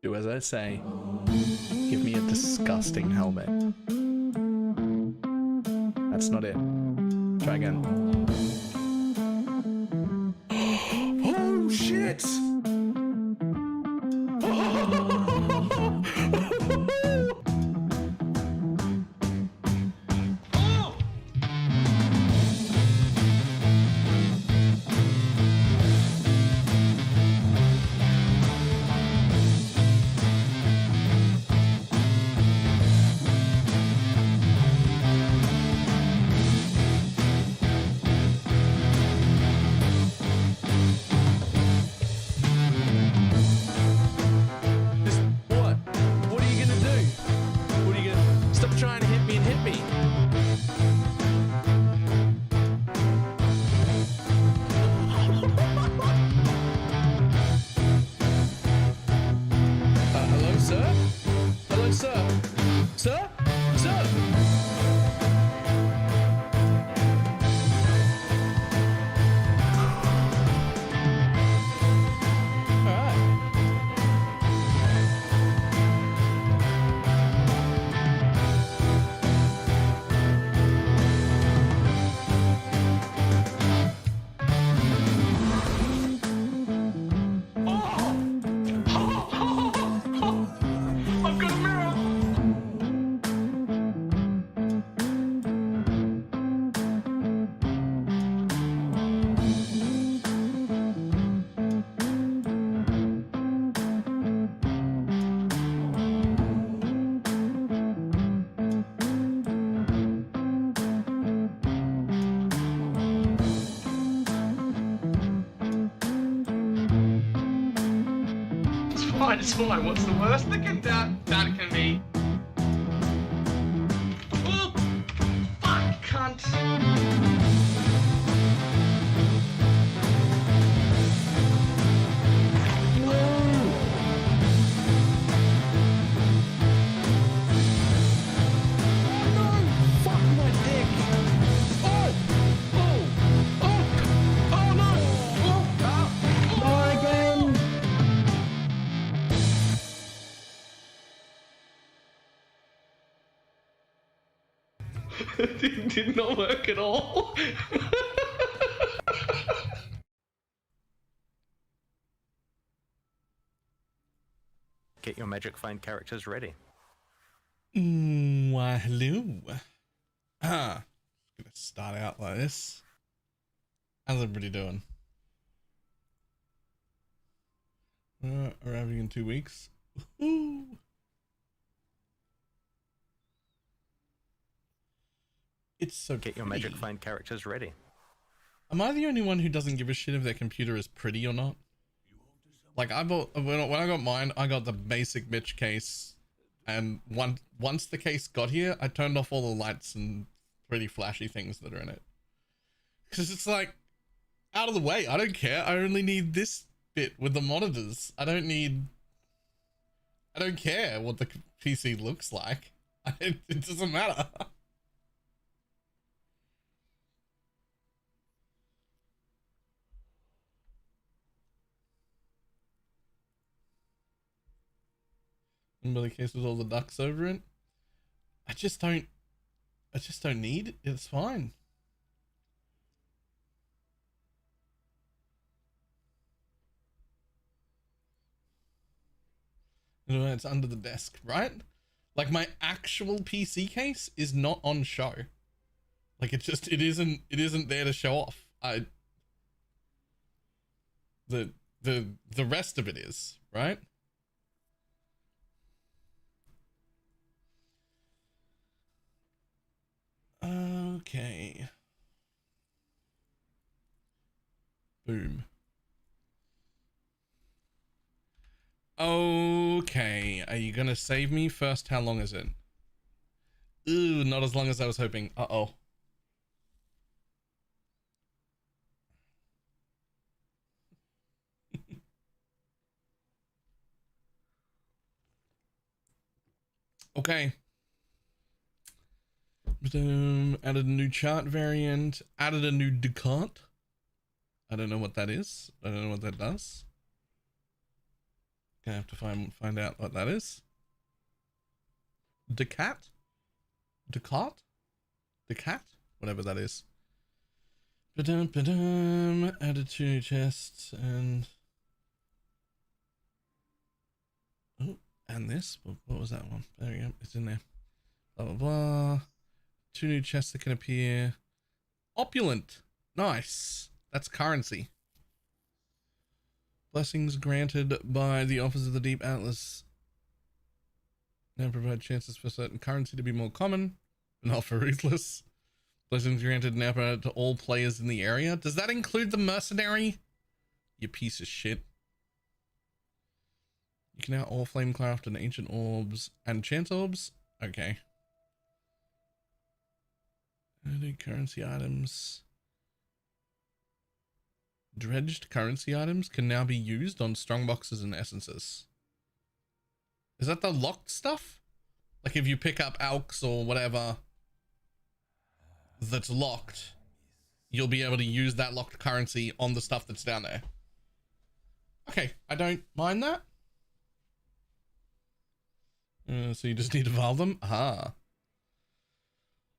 Do as I say. Give me a disgusting helmet. That's not it. Try again. Oh shit! Trying to hit me and hit me. Hello, sir? Hello, sir? Sir? Sir? It's fine. What's the worst that can be? Oh, fuck, cunt. Did not work at all. Get your magic find characters ready. Why, hello. Gonna start out like this. How's everybody doing? Arriving in 2 weeks. Woohoo! It's so Get your magic find characters ready. Am I the only one who doesn't give a shit if their computer is pretty or not? Like I bought when I got mine, I got the basic bitch case, and once the case got here, I turned off all the lights and pretty flashy things that are in it. Because it's like out of the way. I don't care. I only need this bit with the monitors. I don't care what the PC looks like. It doesn't matter. Remember the case with all the ducks over it? I just don't need it. It's fine. You know, it's under the desk, right? Like my actual PC case is not on show. Like it isn't there to show off. The rest of it is, right? Okay. Boom. Okay, are you gonna save me first? How long is it? Ooh, not as long as I was hoping. Uh-oh. Okay. Added a new chart variant. Added a new Ducat. I don't know what that is. I don't know what that does. Gonna have to find out what that is. Decat? Decat? Decat? Whatever that is. Ba-dum, ba-dum. Added to new chests and... Oh, and this? What was that one? There we go. It's in there. Blah, blah, blah. 2 new chests that can appear. Opulent. Nice. That's currency. Blessings granted by the Office of the Deep Atlas now provide chances for certain currency to be more common, but not for ruthless. Blessings granted now provide to all players in the area. Does that include the mercenary? You piece of shit. You can now all flamecraft and ancient orbs and chance orbs. Okay. Added currency items. Dredged currency items can now be used on strongboxes and essences. Is that the locked stuff? Like if you pick up alks or whatever that's locked, you'll be able to use that locked currency on the stuff that's down there. Okay, I don't mind that. So you just need to valve them? Aha.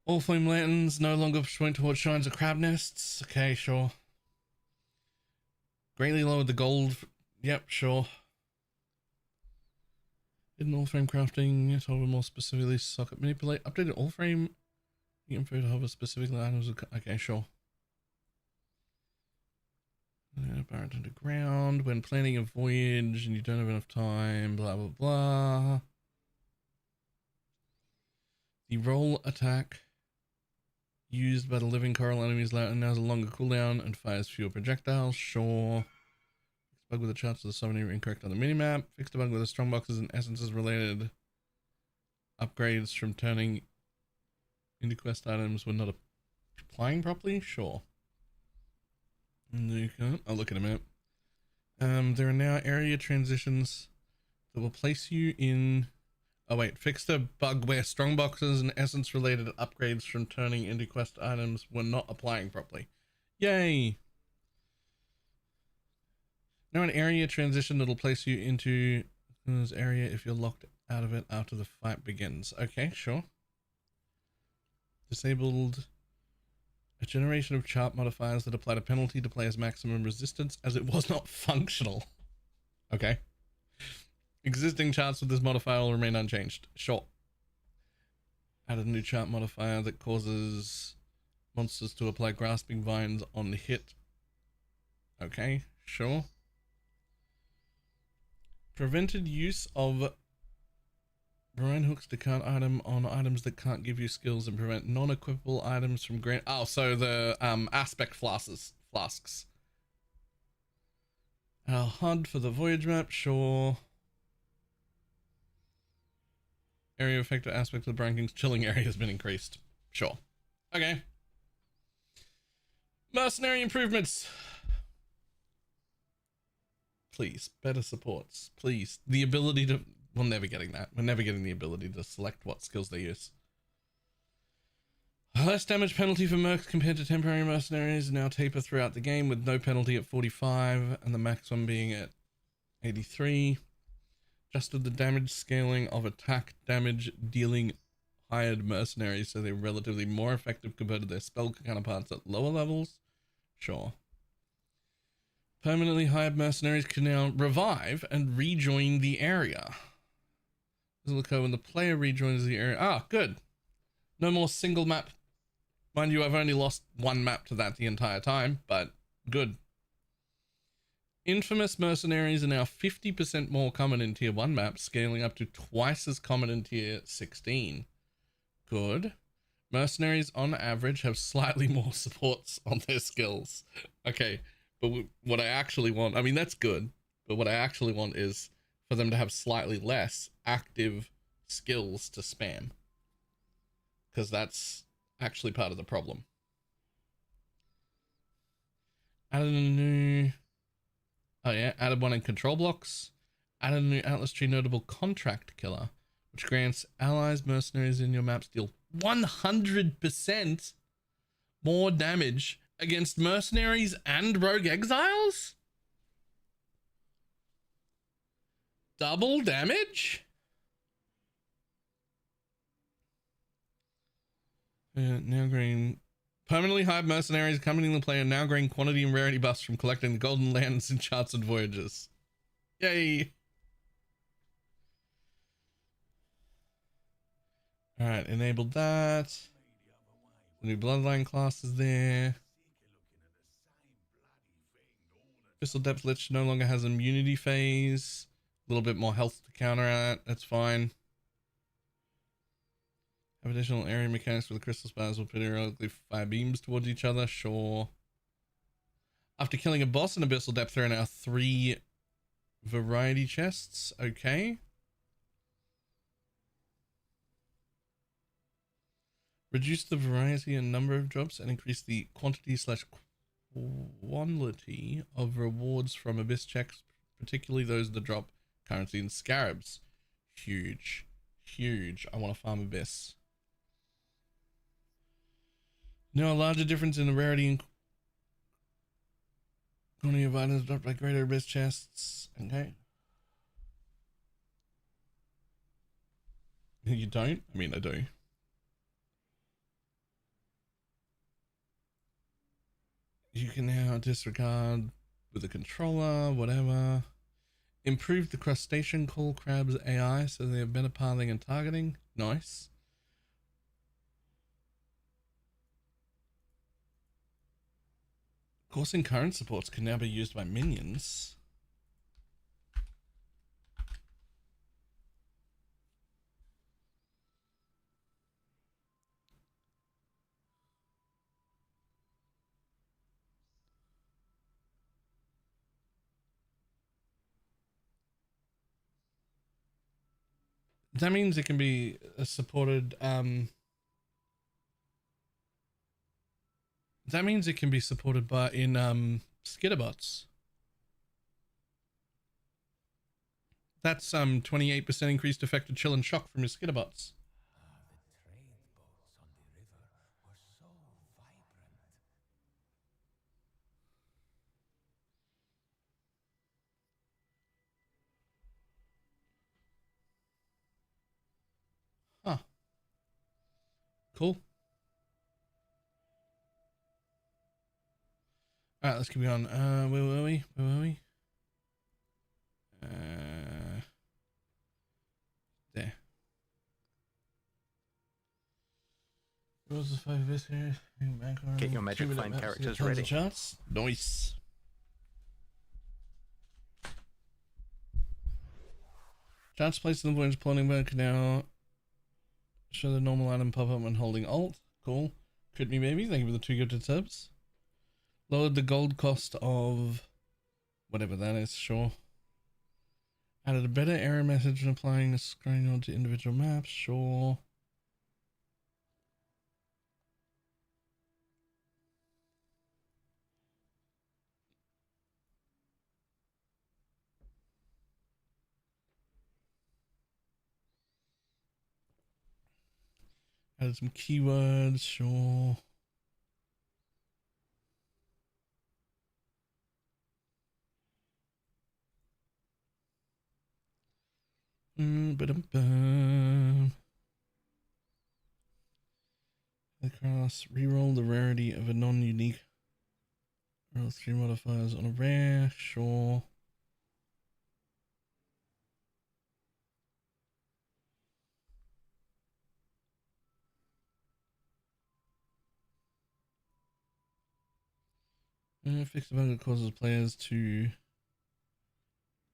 All flame lanterns no longer point towards shrines or crab nests. Okay, sure. Greatly lowered the gold. Yep, sure. Hidden all frame crafting. Hover more specifically. Socket manipulate. Updated all frame info to hover specifically items. Okay, sure. Apparent underground. When planning a voyage and you don't have enough time. Blah blah blah. The roll attack used by the living coral enemies now has a longer cooldown and fires fewer projectiles. Sure. Fix bug with the charts of the summoning incorrect on the minimap. Fix the bug with the strongboxes and essences related upgrades from turning into quest items when not applying properly. Sure. I'll look at a minute. There are now area transitions that will place you in... Oh wait, fix the bug where strongboxes and essence related upgrades from turning into quest items were not applying properly. Yay! Now an area transition that'll place you into this area if you're locked out of it after the fight begins. Okay, sure. Disabled a generation of chart modifiers that applied a penalty to players' maximum resistance as it was not functional. Okay. Existing charts with this modifier will remain unchanged. Sure. Added a new chart modifier that causes monsters to apply grasping vines on hit. Okay, sure. Prevented use of brine hooks to count item on items that can't give you skills and prevent non-equipable items from grant. Oh, so the aspect flasks. HUD for the voyage map, sure. Area effective aspect of the Brine King's chilling area has been increased. Sure. Okay. Mercenary improvements. Please, better supports. Please. The ability to... We're never getting that. We're never getting the ability to select what skills they use. Less damage penalty for mercs compared to temporary mercenaries now taper throughout the game with no penalty at 45 and the maximum being at 83. Adjusted the damage scaling of attack damage dealing hired mercenaries so they're relatively more effective compared to their spell counterparts at lower levels. Sure. Permanently hired mercenaries can now revive and rejoin the area. This will occur when the player rejoins the area. Ah, good. No more single map. Mind you, I've only lost one map to that the entire time, but good. Infamous mercenaries are now 50% more common in tier 1 maps, scaling up to twice as common in tier 16. Good. Mercenaries on average have slightly more supports on their skills. Okay, but what I actually want, I mean, that's good, but what I actually want is for them to have slightly less active skills to spam. Because that's actually part of the problem. Added a new... Oh yeah, added one in control blocks. Added a new Atlas Tree notable contract killer, which grants allies mercenaries in your maps deal 100% more damage against mercenaries and rogue exiles? Double damage? Now green. Permanently hired mercenaries accompanying the player now gain quantity and rarity buffs from collecting the golden lands in charts and voyages. Yay! Alright, enabled that. The new bloodline class is there. Crystal Depth Lich no longer has immunity phase. A little bit more health to counter at. That's fine. Have additional area mechanics where the crystal spires will periodically fire beams towards each other. Sure. After killing a boss in Abyssal Depth, there are now 3 variety chests. Okay. Reduce the variety and number of drops and increase the quantity / quality of rewards from Abyss checks, particularly those that drop currency and scarabs. Huge. Huge. I want to farm Abyss. Now a larger difference in the rarity and quantity of items dropped by greater Abyss chests. Okay. You don't? I mean, I do. You can now disregard with a controller, whatever. Improve the crustacean coal crabs AI so they have better pathing and targeting. Nice. Coursing current supports can now be used by minions. That means it can be supported. That means it can be supported by in skitterbots. That's 28% increased effective chill and shock from your skitterbots. Huh. Cool. All right, let's keep going. Where were we? Where were we? There. Get your magic find characters ready. Charts. Nice. Charts placed in the voyage plotting work now. Show the normal item pop up when holding Alt. Cool. Crit me baby. Thank you for the 2 gifted subs. Lowered the gold cost of whatever that is. Sure. Added a better error message when applying the screen onto individual maps. Sure. Added some keywords. Sure. Across, reroll the rarity of a non-unique. Roll 3 modifiers on a rare. Sure. Fix the bug that causes players to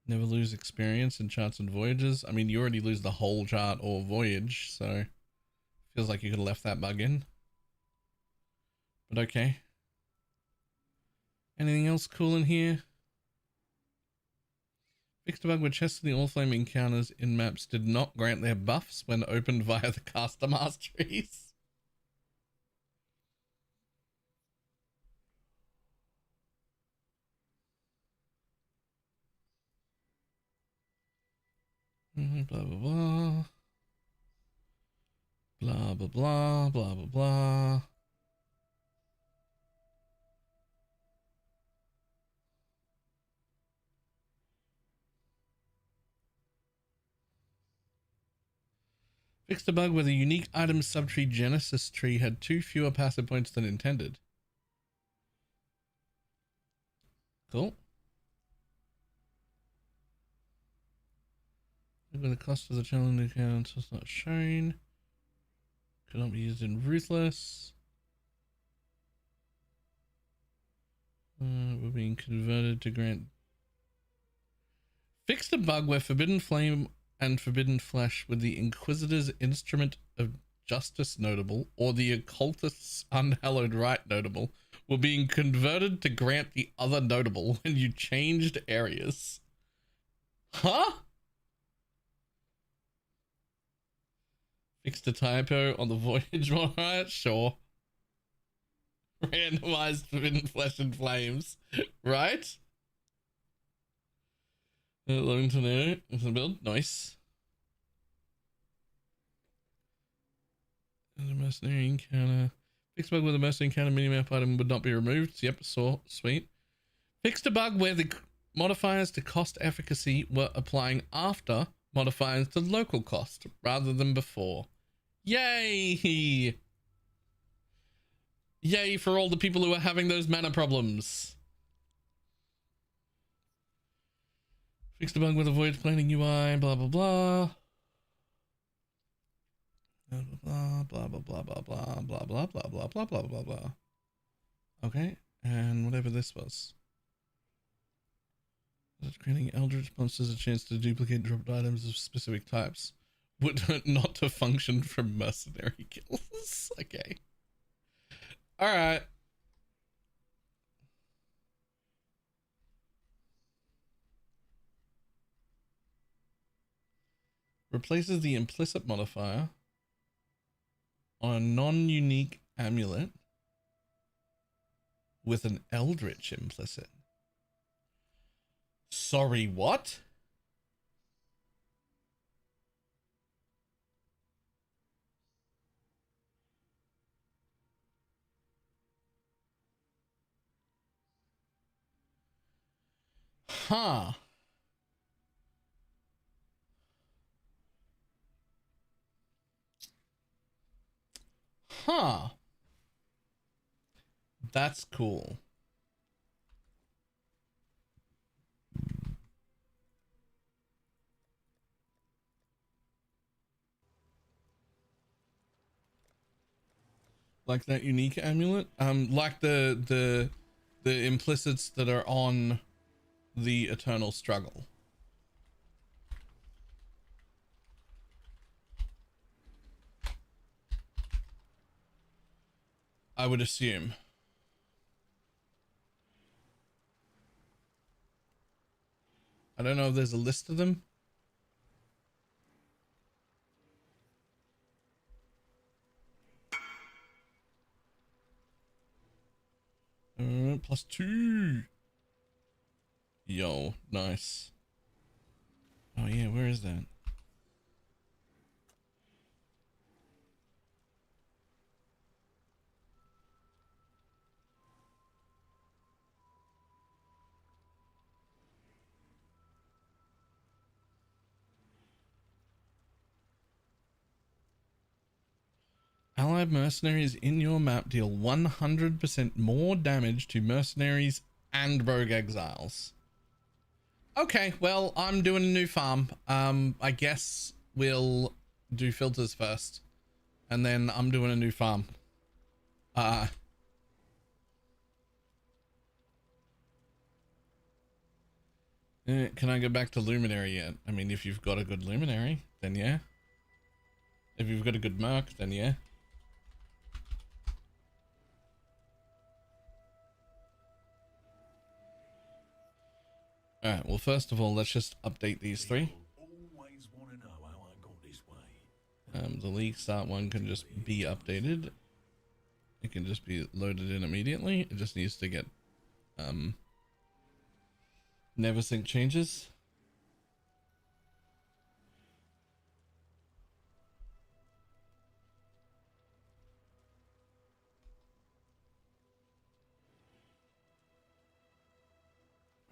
never lose experience in charts and voyages. I mean, you already lose the whole chart or voyage, so feels like you could have left that bug in. But okay. Anything else cool in here? Fixed a bug where chests in the All-Flame encounters in maps did not grant their buffs when opened via the caster masteries. Blah, blah, blah. Blah, blah, blah, blah, blah, blah. Fixed a bug where the unique item subtree Genesis tree had 2 fewer passive points than intended. Cool. With the cost of the challenge account is not shown. Cannot be used in Ruthless. We're being converted to grant. Fixed a bug where Forbidden Flame and Forbidden Flesh with the Inquisitor's Instrument of Justice notable or the Occultist's Unhallowed Rite notable were being converted to grant the other notable when you changed areas. Huh? Fixed a typo on the Voyage modifier? Sure. Randomized Forbidden Flesh and Flames. Right? Learning to know. Build. Nice. And a mercenary encounter. Fixed bug with a mercenary encounter minimap item would not be removed. Yep, saw. Sweet. Fixed a bug where the modifiers to cost efficacy were applying after modifiers to local cost rather than before. Yay! Yay for all the people who are having those mana problems. Fixed a bug with a void planning UI, blah blah blah. Blah blah blah blah blah blah blah blah blah blah blah blah blah blah. Okay, and whatever this was. Granting Eldritch monsters a chance to duplicate dropped items of specific types. Would not to function from mercenary kills. Okay. Alright. Replaces the implicit modifier on a non-unique amulet with an Eldritch implicit. Sorry, what? Huh. Huh. That's cool. Like that unique amulet? Like the implicits that are on the Eternal Struggle. I would assume. I don't know if there's a list of them. +2. Yo, nice. Oh yeah, where is that? Allied mercenaries in your map deal 100% more damage to mercenaries and rogue exiles. Okay, well, I'm doing a new farm. I guess we'll do filters first. And then I'm doing a new farm. Can I go back to Luminary yet? I mean, if you've got a good Luminary, then yeah. If you've got a good Merc, then yeah. Alright, well, first of all, let's just update these three. The League Start one can just be updated. It can just be loaded in immediately. It just needs to get never sync changes.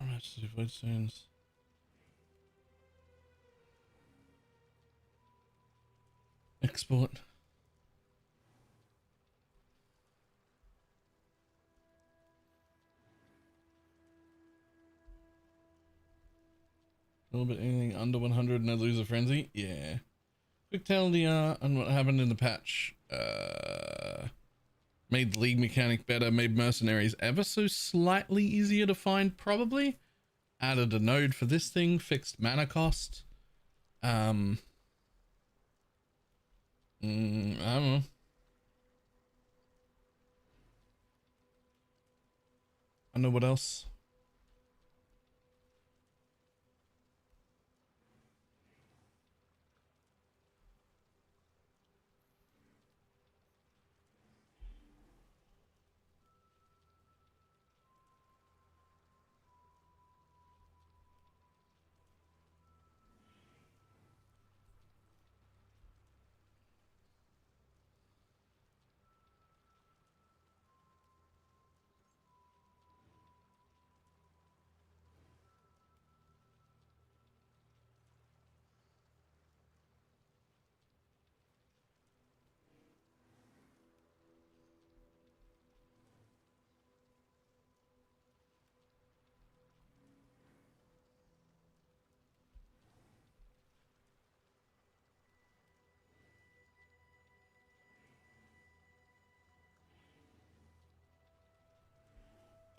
Alright, void stones. export. A little bit anything under 100 no loser frenzy. Yeah. Quick TLDR on what happened in the patch. Made the league mechanic better, made mercenaries ever so slightly easier to find, probably. Added a node for this thing, fixed mana cost. I don't know. I know what else.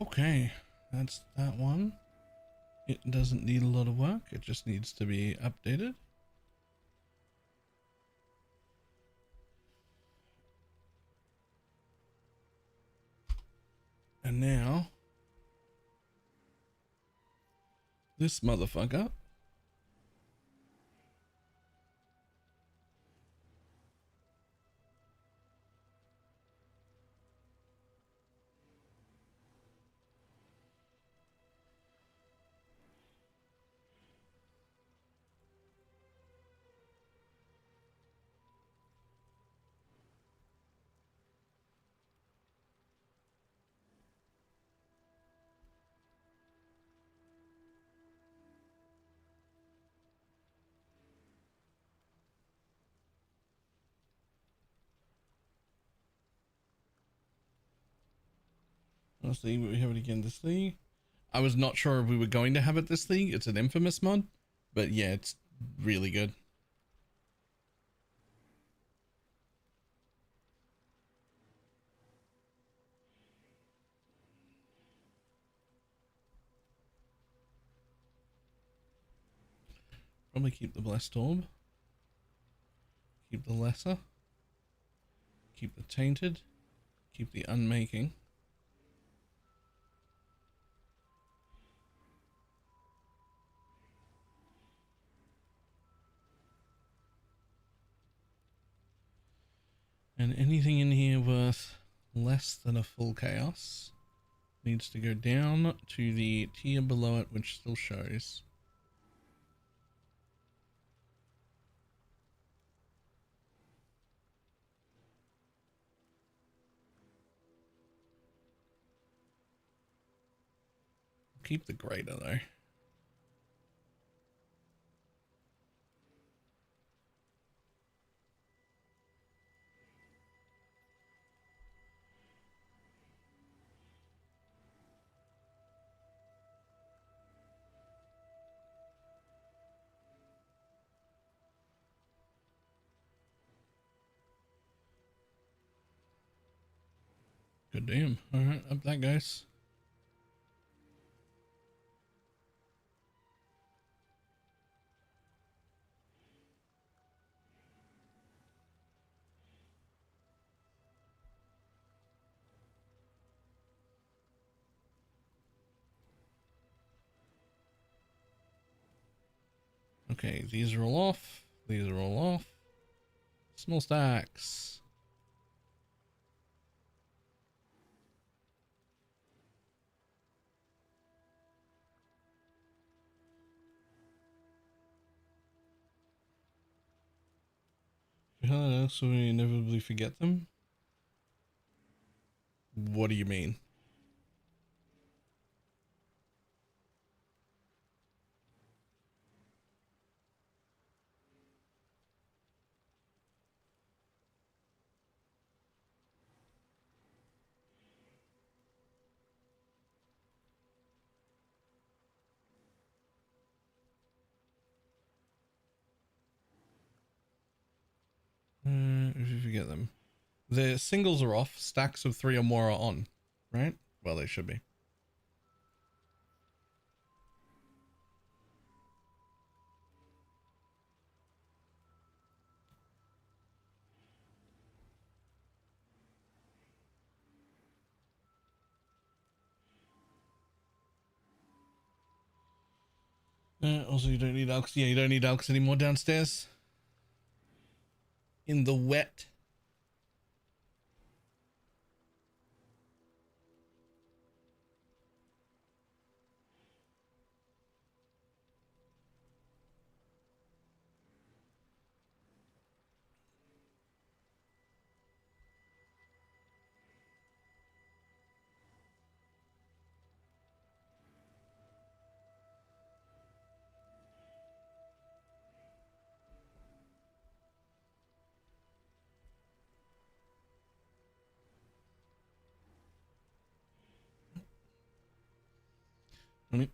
Okay, that's that one. It doesn't need a lot of work. It just needs to be updated. And now this motherfucker. Honestly, we have it again this league. I was not sure if we were going to have it this league. It's an infamous mod, but yeah, it's really good. Probably keep the Blessed Orb. Keep the Lesser. Keep the Tainted. Keep the Unmaking. And anything in here worth less than a full chaos needs to go down to the tier below it, which still shows. Keep the greater though. Good damn. Alright, up that goes. Okay, these are all off. These are all off. Small stacks. So we inevitably forget them? What do you mean? get them? The singles are off. Stacks of 3 or more are on, right? Well, they should be. Also, you don't need alks. Yeah, you don't need alks anymore downstairs. In the wet.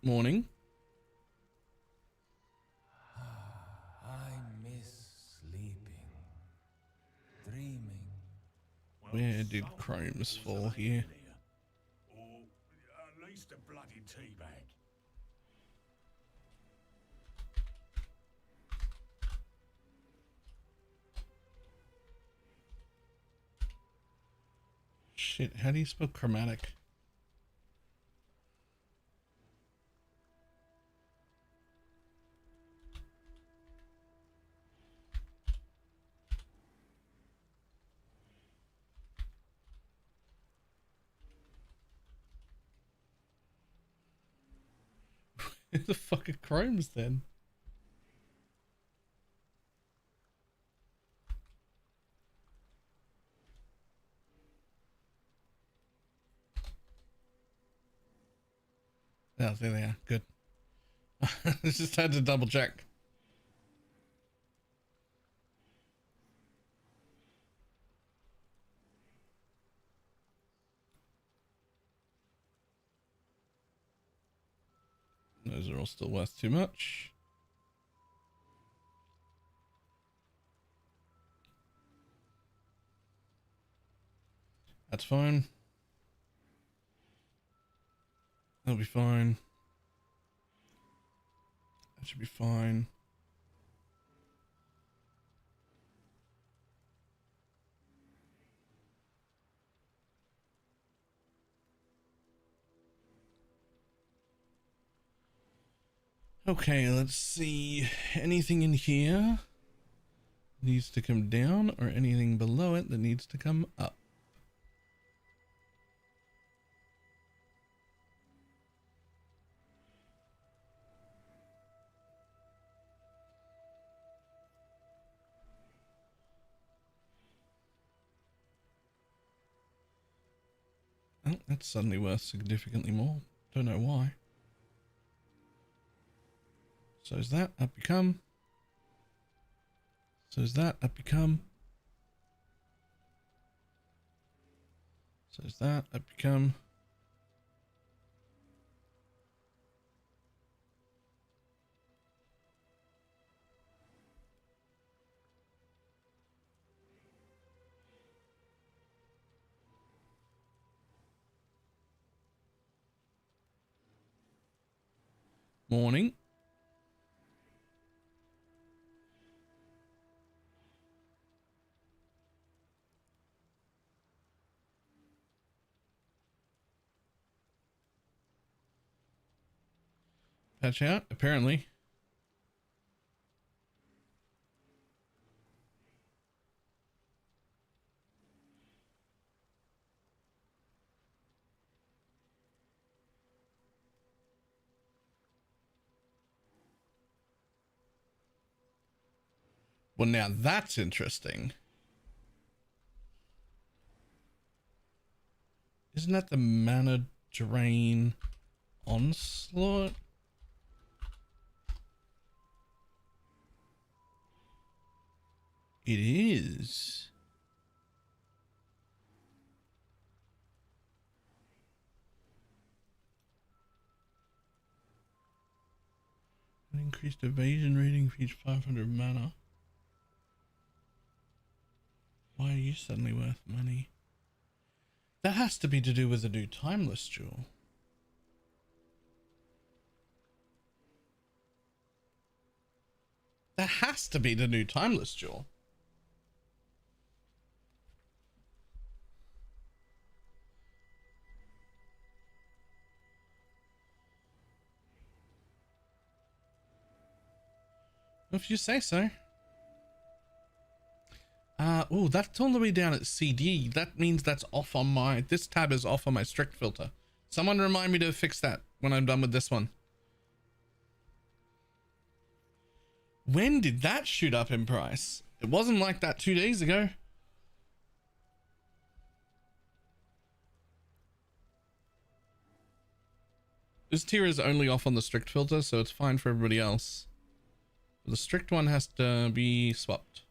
Morning. I miss sleeping, dreaming. Where did Chromes fall here? Or at least a bloody tea bag. Shit, how do you spell chromatic? Who the fuck are Chromes then? Oh, there they are. Good. Just had to double check. Those are all still worth too much. That's fine. That'll be fine. That should be fine. Okay, let's see. Anything in here needs to come down, or anything below it that needs to come up? Oh, that's suddenly worth significantly more. Don't know why. So is that up you come. So is that up you come. So is that up you come. Morning. Patch out, apparently. Well, now that's interesting. Isn't that the mana drain onslaught? It is. An increased evasion rating for each 500 mana. Why are you suddenly worth money? That has to be to do with the new timeless jewel. That has to be the new timeless jewel. If you say so. Oh, that's all the way down at CD. That means that's off on my, this tab is off on my strict filter. Someone remind me to fix that when I'm done with this one. When did that shoot up in price? It wasn't like that 2 days ago. This tier is only off on the strict filter, so it's fine for everybody else. The strict one has to be swapped.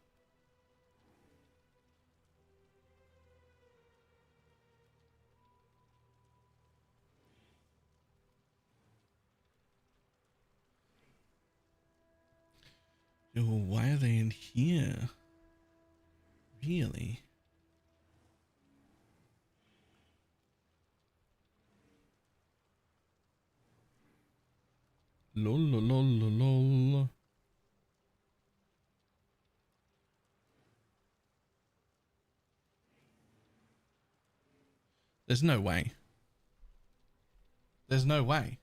Oh, why are they in here? Really? Lol, lol, lol, lol. There's no way. There's no way.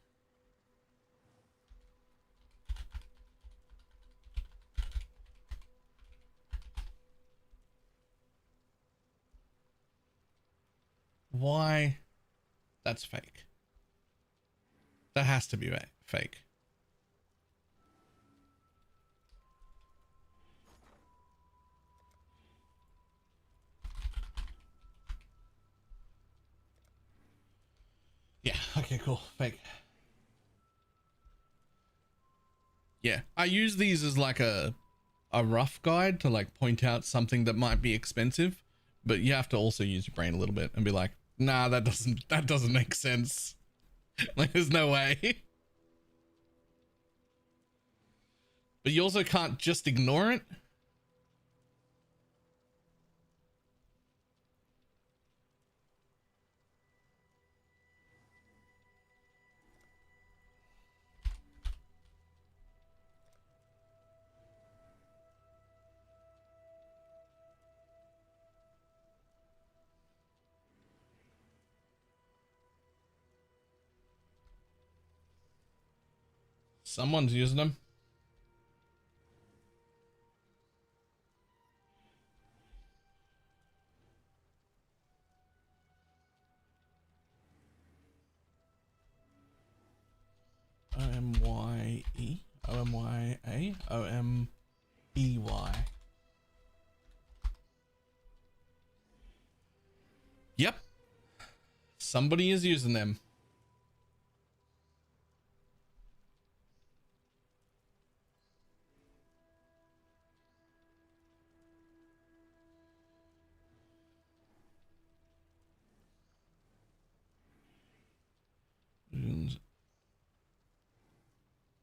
Why? That's fake. That has to be fake. Yeah, okay, cool. Fake. Yeah, I use these as like a rough guide to like point out something that might be expensive, but you have to also use your brain a little bit and be like, nah, that doesn't make sense. Like, there's no way. But you also can't just ignore it. Someone's using them. O-M-Y-E, O-M-Y-A, O-M-E-Y. Yep. Somebody is using them.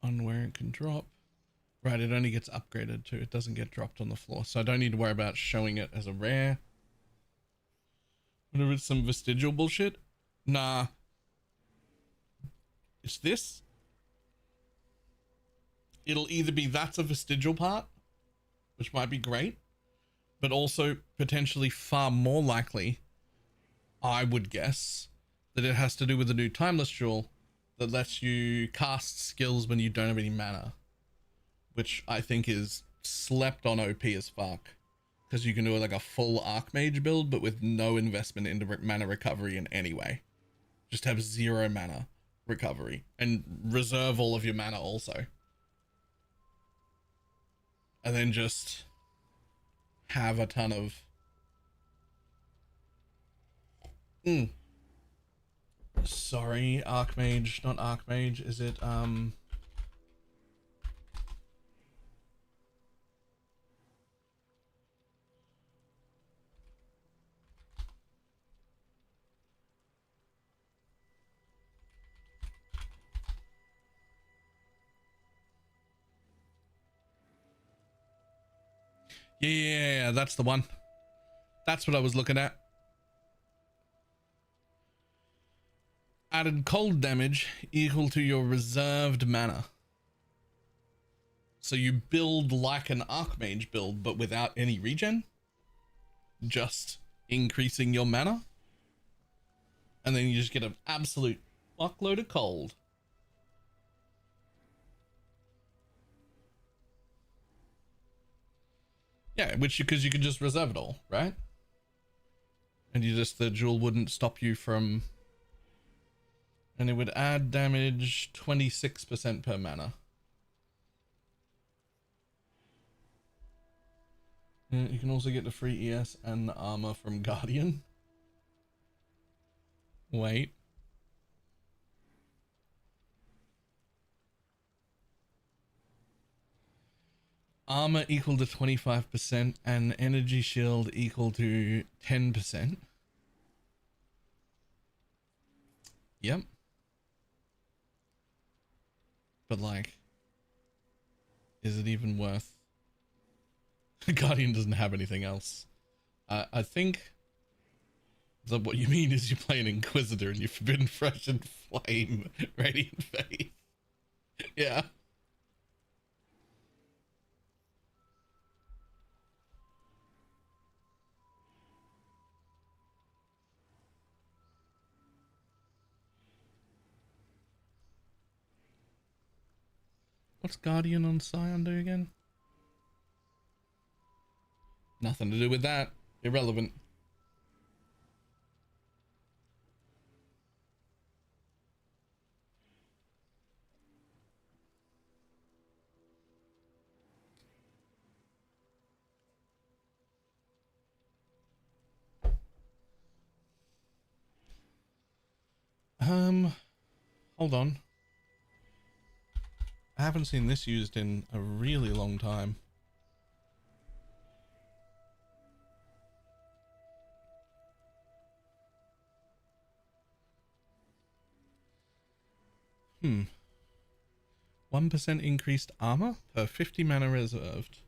On where it can drop. Right, it only gets upgraded to. It doesn't get dropped on the floor. So I don't need to worry about showing it as a rare. Whenever it's some vestigial bullshit. Nah. It's this. It'll either be that's a vestigial part, which might be great, but also potentially far more likely, I would guess, that it has to do with the new timeless jewel that lets you cast skills when you don't have any mana, which I think is slept on OP as fuck, because you can do like a full Archmage build, but with no investment into mana recovery in any way. Just have 0 mana recovery and reserve all of your mana also. And then just have a ton of... Sorry, Archmage, not Archmage. Is it, yeah, that's the one. That's what I was looking at. Added cold damage equal to your reserved mana. So you build like an Archmage build, but without any regen. Just increasing your mana. And then you just get an absolute fuckload of cold. Yeah, which because you can just reserve it all, right? And you just, the jewel wouldn't stop you from, and it would add damage 26% per mana. You can also get the free ES and the armor from Guardian. Wait. Armor equal to 25% and energy shield equal to 10%. Yep. But like, is it even worth? Guardian doesn't have anything else. I think that what you mean is you play an Inquisitor and you Forbidden Fresh and Flame Radiant Faith. Yeah. What's Guardian on Scion do again? Nothing to do with that. Irrelevant. Hold on. I haven't seen this used in a really long time. Hmm. 1% increased armor per 50 mana reserved.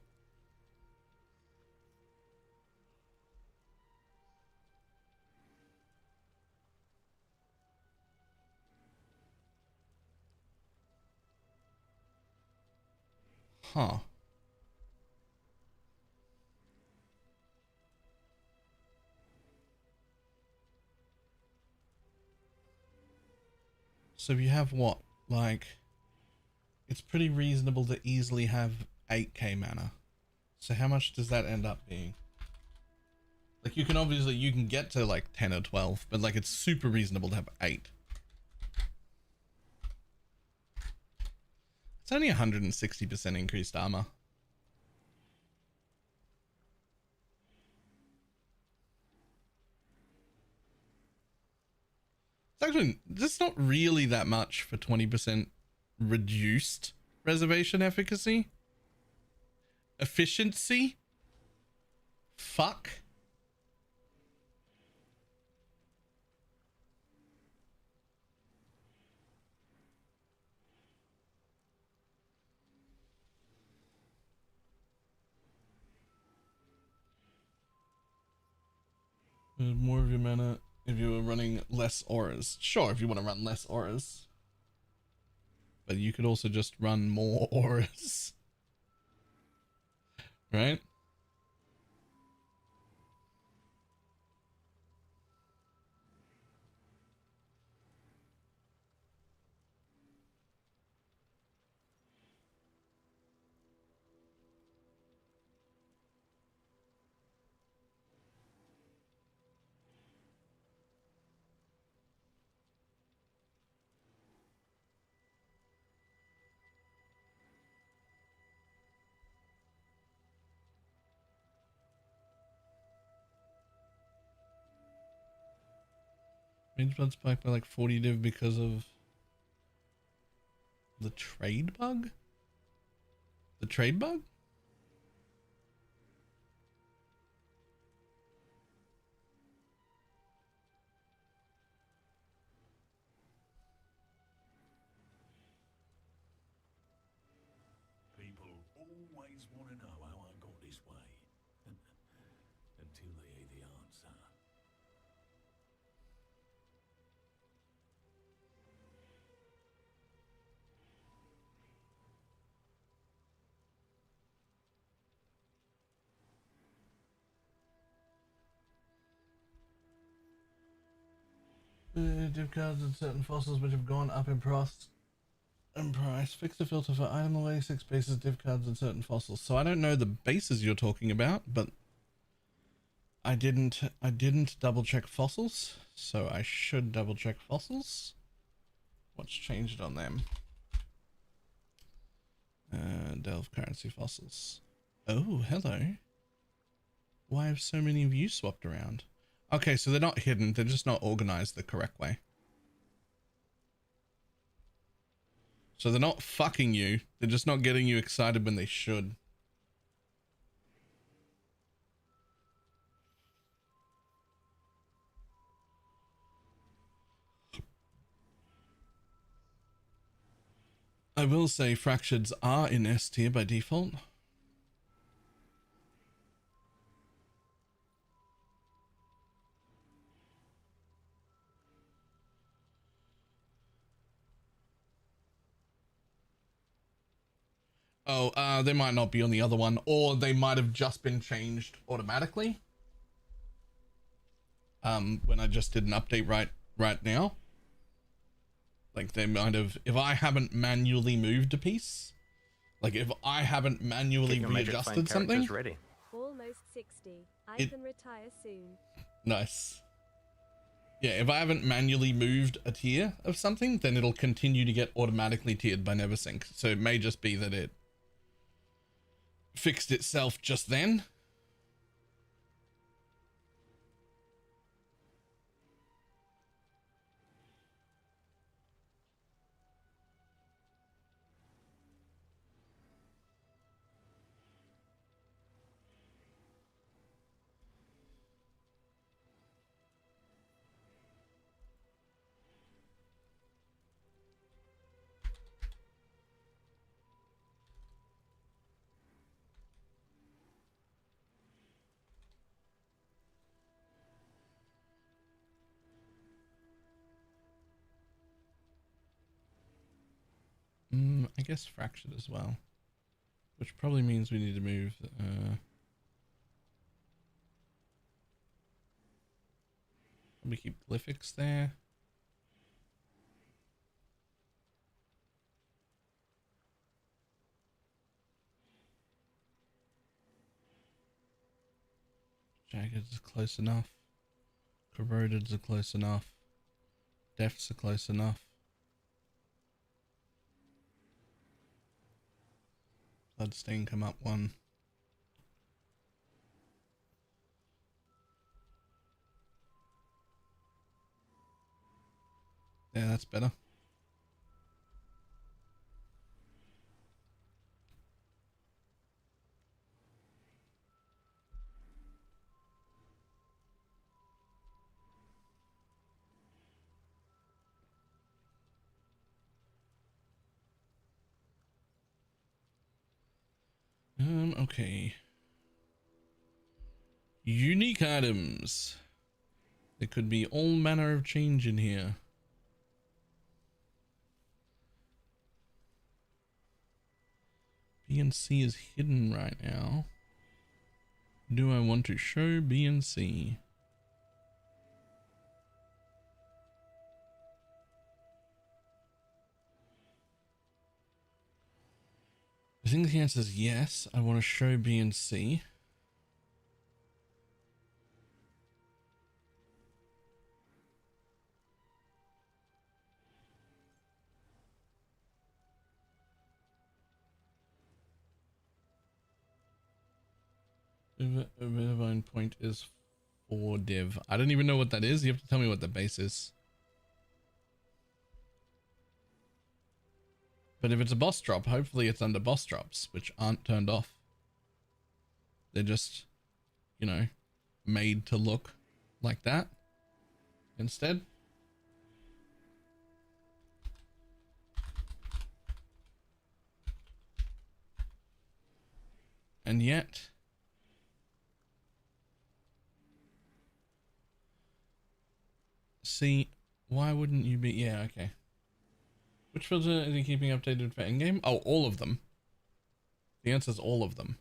Huh. So you have what? Like, it's pretty reasonable to easily have 8k mana. So how much does that end up being? Like, you can obviously, you can get to like 10 or 12, but like it's super reasonable to have 8. It's only 160% increased armor. It's actually, that's not really that much for 20% reduced reservation efficacy. Efficiency? Fuck. More of your mana if you were running less auras. Sure, if you want to run less auras. But you could also just run more auras. Right? Range blood spike by like 40 div because of the trade bug? The trade bug? People always want to know how I got this way. Until they hear the Div cards and certain fossils which have gone up in price. Fix the filter for item away 6 bases, div cards and certain fossils. So I don't know the bases you're talking about, but I didn't double check fossils, so I should double check fossils. What's changed on them? Delve currency fossils. Oh, hello. Why have so many of you swapped around? Okay, so they're not hidden, they're just not organized the correct way. So they're not fucking you, they're just not getting you excited when they should. I will say fractureds are in S tier by default. Oh, they might not be on the other one, or they might have just been changed automatically. When I just did an update right now. Like they might have, if I haven't manually moved a piece, like if I haven't manually readjusted something. Ready. Almost 60. I can retire soon. Nice. Yeah, if I haven't manually moved a tier of something, then it'll continue to get automatically tiered by NeverSync. So it may just be that it fixed itself just then. I guess fractured as well, which probably means we need to move we keep glyphics there. Jagged is close enough. Corroded are close enough. Depths are close enough. Bloodstain come up one. Yeah, that's better. Okay. Unique items. There could be all manner of change in here. B and C is hidden right now. Do I want to show B and C? I think the answer is yes. I want to show B and C. Divine point is 4 div. I don't even know what that is. You have to tell me what the base is. But if it's a boss drop, hopefully it's under boss drops, which aren't turned off. They're just, you know, made to look like that instead. And yet, see, why wouldn't you be? Yeah, okay. Which filter is he keeping updated for endgame? Oh, all of them. The answer is all of them.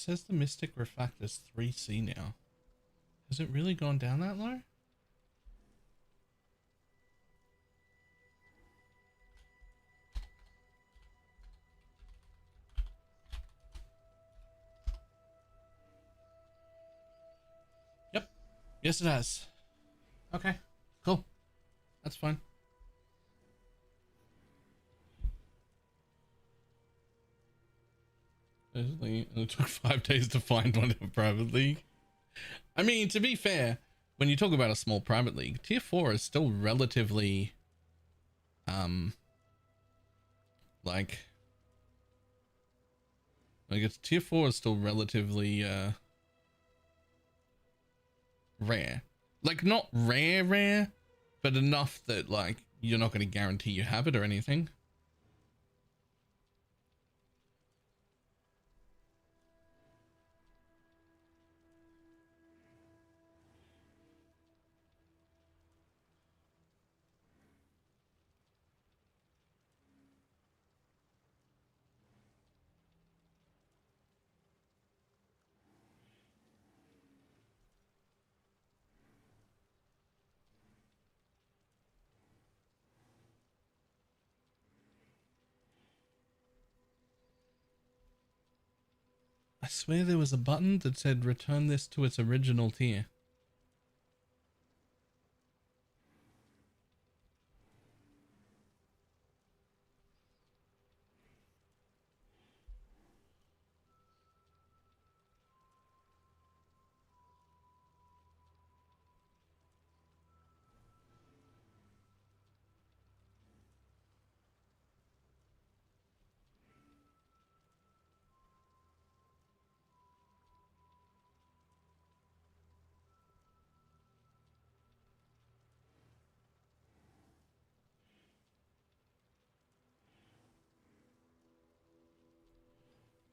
says the Mystic Refractor's 3C now. Has it really gone down that low? Yep. Yes, it has. Okay. Cool. That's fine. It took 5 days to find one in a private league. I mean, to be fair, when you talk about a small private league, tier 4 is still relatively, like it's tier 4 is still relatively, rare. Like, not rare, but enough that, like, you're not going to guarantee you have it or anything. I swear there was a button that said return this to its original tier.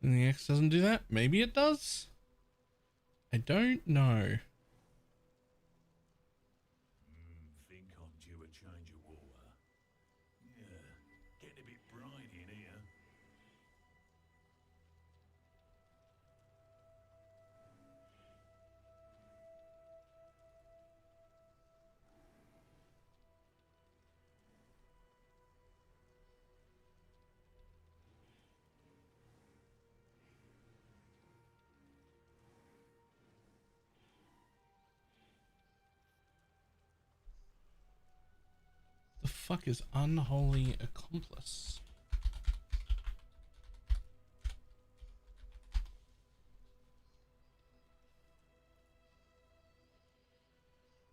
And the X doesn't do that? Maybe it does? I don't know. Think I'm due a change of water. Yeah, getting a bit briny in here. The fuck is unholy accomplice?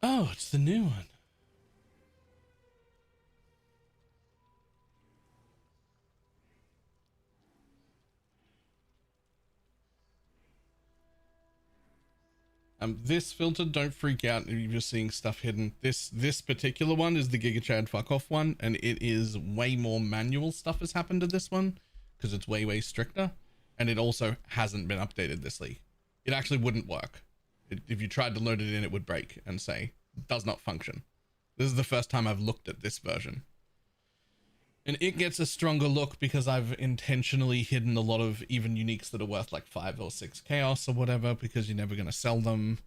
Oh, it's the new one. This filter, don't freak out if you're seeing stuff hidden. This particular one is the Giga Chad fuck off one, and it is way more manual stuff has happened to this one because it's way stricter, and it also hasn't been updated this league. It actually wouldn't work. If you tried to load it in, it would break and say does not function. This is the first time I've looked at this version. And it gets a stronger look because I've intentionally hidden a lot of even uniques that are worth like 5 or 6 chaos or whatever, because you're never going to sell them.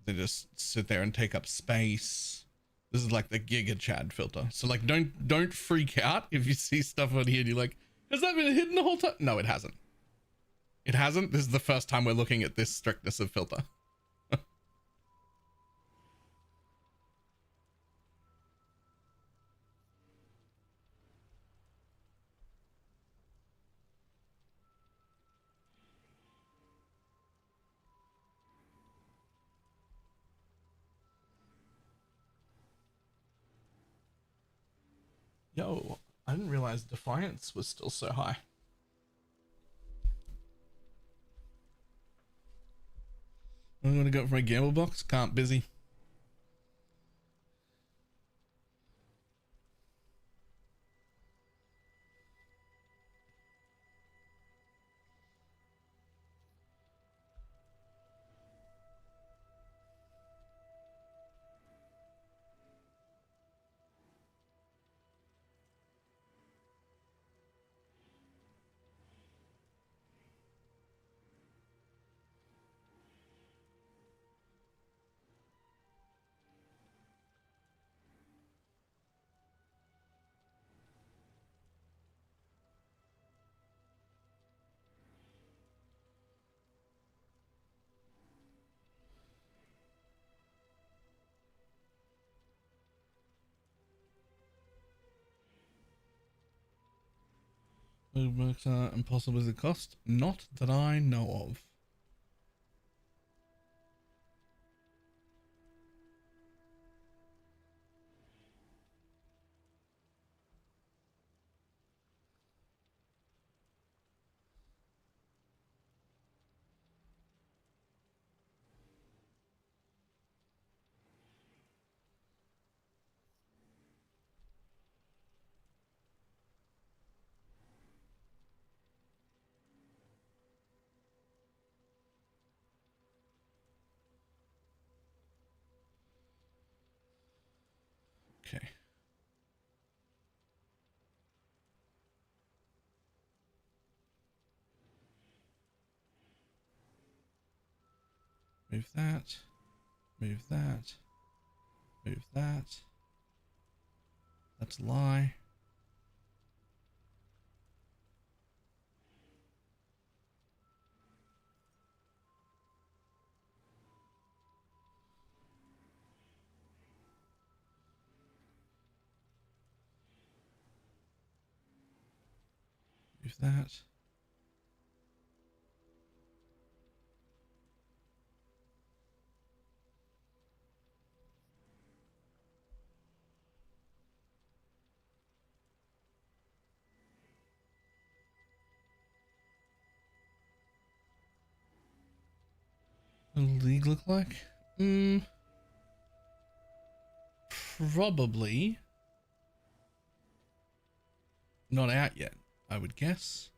They just sit there and take up space. This is like the Giga Chad filter. So like, don't freak out if you see stuff on here and you're like, has that been hidden the whole time? No, it hasn't. It hasn't. This is the first time we're looking at this strictness of filter. Yo, I didn't realize Defiance was still so high. I'm gonna go for my gamble box. Can't, busy. Books are impossible as a cost. Not that I know of. Okay. Move that. Move that. Move that. That's a lie. Move that. What does league look like? Probably not out yet, I would guess.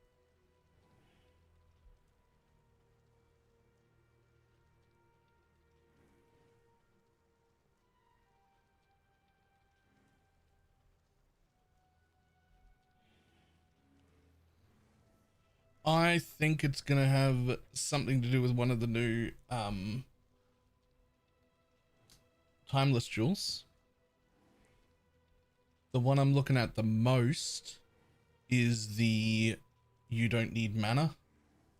I think it's gonna have something to do with one of the new timeless jewels. The one I'm looking at the most is the you don't need mana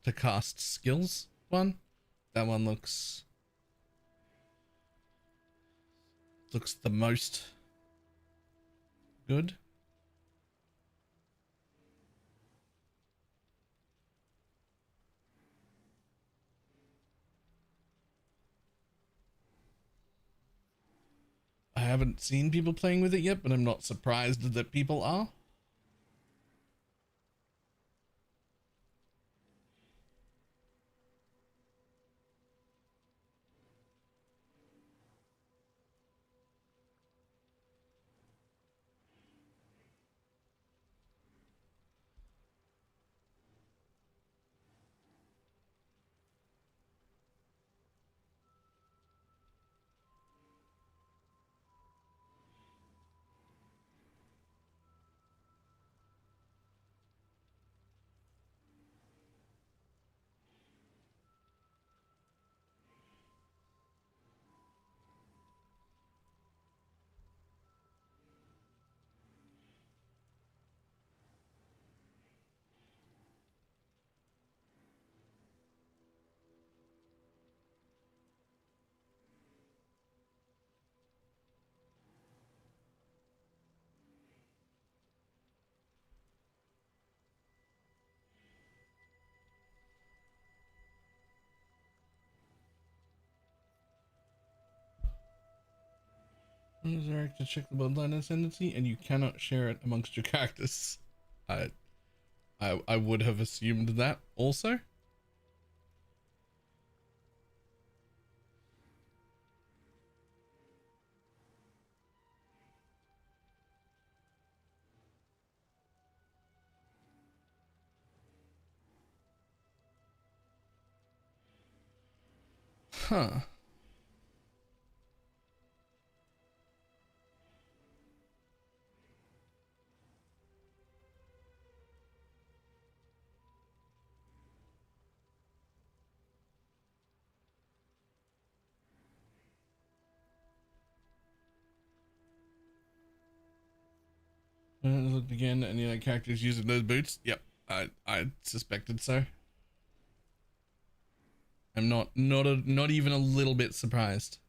to cast skills one. That one looks the most good. I haven't seen people playing with it yet, but I'm not surprised that people are. Direct to check the bloodline ascendancy, and you cannot share it amongst your characters. I would have assumed that also. Huh. Looked again, and characters using those boots. Yep, I suspected so. I'm not even a little bit surprised.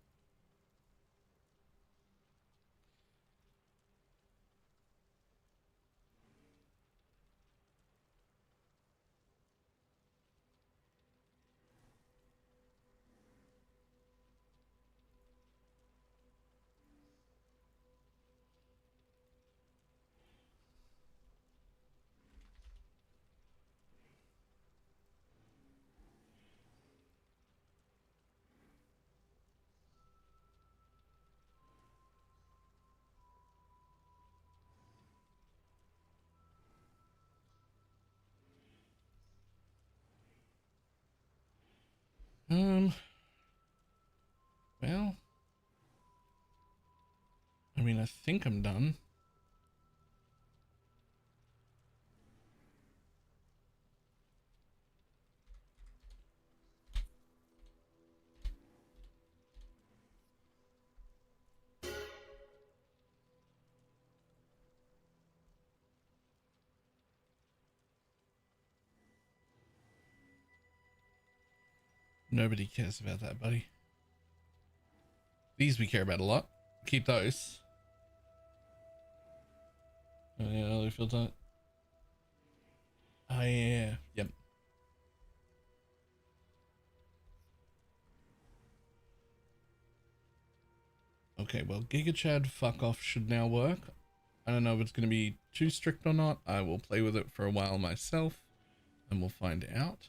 Well, I mean, I think I'm done. Nobody cares about that, buddy. These we care about a lot. Keep those. Oh yeah, other filter. Oh yeah, yep. Okay, well, Giga Chad fuck off should now work. I don't know if it's going to be too strict or not. I will play with it for a while myself and we'll find out.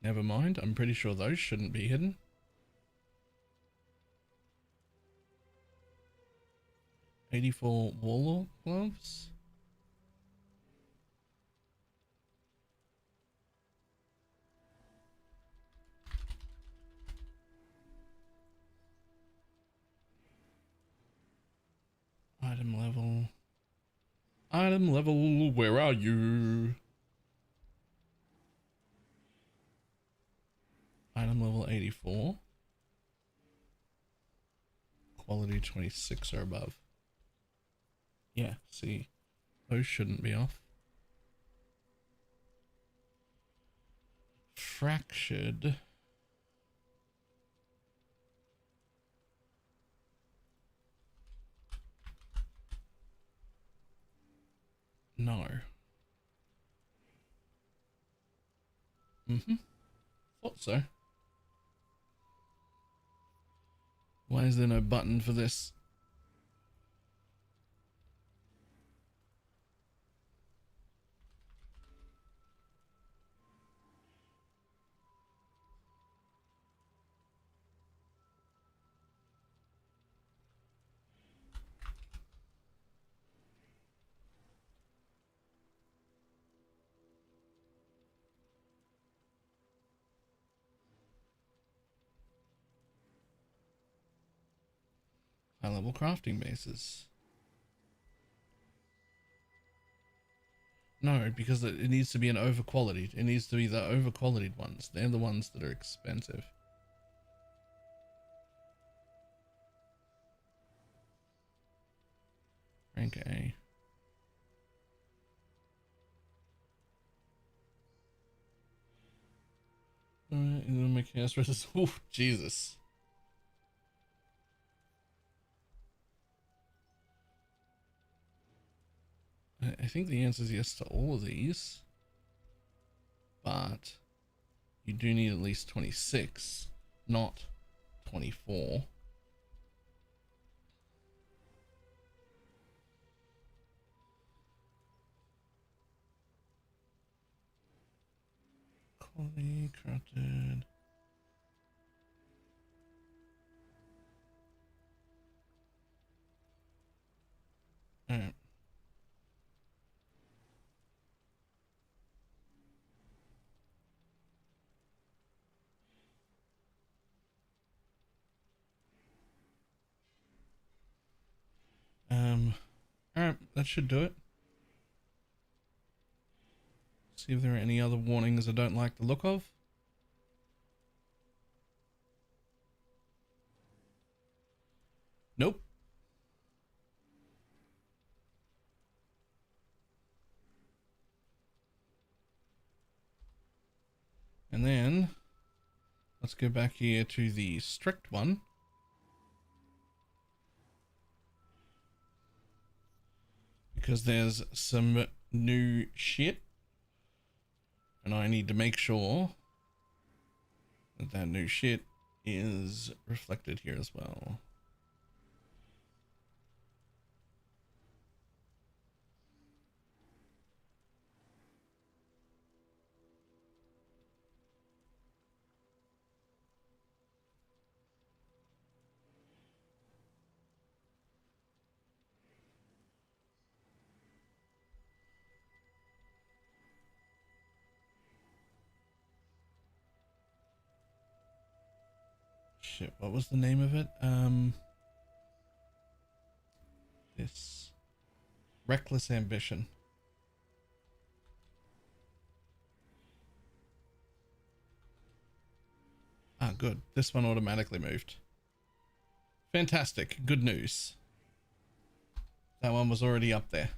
Never mind, I'm pretty sure those shouldn't be hidden. $84 Warlock gloves. Item level. Item level, where are you? Item level 84. Quality 26 or above. Yeah, see, those shouldn't be off. Fractured. No. Thought so. Why is there no button for this? High level crafting bases. No, because it needs to be an over quality. It needs to be the over qualityed ones. They're the ones that are expensive. Rank A. Alright, and then my chaos resist. Oh, Jesus. I think the answer is yes to all of these. But you do need at least 26, not 24. Quality crafted. Alright. Alright, that should do it. See if there are any other warnings I don't like the look of. Nope. And then let's go back here to the strict one. Because there's some new shit. And I need to make sure that that new shit is reflected here as well. shit, what was the name of it? This Reckless Ambition. Ah, good. This one automatically moved. Fantastic. Good news. That one was already up there.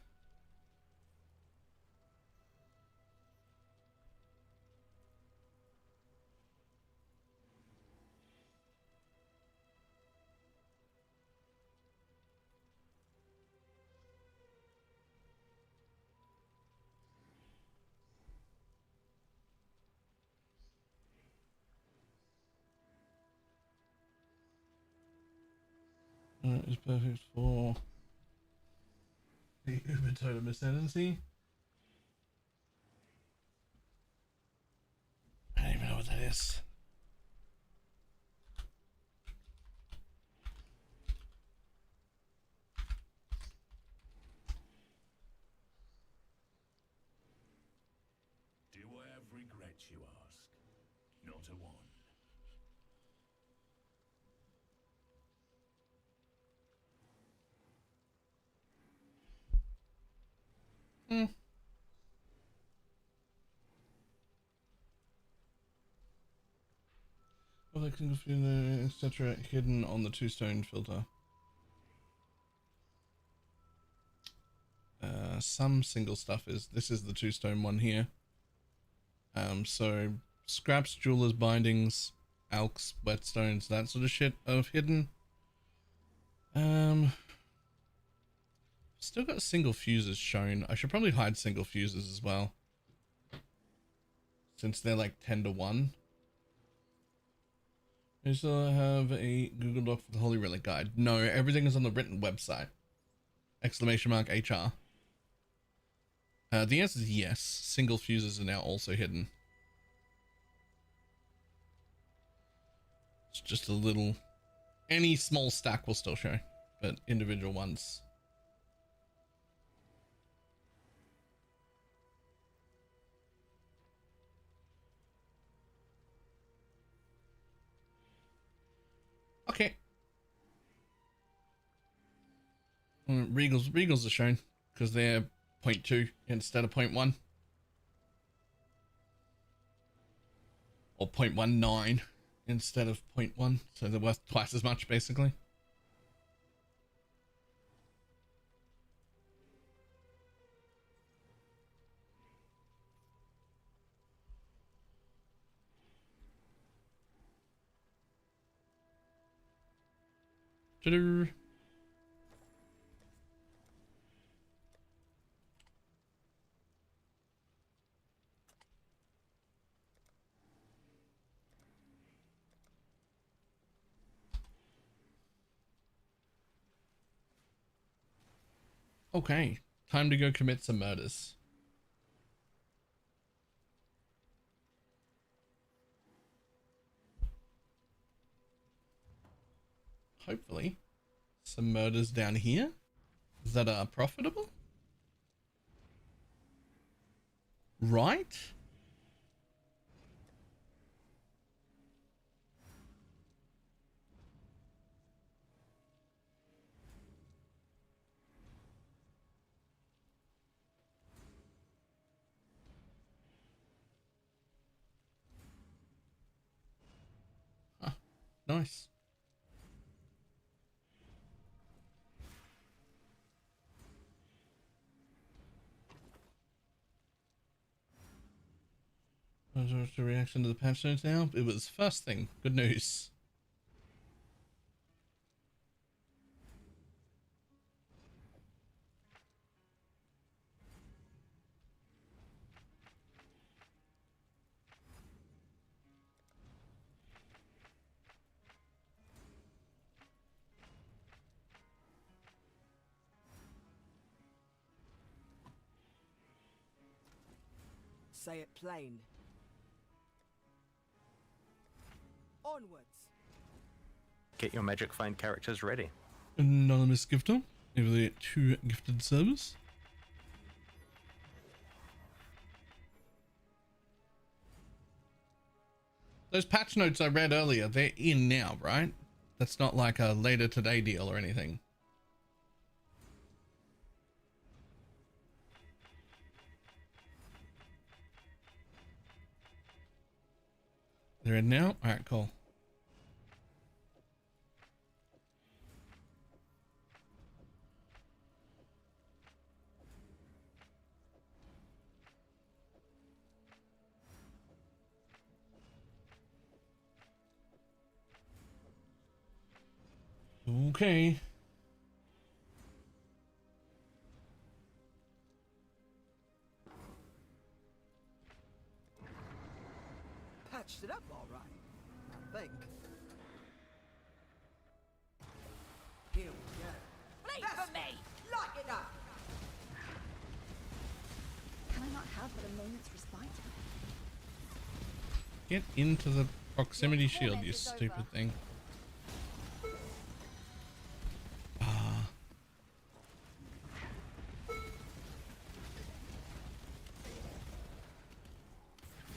Is perfect for the Uber totem ascendancy. I don't even know what that is. Do I have regrets, you ask? Not a one. Well, etc. hidden on the two-stone filter. Some single stuff is. This is the two-stone one here. So scraps, jewelers, bindings, alks, whetstones, that sort of shit of hidden. Still got single fuses shown. I should probably hide single fuses as well, since they're like 10 to 1. We still have a Google Doc for the Holy Relic Guide. No, everything is on the written website. Exclamation mark HR. The answer is yes. Single fuses are now also hidden. It's just a little... Any small stack will still show, but individual ones. Okay. Regals are shown because they're 0.2 instead of 0.1. Or 0.19 instead of 0.1. So they're worth twice as much basically. Ta-da. Okay, time to go commit some murders. Hopefully, some murders down here that are profitable. Right? Huh, nice. What's the reaction to the patch notes now? It was first thing. Good news. Say it plain. Onwards. Get your magic find characters ready. Anonymous gifter. Over there, 2 gifted servers. Those patch notes I read earlier, they're in now, right? That's not like a later today deal or anything. They're in now? Alright, cool. Okay. Patched it up all right, I think. Here we go. Bleed That's for me! Light it up! Can I not have but a moment's respite? Get into the proximity Your shield, torment you is stupid over. thing. Ah.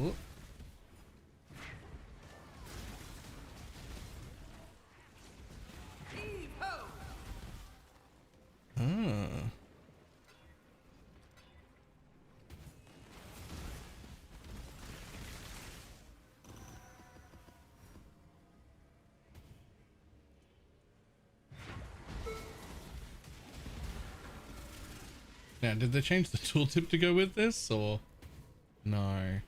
Oop. Heave-ho! Ah. Now, did they change the tooltip to go with this, or no?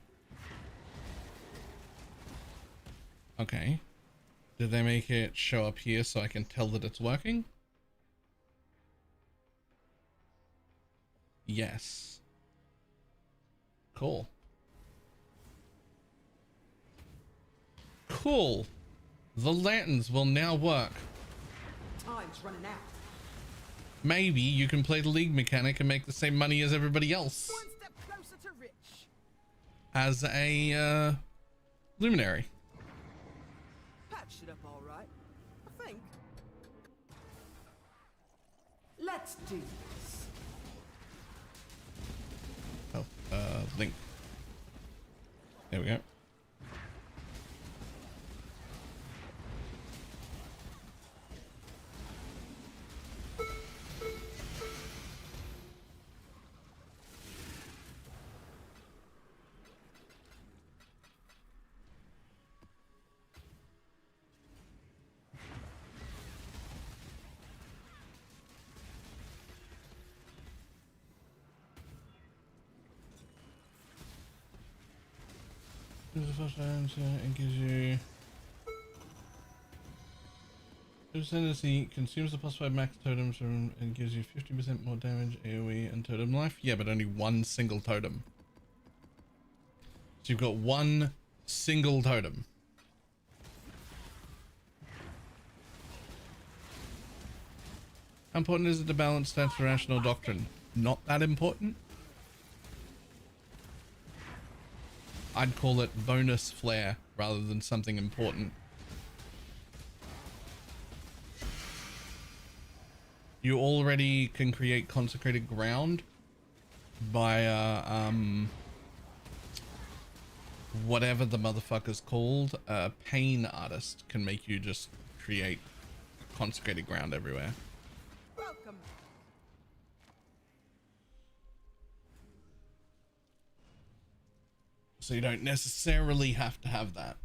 Okay. Did they make it show up here so I can tell that it's working? Yes. Cool. Cool. The lanterns will now work. Time's running out. Maybe you can play the league mechanic and make the same money as everybody else One step closer to rich. as a luminary. Patched it up all right, I think. Let's do this. Oh, link. There we go. Use the first item and gives you Ascendancy, consumes the plus 5 max totems and gives you 50% more damage, AoE and totem life. Yeah, but only one single totem. So you've got one single totem. How important is it to balance stats for rational doctrine? Not that important. I'd call it bonus flair rather than something important. You already can create consecrated ground by whatever the motherfucker's called. Pain artist can make you just create consecrated ground everywhere. Welcome. So you don't necessarily have to have that.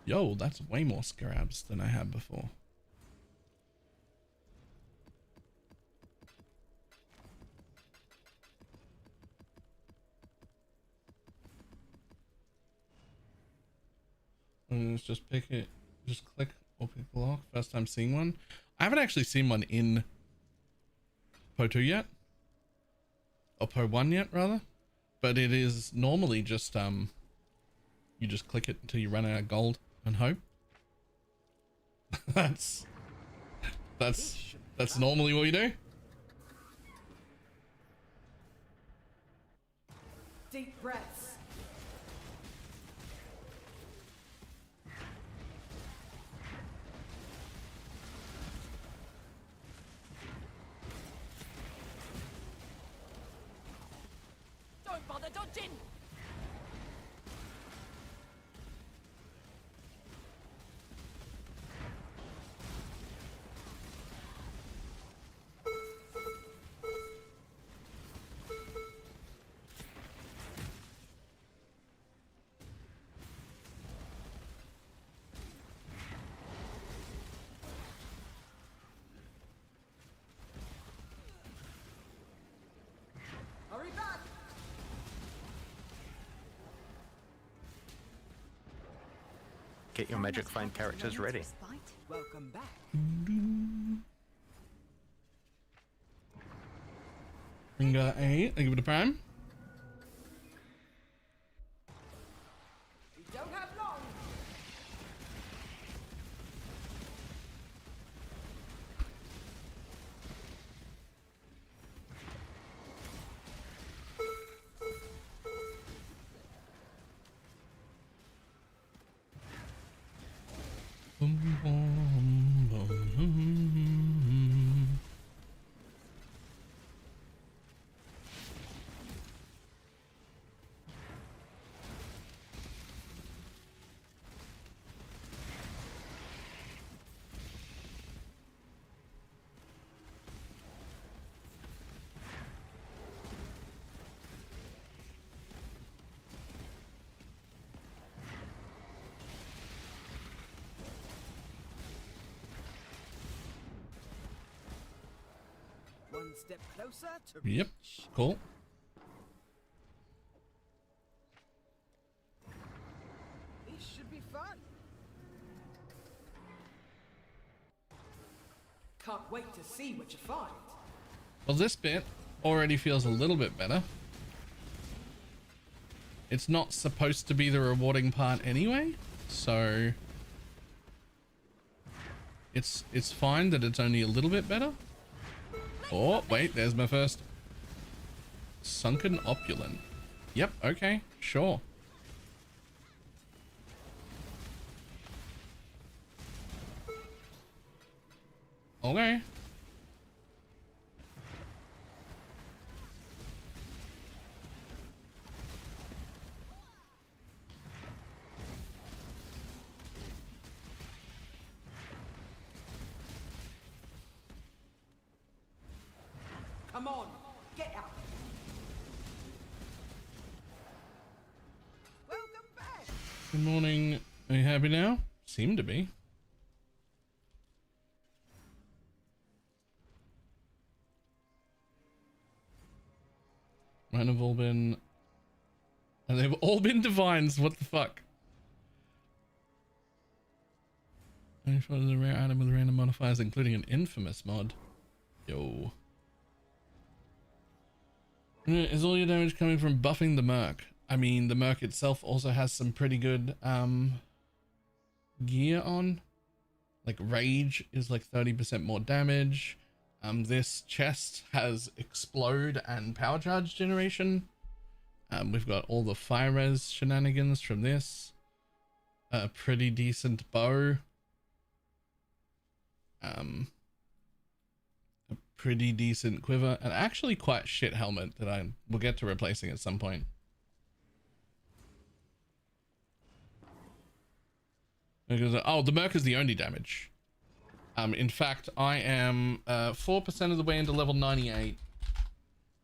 Yo, that's way more scarabs than I had before. Let's just pick it, just click or pick the lock. First time seeing one. I haven't actually seen one in Po 2 yet. Or Po 1 yet, rather. But it is normally just, you just click it until you run out of gold and hope. that's normally what you do. Deep breaths. Don't Don't bother dodging! Hurry back! Get your magic find characters ready. Respite? Welcome back. Finger 8. I give it a prime. We don't have long. Boom, boom, boom, boom. One step closer to Yep. reach. Cool. This should be fun. Can't wait to see what you find. Well, this bit already feels a little bit better. It's not supposed to be the rewarding part anyway, so it's fine that it's only a little bit better. Oh, wait, there's my first sunken opulent. Yep, okay, sure. Okay. Come on, get out. Welcome back. Good morning. Are you happy now? Seem to be. Mine have all been... And they've all been divines. What the fuck? Only for the rare item with random modifiers, including an infamous mod. Yo. Is all your damage coming from buffing the merc? I mean, the merc itself also has some pretty good gear on. Like rage is like 30% more damage. This chest has explode and power charge generation. We've got all the fire res shenanigans from this. A pretty decent bow. A pretty decent quiver, and actually quite shit helmet that I will get to replacing at some point. Because, oh, the merc is the only damage. In fact, I am 4% of the way into level 98,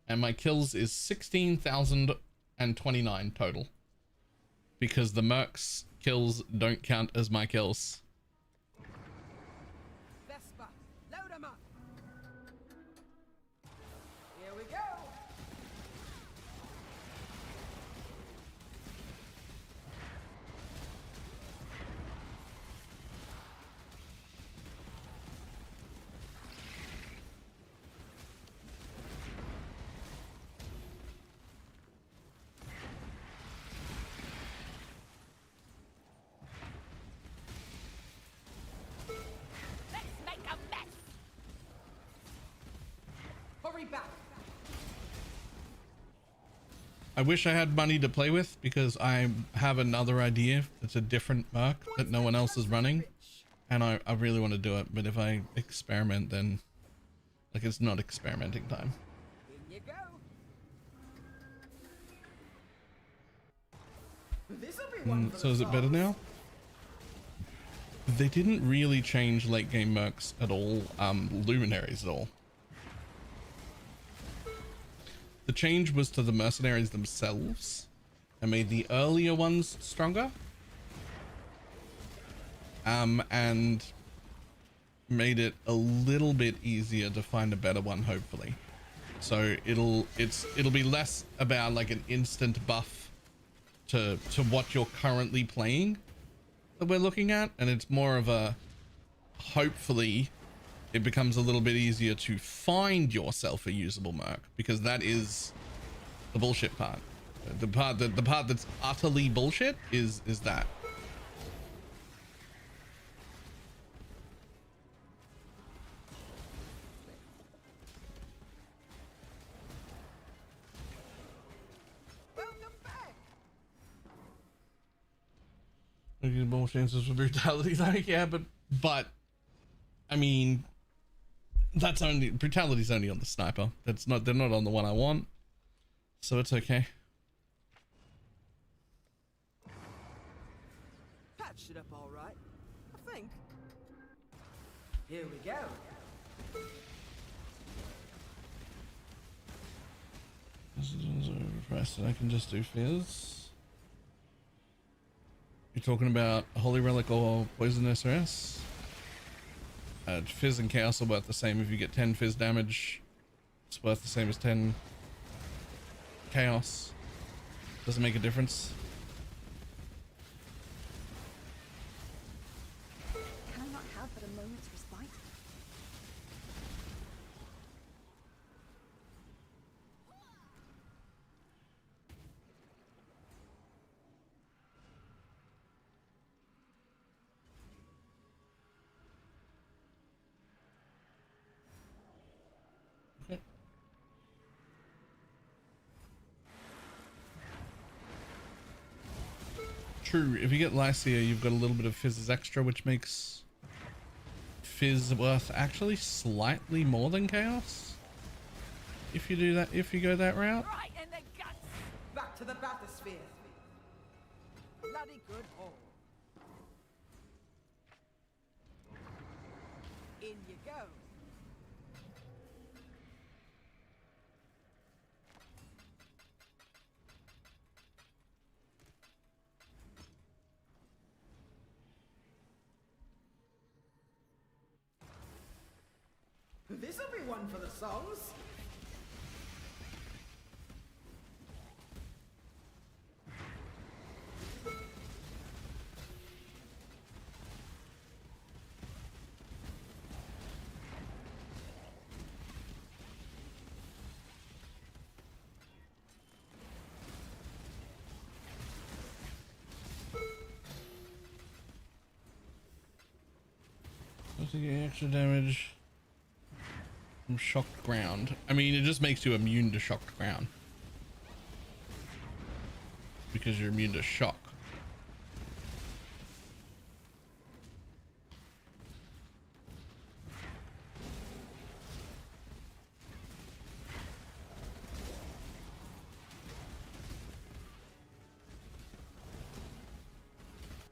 and my kills is 16,029 total. Because the merc's kills don't count as my kills. Vespa, load 'em up. Here we go. Let's make a mess! Hurry back. I wish I had money to play with because I have another idea that's a different merc that no one else is running, and I really want to do it, but if I experiment, then like it's not experimenting time. In you go. So is it better now? They didn't really change late game mercs at all, luminaries at all. The change was to the mercenaries themselves and made the earlier ones stronger. And made it a little bit easier to find a better one, hopefully. So it'll be less about like an instant buff to what you're currently playing that we're looking at, and it's more of a, hopefully it becomes a little bit easier to find yourself a usable merc, because that is the bullshit part. The part that's utterly bullshit is that. More chances for brutality though. Yeah, but I mean, that's only, brutality's only on the sniper. They're not on the one I want, so it's okay. Patched it up all right, I think. Here we go. This is overpriced, and I can just do fizz. You're talking about Holy Relic or Poison SRS? Fizz and Chaos are worth the same. If you get 10 Fizz damage, it's worth the same as 10 Chaos. Doesn't make a difference. Can I not have but a moment's respite? True, if you get Lycia, you've got a little bit of Fizz's extra, which makes Fizz worth actually slightly more than Chaos. If you do that, if you go that route. Right in the guts! Back to the bathysphere. Bloody good haul. In you go. This'll be one for the songs. Let's get extra damage from shocked ground. I mean, it just makes you immune to shocked ground because you're immune to shock.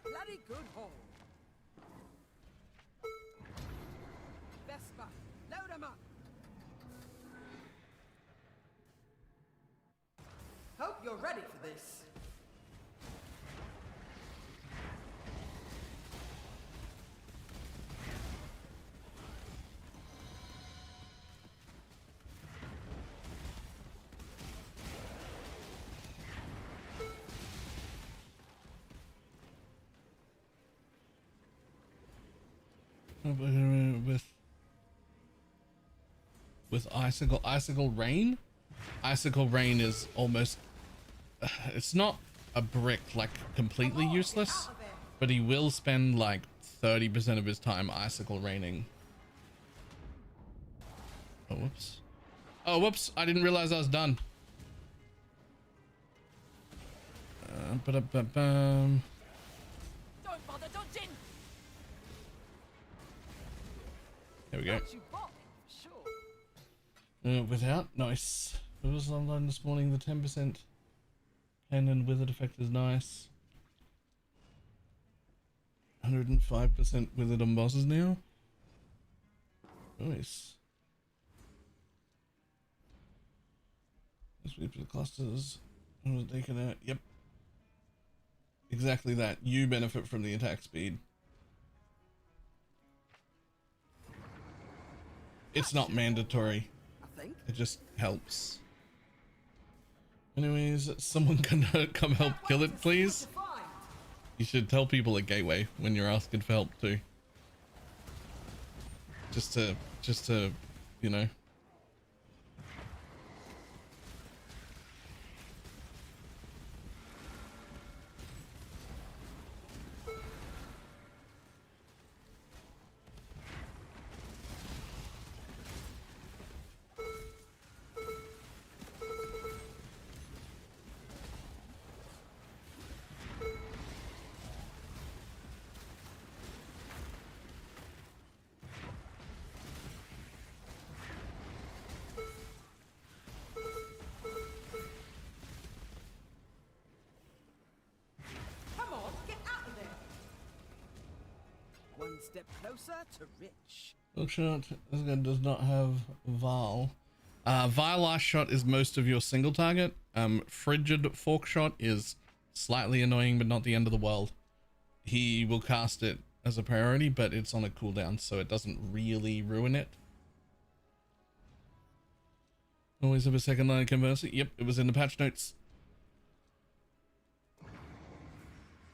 Bloody good haul. Vespa, load 'em up. Hope you're ready for this. With icicle rain. Icicle rain is almost, it's not a brick like completely useless, but he will spend like 30% of his time icicle raining. Oh whoops, oh whoops, I didn't realize I was done. Don't bother dodging! There we go. What you bought, sure. Without, nice. It was online this morning. The 10% pen and wizard effect is nice. 105% with it on bosses now. Nice. Sweep to the clusters. Taken out. Yep. Exactly that. You benefit from the attack speed. It's not mandatory. I think. It just helps. Anyways, someone can come help kill it, please. You should tell people at Gateway when you're asking for help too. Just to, you know. One step closer to rich. Hookshot, this guy does not have Val. Vile Last Shot is most of your single target. Frigid Fork Shot is slightly annoying, but not the end of the world. He will cast it as a priority, but it's on a cooldown, so it doesn't really ruin it. Always have a second line of conversing. Yep, it was in the patch notes.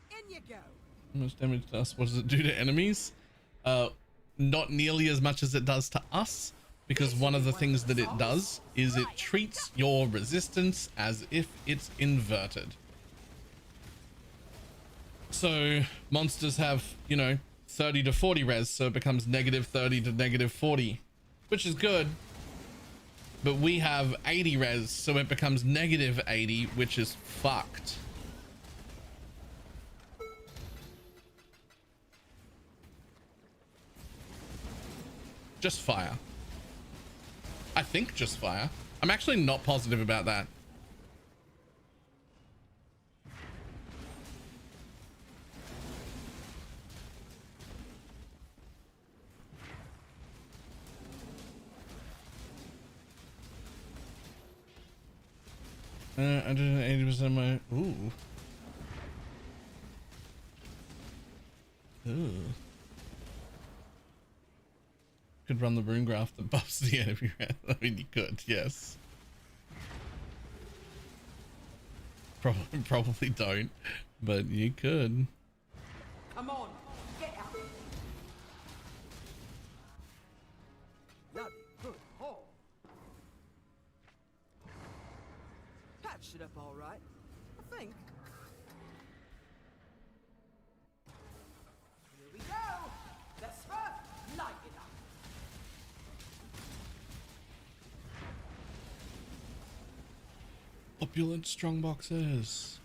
In you go. Most damage to us. What does it do to enemies? Not nearly as much as it does to us, because one of the things that it does is it treats your resistance as if it's inverted. So monsters have, you know, 30 to 40 res, so it becomes negative 30 to negative 40, which is good. But we have 80 res, so it becomes negative 80, which is fucked. Just fire. I think just fire. I'm actually not positive about that. I did 80% of my... Ooh. Ooh. Could run the rune graph that buffs the enemy. I mean, you could, yes. Probably don't, but you could. Come on, get out. Bloody good haul. Patched it up all right, I think. Here we go. Let's first light it up. Opulent strong boxes.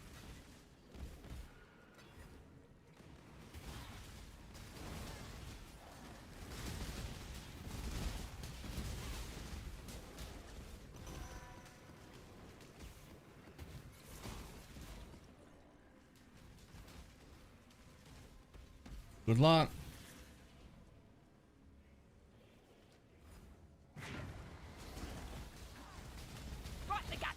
Good luck. Right the guts.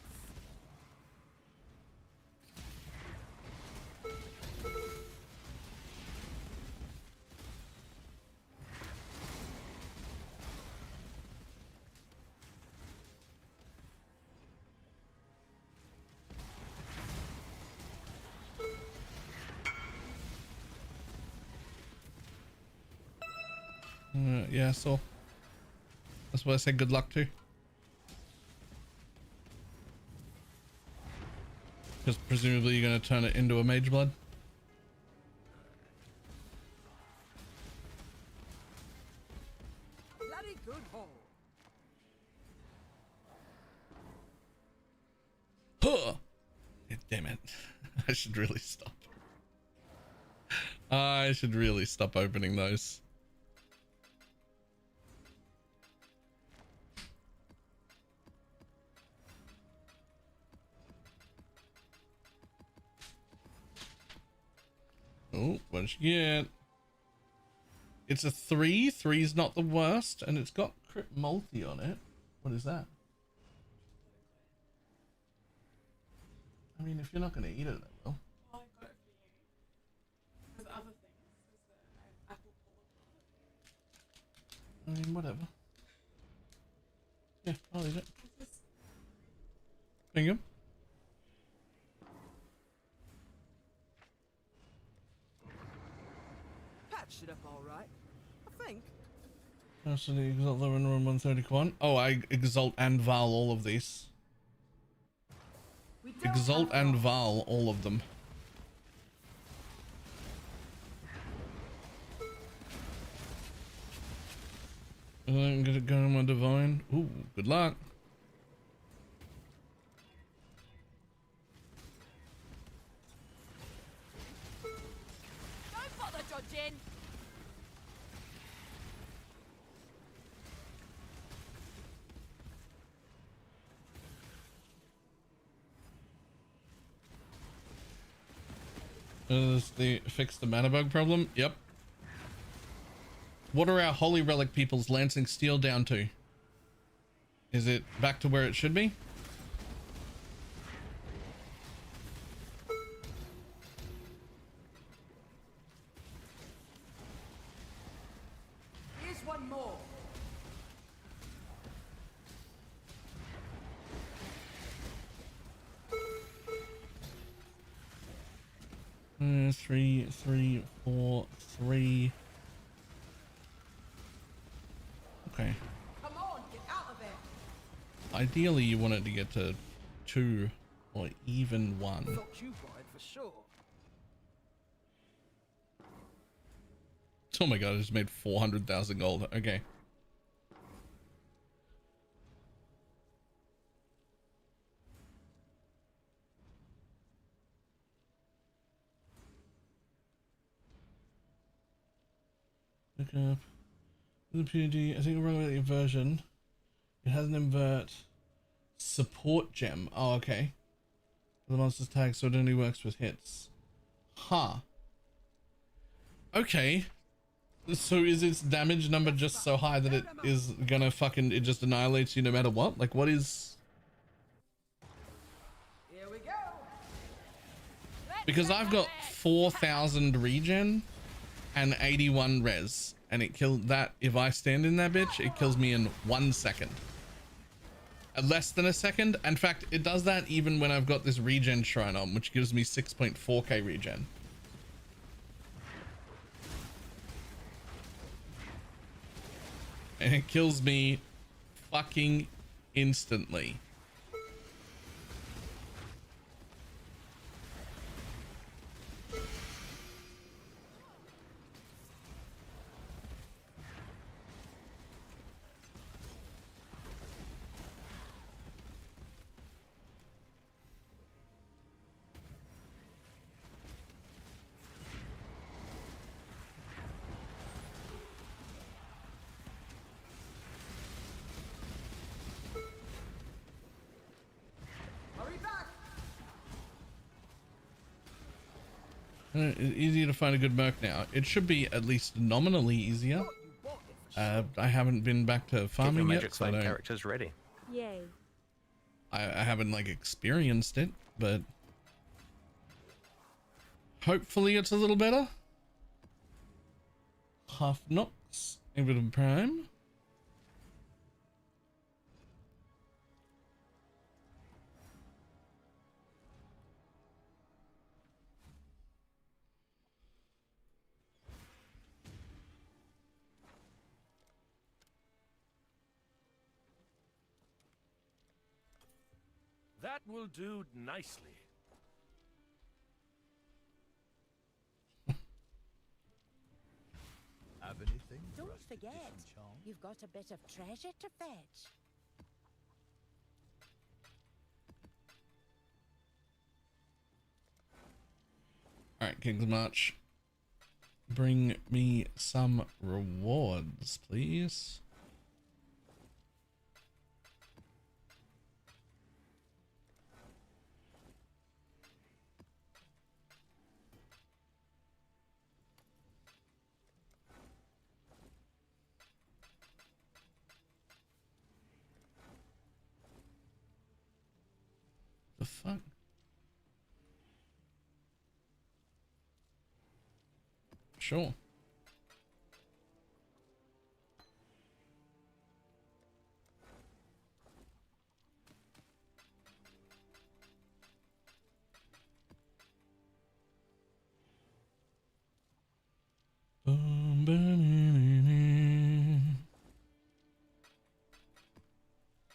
Yeah, so that's what I said good luck to. Because presumably you're going to turn it into a mage blood. Bloody good haul. Huh. Damn it. I should really stop. I should really stop opening those. Oh, what did you get? It's a 3. 3's not the worst, and it's got crit multi on it. What is that? I mean, if you're not going to eat it, I will. Well, I got it for you. There's other things. There's the apple puller. I mean, whatever. Yeah, I'll eat it. Thank you. Patched it up all right. I think. So the exalt lower in room 130 quant. Oh, I exalt and val all of these. We don't Exalt have and long. val all of them. I'm gonna go on my divine. Ooh, good luck. Don't bother dodging. Is the fix the mana bug problem? Yep. What are our holy relic people's lancing steel down to? Is it back to where it should be? Here's one more. Three, 4, 3. Okay. Come on, get out of there. Ideally, you want it to get to 2 or even 1. Thought you wanted for sure. Oh my god, I just made 400,000 gold. Okay. Look up. The PNG, I think I'm wrong about the inversion. It has an invert support gem. Oh, okay. For the monster's tag, so it only works with hits. Huh. Okay. So is its damage number just so high that it is gonna fucking, it just annihilates you no matter what? Like, what is... Here we go. Because I've got 4,000 regen and 81 res, and it killed that. If I stand in that bitch, it kills me in 1 second. Less than a second. In fact, it does that even when I've got this regen shrine on, which gives me 6.4k regen. And it kills me fucking instantly. Hurry back. It's easier to find a good merc now. It should be at least nominally easier. Thought you bought it for sure. I haven't been back to Get your farming yet, magic so find characters ready. Yay. I haven't like experienced it, but hopefully it's a little better. Half Nox, Inverted Prime. That will do nicely. Have anything? Don't for us to forget, disenchant? you've got a bit of treasure to fetch. All right, King's March. Bring me some rewards, please. fuck? Sure.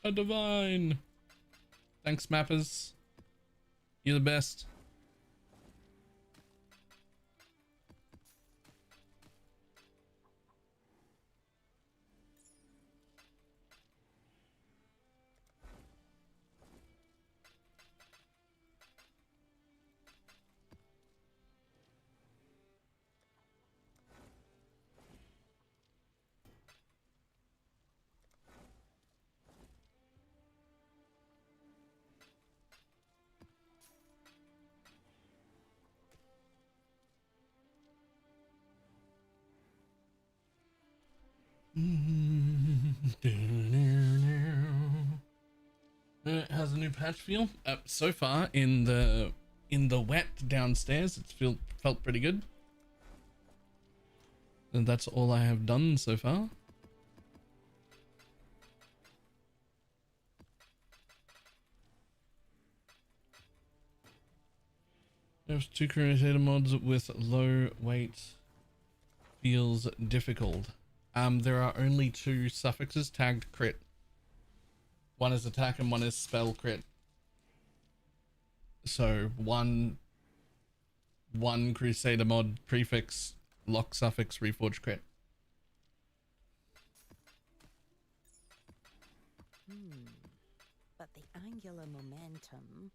A divine. Thanks, mappers. You're the best. How's the new patch feel? So far in the wet downstairs, it's felt pretty good. And that's all I have done so far. There's 2 Crusader mods with low weight feels difficult. There are only 2 suffixes tagged crit. One is attack and one is spell crit. So one Crusader mod prefix lock suffix reforge crit. But the angular momentum.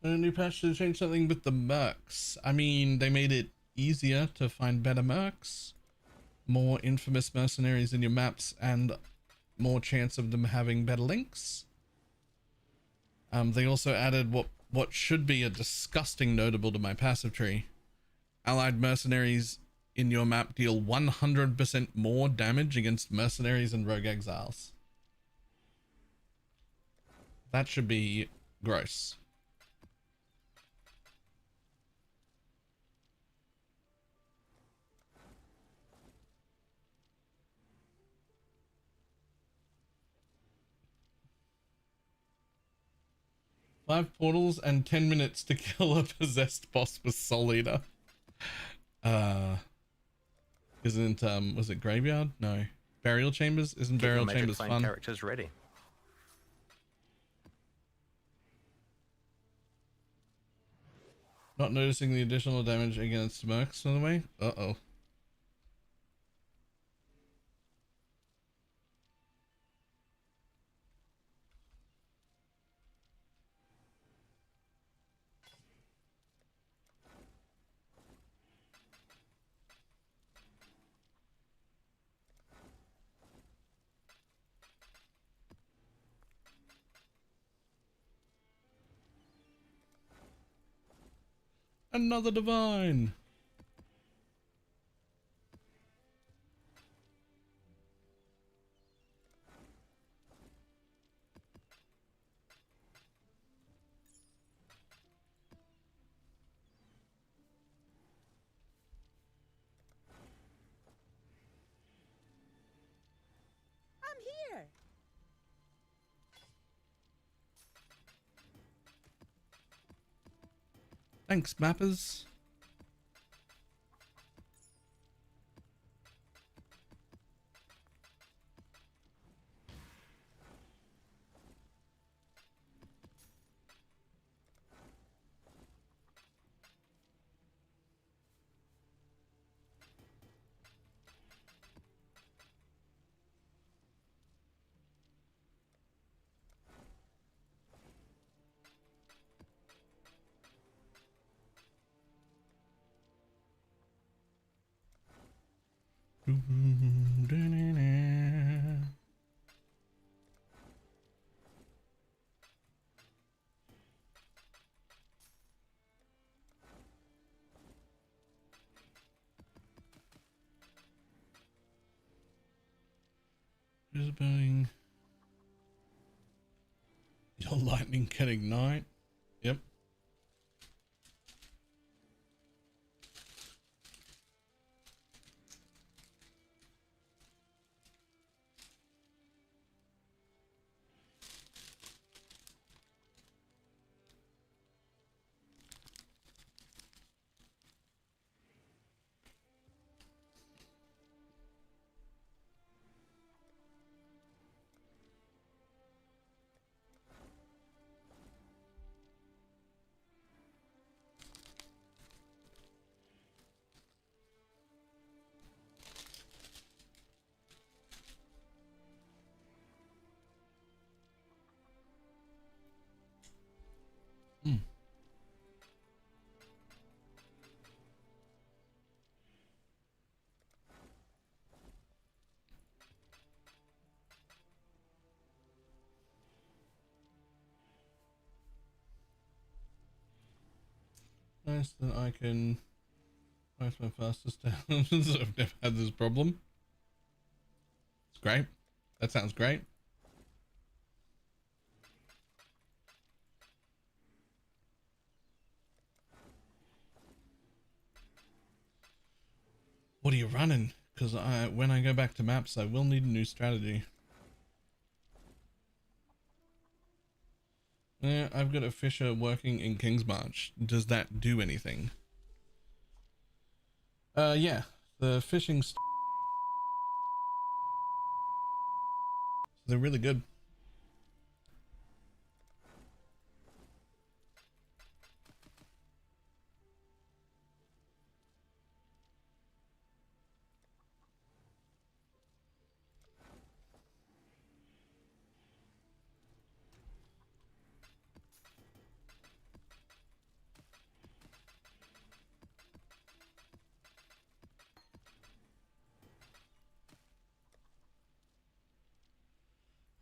A new patch to change something with the mercs. I mean, they made it easier to find better mercs, more infamous mercenaries in your maps, and more chance of them having better links. They also added what should be a disgusting notable to my passive tree. Allied mercenaries in your map deal 100% more damage against mercenaries and rogue exiles. That should be gross. Five portals and 10 minutes to kill a possessed boss with Soul Eater. Isn't was it Graveyard? No. Burial Chambers? Isn't Get your Burial magic Chambers find fun? characters ready. Not noticing the additional damage against mercs on the way? Uh-oh. Another divine. I'm here. Thanks, mappers. Building. Your lightning can ignite. Yep. Hmm. Nice that I can price my fastest down. I've never had this problem. It's great. That sounds great. What are you running? Because when I go back to maps, I will need a new strategy. Yeah, I've got a fisher working in Kingsmarch. Does that do anything? Yeah, the fishing. They're really good.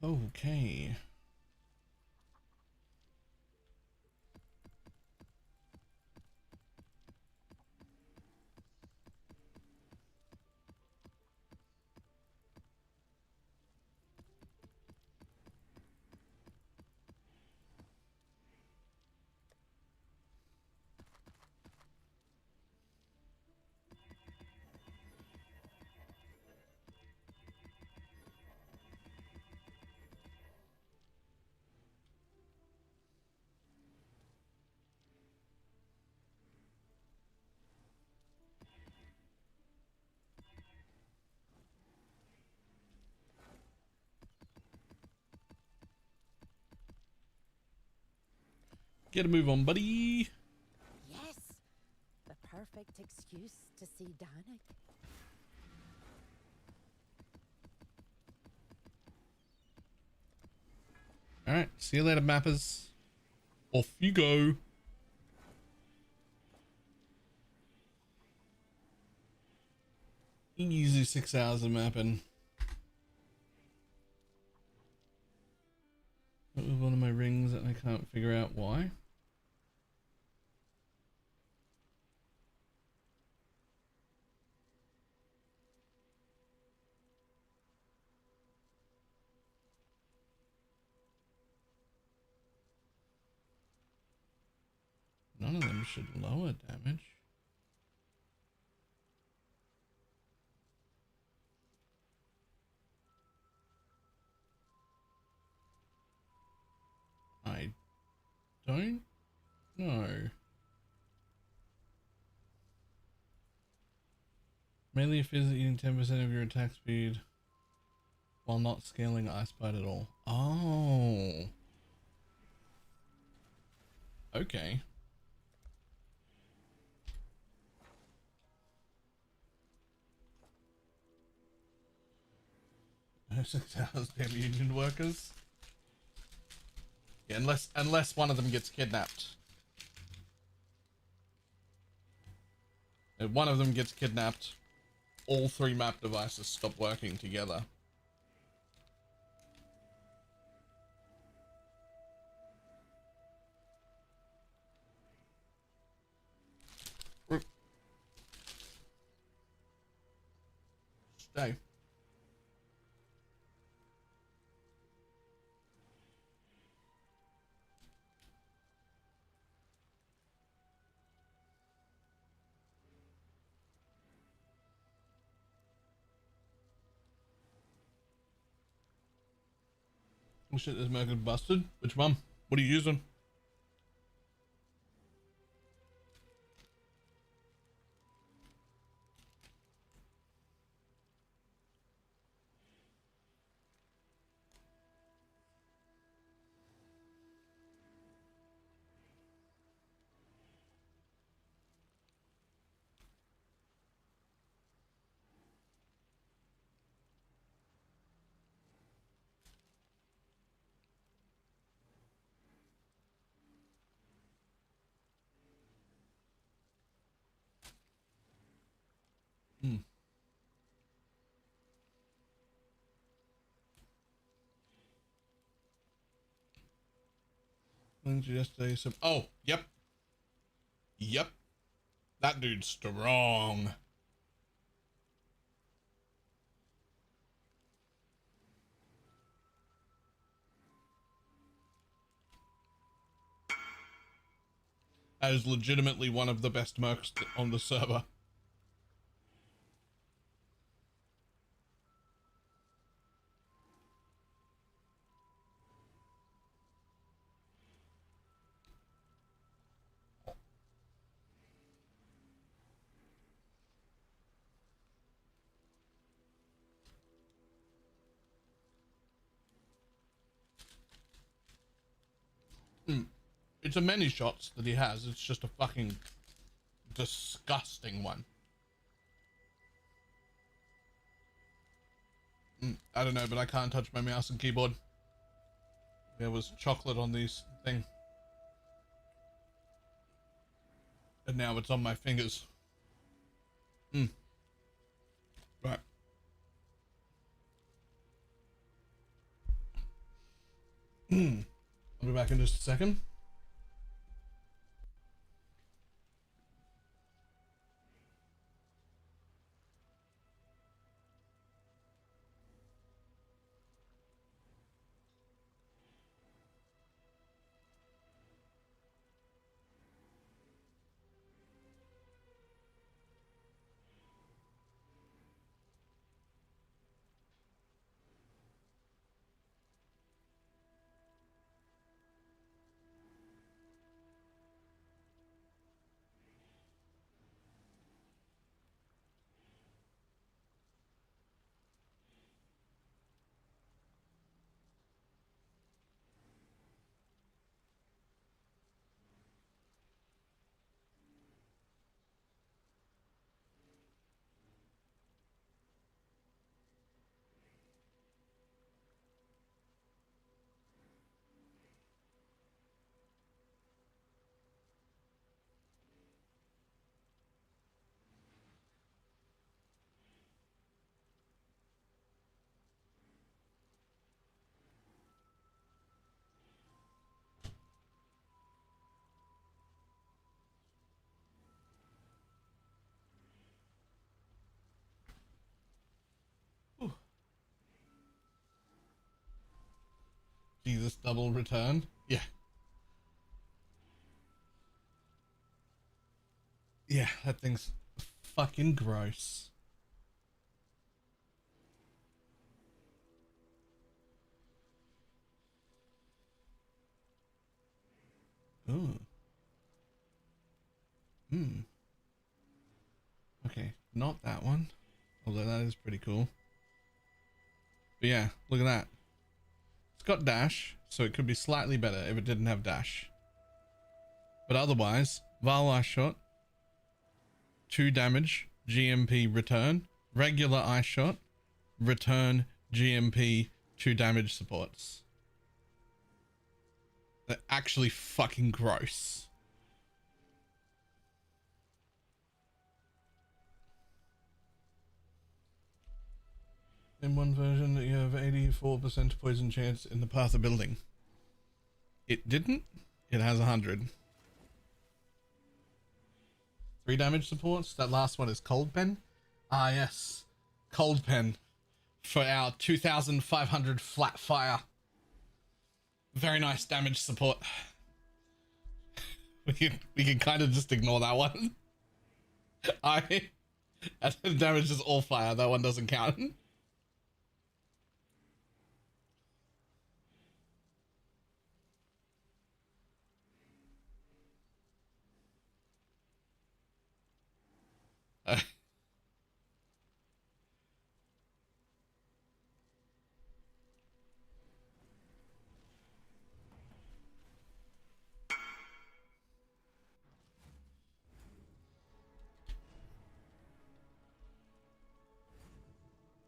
Okay. Get a move on, buddy. Yes, the perfect excuse to see Danik. All right, see you later, mappers. Off you go. Easy 6 hours of mapping. That was one of my rings and I can't figure out why. None of them should lower damage. I don't know. Melee if is eating 10% of your attack speed while not scaling Ice Bite at all. Oh. Okay. Six hours, damn union workers. Yeah, unless one of them gets kidnapped. If one of them gets kidnapped, all 3 map devices stop working together. Stay. Oh shit, this American busted. Which one? What are you using? Hmm. Yesterday, some. Oh, yep. Yep. That dude's strong. That is legitimately one of the best mercs on the server. It's a many shots that he has. It's just a fucking disgusting one. I don't know, but I can't touch my mouse and keyboard. There was chocolate on these thing. And now it's on my fingers. Right. I'll be back in just a second. Jesus, double return. Yeah. Yeah, that thing's fucking gross. Ooh. Okay, not that one. Although that is pretty cool. But yeah, look at that. It's got dash, so it could be slightly better if it didn't have dash. But otherwise, Valor shot, 2 damage, GMP return, regular ice shot, return, GMP, 2 damage supports. They're actually fucking gross. In one version, you have 84% poison chance in the path of building. It didn't. It has 100. 3 damage supports. That last one is Cold Pen. Ah, yes. Cold Pen. For our 2500 flat fire. Very nice damage support. We can kind of just ignore that one. Damage is all fire. That one doesn't count.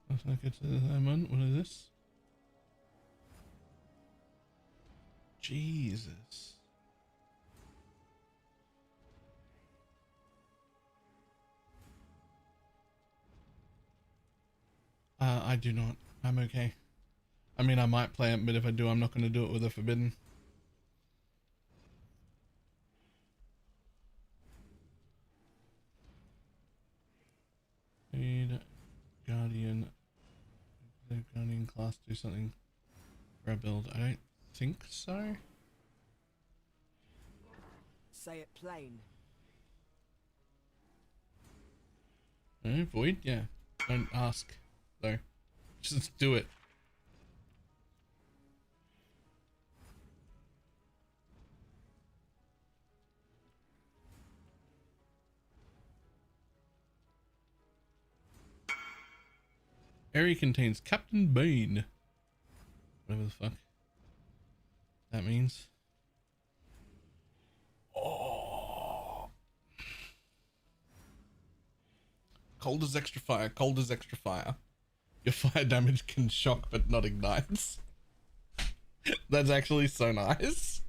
Let's not get to the diamond. What is this? Jesus. I do not. I'm okay. I mean, I might play it, but if I do, I'm not going to do it with a forbidden. Need Guardian. The Guardian class do something for a build? I don't think so. Say it plain. No, Void? Yeah. Don't ask, though. Just do it. Area contains Captain Bane. Whatever the fuck that means. Oh. Cold as extra fire. Cold as extra fire. Your fire damage can shock but not ignites. That's actually so nice.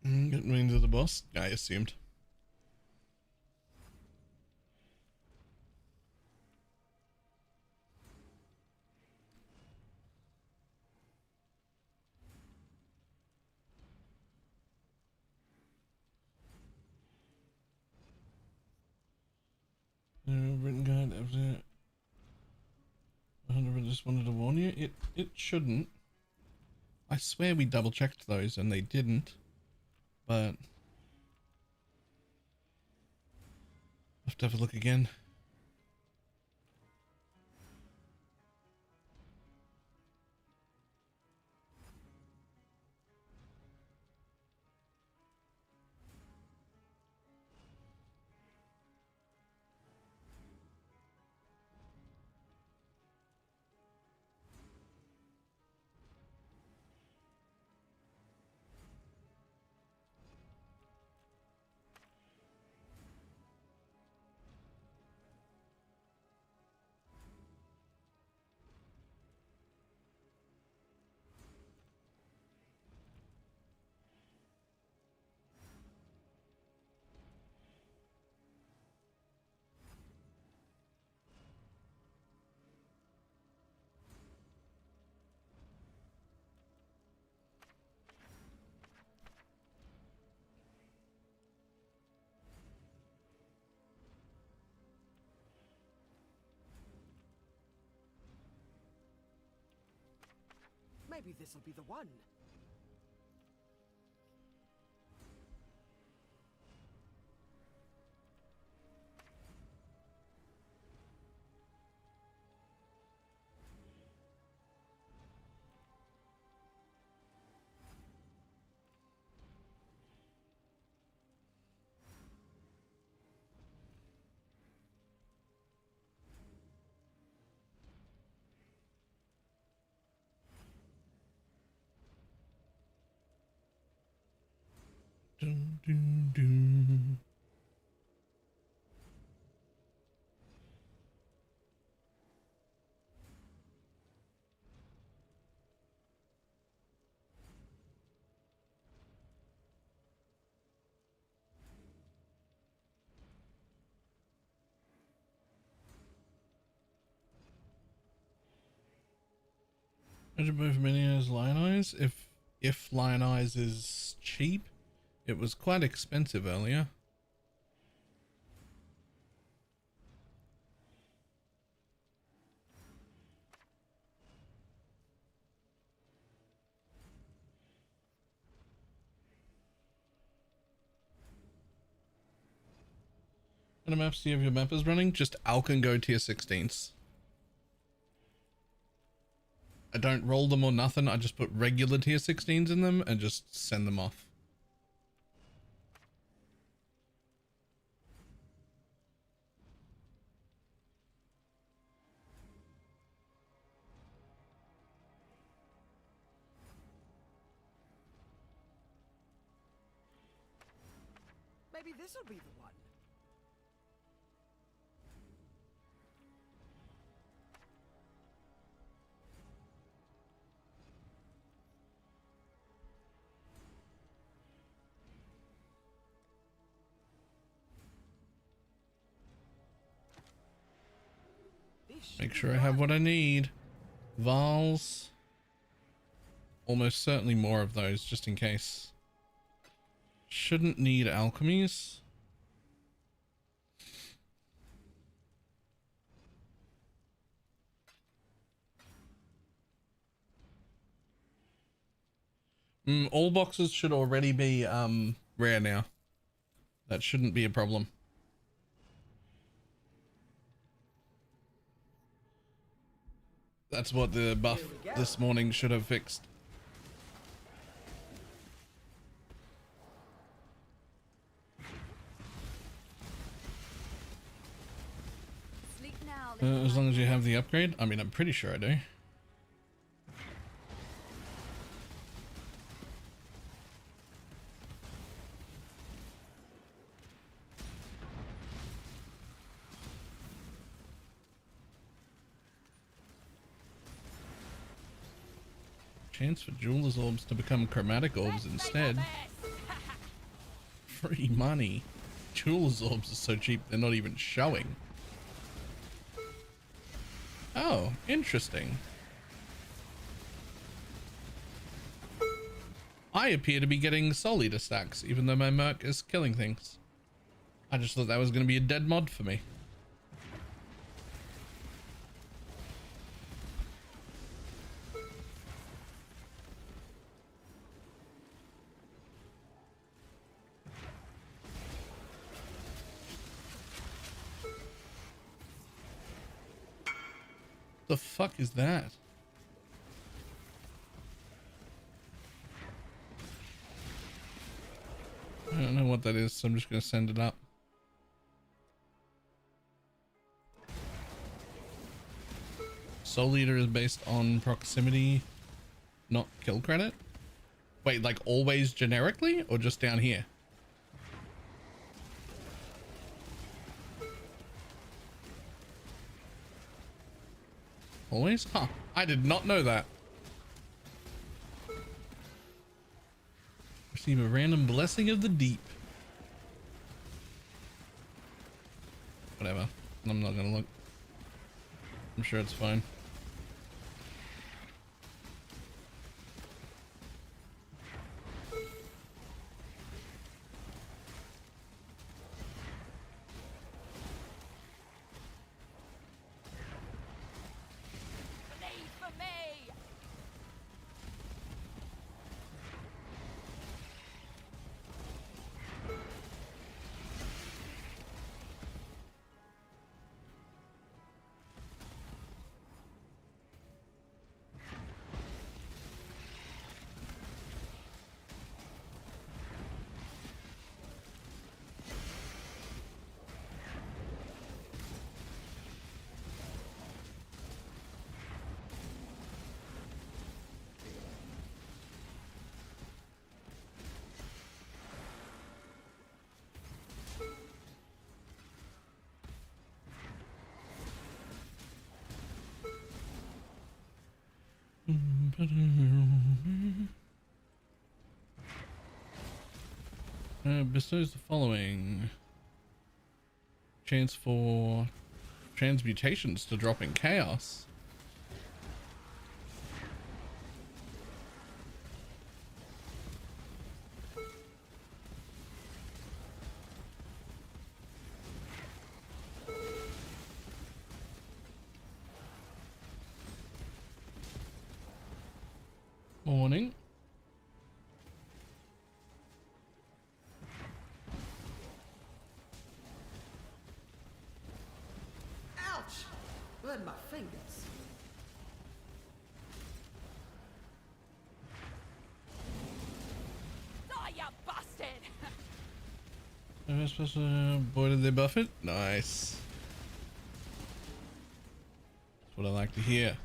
Getting into the boss, I assumed. Written guide after 100. Just wanted to warn you. It shouldn't. I swear we double checked those and they didn't. But I'll have to have a look again. Maybe this'll be the one. Dun, dun, dun. Measure both mini eyes, lion eyes. If lion eyes is cheap, it was quite expensive earlier. What maps do you have your mappers running? Just Alcan Go tier 16s. I don't roll them or nothing. I just put regular tier 16s in them and just send them off. Maybe this'll be the one. Make sure I have what I need. Vals. Almost certainly more of those, just in case. Shouldn't need alchemies. All boxes should already be rare now. That shouldn't be a problem. That's what the buff this morning should have fixed. Sleep now. As long as you have the upgrade. I mean, I'm pretty sure I do. Chance for jeweler's orbs to become chromatic orbs instead. Free money. Jeweler's orbs are so cheap they're not even showing. Oh, interesting. I appear to be getting Soul Eater stacks, even though my Merc is killing things. I just thought that was going to be a dead mod for me. The fuck is that? I don't know what that is, so I'm just gonna send it up. Soul Eater is based on proximity, not kill credit. Wait, like always generically or just down here? Always? Huh. I did not know that. Receive a random blessing of the deep. Whatever. I'm not gonna look. I'm sure it's fine. Bestows the following. Chance for transmutations to drop in chaos. morning. Ouch! Burned my fingers. Oh, you bastard! Am I supposed to boy, did they buff it? Nice. That's what I like to hear.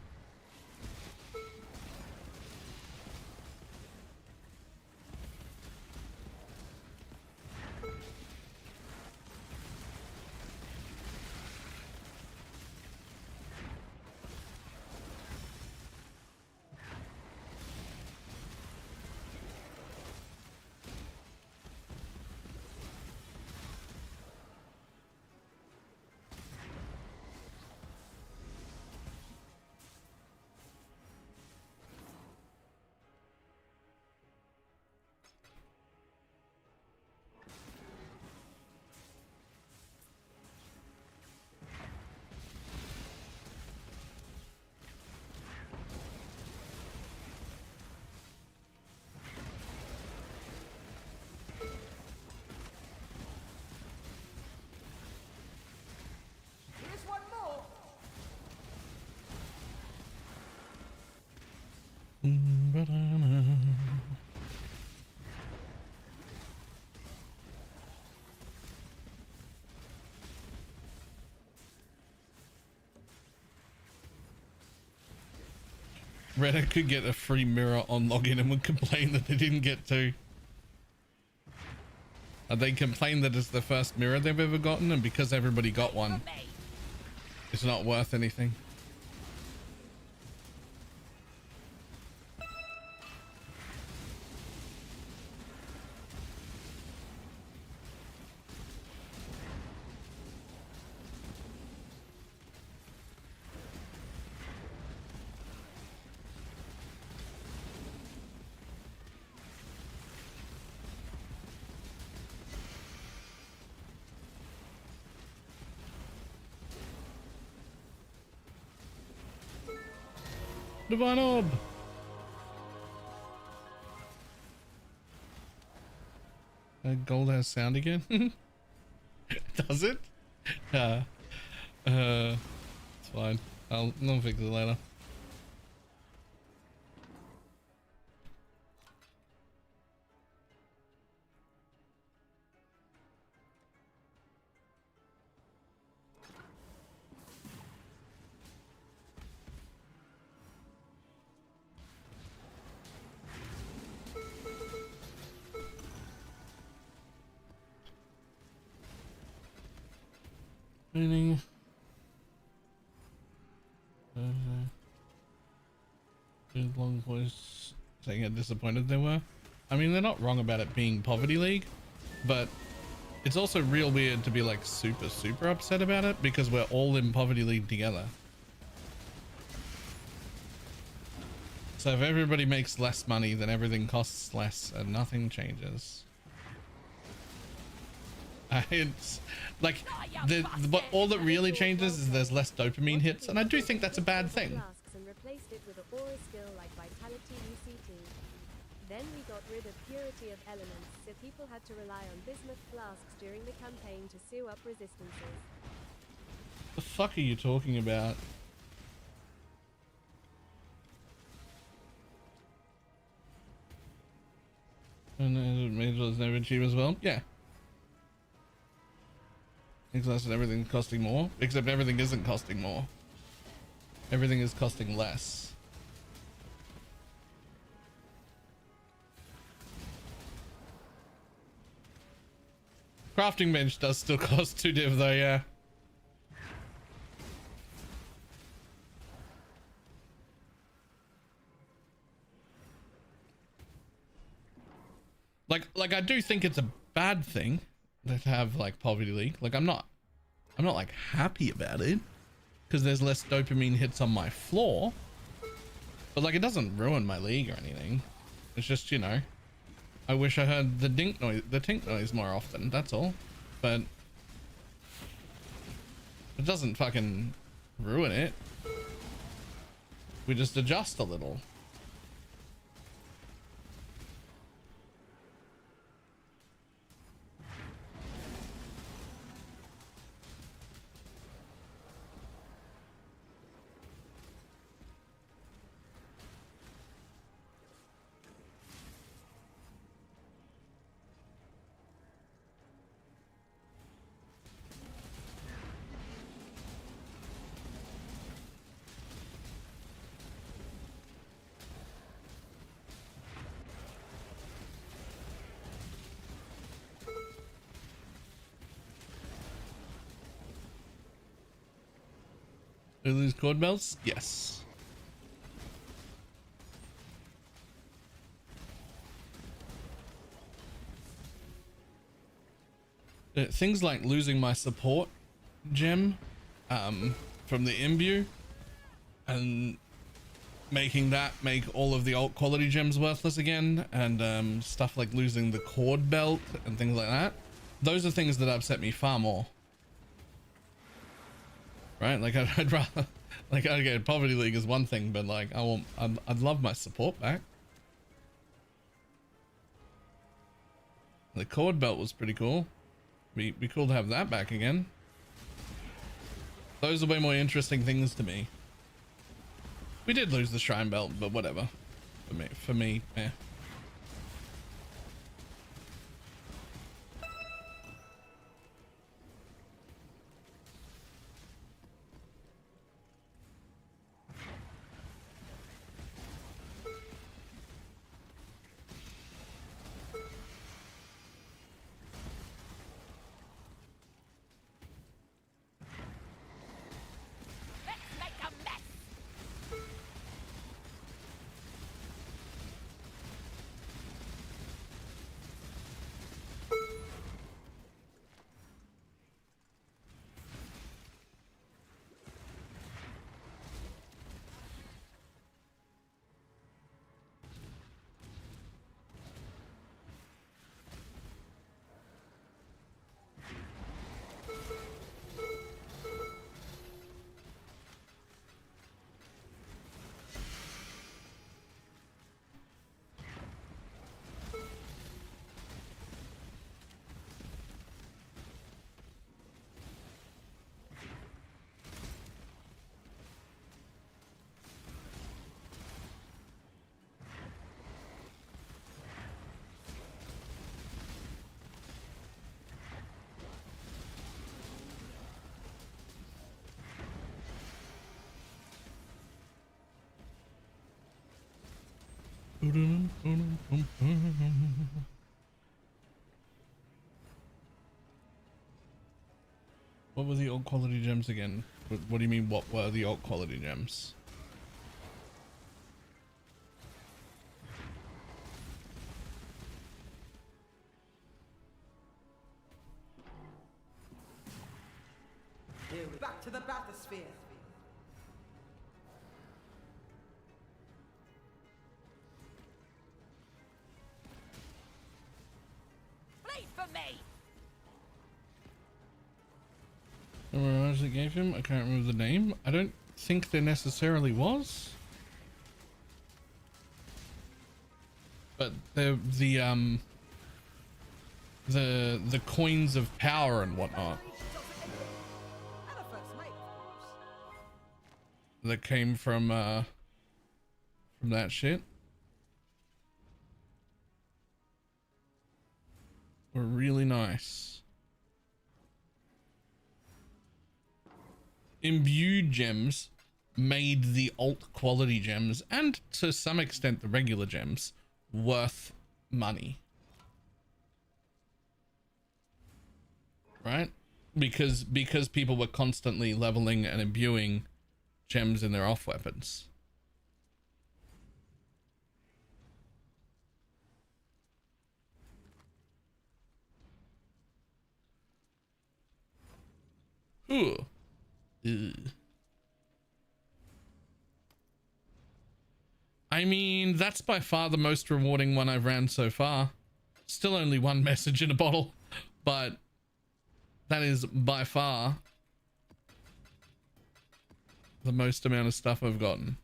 Here's one more. Reddit could get a free mirror on login and would complain that they didn't get to. They complain that it's the first mirror they've ever gotten, and because everybody got one, it's not worth anything. Divine Orb! Gold has sound again? Does it? It's fine. I'll fix it later. Meaning, long voice saying how disappointed they were. I mean, they're not wrong about it being Poverty League, but it's also real weird to be like super upset about it because we're all in Poverty League together. So if everybody makes less money, then everything costs less and nothing changes. It's like but all that really changes is there's less dopamine hits, and I do think that's a bad thing. And replaced it with an aura skill like Vitality UCT. Then we got rid of Purity of Elements, so people had to rely on bismuth flasks during the campaign to sew up resistances. The fuck are you talking about? And Mage was never cheap as well? Yeah. Exhausted, everything costing more, except everything isn't costing more. Everything is costing less. Crafting bench does still cost 2 div though, yeah. Like I do think it's a bad thing that have like Poverty League. Like I'm not like happy about it because there's less dopamine hits on my floor, but like it doesn't ruin my league or anything. It's just, you know, I wish I heard the tink noise more often, that's all. But it doesn't fucking ruin it. We just adjust a little. They lose cord belts? Yes. Things like losing my support gem from the imbue and making that make all of the alt quality gems worthless again, and stuff like losing the cord belt and things like that. Those are things that upset me far more. Right? Like I'd rather, like, okay, Poverty League is one thing, but like I'd love my support back. The cord belt was pretty cool. Be cool to have that back again. Those are way more interesting things to me. We did lose the shrine belt, but whatever. For me, eh. What were the alt quality gems again? What do you mean, what were the alt quality gems? Here, back to the bathysphere. Bleed for me! Remember what it gave him? I can't remember the name. I don't think there necessarily was. But the coins of power and whatnot And a first mate, of course. that came from that shit were really nice. Imbued gems made the alt quality gems, and to some extent the regular gems, worth money. Right? Because people were constantly leveling and imbuing gems in their off weapons. Ooh. Ugh. I mean, that's by far the most rewarding one I've ran so far. Still only one message in a bottle, but that is by far the most amount of stuff I've gotten.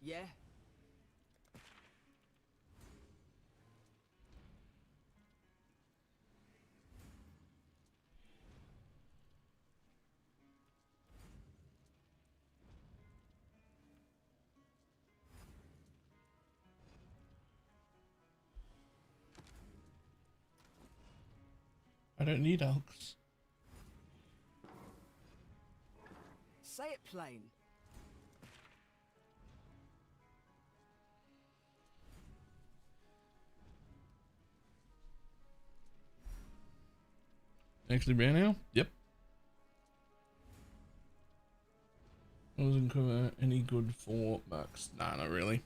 Yeah. I don't need alks. Say it plain. Actually ran now? Yep. Wasn't cover any good for Mercs. Nah, not really.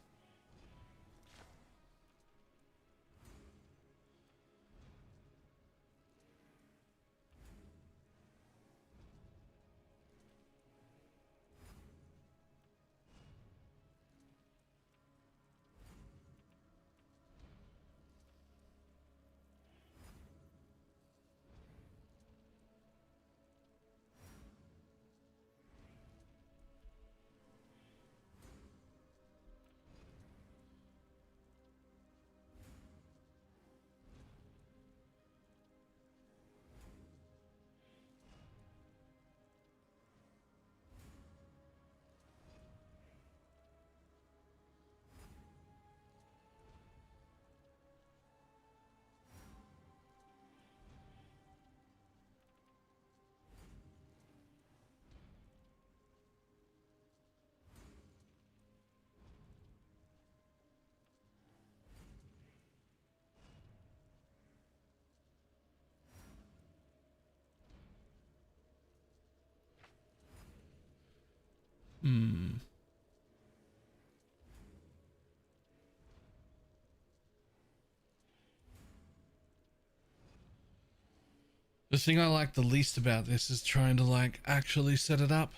The thing I like the least about this is trying to like actually set it up.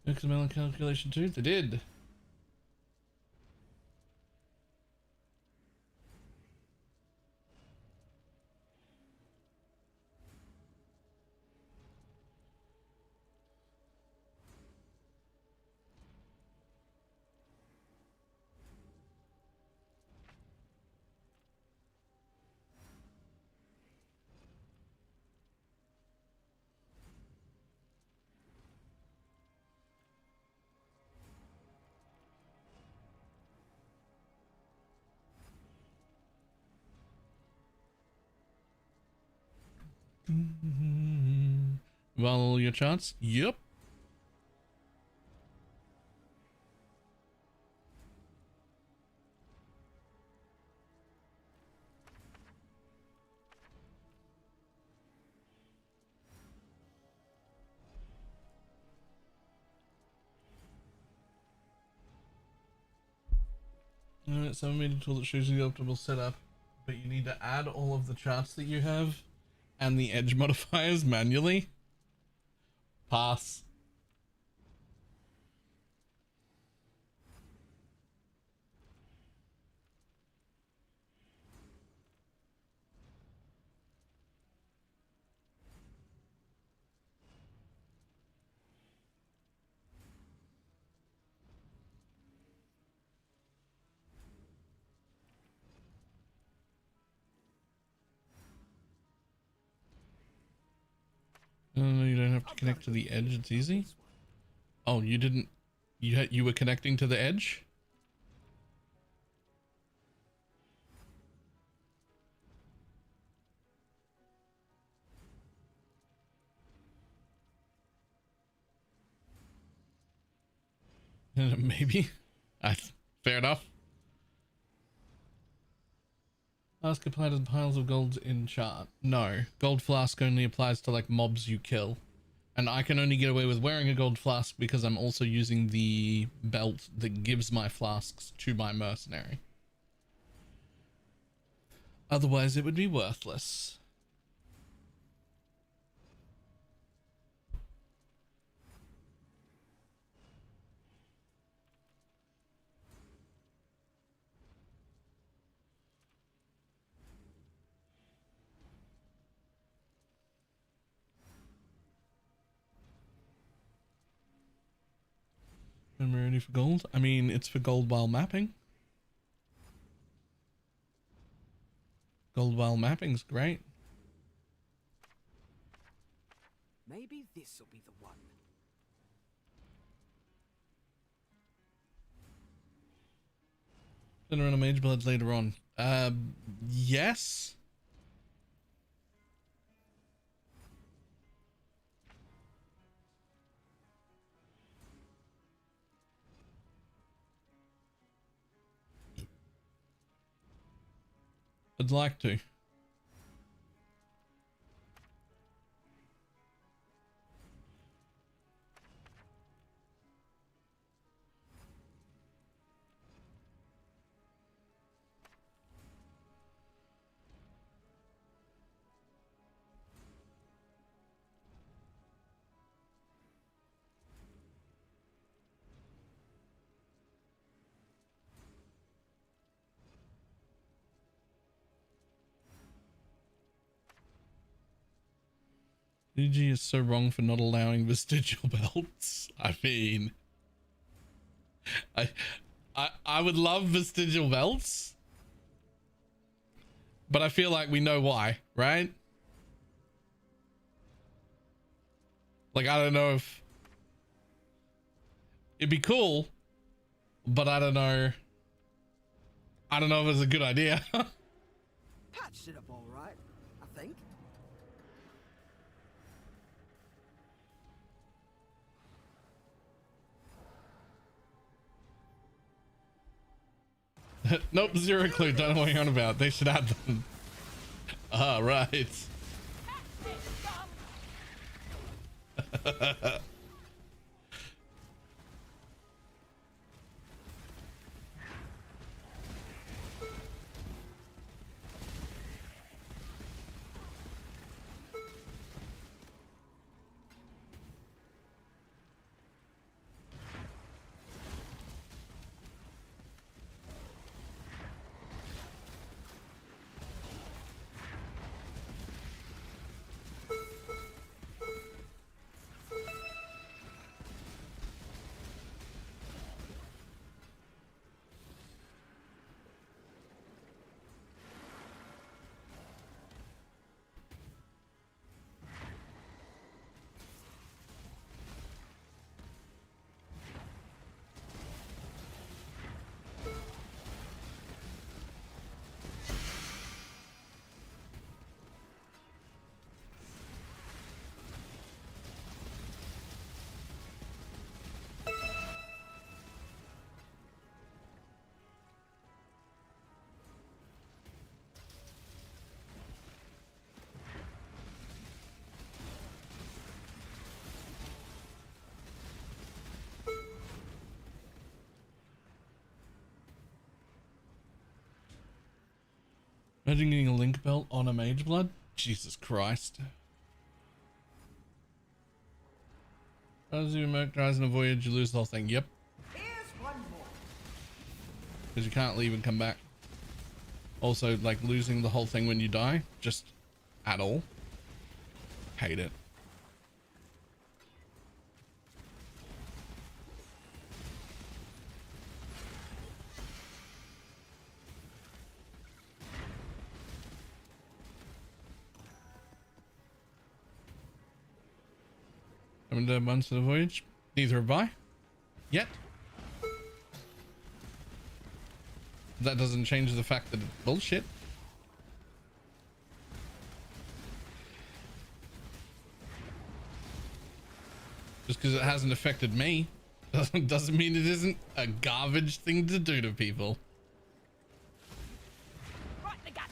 XML calculation too? They did. Well, your chance? Yep. Alright, so I made a tool that shows you the optimal setup, but you need to add all of the charts that you have and the edge modifiers manually. Pass. No, you don't have to connect to the edge. It's easy. Oh, you didn't. You were connecting to the edge. Maybe. Fair enough. Flask applied to piles of gold in chart. No, gold flask only applies to like mobs you kill. And I can only get away with wearing a gold flask because I'm also using the belt that gives my flasks to my mercenary. Otherwise it would be worthless. Am I ready for gold? I mean, it's for gold while mapping. Gold while mapping's great. Maybe this'll be the one. Gonna run a Mage Blood later on. Yes. I'd like to. DG is so wrong for not allowing vestigial belts. I mean, I would love vestigial belts, but I feel like we know why, right? Like, I don't know if it'd be cool, but I don't know. I don't know if it's a good idea. Patched it up all right, I think. Nope, zero clue. Don't know what you're on about. They should add them. Ah, right. Imagine getting a link belt on a Mage Blood. Jesus Christ. As you dies in a voyage, you lose the whole thing. Yep. Here's one more. Because you can't leave and come back. Also, like, losing the whole thing when you die, just at all. Hate it. Haven't done once for the voyage. Neither have I. Yet. That doesn't change the fact that it's bullshit. Just because it hasn't affected me doesn't mean it isn't a garbage thing to do to people. Right the guts.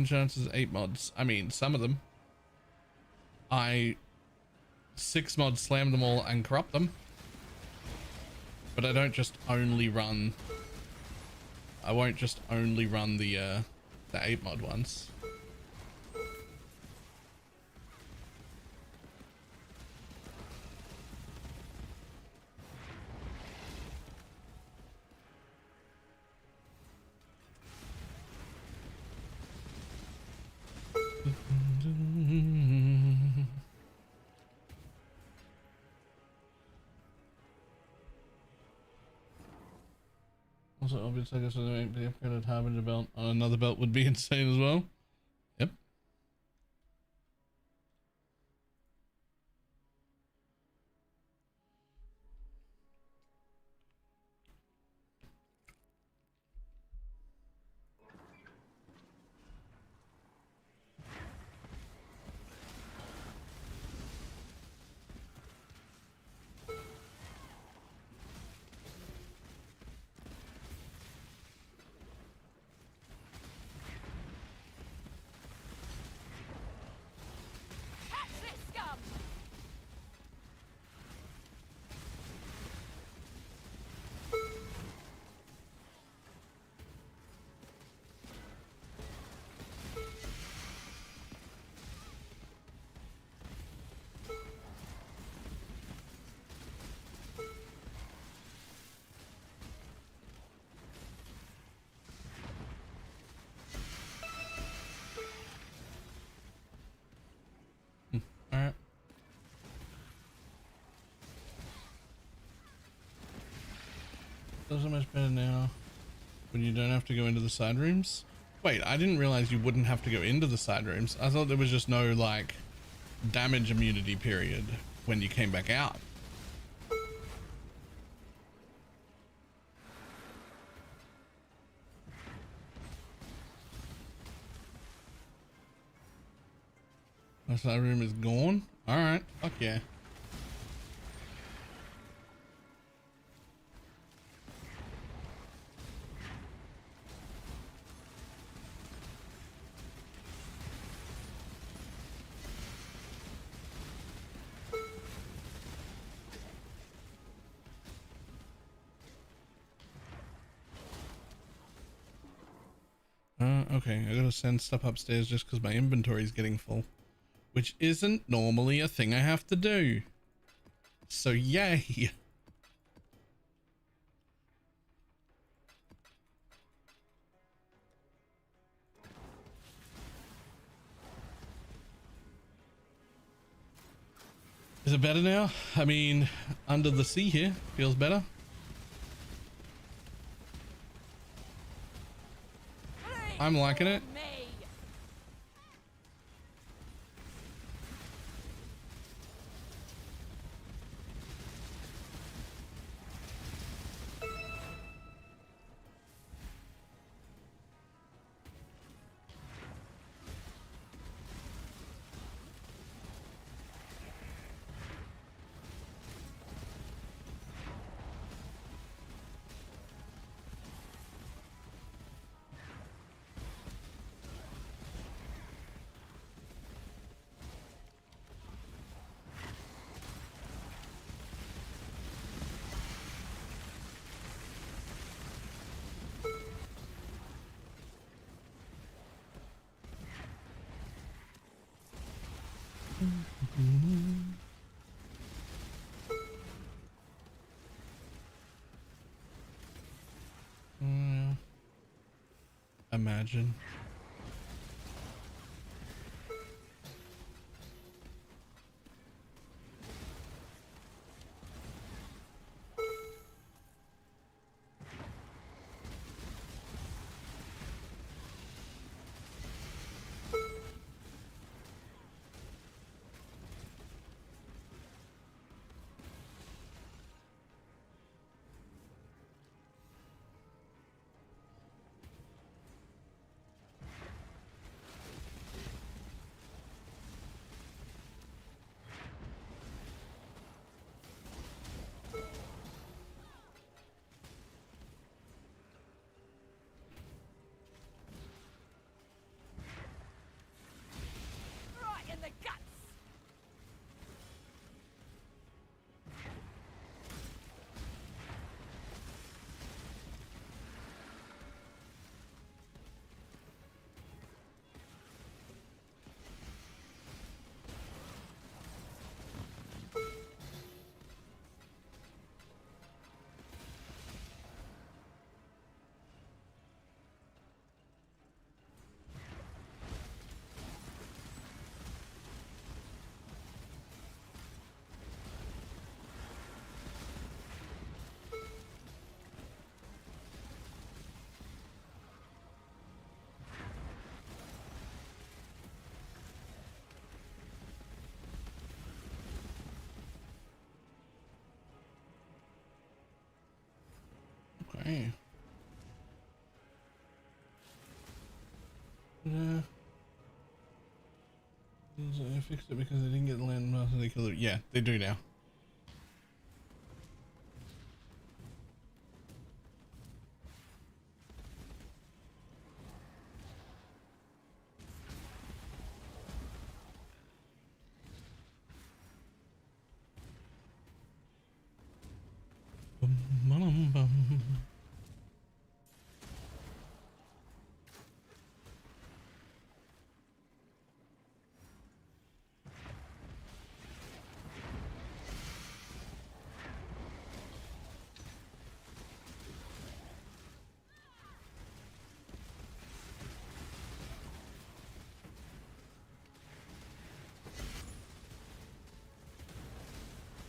Chances 8 mods. I mean, some of them. 6 mods slam them all and corrupt them. But I don't just only run. I won't just only run the 8 mod ones. Also, obviously, I guess the upgraded harbinger belt on another belt would be insane as well. Yep. Catch this scum! All right. Doesn't much better now when you don't have to go into the side rooms. Wait, I didn't realize you wouldn't have to go into the side rooms. I thought there was just no like damage immunity period when you came back out. The side room is gone. All right, fuck yeah. Okay, I gotta send stuff upstairs just because my inventory is getting full, which isn't normally a thing I have to do. So yay. Is it better now? I mean, under the sea here feels better. I'm liking it. Imagine. Okay. Yeah. I fixed it because they didn't get the land master they killed it. Yeah, they do now. Bum, bum.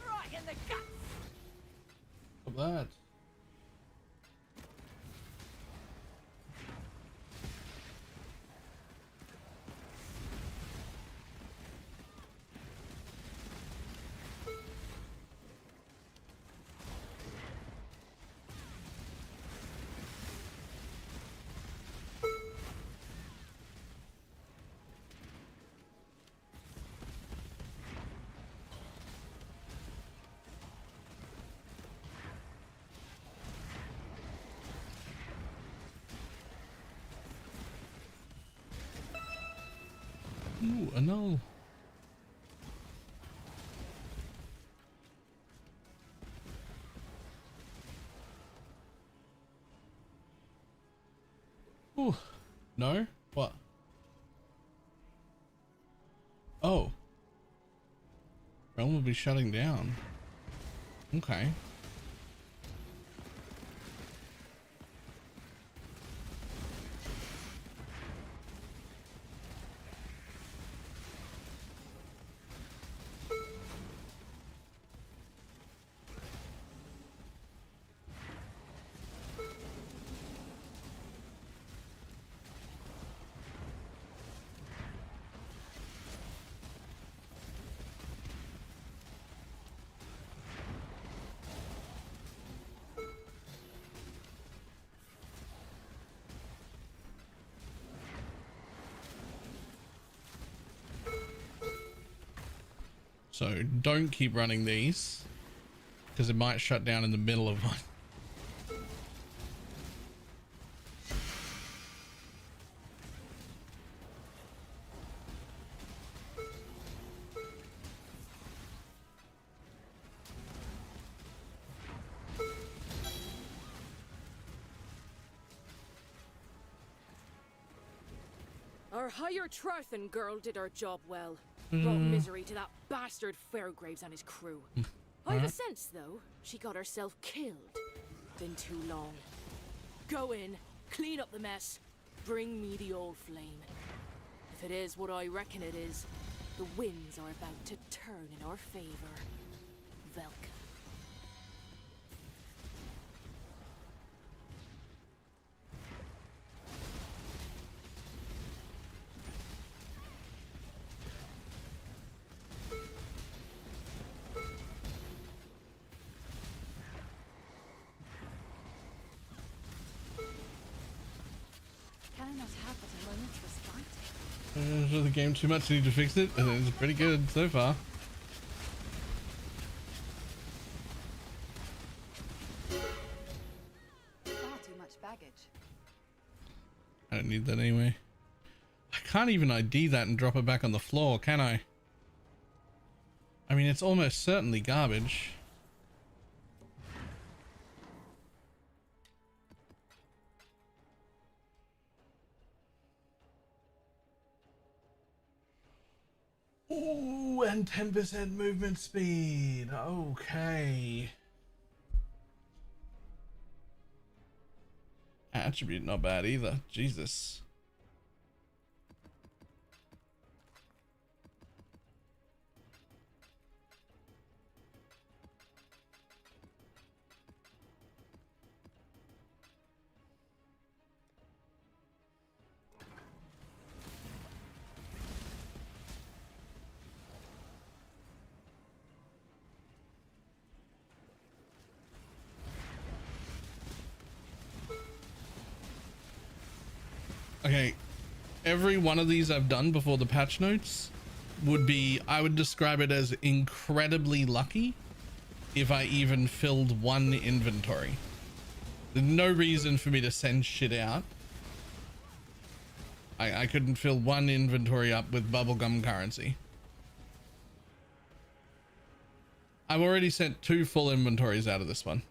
Right in the guts. Look at that. Ooh, a null. Ooh, no? What? Oh. Realm will be shutting down. Okay. So don't keep running these because it might shut down in the middle of one. Our higher Trarthan girl did her job well. Brought misery to that bastard Fairgraves and his crew. I've a sense, though, she got herself killed. Been too long. Go in, clean up the mess, bring me the old flame. If it is what I reckon it is, the winds are about to turn in our favor. Velka. Is the game too much? Need to fix it? It's pretty good so far. Far too much baggage. I don't need that anyway. I can't even ID that and drop it back on the floor, can I? I mean, it's almost certainly garbage. Ooh, and 10% movement speed. Okay. Attribute not bad either. Jesus. Okay, every one of these I've done before the patch notes would be, I would describe it as incredibly lucky if I even filled one inventory. There's no reason for me to send shit out. I couldn't fill one inventory up with bubblegum currency. I've already sent 2 full inventories out of this one.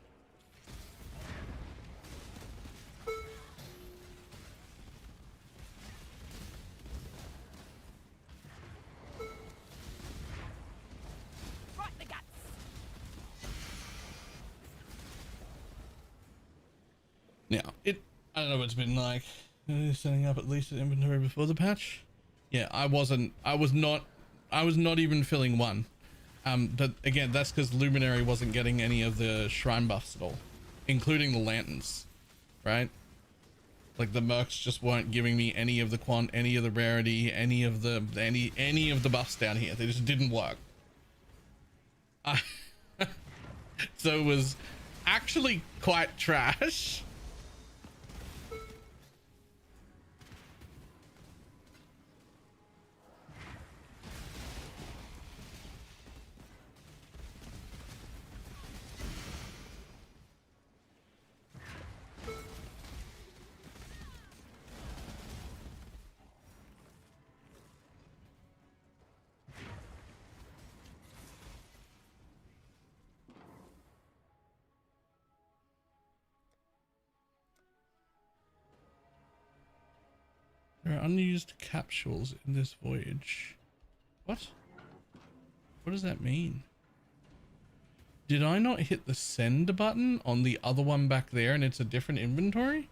Right the guts. Now, I don't know what it's been like setting up at least an inventory before the patch. Yeah, I was not even filling one. But again, that's because Luminary wasn't getting any of the shrine buffs at all, including the lanterns, right? Like the mercs just weren't giving me any of the quant, any of the rarity, any of the buffs down here. They just didn't work. So it was actually quite trash. There are unused capsules in this voyage. What? What does that mean? Did I not hit the send button on the other one back there and it's a different inventory?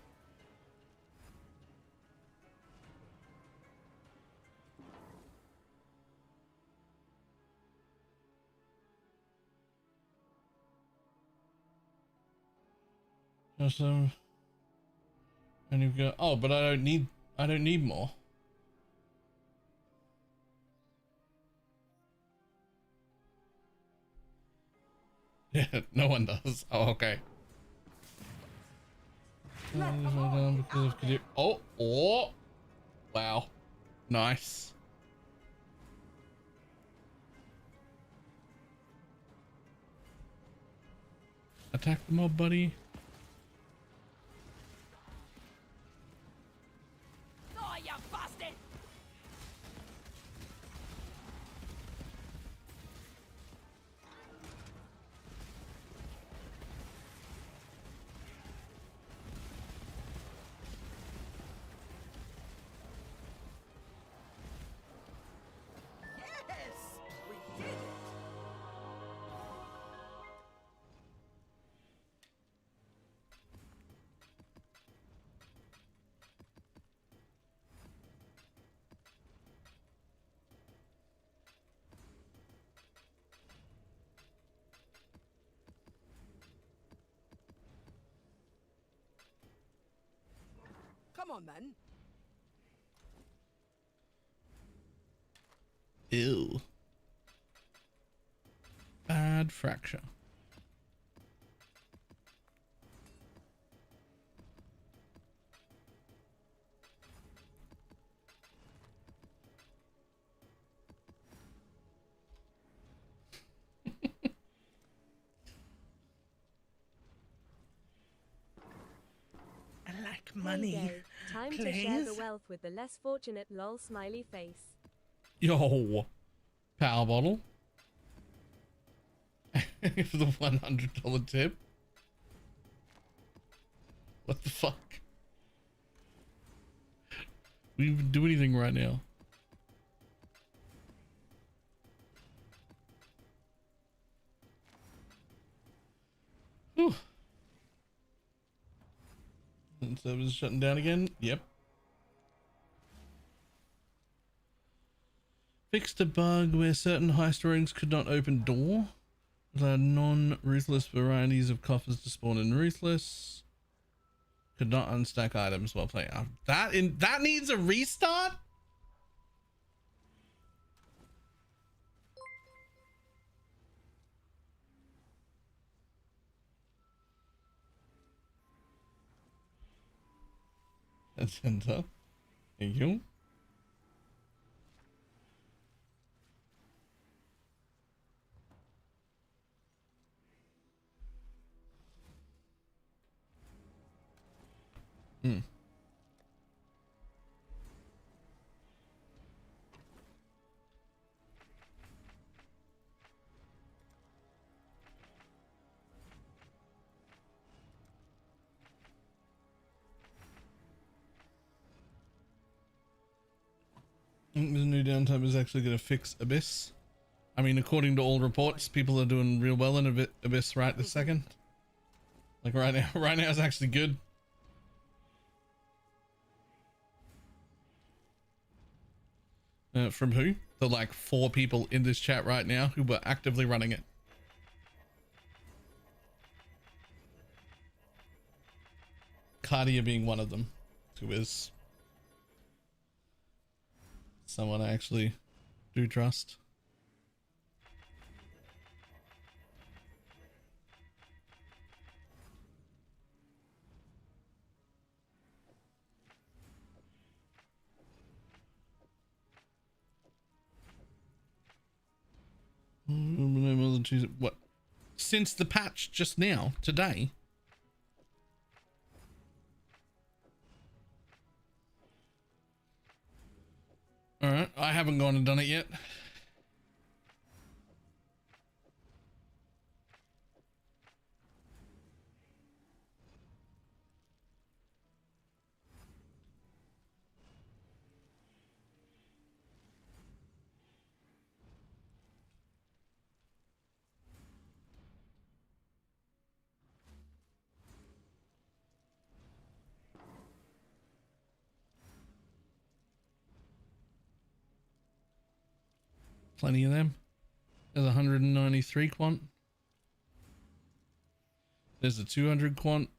So, and you've got, oh, but I don't need more. Yeah, no one does. Oh, okay. Oh, wow. Nice. Attack the mob, buddy. Oh, you bastard! Yes! We did it! Come on, then. Ew. Bad fracture. I like money. Payday. Time to share the wealth with the less fortunate lol smiley face. Yo. Power bottle. For the $100 tip. What the fuck? We even do anything right now. Whew. And servers shutting down again. Yep. Fixed a bug where certain heist rings could not open door. Allowed non-ruthless varieties of coffers to spawn in ruthless. Could not unstack items while playing. That needs a restart? That's enter. Thank you. Hmm. I think the new downtime is actually going to fix Abyss. I mean, according to all reports, people are doing real well in Abyss right this second. Like right now is actually good. From who? The like 4 people in this chat right now who were actively running it. Cardia being one of them, who is someone I actually do trust. What? Since the patch just now, today? Alright, I haven't gone and done it yet. Plenty of them. There's 193 quant. There's a 200 quant.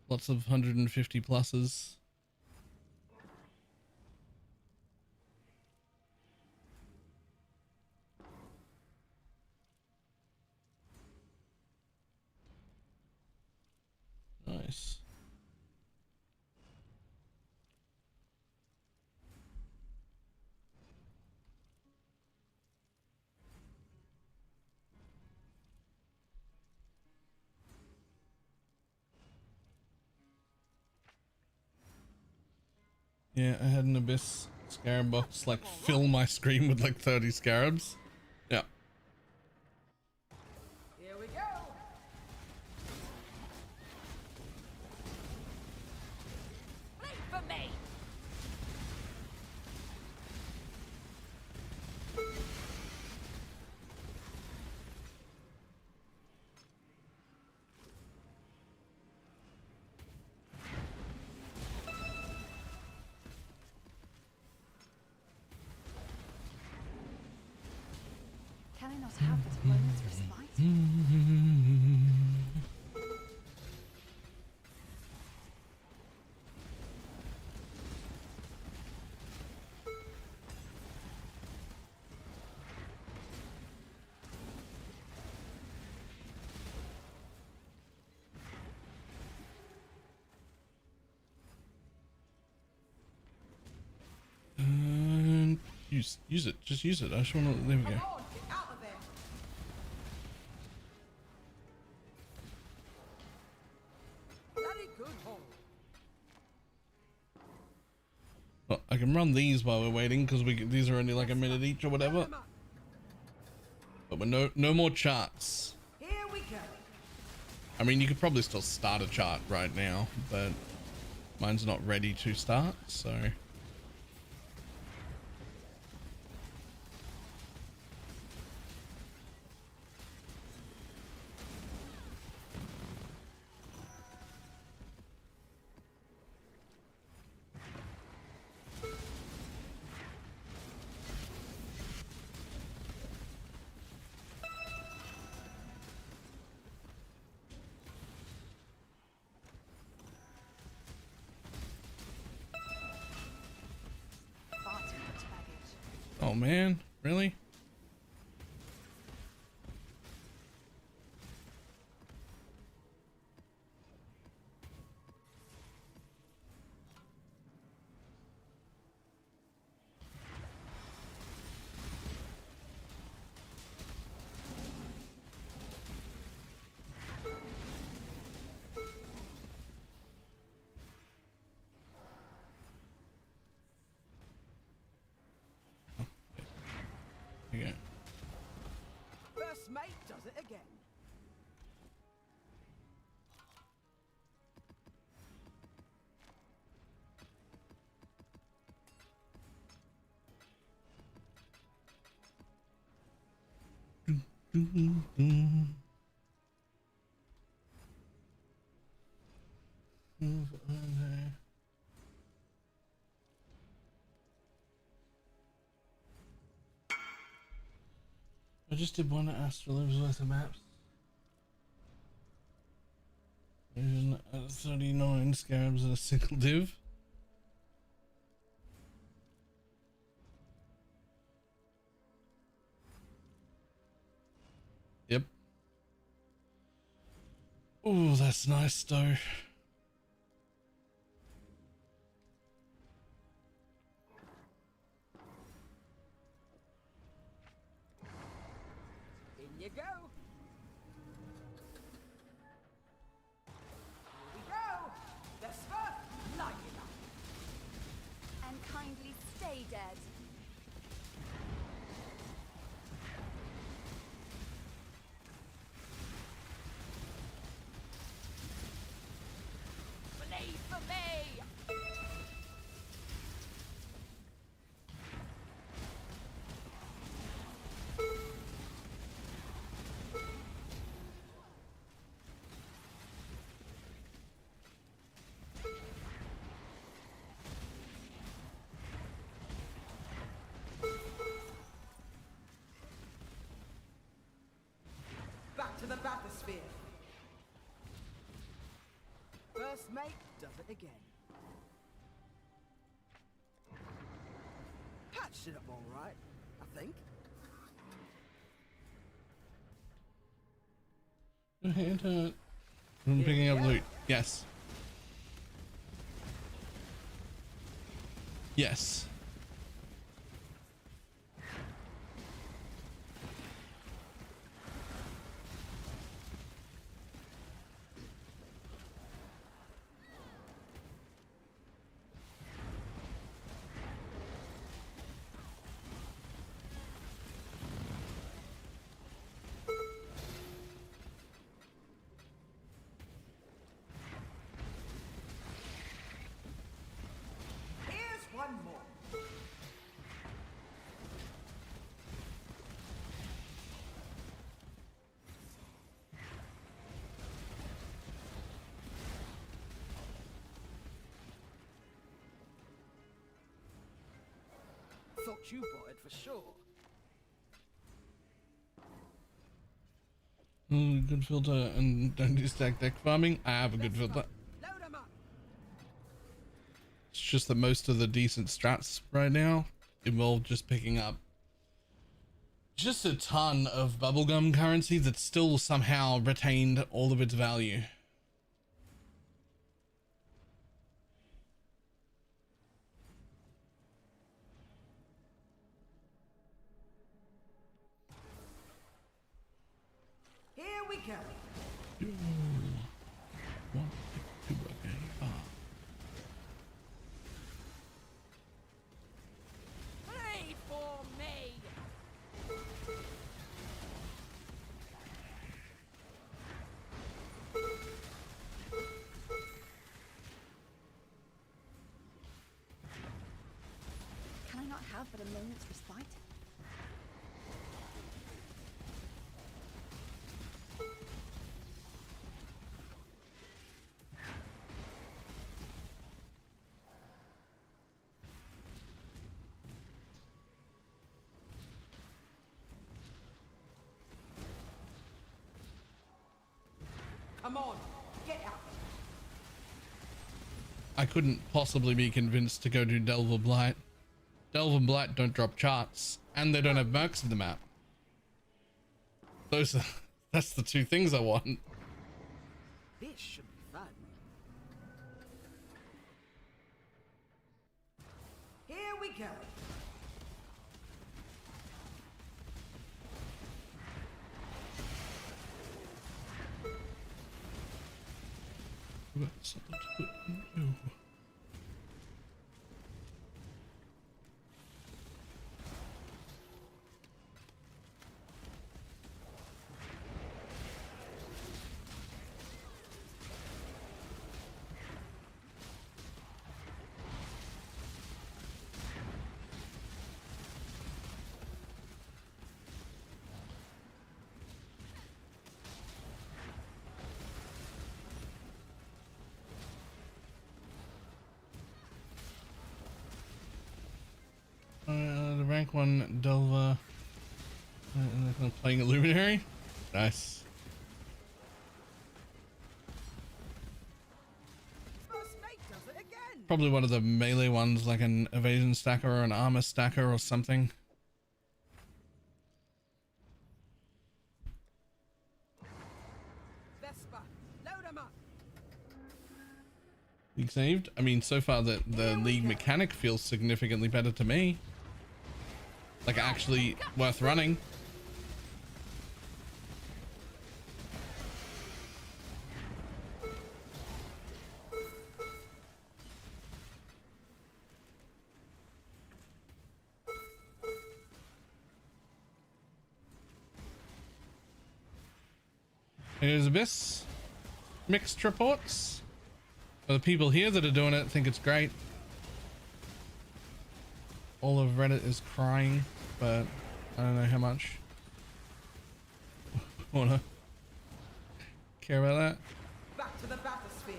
Lots of 150 pluses. Nice. Yeah, I had an Abyss scarab box like fill my screen with like 30 scarabs. Yeah. Here we go. Wait for me! Can I not have but a moment's respite? Use it. Just use it. I just want to. There we go. Come on, get out of there. Bloody good hole. Well, I can run these while we're waiting because these are only like a minute each or whatever. But we're no more charts. Here we go. I mean, you could probably still start a chart right now, but mine's not ready to start, so. Far too much baggage. Oh man, really? mate does it again. I just did one at Astrolab's worth of maps. There's 39 scarabs in a single div. Yep. Oh, that's nice though. In you go. Here we go. The Smurf, light it up. And kindly stay dead. Believe for me! Back to the bathysphere. First mate does it again. Patched it up all right, I think. I'm picking up loot. Yes. Yes. Here's one more. Thought you bought it for sure. Good filter and don't do stack deck farming. I have a good filter. Load 'em up. It's just that most of the decent strats right now involve just picking up just a ton of bubblegum currency that's still somehow retained all of its value. Here we go. Pray for me! Can I not have but a moment's respite? Come on, get out. I couldn't possibly be convinced to go to Delver Blight. Delver Blight don't drop charts, and they don't have mercs in the map. That's the two things I want. This should be fun. Here we go. I've got something to put in you. rank 1 Delver. Playing a Luminary. Nice. First mate does it again. Probably one of the melee ones, like an evasion stacker or an armor stacker or something. Vespa, load 'em up. League saved. I mean, so far the league mechanic feels significantly better to me. Like actually worth running. Here's Abyss. Mixed reports. For the people here that are doing it think it's great. All of Reddit is crying, but I don't know how much. Wanna care about that? Back to the bathysphere.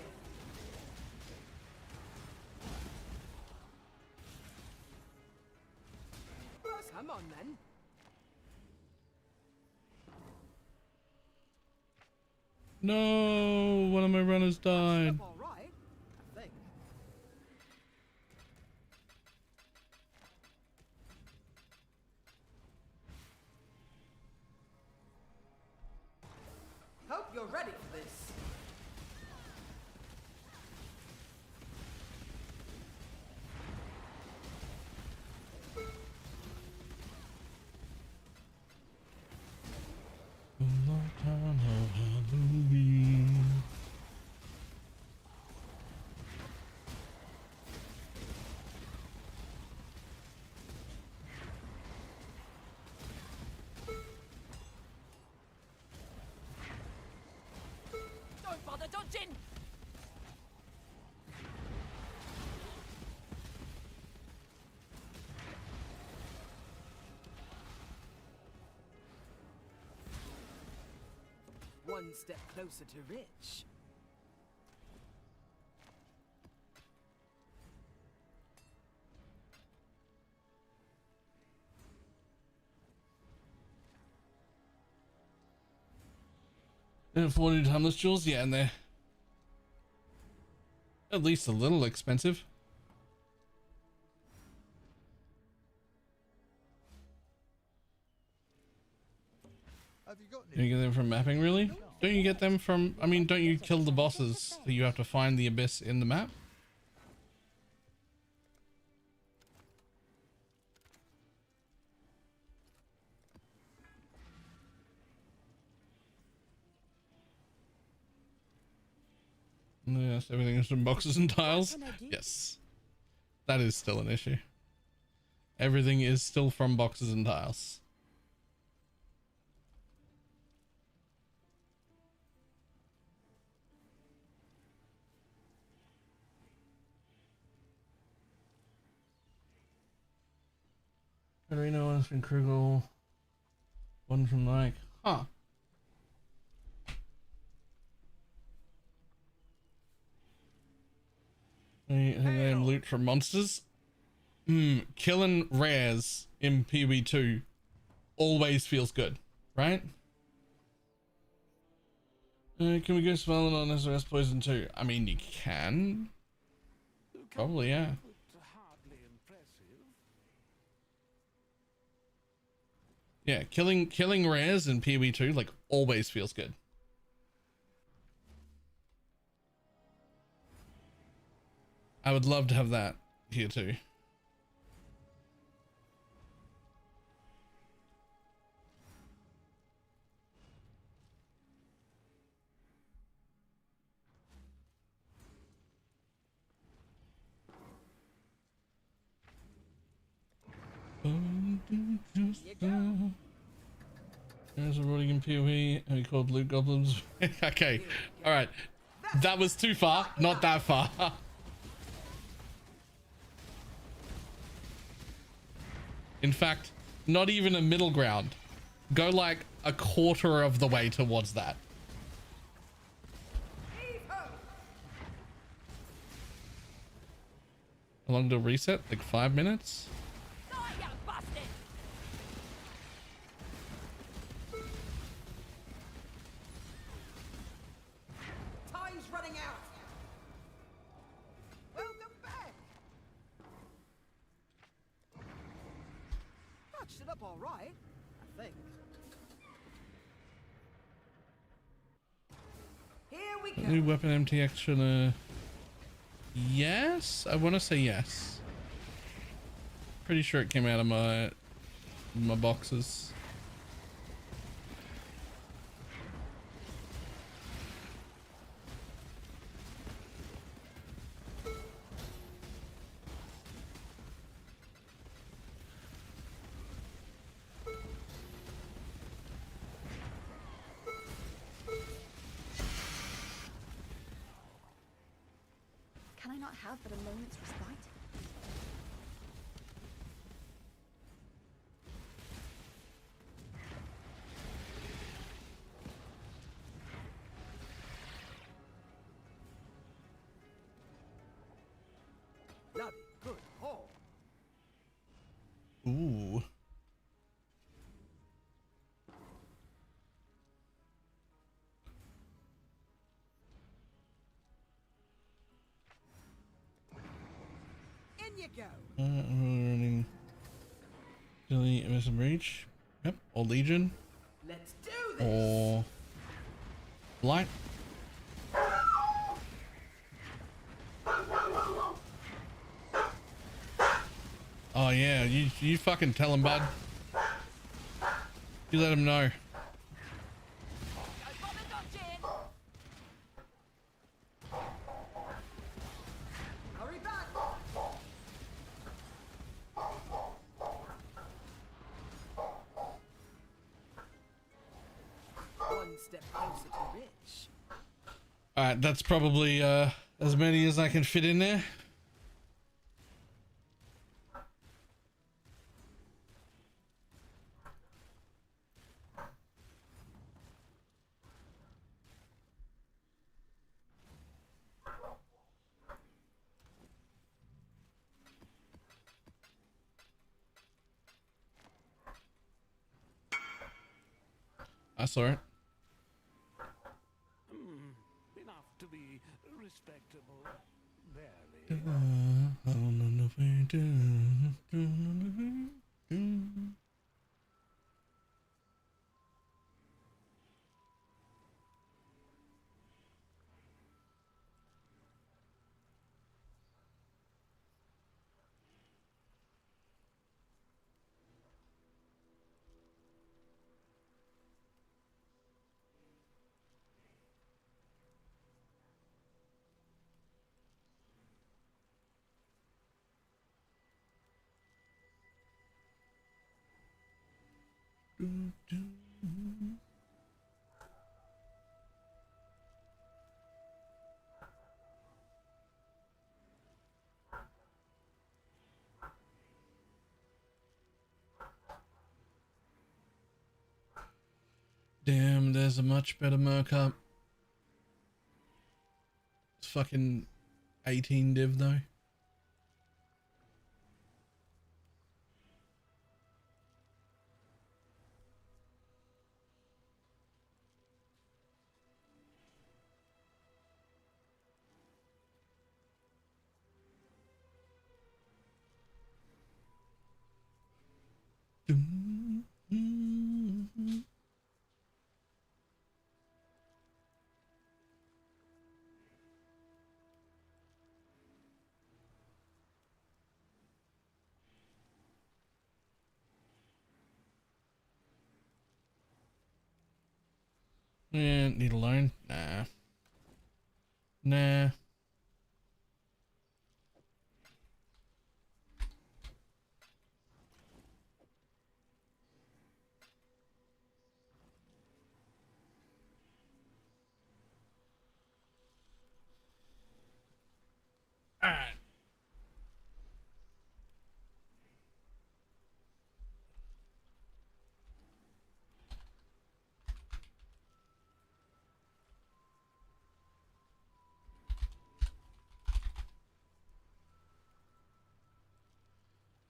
Come on then. No, one of my runners died. All right, I think. Hope you're ready for this. Don't bother dodging! One step closer to rich. And 40 timeless jewels, yeah, and they're at least a little expensive. Do you get them from mapping, really? Don't you get them from, I mean, don't you kill the bosses that you have to find the abyss in the map? Yes, everything is from boxes and tiles. Yes, that is still an issue. Everything is still from boxes and tiles. Arena, one's from Krugel, one from like, huh. And loot from monsters. Killing rares in PB2 always feels good, right? Can we go smiling on SRS Poison 2? I mean, you can. Probably, yeah. Yeah, killing rares in PB2 like always feels good. I would love to have that here too. There's a rolling in PoE and we called loot goblins. Okay, all right, that was too far, not that far. In fact, not even a middle ground. Go like a quarter of the way towards that. How long to reset? Like 5 minutes? Die, you bastard! patched it up all right, I think. Here we go. New weapon MTX should yes, I want to say yes. Pretty sure it came out of my boxes. Can I not have but a moment's respite? Bloody good haul. Ooh. In you go. Running. Delete MS Breach. Yep. Or Legion. Let's do this. Or Light. Oh yeah, you fucking tell him, bud. You let him know. Hurry back. One step closer to rich. Alright, that's probably as many as I can fit in there. I saw it. Enough to be respectable, barely. Damn, there's a much better Merc up. It's fucking 18 div though. Yeah, need a loan? Nah. Nah. Alright.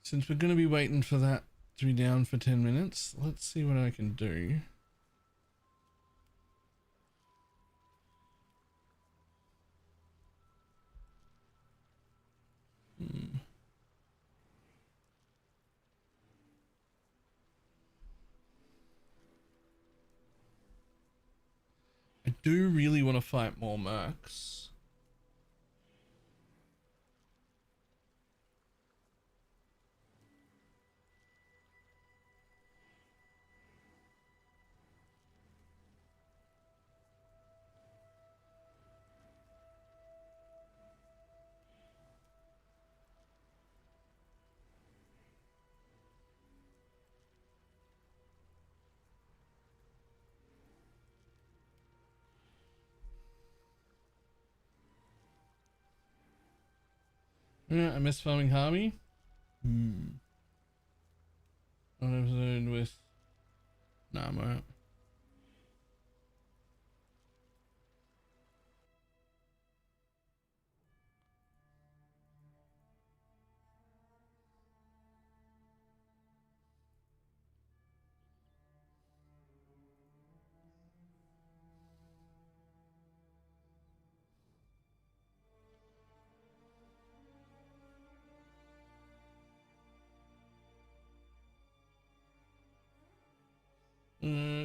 Since we're going to be waiting for that to be down for 10 minutes, let's see what I can do. I do really want to fight more mercs. Yeah, I miss farming Harvey. What episode with? Nah, I'm alright.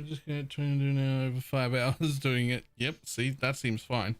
Just gonna try and do now over 5 hours doing it. Yep, see, that seems fine.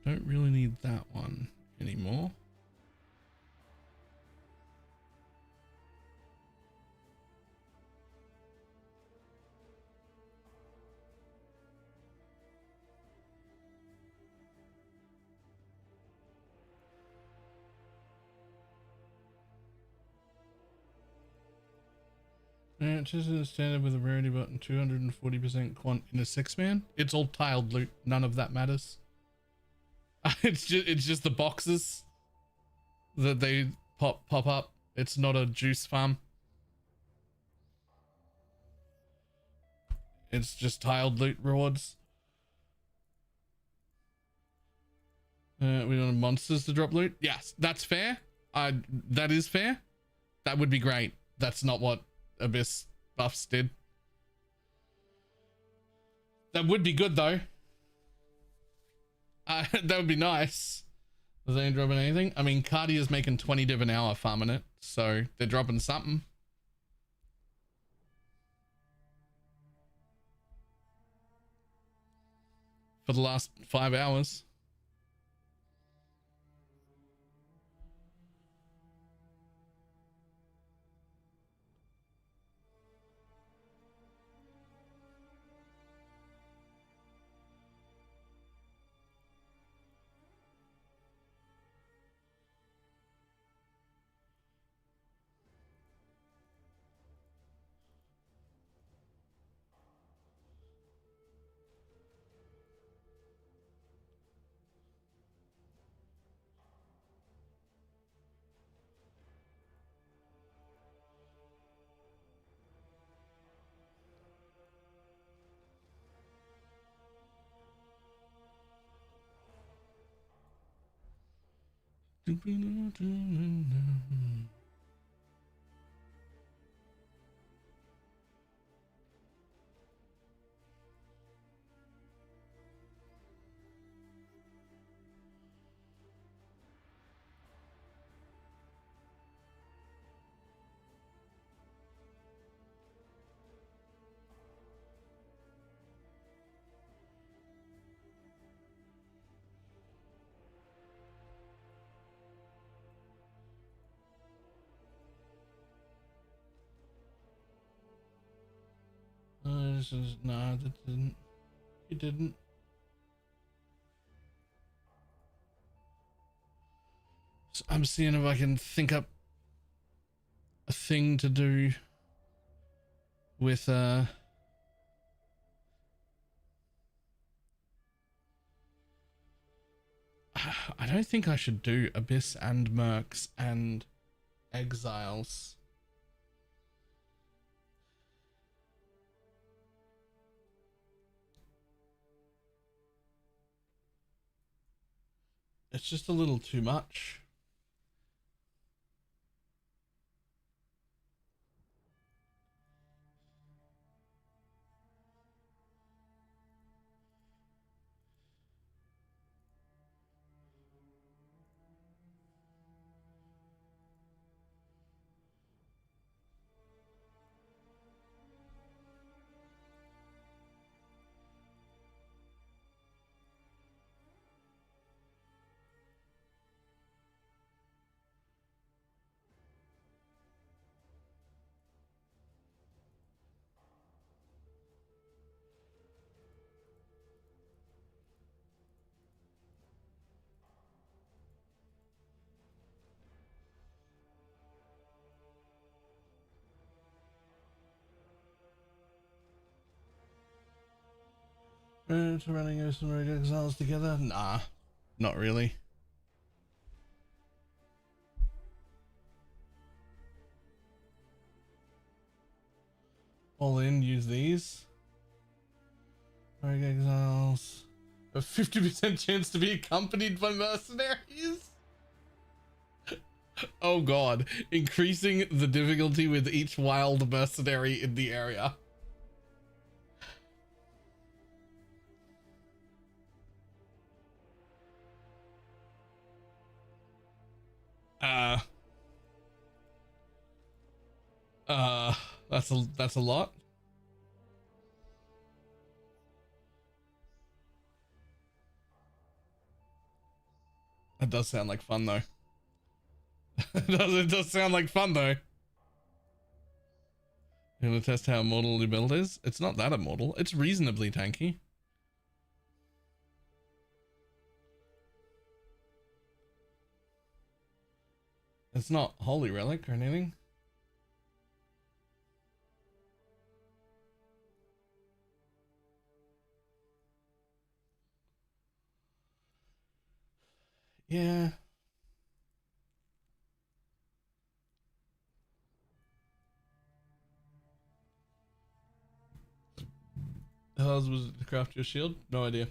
Don't really need that one anymore. Yeah, it's just a standard with a rarity button, 240% quant in a 6-man. It's all tiled loot. None of that matters. It's just the boxes that they pop up. It's not a juice farm. It's just tiled loot rewards. We don't have monsters to drop loot. Yes, that's fair. That is fair. That would be great. That's not what Abyss buffs did. That would be good though. That would be nice. Is they dropping anything? I mean, Cardia's making 20 div an hour farming it, so they're dropping something. For the last 5 hours. This is nah, that didn't. It didn't. So I'm seeing if I can think up a thing to do with I don't think I should do Abyss and Mercs and Exiles. It's just a little too much. To running some rogue exiles together? Nah, not really. All in, use these. Rogue exiles. A 50% chance to be accompanied by mercenaries? Oh god. Increasing the difficulty with each wild mercenary in the area. That's a lot. That does sound like fun though. It does sound like fun though. You gonna test how immortal your build is? It's not that immortal. It's reasonably tanky. It's not Holy Relic or anything. Yeah. How else was it to craft your shield? No idea.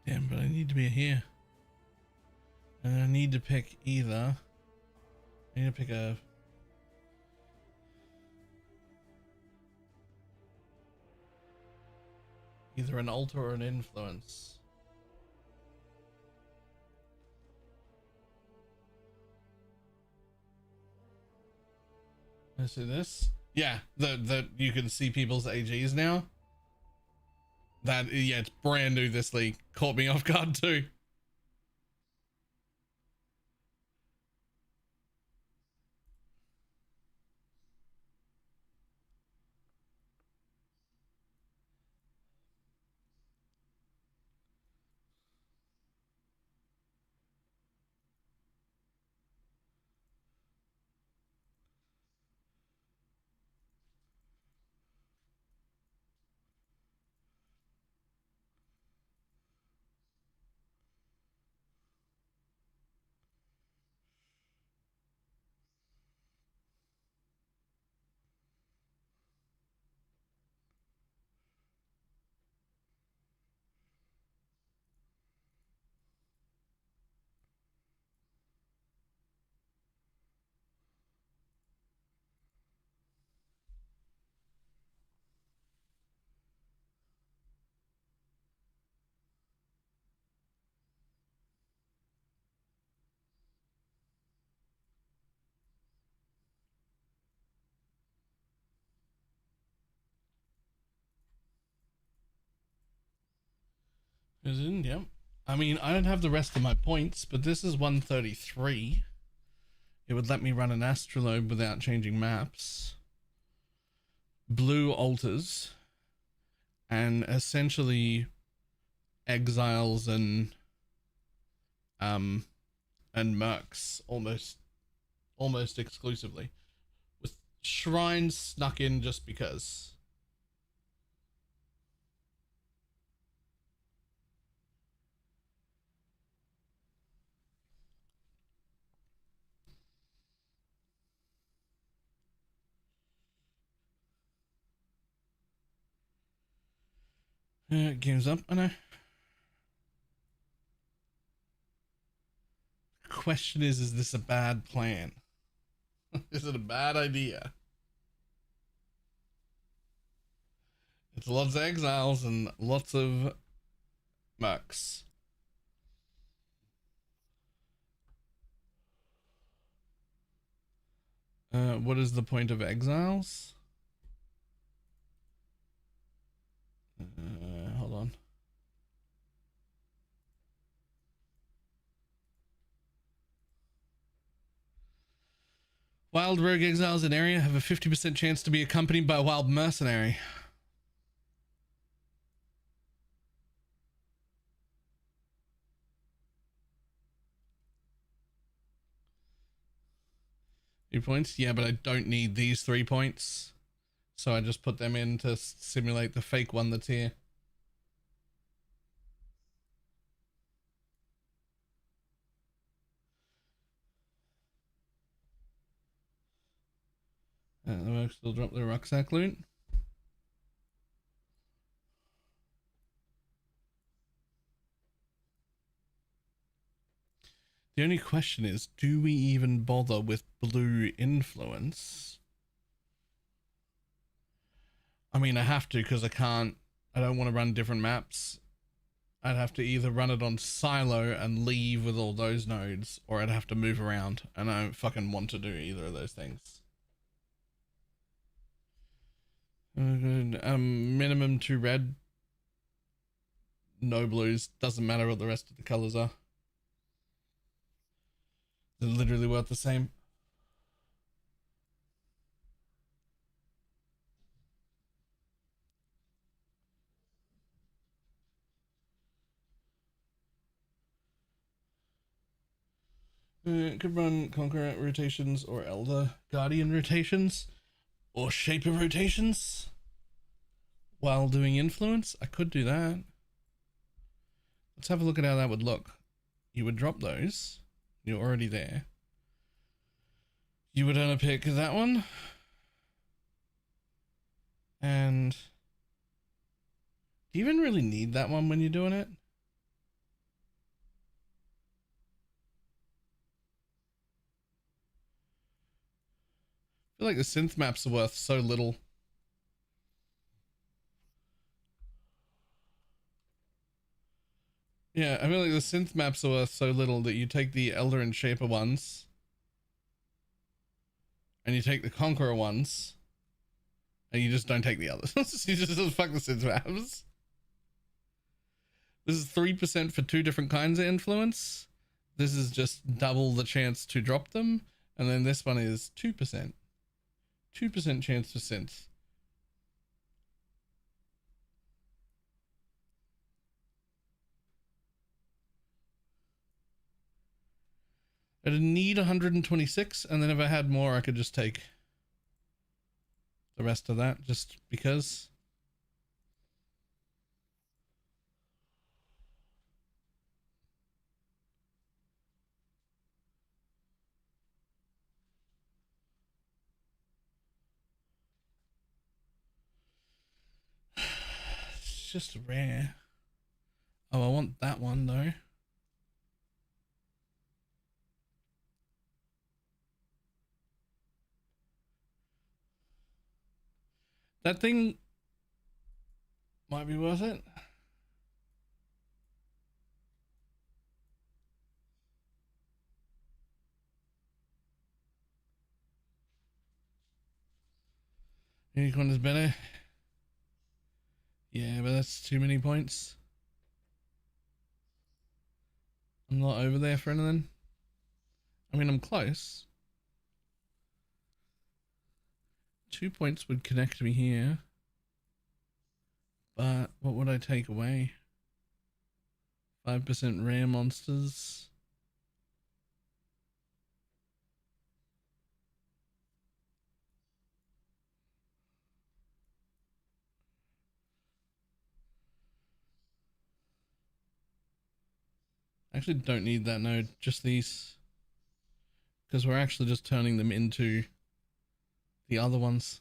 Damn, but I need to be here. And I need to pick either. I need to pick a... either an altar or an influence. I see this. Yeah, the you can see people's AGs now. That, yeah, it's brand new this league. Caught me off guard too. Isn't, yep. I mean, I don't have the rest of my points, but this is 133. It would let me run an astrolabe without changing maps. Blue altars. And essentially exiles and mercs almost exclusively. With shrines snuck in just because. Game's up, I know. Question is this a bad plan? Is it a bad idea? It's lots of exiles and lots of mercs. What is the point of exiles? Hold on. Wild rogue exiles in area have a 50% chance to be accompanied by a wild mercenary. Points? Yeah, but I don't need these 3 points. So I just put them in to simulate the fake one that's here. The mercs still drop their rucksack loot. The only question is, do we even bother with blue influence? I mean, I have to because I don't want to run different maps. I'd have to either run it on silo and leave with all those nodes, or I'd have to move around, and I don't fucking want to do either of those things. Minimum 2 red. No blues. Doesn't matter what the rest of the colors are. They're literally worth the same. Could run Conqueror rotations or Elder Guardian rotations or Shaper rotations while doing influence. I could do that. Let's have a look at how that would look. You would drop those. You're already there. You would unpick that one. And do you even really need that one when you're doing it? I feel like the synth maps are worth so little. Yeah, I feel like the synth maps are worth so little that you take the Elder and Shaper ones and you take the Conqueror ones and you just don't take the others. You just fuck the synth maps. This is 3% for 2 different kinds of influence. This is just double the chance to drop them. And then this one is 2%. 2% chance for synth. I'd need 126, and then if I had more, I could just take the rest of that, just because. It's just rare. Oh, I want that one though. That thing might be worth it. Unicorn is better. Yeah, but that's too many points. I'm not over there for anything. I mean, I'm close. 2 points would connect me here. But what would I take away? 5% rare monsters. I actually don't need that node, just these. Because we're actually just turning them into the other ones.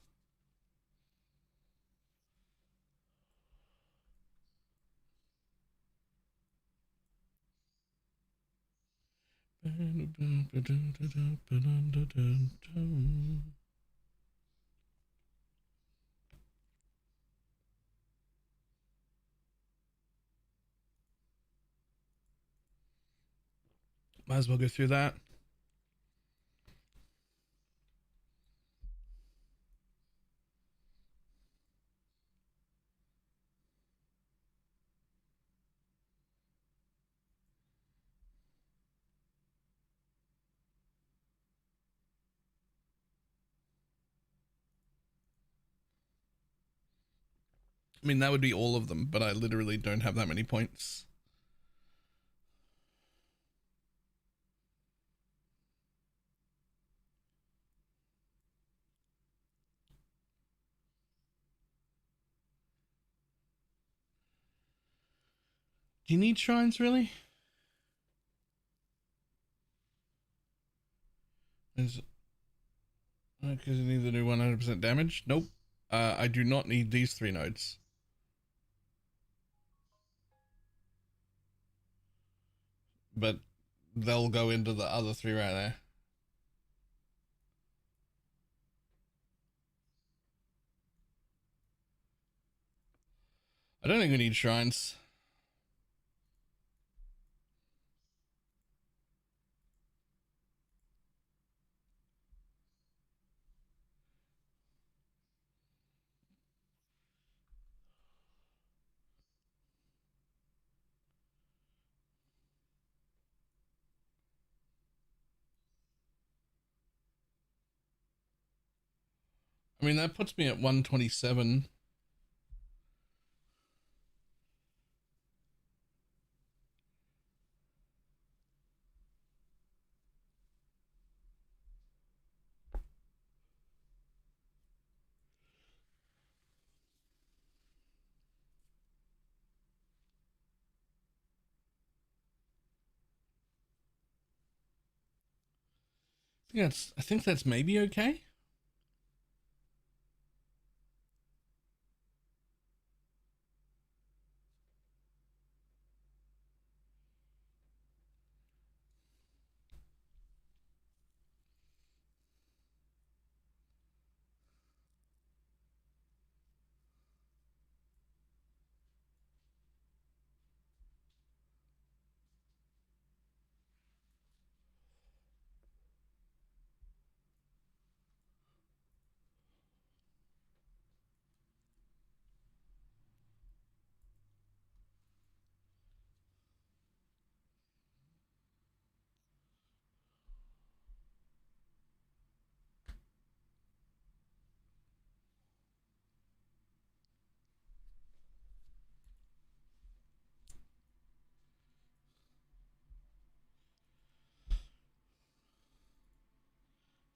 Might as well go through that. I mean, that would be all of them, but I literally don't have that many points. Do you need shrines, really? Because you need to do 100% damage? Nope. I do not need these 3 nodes. But they'll go into the other 3 right there. I don't think we need shrines. I mean, that puts me at 127. I think that's maybe okay.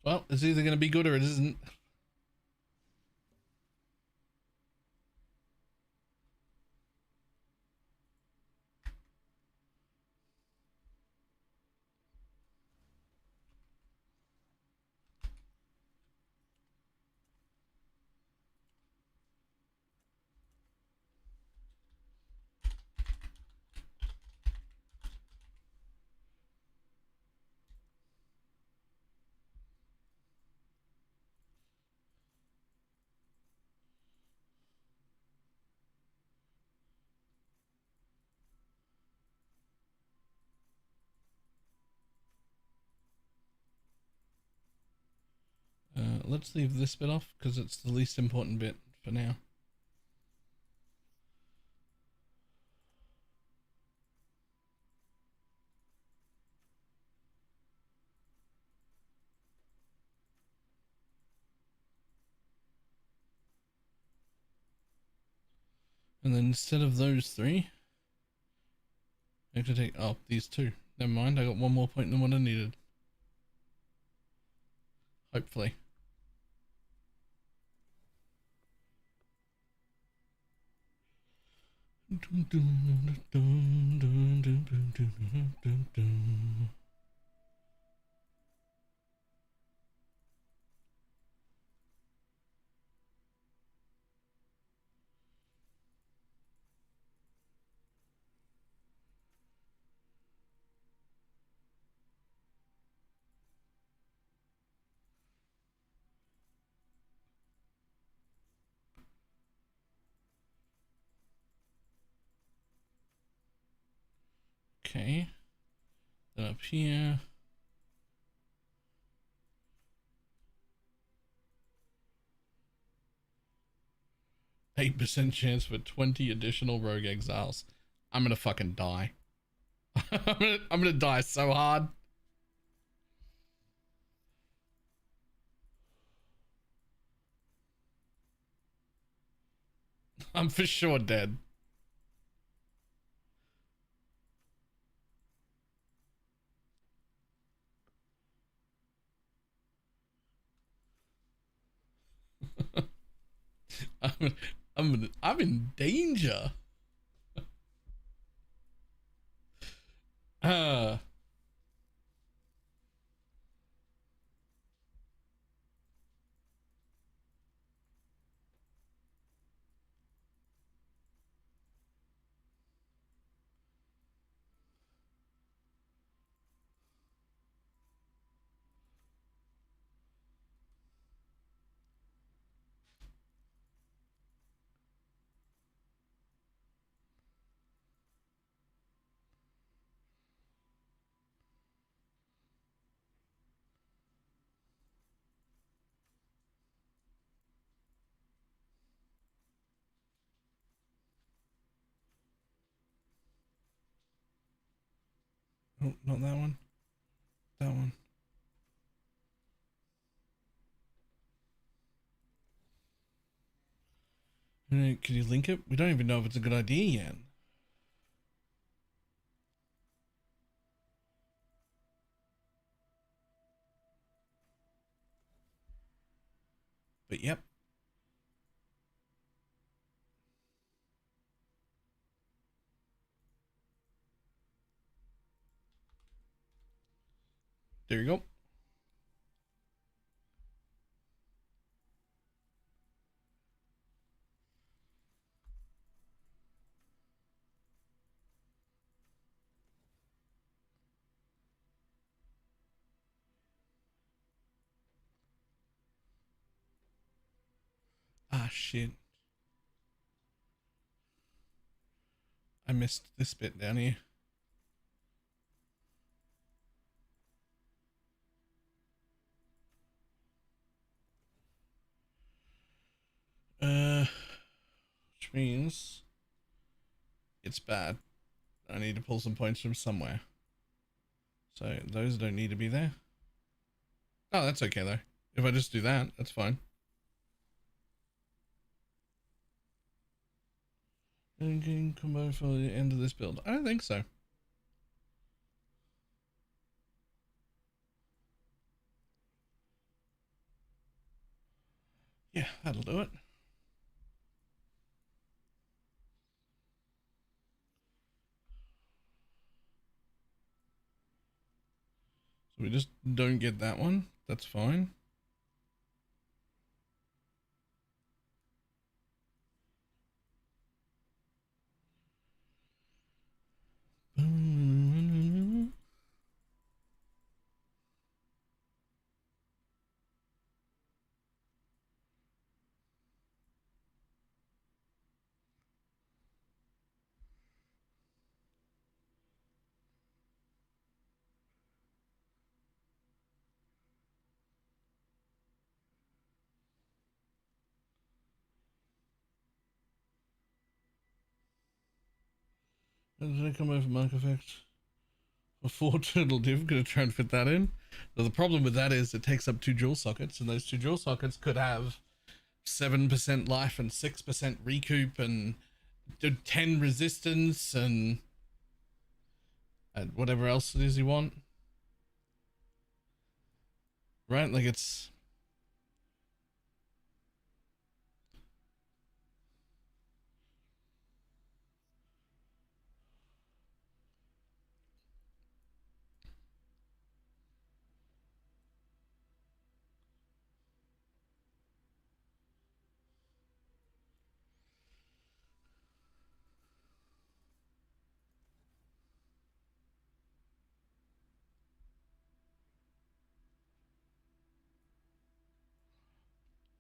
Well, it's either going to be good or it isn't. Let's leave this bit off because it's the least important bit for now. And then instead of those 3, I have to take, oh, these 2. Never mind, I got 1 more point than what I needed. Hopefully. Okay. Then up here. %8 chance for 20 additional rogue exiles. I'm gonna fucking die. I'm gonna die so hard. I'm for sure dead. I'm in danger. Uh oh, not that one. That one. Could you link it? We don't even know if it's a good idea yet. But yep. There you go. Ah, shit. I missed this bit down here. Which means it's bad. I need to pull some points from somewhere. So those don't need to be there. Oh, that's okay though. If I just do that, that's fine. Can combo for the end of this build? I don't think so. Yeah, that'll do it. So we just don't get that one. That's fine. Did I come over mark effect? A 4 turtle div, gonna try and fit that in. Now, the problem with that is it takes up 2 dual sockets, and those 2 dual sockets could have 7% life and 6% recoup and do 10 resistance and whatever else it is you want. Right? Like it's...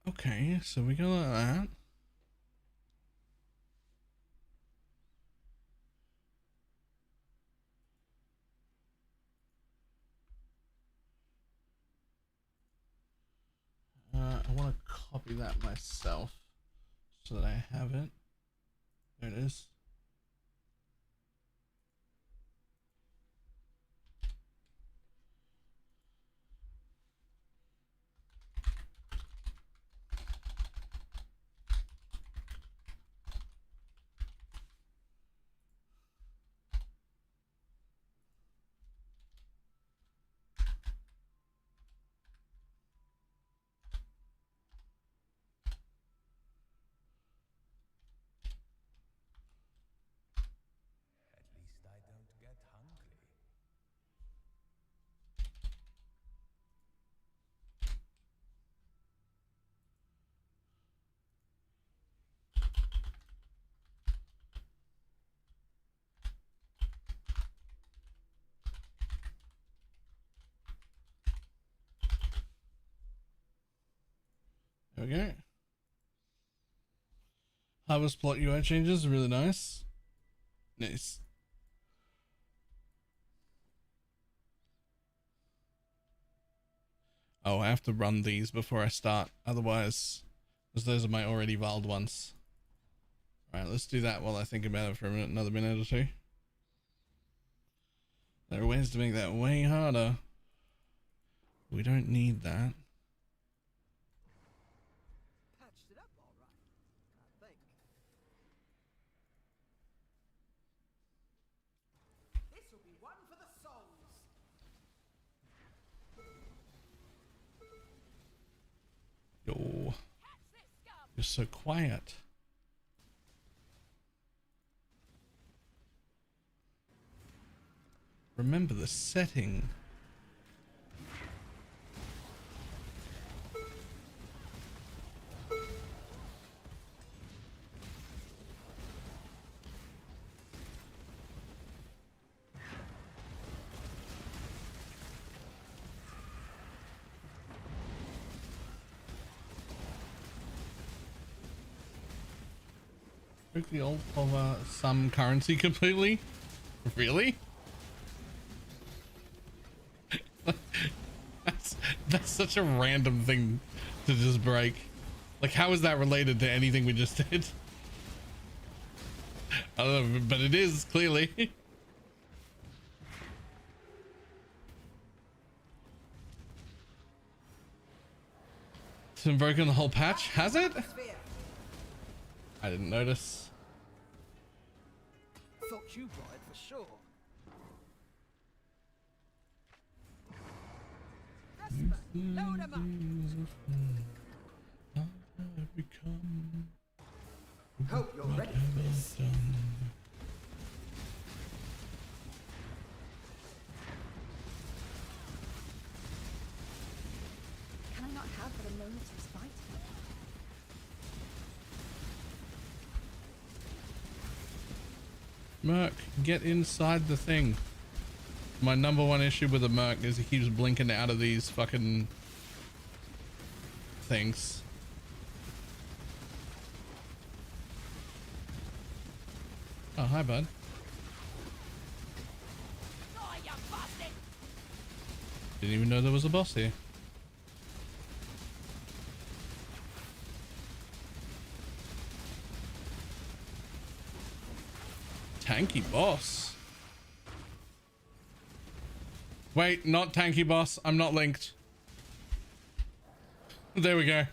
Okay, so we go like that. I want to copy that myself so that I have it. There it is. At least I don't get hungry. There we go. Harvest plot UI changes, really nice. Nice. Oh, I have to run these before I start, otherwise, because those are my already valed ones. Alright, let's do that while I think about it for a minute, another minute or two. There are ways to make that way harder. We don't need that. Patched it up all right, I think. This will be one for the souls. Yo, you're so quiet. Remember the setting. Took the alt of some currency completely? Really? That's such a random thing to just break. Like, how is that related to anything we just did? I don't know, but it is clearly. It's been broken the whole patch, has it? I didn't notice. Thought you brought it for sure. Load 'em up. Hope you're ready for this. Can I not have but a moment's respite? Merc, get inside the thing. My number one issue with the Merc is he keeps blinking out of these fucking things. Oh, hi, bud. Didn't even know there was a boss here. Tanky boss. Wait, not tanky boss. I'm not linked. There we go.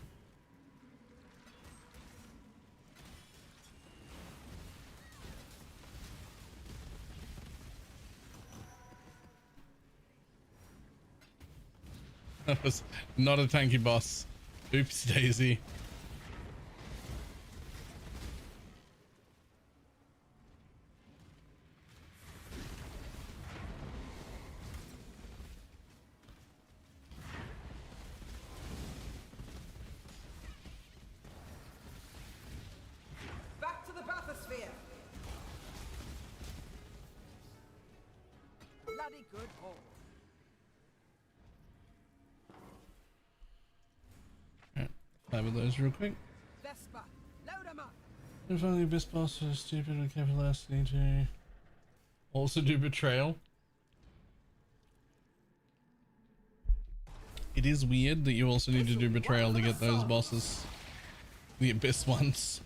That was not a tanky boss. Oops daisy. Back to the bathysphere. Bloody good haul. Five of those real quick. Vespa, load 'em up. If only this boss was stupid and capitalistic to also do betrayal. It is weird that you also need to do betrayal to get those bosses. The abyss ones.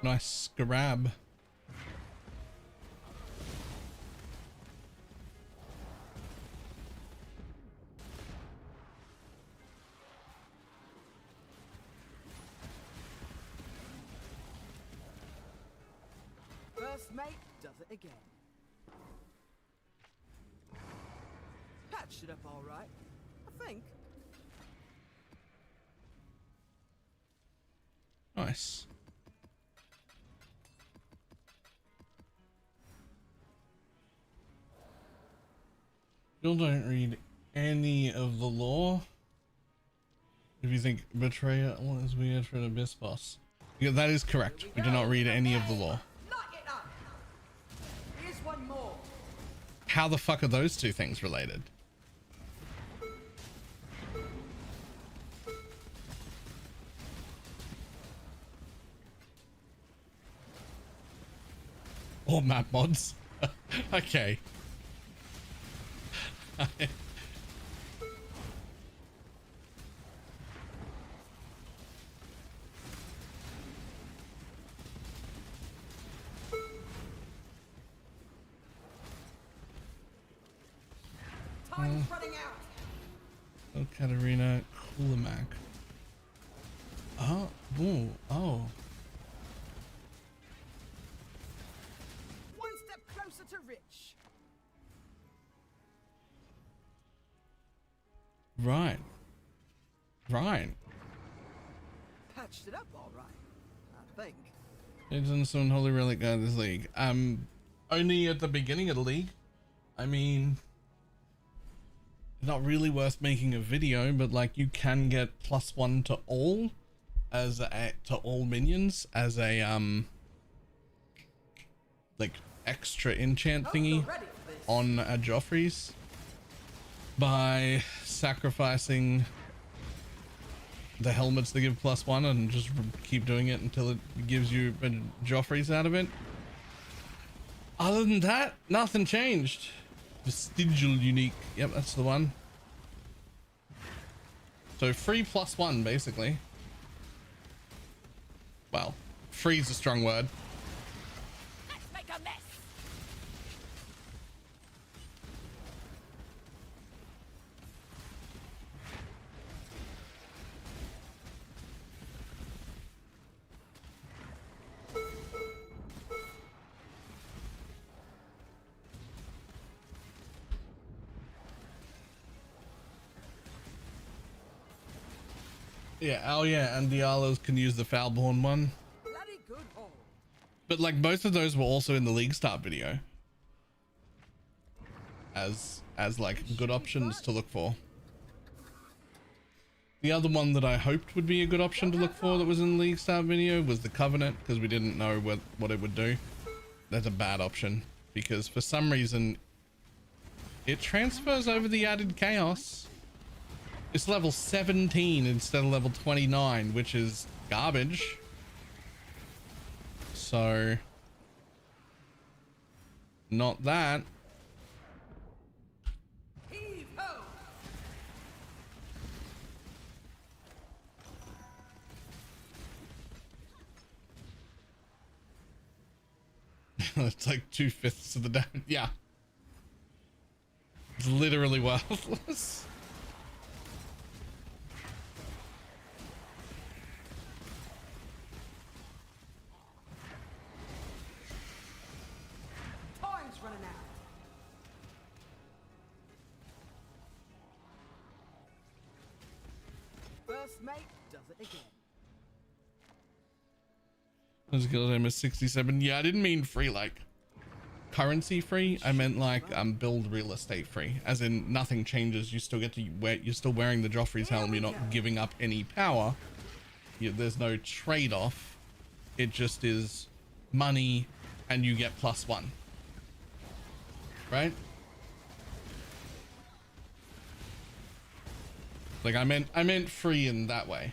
Nice grab. First mate does it again. Patched it up all right, I think. Nice. Still don't read any of the lore. If you think betrayal is weird for an abyss boss. Yeah, that is correct. We do not read any of the lore. Light it up. Here's one more. How the fuck are those two things related? Or map mods. Okay. Time's running out. Oh, Katarina Kulamac. Oh, ooh, oh. One step closer to rich. Right. Right. Patched it up all right, I think. It's in some holy relic out of this league. Only at the beginning of the league. I mean, not really worth making a video, but like you can get +1 to all as to all minions as a like extra enchant thingy on a Joffrey's by sacrificing the helmets that give +1 and just keep doing it until it gives you Joffrey's out of it. Other than that, nothing changed. Vestigial unique. Yep, that's the one. So free +1 basically. Well, free is a strong word. Let's make a mess. Yeah, oh yeah, and Dialos can use the Foulborn one. Bloody good haul. But like both of those were also in the League Start video. As like good options to look for. The other one that I hoped would be a good option to look for that was in the League Start video was the Covenant, because we didn't know what it would do. That's a bad option because for some reason it transfers over the added chaos. It's level 17 instead of level 29, which is garbage. So, not that. Heave ho! It's like 2/5 of the damage. Yeah. It's literally worthless. Time's running out. First mate does it again. Let's go to MS 67. Yeah, I didn't mean free like currency free. I meant like build real estate free, as in nothing changes. You still get to wear, you're still wearing the Joffrey's helm. You're not giving up any power. There's no trade-off. It just is money and you get +1, right? Like I meant free in that way.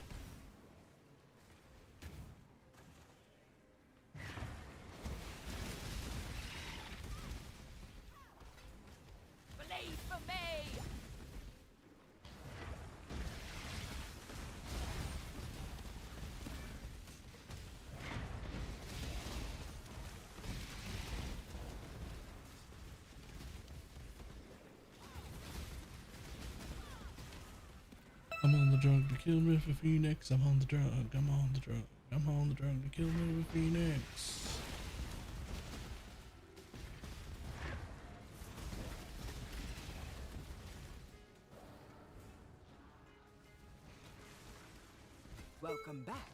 I'm on the drug to kill River Phoenix. I'm on the drug. I'm on the drug. I'm on the drug to kill River Phoenix. Welcome back.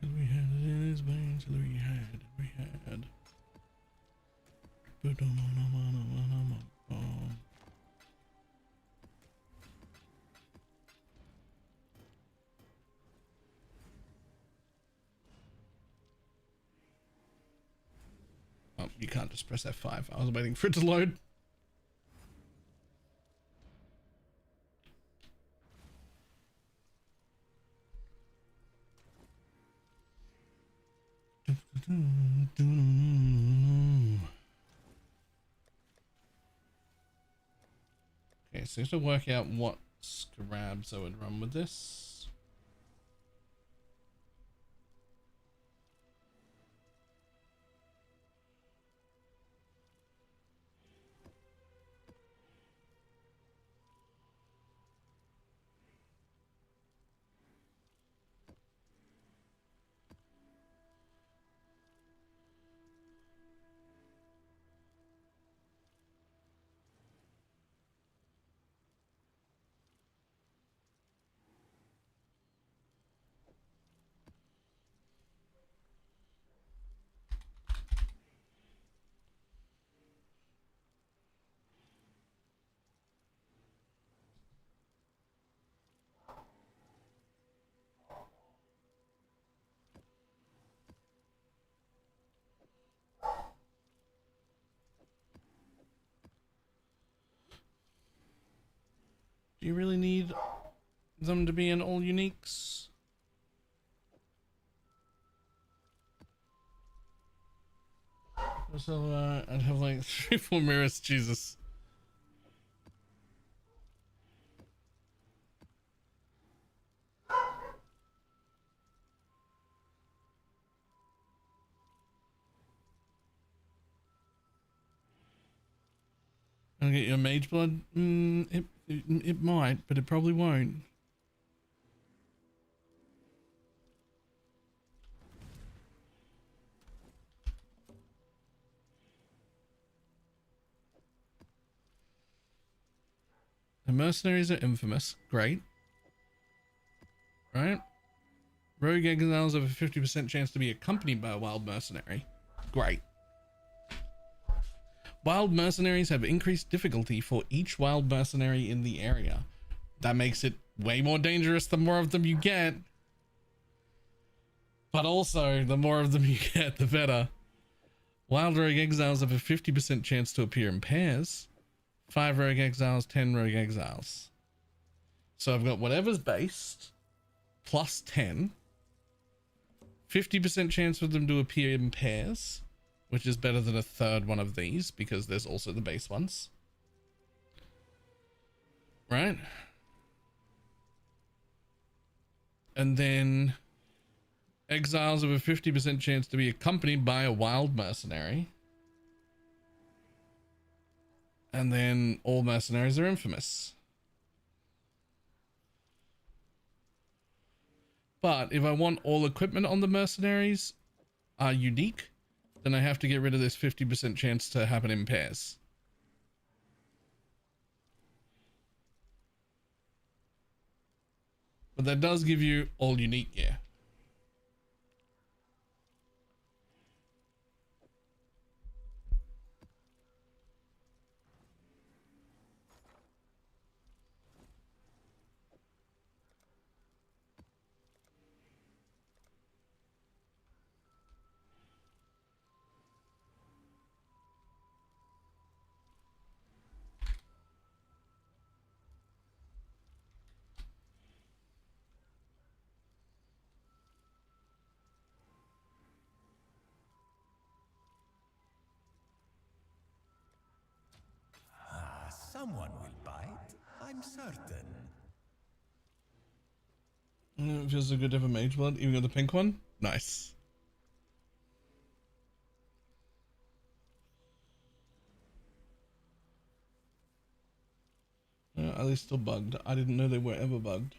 Till we had it in his veins. Till we had it. We had. Oh, you can't just press F5. I was waiting for it to load. Okay, so to work out what scrabs I would run with this. Do you really need them to be in all uniques? So I'd have like 3-4 mirrors. Jesus. I'll get your mage blood. It might, but it probably won't. The mercenaries are infamous. Great. Right? Rogue exiles have a 50% chance to be accompanied by a wild mercenary. Great. Wild mercenaries have increased difficulty for each wild mercenary in the area. That makes it way more dangerous the more of them you get. But also, the more of them you get, the better. Wild rogue exiles have a 50% chance to appear in pairs. 5 rogue exiles, 10 rogue exiles. So I've got whatever's based, plus 10. 50% chance for them to appear in pairs, which is better than a third one of these, because there's also the base ones. Right? And then exiles have a 50% chance to be accompanied by a wild mercenary. And then all mercenaries are infamous. But if I want all equipment on the mercenaries are unique, then I have to get rid of this 50% chance to happen in pairs. But that does give you all unique gear. Someone will bite, I'm certain. It feels so good to have a mage blood, even with the pink one. Nice. Are they still bugged? I didn't know they were ever bugged.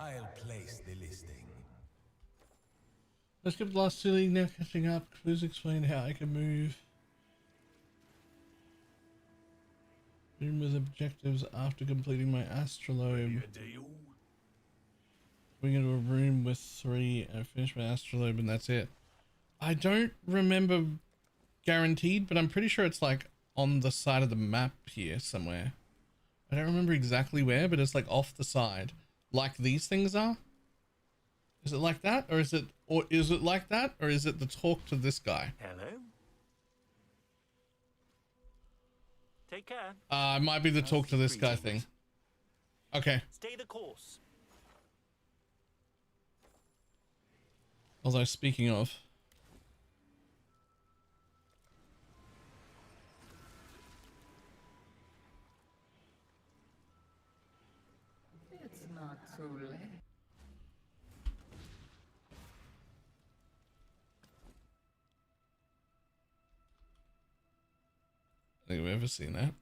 I'll place the listing. Let's skip the last two league now, catching up. Please explain how I can move. Room with objectives after completing my astrolabe. Going into a room with 3 and finish my astrolabe and that's it. I don't remember guaranteed, but I'm pretty sure it's like on the side of the map here somewhere. I don't remember exactly where, but it's like off the side. Like these things are? Is it like that? Or is it like that? Or is it the talk to this guy? Hello? Take care. It might be the talk to this guy thing. Okay. Stay the course. Although speaking of, It's not too late. I think I've ever seen that.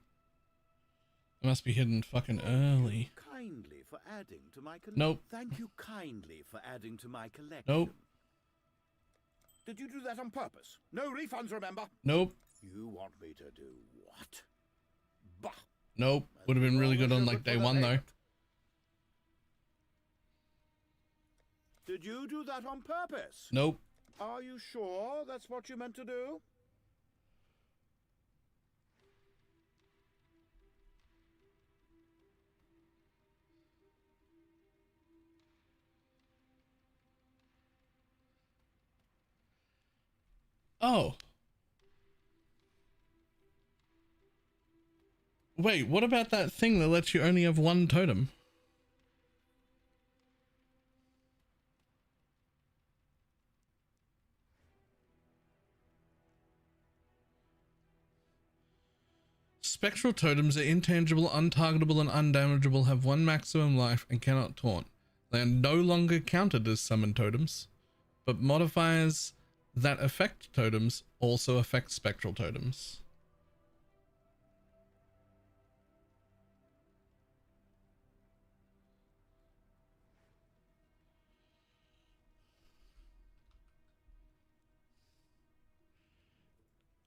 It must be hidden fucking early. Kindly for adding to my collection. Nope. Thank you kindly for adding to my collection. Nope. Did you do that on purpose? No refunds, remember? Nope. You want me to do what? Bah. Nope. Would have been really good on like day one though. Did you do that on purpose? Nope. Are you sure that's what you meant to do? Oh. Wait, what about that thing that lets you only have one totem? Spectral totems are intangible, untargetable, and undamageable, have 1 maximum life, and cannot taunt. They are no longer counted as summon totems, but modifiers that affect totems also affect spectral totems.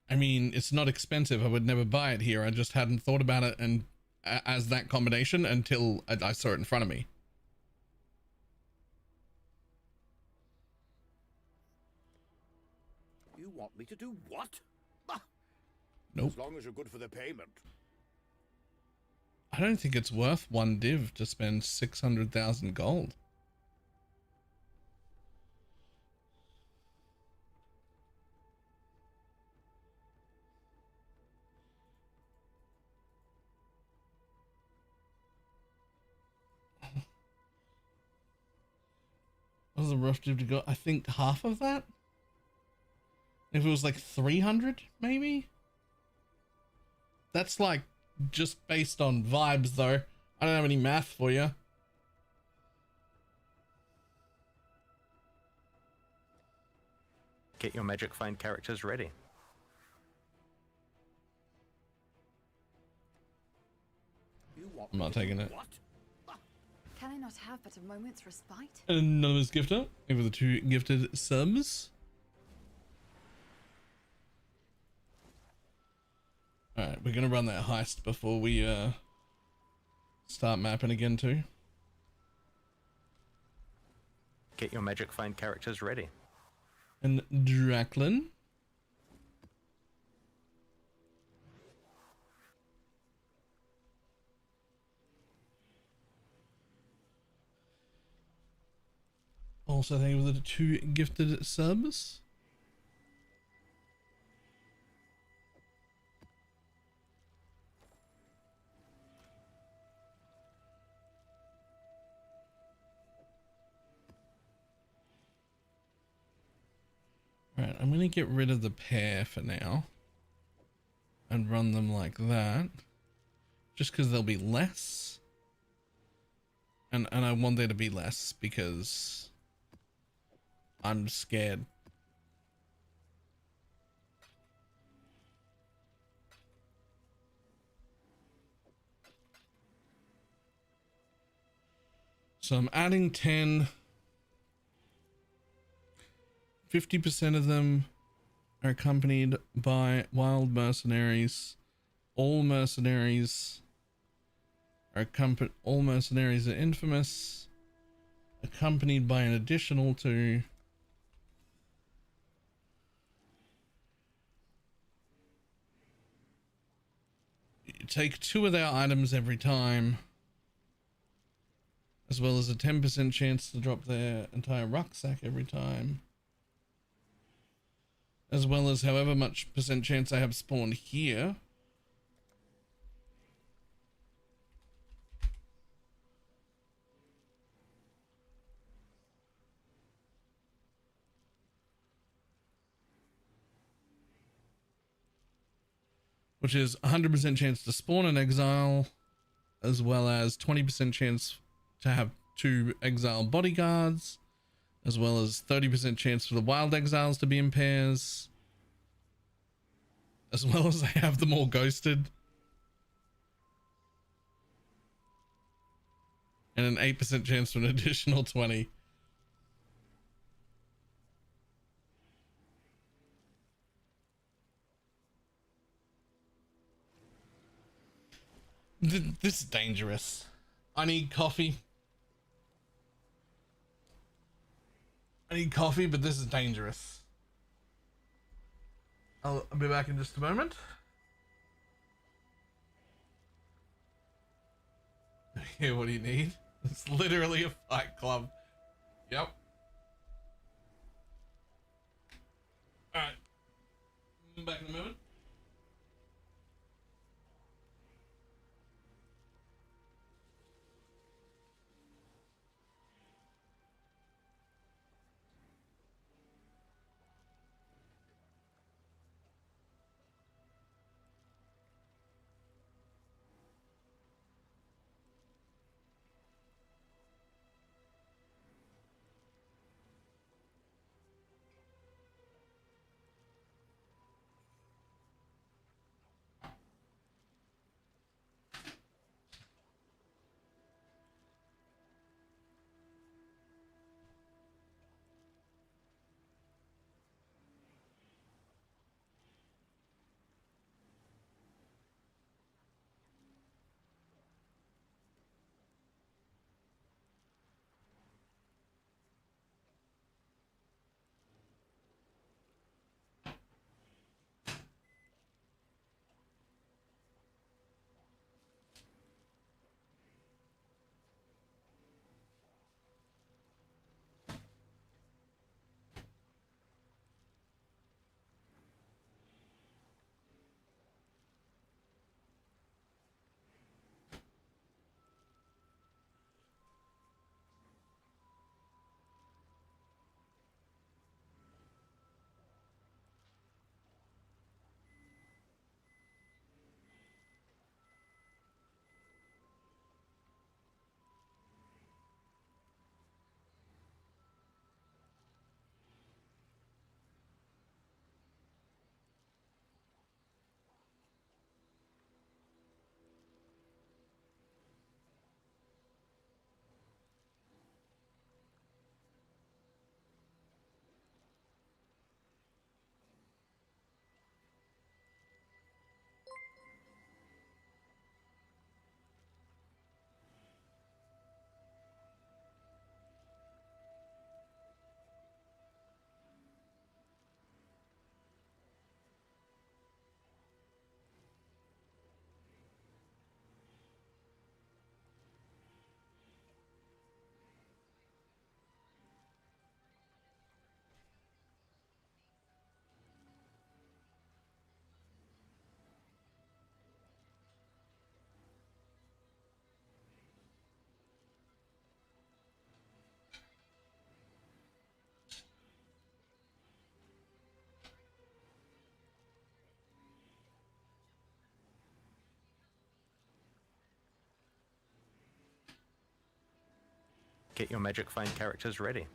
I mean, it's not expensive. I would never buy it here. I just hadn't thought about it and as that combination until I saw it in front of me. want me to do what? Ah, Nope. as long as you're good for the payment. I don't think it's worth one div to spend 600,000 gold. What was the rough div to go? I think half of that? If it was like 300, maybe? That's like just based on vibes though. I don't have any math for you. Get your magic find characters ready. You want I'm me not to do taking it. What? Can I not have but a moment's respite? Anonymous gifter. Over the 2 gifted subs. Alright, we're gonna run that heist before we start mapping again too. Get your magic find characters ready. And Draklin. Also thank you for the 2 gifted subs. Alright, I'm gonna get rid of the pair for now and run them like that, just because there'll be less, and I want there to be less because I'm scared. So I'm adding 10. 50% of them are accompanied by wild mercenaries. All mercenaries are infamous, accompanied by an additional 2. You take 2 of their items every time, as well as a 10% chance to drop their entire rucksack every time, as well as however much percent chance I have spawned here. Which is 100% chance to spawn an exile, as well as 20% chance to have 2 exile bodyguards, as well as 30% chance for the wild exiles to be in pairs, as well as I have them all ghosted, and an 8% chance for an additional 20. This is dangerous. I need coffee. But this is dangerous. I'll be back in just a moment. Yeah, what do you need? It's literally a fight club. Yep. Alright. Back in a moment. Get your Magic Find characters ready.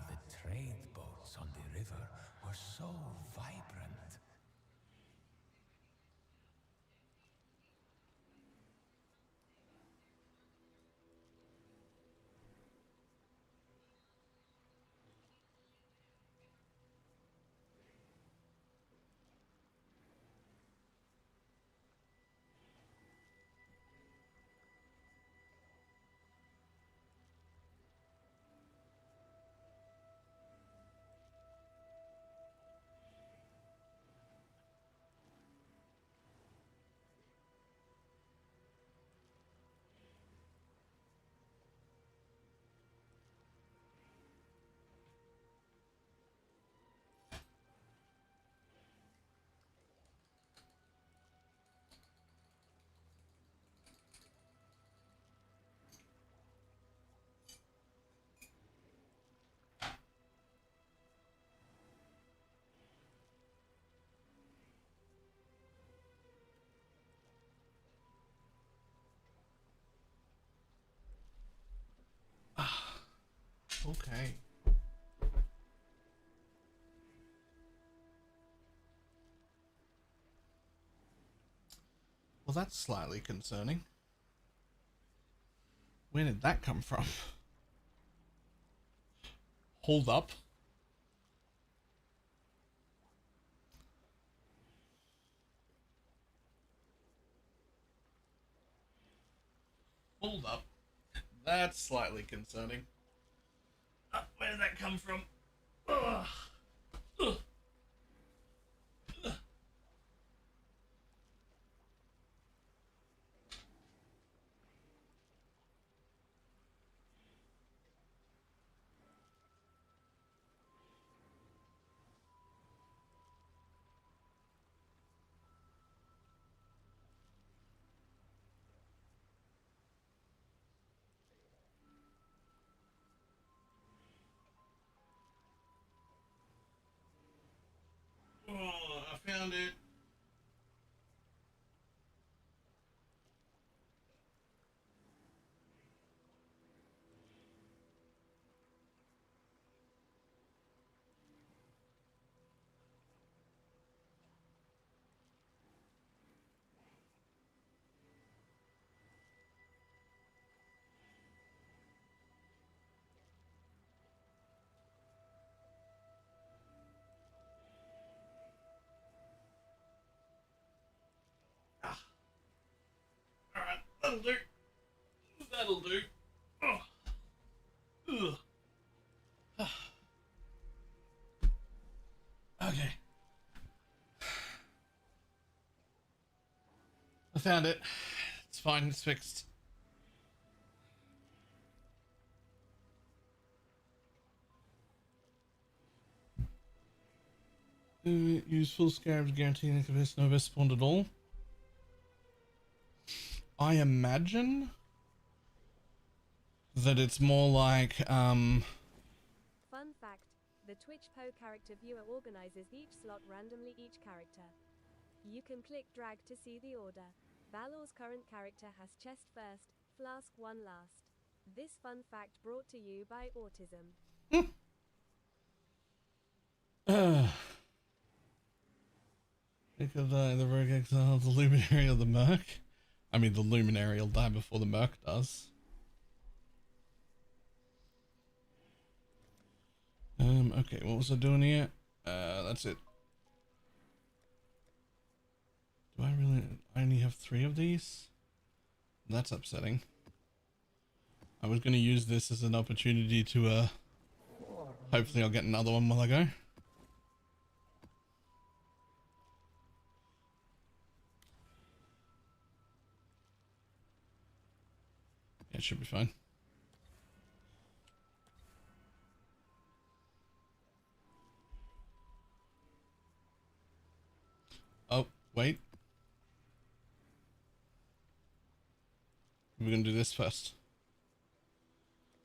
The trade boats on the river were so vibrant. Okay. Well, that's slightly concerning. Where did that come from? Hold up. Hold up. That's slightly concerning. Where did that come from? Ugh. Ugh. Oh, I found it. Alright, that'll do. That'll do. Oh. Ugh. Okay. I found it. It's fine, it's fixed. Use full scarabs guaranteeing the best Nova spawned at all. I imagine that it's more like Fun fact, the Twitch Po character viewer organizes each slot randomly each character. You can click drag to see the order. Balor's current character has chest first, Flask 1 last. This fun fact brought to you by autism. It could die the rogue exile of the luminary of the Merc. I mean, the luminary will die before the Merc does. Okay, what was I doing here? That's it. Do I really? I only have 3 of these? That's upsetting. I was going to use this as an opportunity to, hopefully I'll get another one while I go. Yeah, it should be fine. Oh, wait. We're gonna do this first.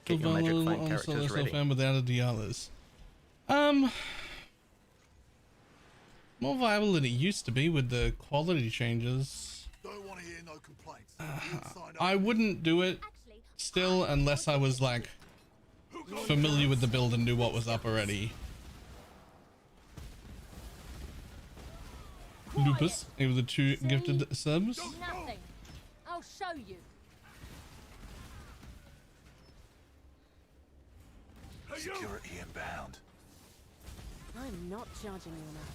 Get your magic find characters ready. Without a Dialis. More viable than it used to be with the quality changes. Don't want to hear no complaints. I wouldn't do it still unless I was like familiar with the build and knew what was up already. Lupus, it was the 2 gifted subs. Nothing. I'll show you. Security inbound. I'm not charging you enough.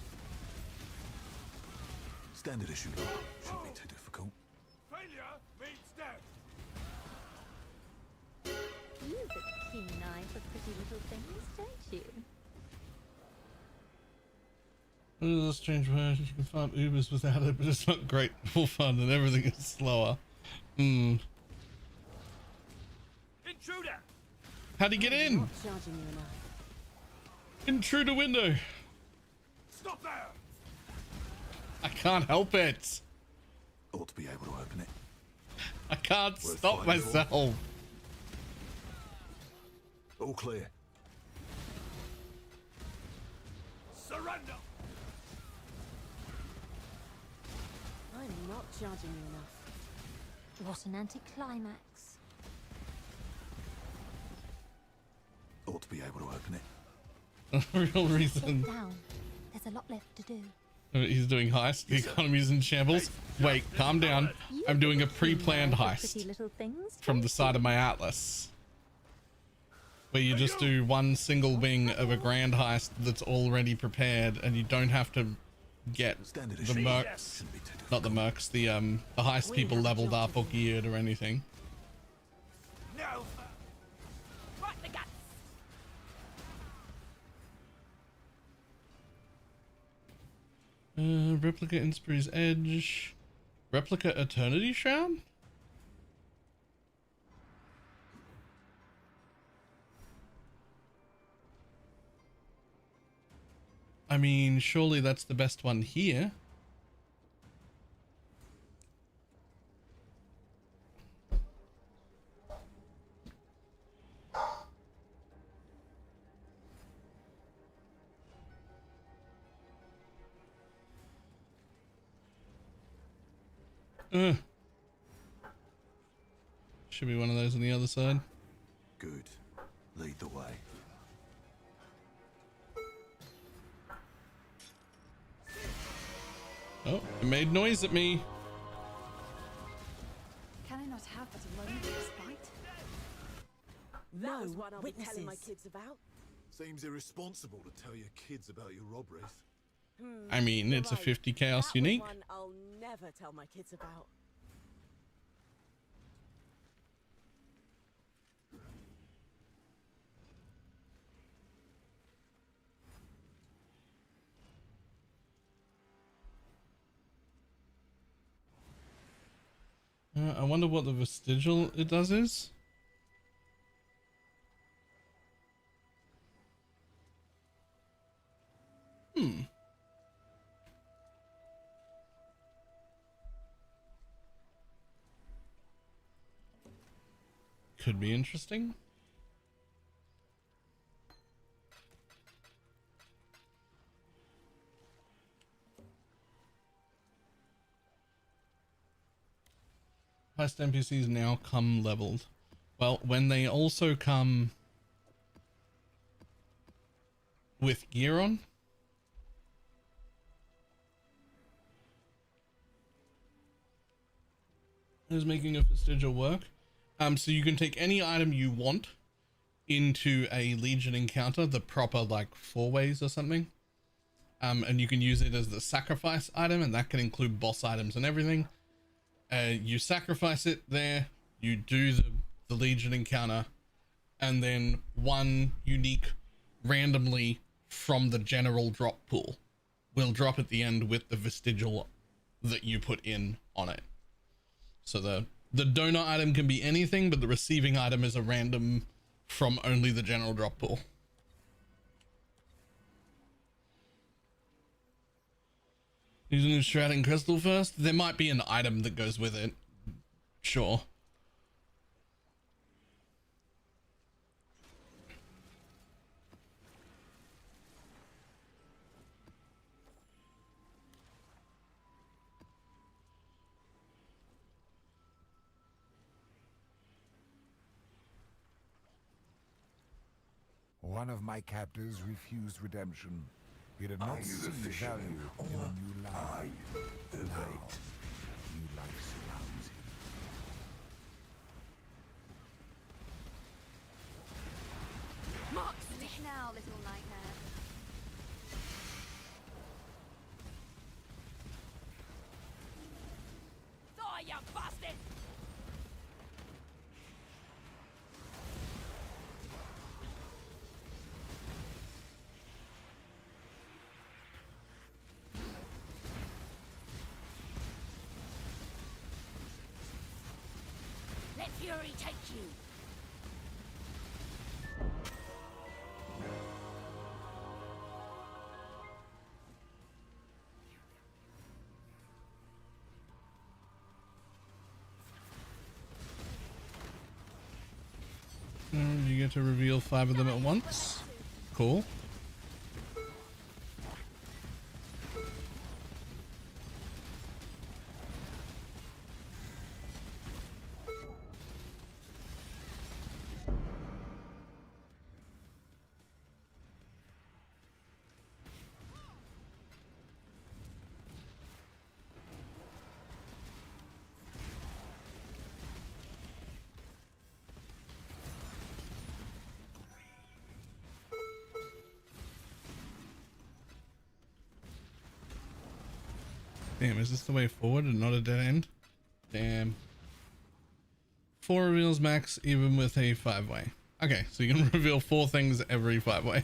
Standard issue. Shouldn't be too difficult. Failure means death. You have a keen eye for pretty little things, don't you? This is a strange version. You can farm Ubers without it, but it's not great for fun and everything is slower. Intruder. How'd he get in? Not charging you enough. Intruder window. Stop there. I can't help it. Ought to be able to open it. I can't Worth stop fighting for. myself. All clear. Surrender. I'm not charging you enough. What an anticlimax. Ought to be able to open it. Real reason. Sit down. There's a lot left to do. He's doing heist. The economy's in shambles. Wait, calm down. I'm doing a pre-planned Pretty heist little things, from the don't side you? of my Atlas, where you just do one single wing of a grand heist that's already prepared, and you don't have to get Standard the issue. mercs, Shouldn't be too difficult. not the mercs, the heist people leveled up or geared or anything. No. Right the guts. Replica Inspiri's Edge. Replica Eternity Shroud? I mean, surely that's the best one here. Should be one of those on the other side. Good. Lead the way. Oh, it made noise at me. Can I not have but a moment of respite? That was one I'll be telling my kids about. Seems irresponsible to tell your kids about your robberies. I mean, it's a 50 chaos unique. One I'll never tell my kids about. I wonder what the vestigial it does is. Could be interesting. Past NPCs now come leveled. Well, when they also come with gear on. Is making a vestigial work. So you can take any item you want into a Legion encounter, the proper like 4 ways or something. And you can use it as the sacrifice item, and that can include boss items and everything. You sacrifice it there, you do the Legion encounter, and then one unique randomly from the general drop pool will drop at the end with the vestigial that you put in on it. So the donor item can be anything, but the receiving item is a random from only the general drop pool. Using a shrouding crystal first? There might be an item that goes with it. Sure. One of my captors refused redemption. He did not see value in a new life. Now, new life surrounds him. Speak now, little nightmare. Die, you bastard! Let fury take you. You get to reveal 5 of them at once. Cool. Damn, is this the way forward and not a dead end? Damn. 4 reveals max even with a 5-way. Okay, so you can reveal 4 things every 5-way.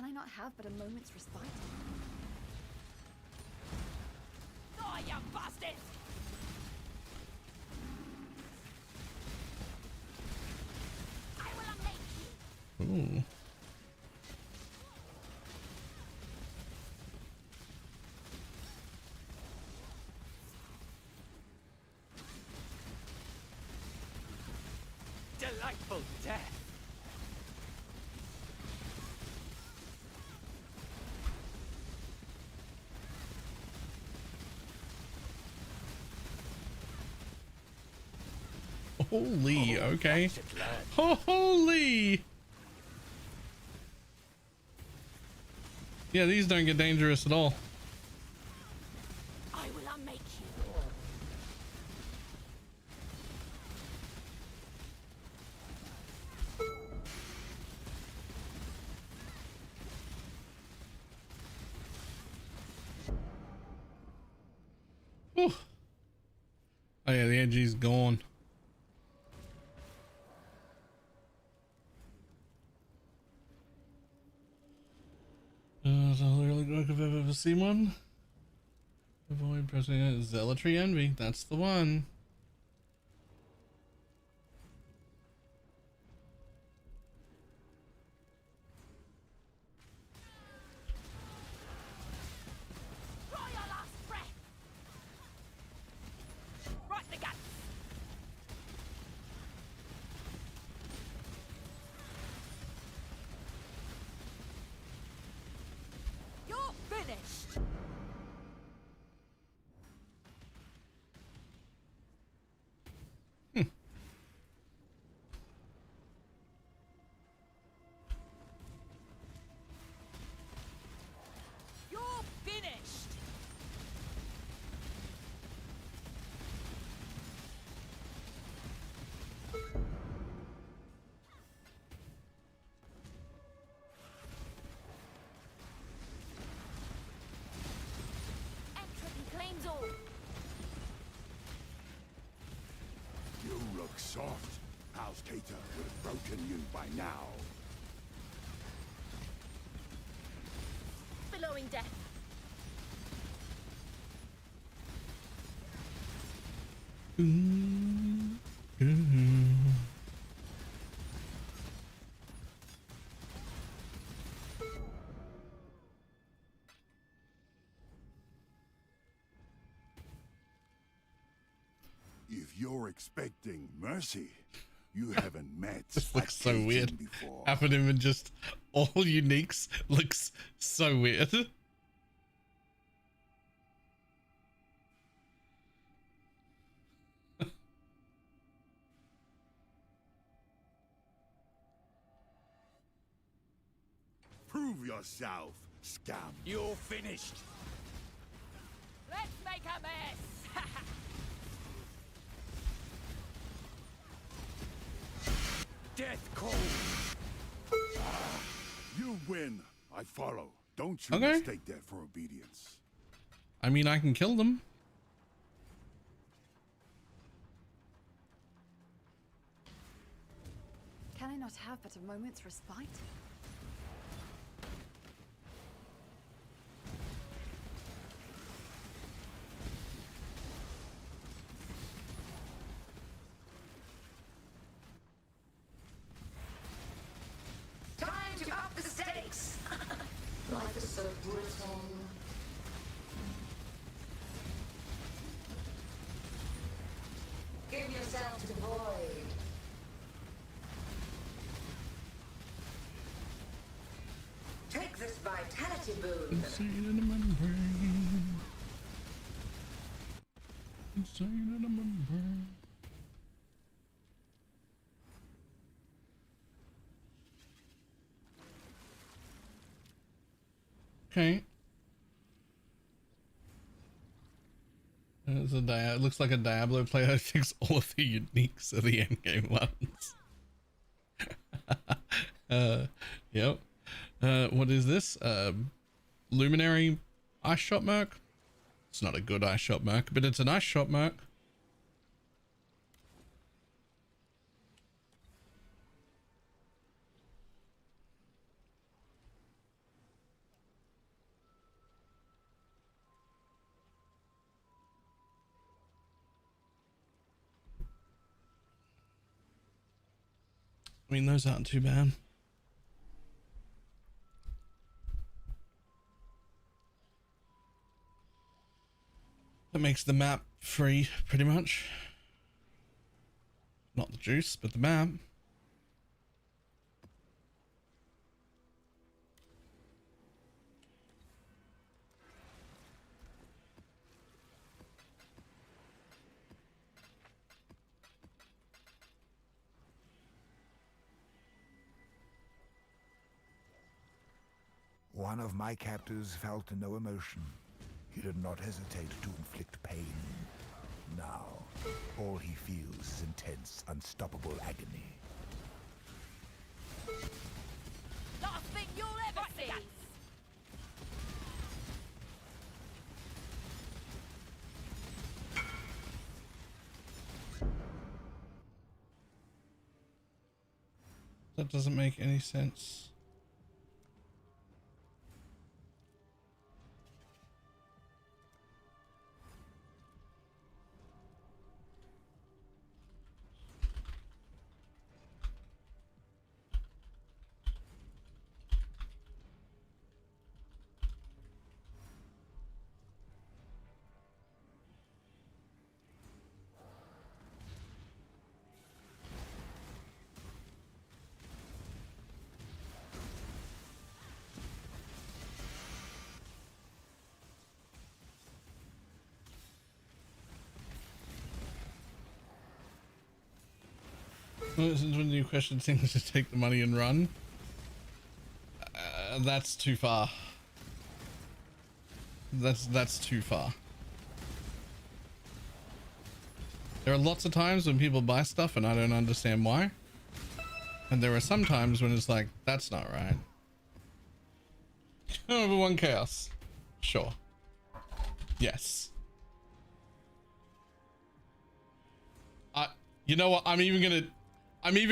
Can I not have but a moment's respite? Oh, you bastards! I will unmake you. Ooh. Delightful death. Holy, okay. Holy! Yeah, these don't get dangerous at all. I will unmake you. Whew. Oh yeah, the edgy's gone. That's a really good if I've ever seen one. Avoid pressing it. Zealotry Envy. That's the one. Draw your last breath. Right the guts. You're finished. You're finished. Entropy claims all. You look soft. House Cater would have broken you by now. Billowing death. If you're expecting mercy, you haven't met This a looks so Caton weird. before. Having him in just all uniques looks so weird. Prove yourself, scum. You're finished. Let's make a mess. Death call. You win. I follow. Don't you Okay. mistake that for obedience. I mean, I can kill them. Can I not have but a moment's respite? Time to up the stakes! Life is so brutal. Give yourself to the void. Take this vitality boon. Insane in the membrane. Insane in the membrane. Okay. It looks like a Diablo player who thinks all of the uniques are the endgame ones. Yep. What is this? Luminary ice shot merc? It's not a good ice shot merc, but it's an ice shot merc. mean, those aren't too bad. That makes the map free, pretty much. Not the juice, but the map. One of my captors felt no emotion. He did not hesitate to inflict pain. Now, all he feels is intense, unstoppable agony. Last thing you'll ever see! That doesn't make any sense. When you question things to take the money and run, that's too far. That's too far. There are lots of times when people buy stuff and I don't understand why, and there are some times when it's like, that's not right. Number one chaos, sure, yes. You know what? I'm even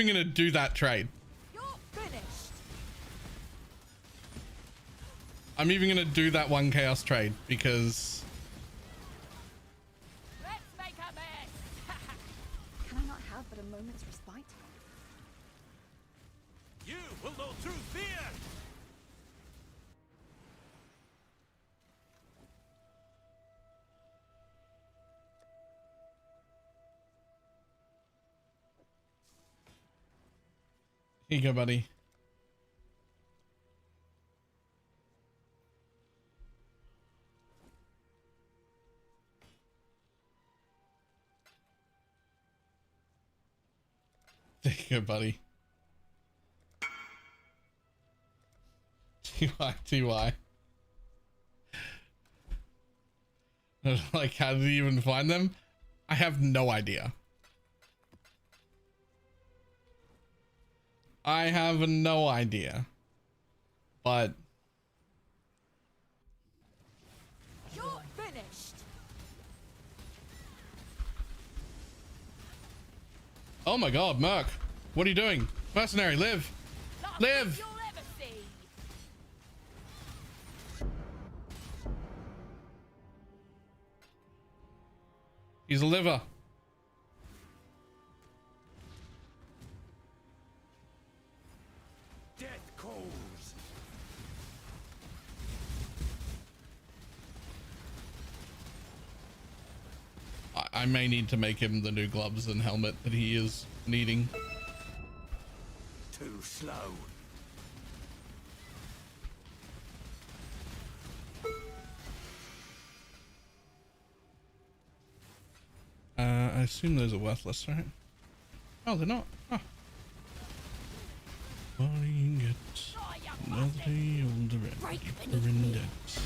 gonna do that trade. You're finished. I'm even gonna do that one chaos trade because Let's make a mess. Can I not have but a moment's respite? You will know through fear! here you go, buddy. There you go, buddy. TY. Like, how did he even find them? I have no idea. I have no idea. But You're finished. oh my god, Merc, what are you doing? Mercenary, live! Last Live! thing you'll ever see. He's a liver. Death calls! I may need to make him the new gloves and helmet that he is needing. Too slow. I assume those are worthless, right? Oh, they're not. Huh. What do you get? Another day older and deeper in debt.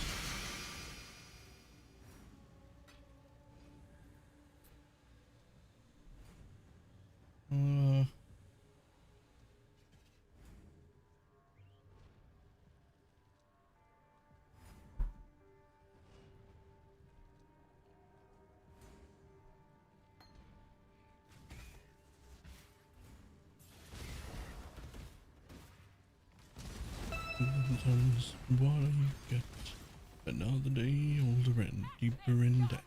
Sometimes what do you get? Another day older and deeper in debt.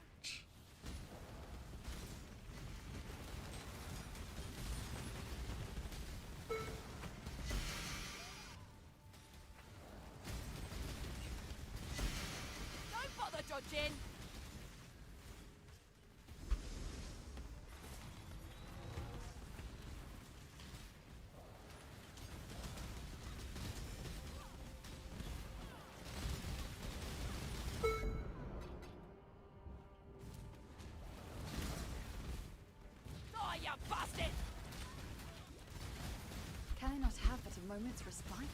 Captain. Oh, you bastard! Can I not have but a moment's respite?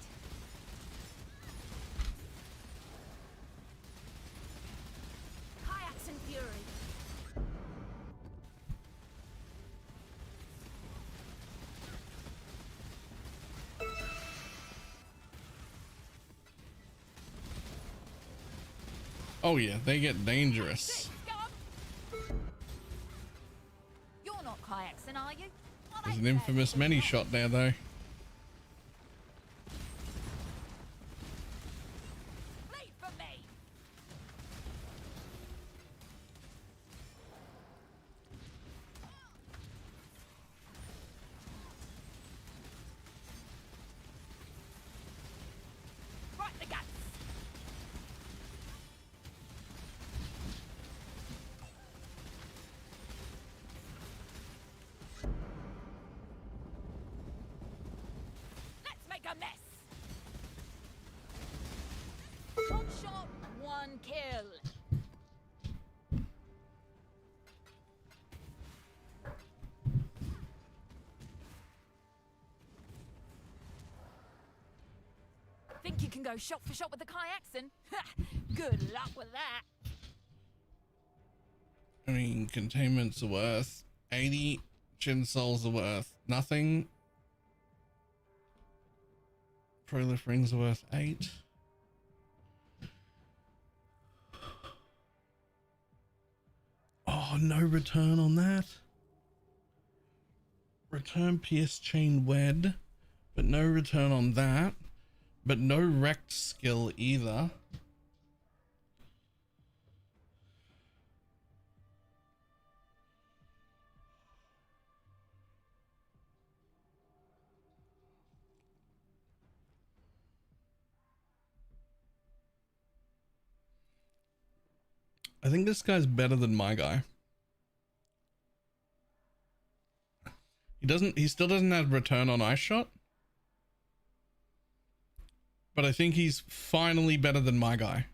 Kayaks and fury. Oh yeah, they get dangerous. You're not kayaksing, are you? There's an infamous many shot there though. Lead for me. Right the guts. Let's make a mess. One shot, one kill. Think you can go shot for shot with the kayakson? Good luck with that. I mean, containments are worth 80, chin souls are worth nothing. Prolif rings are worth 8. Oh, no return on that. Return pierce chain wed, but no return on that. But no wrecked skill either. I think this guy's better than my guy. He still doesn't have return on ice shot. But I think he's finally better than my guy.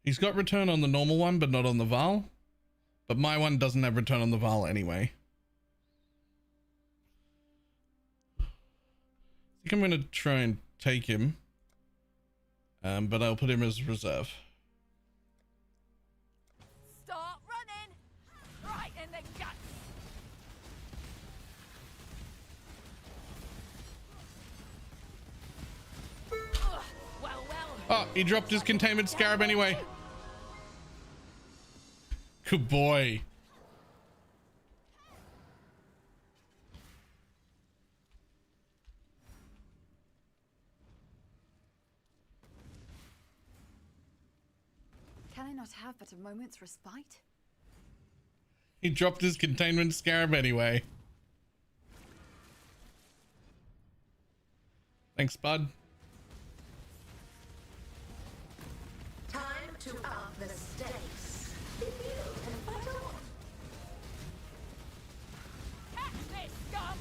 He's got return on the normal one, but not on the Val. But my one doesn't have return on the Val anyway. I think I'm going to try and take him. But I'll put him as reserve. Start running. Right in the guts. Ugh, well. Oh, he dropped his containment scarab anyway. Good boy. Can I not have but a moment's respite? He dropped his containment scarab anyway. Thanks, bud. Time to up the stakes. If you can fight on. Catch this, scum!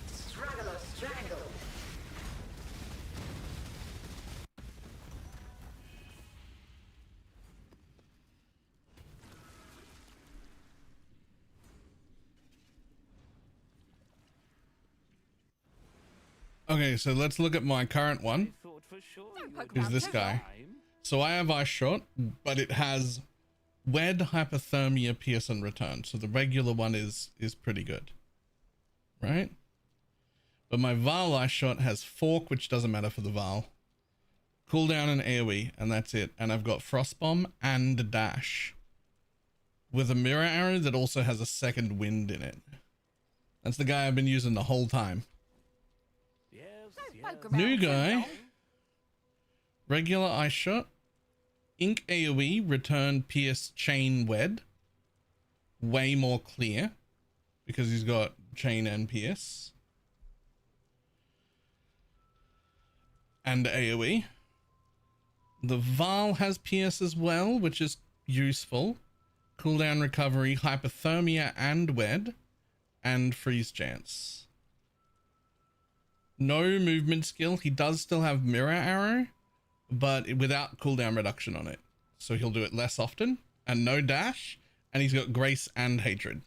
Struggle or strangle. Okay, so let's look at my current one. Is this guy. So I have ice shot, but it has wed, hypothermia, pierce, and return. So the regular one is pretty good. Right? But my Val ice shot has fork, which doesn't matter for the Val. Cooldown and AoE, and that's it. And I've got frost bomb and dash. With a mirror arrow that also has a second wind in it. That's the guy I've been using the whole time. New guy. Regular ice shot. Ink AoE, return, pierce, chain, wed. Way more clear. Because he's got chain and pierce. and AoE. The Val has Pierce as well, which is useful. Cooldown recovery, hypothermia and wed, and freeze chance. No movement skill. He does still have mirror arrow, but without cooldown reduction on it. So he'll do it less often, and no dash, and he's got grace and hatred.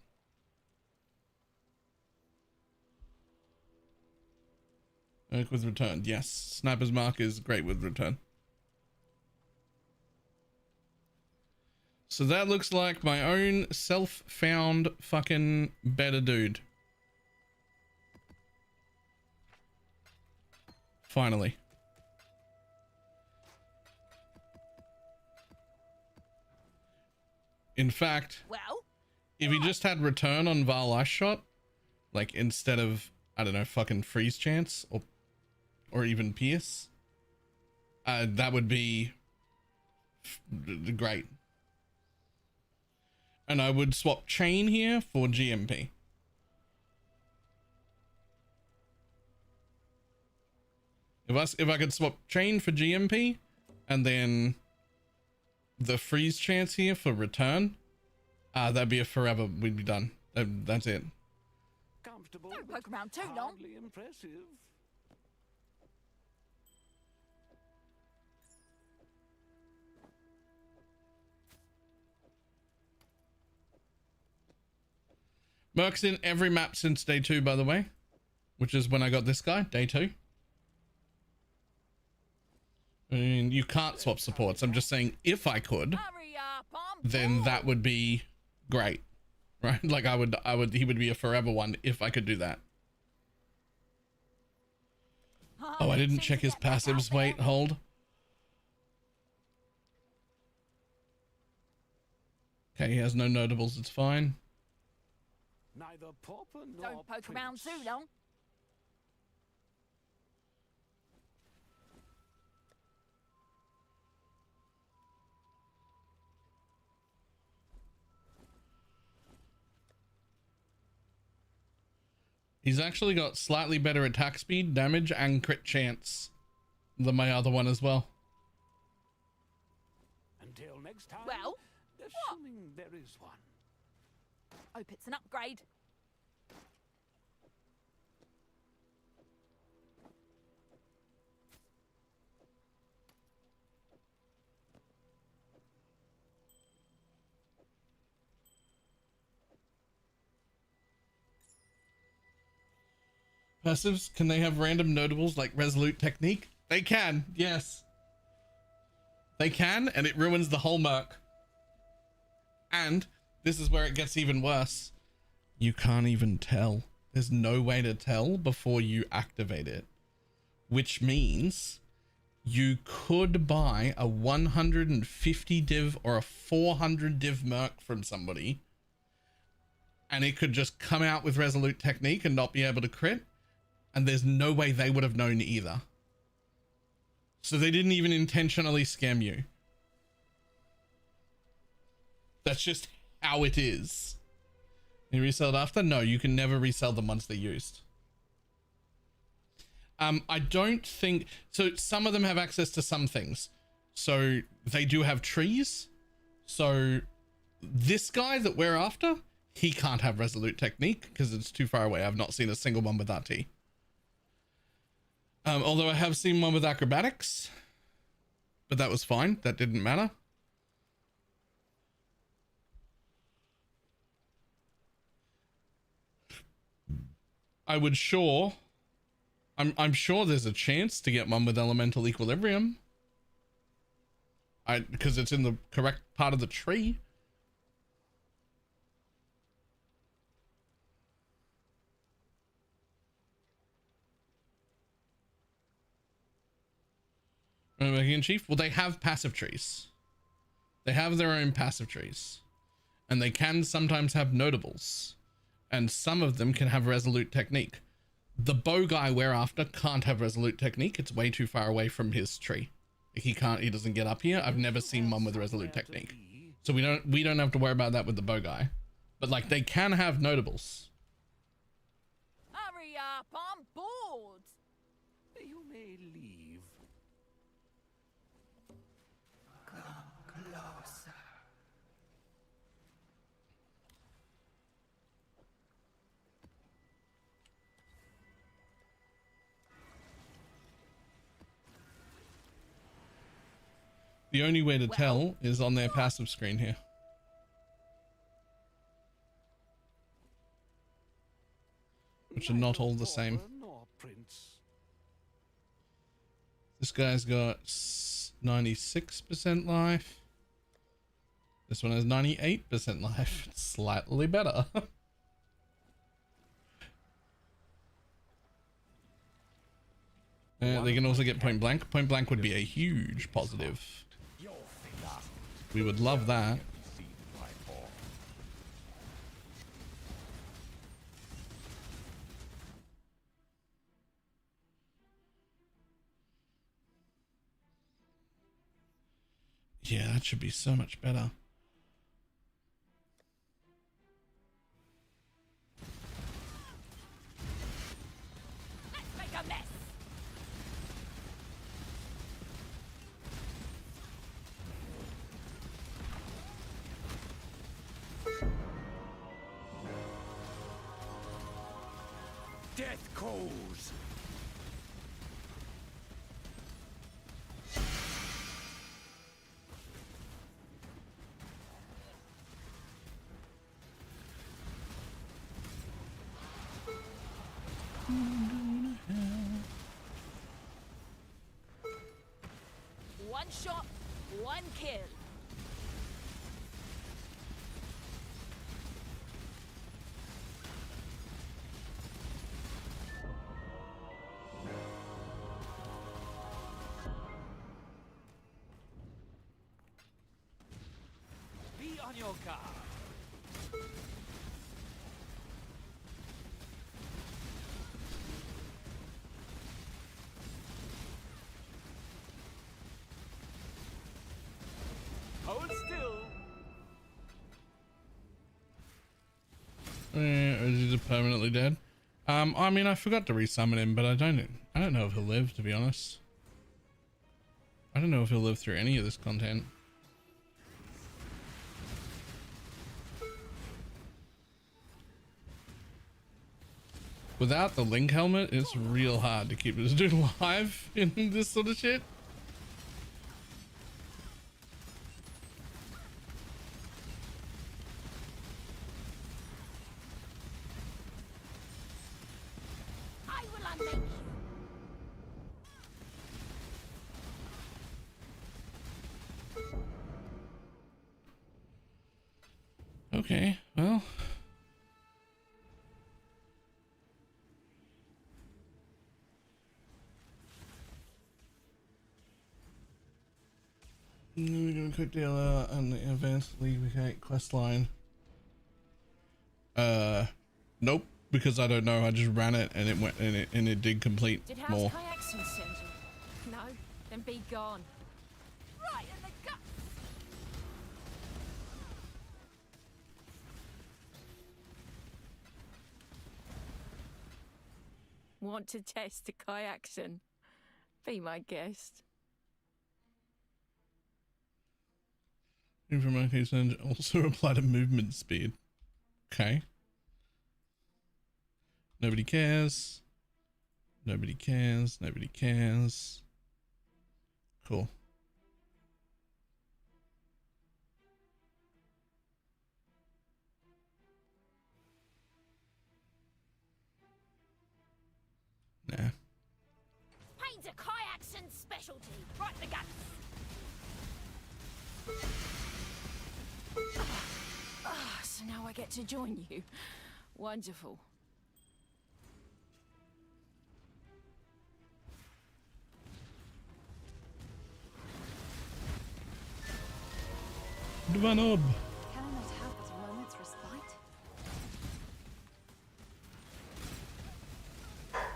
Work with return. Yes, Sniper's Mark is great with return. So that looks like my own self-found fucking better dude. Finally. In fact, if he just had return on Val Ice Shot, like instead of, I don't know, fucking freeze chance or even pierce, that would be great. And I would swap chain here for GMP. If I could swap chain for GMP and then the freeze chance here for return, that'd be a forever. We'd be done. That's it. Don't poke around too long. Impressive. Merc's in every map since day 2, by the way, which is when I got this guy, day 2. I mean, you can't swap supports. I'm just saying if I could, then that would be great, right? Like he would be a forever one if I could do that. Oh, I didn't check his passives. Wait, hold. Okay, he has no notables. It's fine. Neither pauper nor Don't poke around too long. He's actually got slightly better attack speed, damage, and crit chance than my other one as well. Until next time. Well, assuming there is one. Hope it's an upgrade. Passives, can they have random notables like Resolute Technique? They can, yes. They can, and it ruins the whole Merc. And this is where it gets even worse. You can't even tell. There's no way to tell before you activate it. Which means you could buy a 150 div or a 400 div Merc from somebody, and it could just come out with Resolute Technique and not be able to crit. And there's no way they would have known either. So they didn't even intentionally scam you. That's just how it is. You resell it after? No, you can never resell them once they're used. I don't think... So some of them have access to some things. So they do have trees. So this guy that we're after, he can't have Resolute Technique because it's too far away. I've not seen a single one with RT. Although I have seen one with acrobatics, but that was fine. That didn't matter. I would sure. I'm sure there's a chance to get one with elemental equilibrium. Because it's in the correct part of the tree. Making Chief, well, they have passive trees. They have their own passive trees, and they can sometimes have notables, and some of them can have Resolute Technique. The bow guy we're after can't have Resolute Technique. It's way too far away from his tree. He doesn't get up here. I've never seen one with Resolute Technique, so we don't have to worry about that with the bow guy. But like, they can have notables. Hurry up, I'm bored. You may leave. The only way to tell is on their passive screen here. Which are not all the same. This guy's got 96% life. This one has 98% life. It's slightly better. They can also get point blank. Point blank would be a huge positive. We would love that. Yeah, that should be so much better. Let's make a mess. Death calls. One shot, one kill. Be on your guard. Hold still. Is he just permanently dead? I mean, I forgot to resummon him, but I don't know if he'll live, to be honest. I don't know if he'll live through any of this content. Without the Link helmet, it's real hard to keep this dude alive in this sort of shit. I will unmake you. Okay, well. We're doing a quick deal on the advanced league quest line. Nope, because I don't know. I just ran it and it went and it did complete Did House more. Kayakson send you? No, then be gone. Right in the gut. Want to test a Kayakson? Be my guest. Information also apply to movement speed. Okay. Nobody cares. Nobody cares. Nobody cares. Cool. Nah. Pain's a Kayakson specialty. Right in the guts. So now I get to join you. Wonderful. Dvanob. Can I not have but a moment's respite?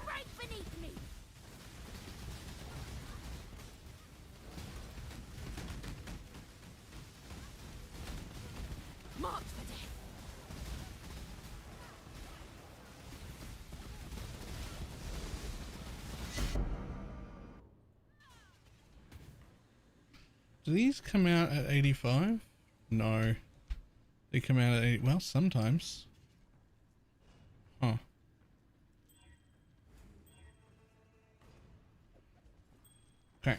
Right beneath me. Marked for death. Do these come out at 85? No. They come out at 80. Well, sometimes. Huh. Okay.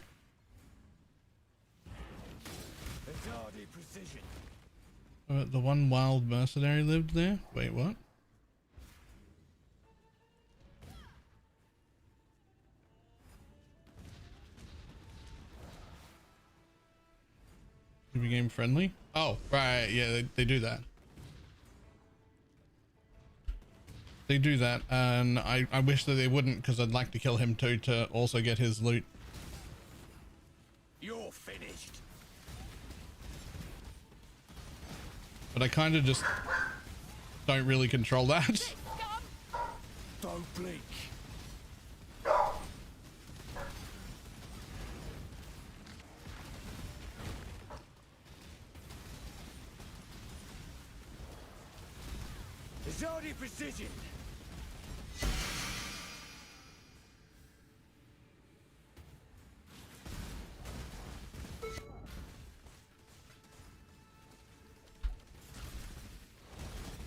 The one wild mercenary lived there? Wait, what? Be game friendly? Oh, right, yeah, they do that. They do that, and I wish that they wouldn't, because I'd like to kill him too to also get his loot. You're finished. But I kind of just don't really control that. Don't blink. It's already precision.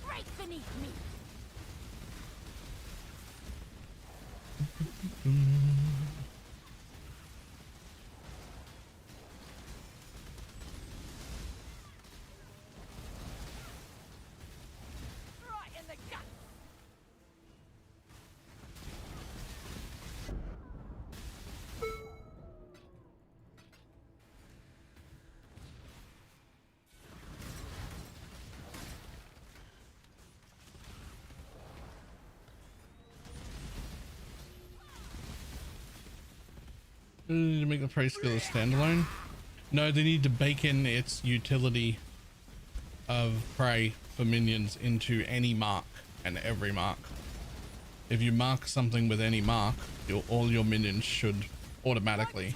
Right beneath me. Right in the gut. To make the prey skill a standalone? No, they need to bake in its utility of prey for minions into any mark and every mark. If you mark something with any mark, all your minions should automatically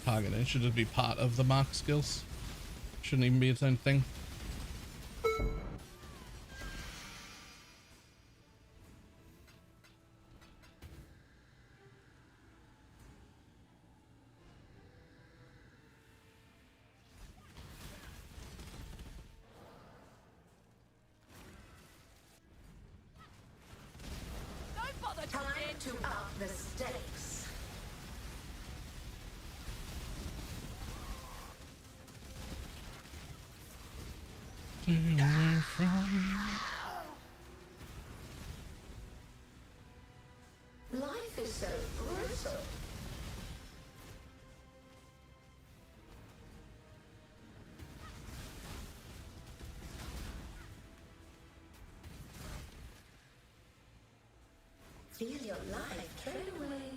target it. It should just be part of the mark skills. Shouldn't even be its own thing. Time to up the stakes. Life is so brutal. Feel your life carried away.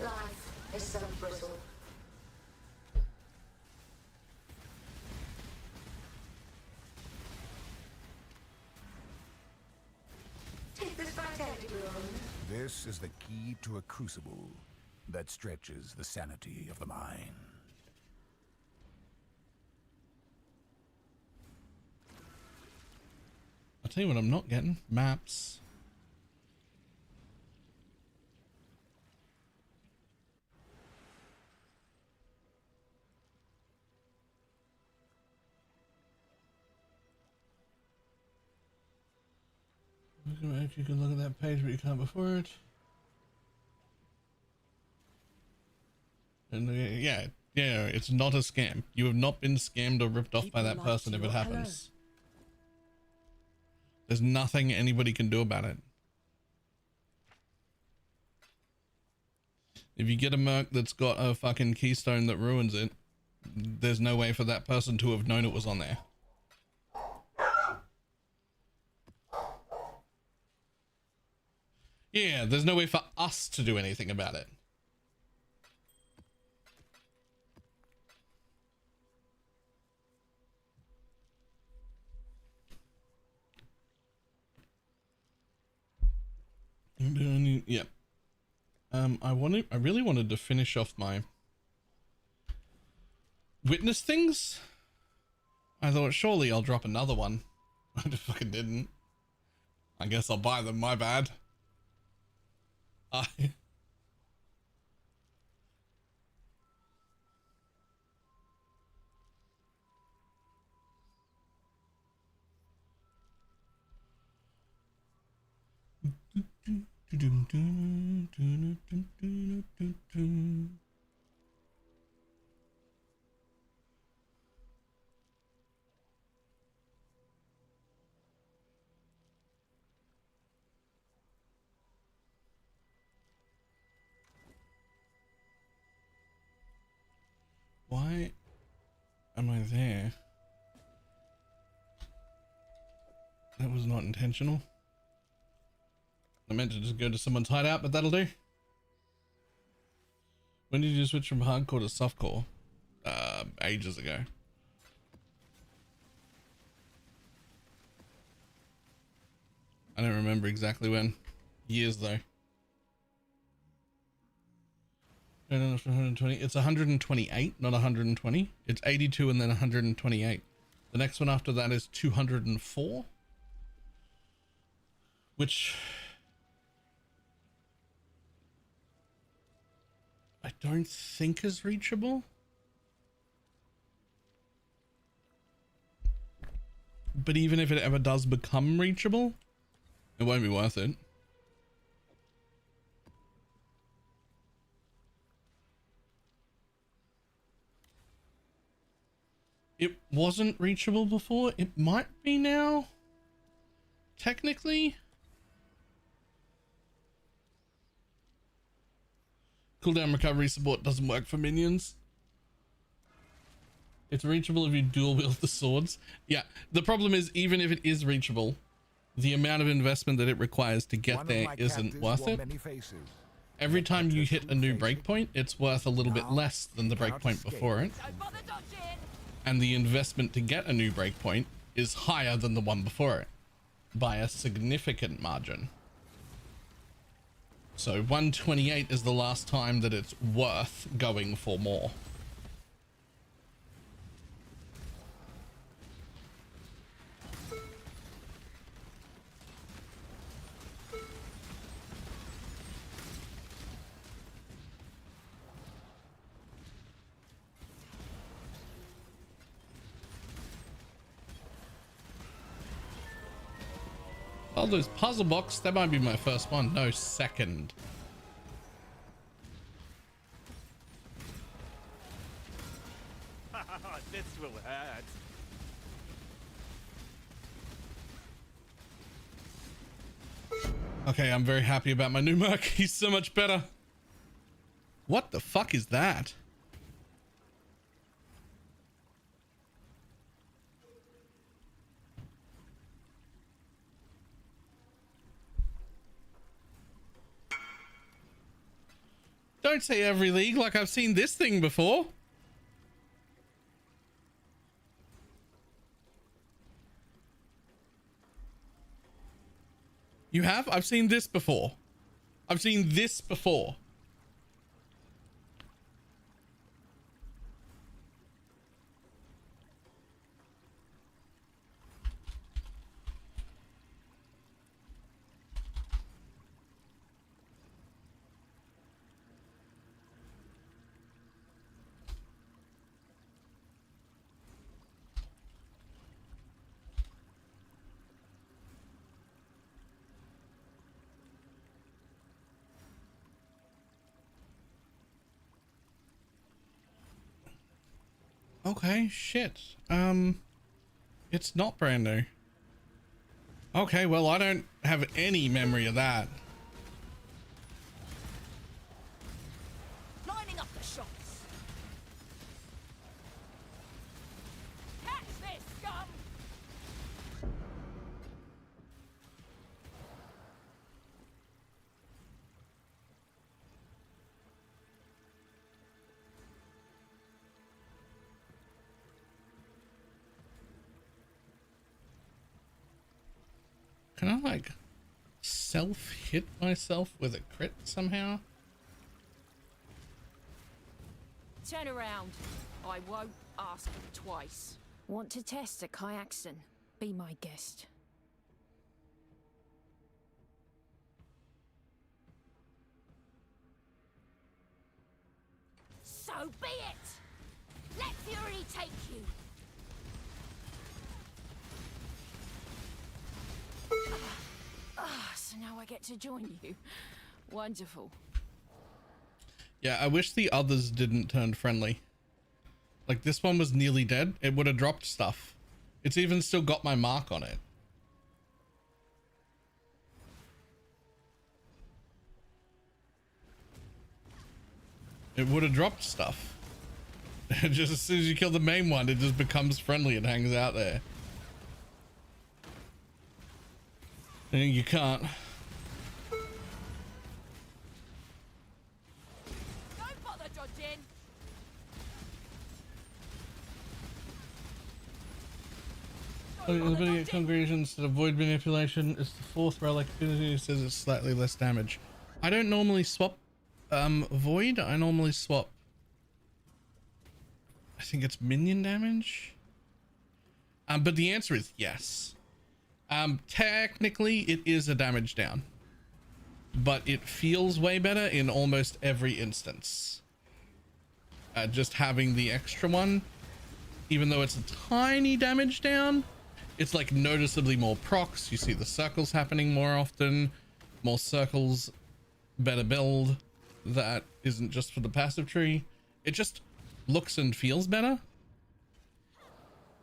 Life is so brittle. Take this vitality balloon. This is the key to a crucible that stretches the sanity of the mind. I'll tell you what I'm not getting. Maps. If you can look at that page, but you can't before it. And yeah, it's not a scam. You have not been scammed or ripped off by that person if it happens. There's nothing anybody can do about it. If you get a merc that's got a fucking keystone that ruins it, there's no way for that person to have known it was on there. Yeah, there's no way for us to do anything about it. Yeah. I really wanted to finish off my witness things. I thought surely I'll drop another one. I just fucking didn't. I guess I'll buy them, my bad. Why am I there? That was not intentional. I meant to just go to someone's hideout, but that'll do. When did you switch from hardcore to softcore? Ages ago. I don't remember exactly when. Years though. 120. It's 128, not 120. It's 82 and then 128. The next one after that is 204. Which I don't think is reachable. But even if it ever does become reachable, it won't be worth it. It wasn't reachable before. It might be now. Technically. Cooldown recovery support doesn't work for minions. It's reachable if you dual wield the swords. Yeah, the problem is even if it is reachable, the amount of investment that it requires to get there isn't worth it. Every time you hit a new breakpoint, it's worth a little bit less than the breakpoint before it. And the investment to get a new breakpoint is higher than the one before it by a significant margin. So 128 is the last time that it's worth going for more. Oh, those puzzle box, that might be my first one. No, second. This will hurt. Okay, I'm very happy about my new Merc. He's so much better. What the fuck is that? Don't say every league like I've seen this thing before. You have? I've seen this before. I've seen this before. Okay, shit. It's not brand new. Okay, well, I don't have any memory of that. Lining up the shots. Catch this, scum! Can I like self-hit myself with a crit somehow? Turn around. I won't ask twice. Want to test a Kyaxon? Be my guest. So be it! Let fury take you! So now I get to join you. Wonderful. Yeah, I wish the others didn't turn friendly. Like this one was nearly dead. It would have dropped stuff. It's even still got my mark on it. It would have dropped stuff. Just as soon as you kill the main one, it just becomes friendly and hangs out there. And you can't. Don't bother dodging. Congregations that avoid manipulation. It's the 4th relic. It says it's slightly less damage. I don't normally swap void. I normally swap, I think it's minion damage. But the answer is yes. Technically it is a damage down, but it feels way better in almost every instance. Just having the extra one, even though it's a tiny damage down, it's like noticeably more procs. You see the circles happening more often, more circles, better build that isn't just for the passive tree. It just looks and feels better.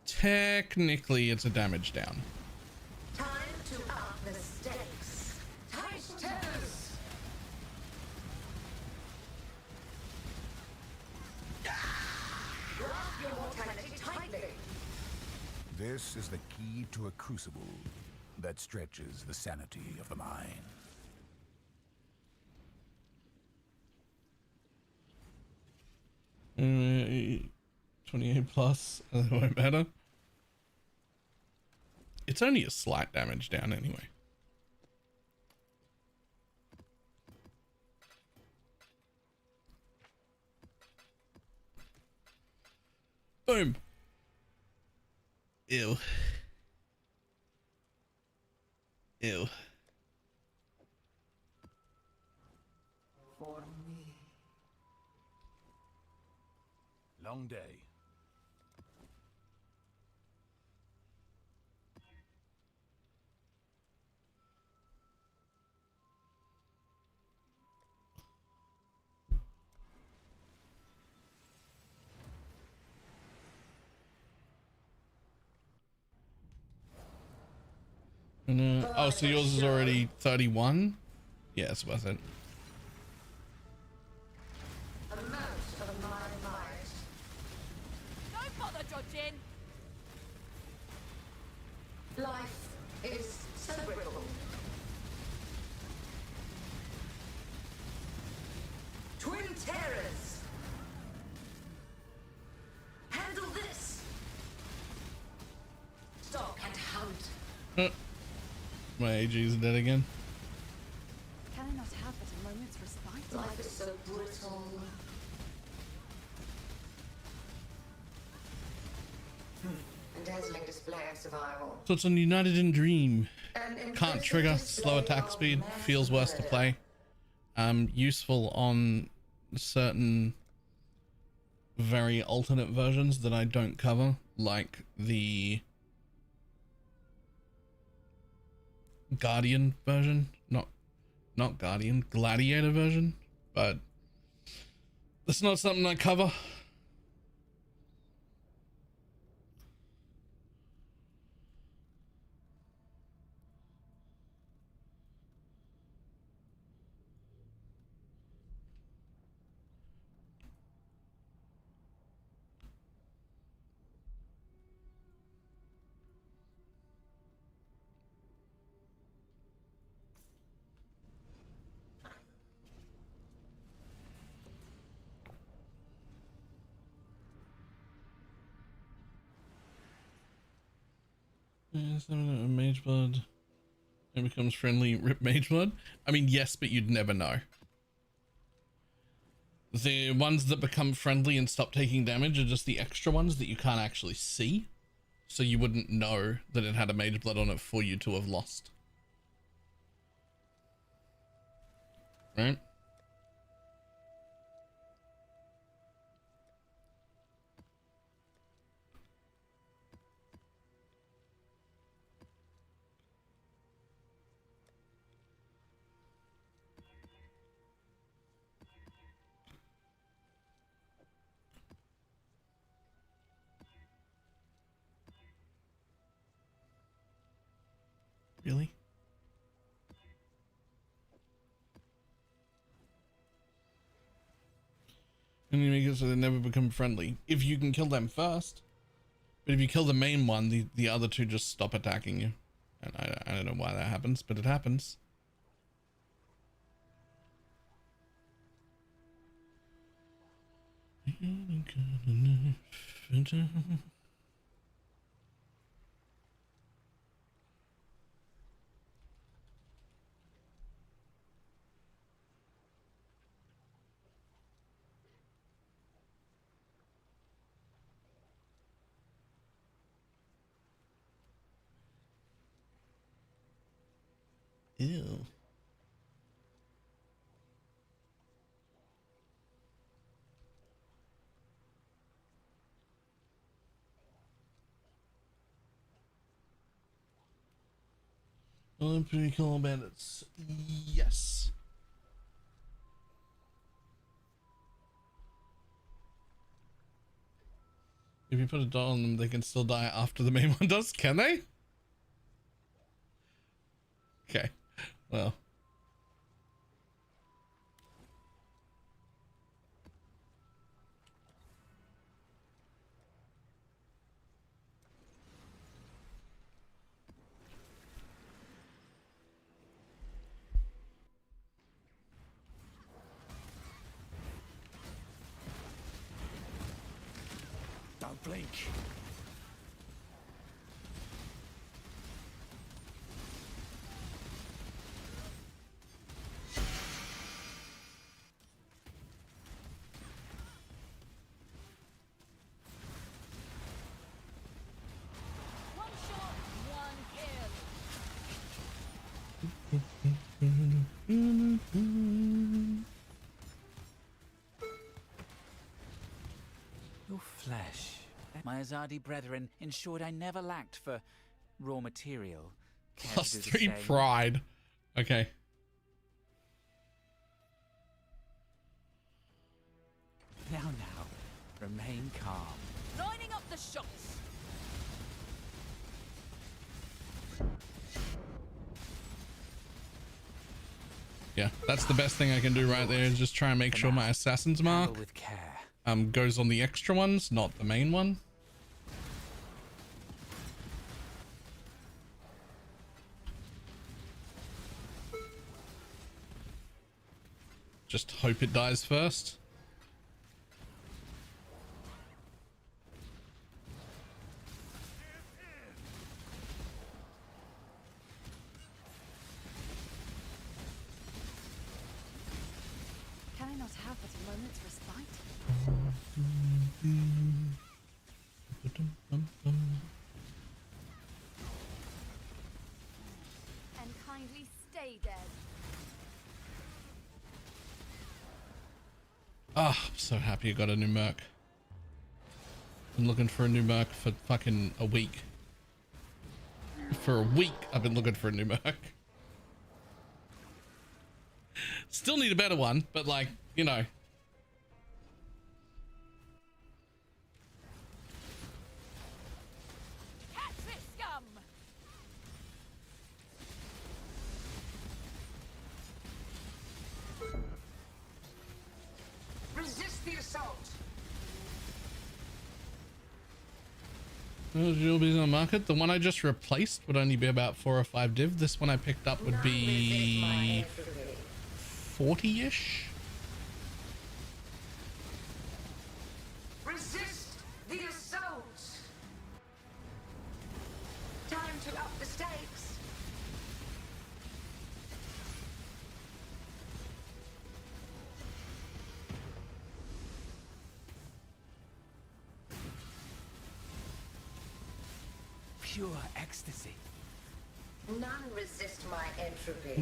Technically it's a damage down. Time to up the stakes. Tight tennis. Grasp your mortality tightly. This is the key to a crucible that stretches the sanity of the mind. Uh, 28 plus, that won't matter. It's only a slight damage down anyway. Boom. Ew. Ew. For me. Long day. Oh, so yours is already 31? Yeah, it's worth it. Amount of my might. Don't bother dodging. Life is so brittle. Twin terrors. Handle this. Stalk and hunt. My AG is dead again. Can I not have but a moment's respite? Life is so brittle. A dazzling display of survival. So it's on United in Dream. An Can't impressive trigger, display slow attack of speed, mass feels worse to murder. play. Useful on certain very alternate versions that I don't cover, like the Guardian version, not Guardian, Gladiator version, but that's not something I cover. Mage blood. It becomes friendly. Rip mage blood. I mean, yes, but you'd never know. The ones that become friendly and stop taking damage are just the extra ones that you can't actually see, so you wouldn't know that it had a mage blood on it for you to have lost. Right? Really? And you make it so they never become friendly. If you can kill them first. But if you kill the main one, the other two just stop attacking you. And I don't know why that happens, but it happens. Ew. Well, pretty cool bandits. Yes. If you put a dot on them, they can still die after the main one does. Can they? Okay. Well. Don't blink. One shot, one kill. Your flesh. My Azadi brethren ensured I never lacked for raw material. Care to do the +3 same? pride. Okay. Now, remain calm. Lining up the shots. Yeah, that's the best thing I can do right there, is just try and make sure my assassin's mark with care. goes on the extra ones, not the main one. Just hope it dies first. Can I not have but a moment's respite? And kindly stay dead. Ah, I'm so happy you got a new merc. Been looking for a new merc for fucking a week. For a week, I've been looking for a new merc. Still need a better one, but like, you know. Catch this scum! Resist the assault. You'll be on the market. The one I just replaced would only be about 4 or 5 div. This one I picked up would be 40-ish. Resist the assault. Time to up the stakes. Pure ecstasy. None resist my entropy.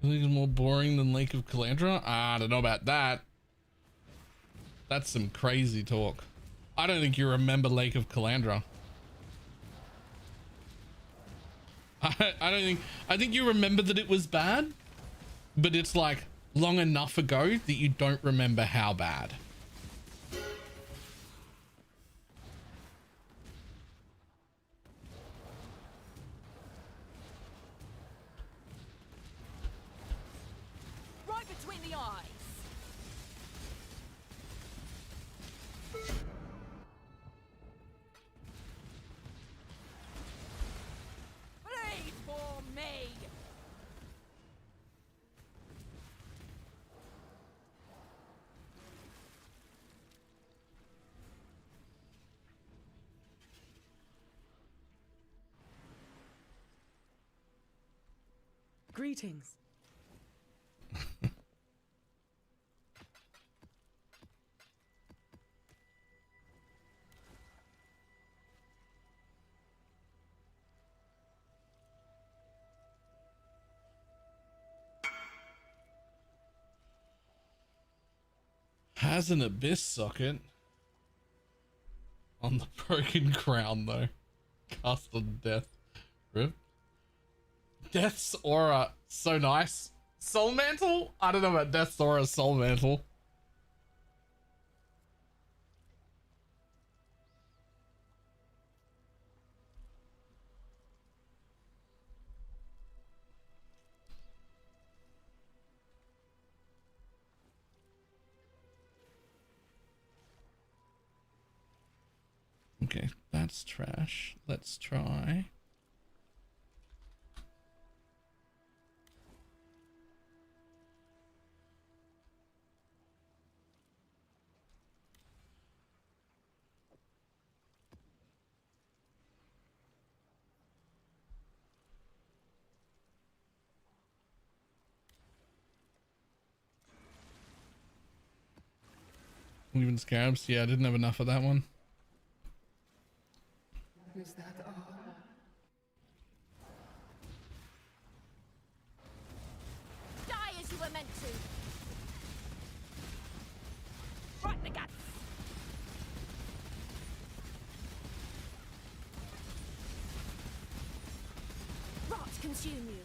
I think it's more boring than Lake of Calandra. I don't know about that. That's some crazy talk. I don't think you remember Lake of Calandra. I think you remember that it was bad, but it's like long enough ago that you don't remember how bad. me eyes. Bleed for me. Greetings. Has an abyss socket on the broken crown though. Cast on death. Rip. Death's aura, so nice. Soul mantle? I don't know about Death's aura, soul mantle. Okay, that's trash. Let's try. Even scarabs? Yeah, I didn't have enough of that one. Is that all? Die as you were meant to. Right in the guts. Rot consume you.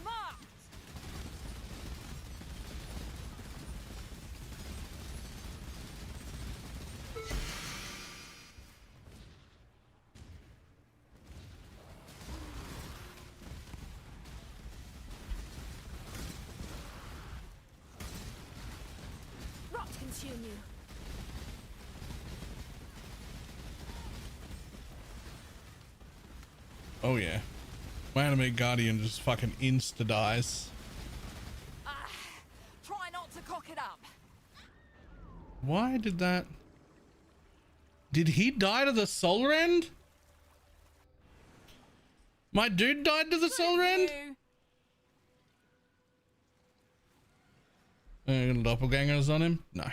Marked. Rot consume you. Oh yeah. My anime guardian just fucking insta dies. Try not to cock it up. Why did that? Did he die to the soul rend? My dude died to the soul rend? Doppelgangers on him? No.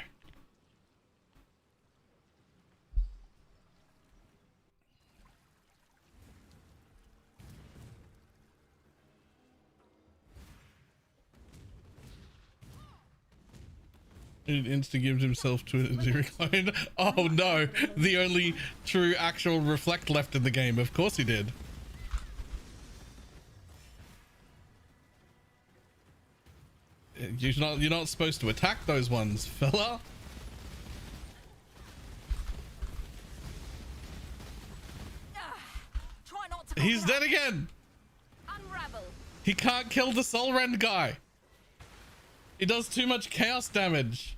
It insta gives himself to a zero clone. Oh no, the only true actual reflect left in the game. Of course he did. You're not supposed to attack those ones, fella. Try not to. He's dead again. Unravel. He can't kill the soul rend guy. He does too much chaos damage.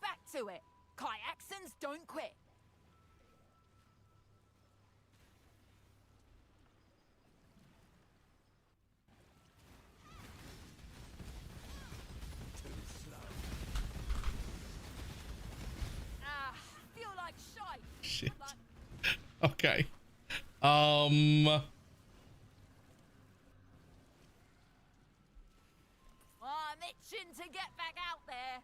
Back to it. Kyaxons don't quit. Feel like shite. Shit. Okay. I'm itching to get back out there.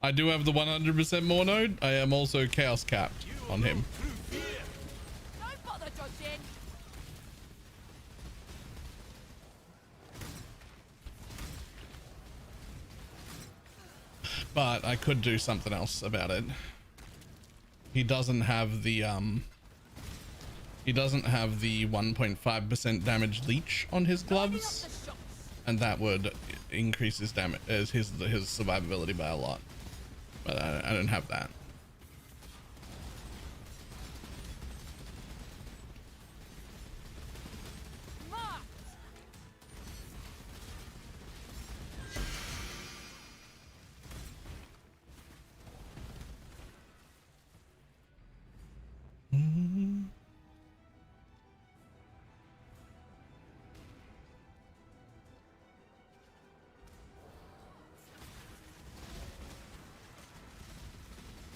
I do have the 100% more node. I am also chaos capped on him. Don't bother dodging. But I could do something else about it. He doesn't have the 1.5% damage leech on his gloves. and that would increase his damage, his survivability by a lot. But I don't have that.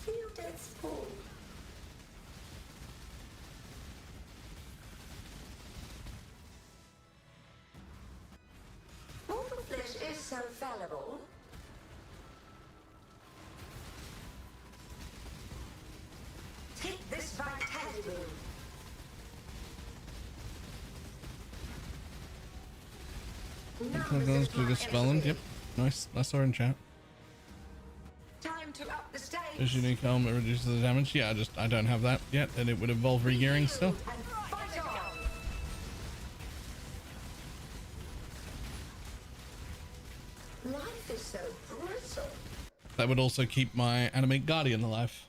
Feel death's pull. Mortal flesh is so fallible. Take this vitality ring. Goes to the spelling. Yep, nice. I saw her in chat. Time to up the stakes. This unique helmet reduces the damage. Yeah, I don't have that yet, and it would involve regearing still. Fight on. Life is so brittle. That would also keep my animate guardian alive.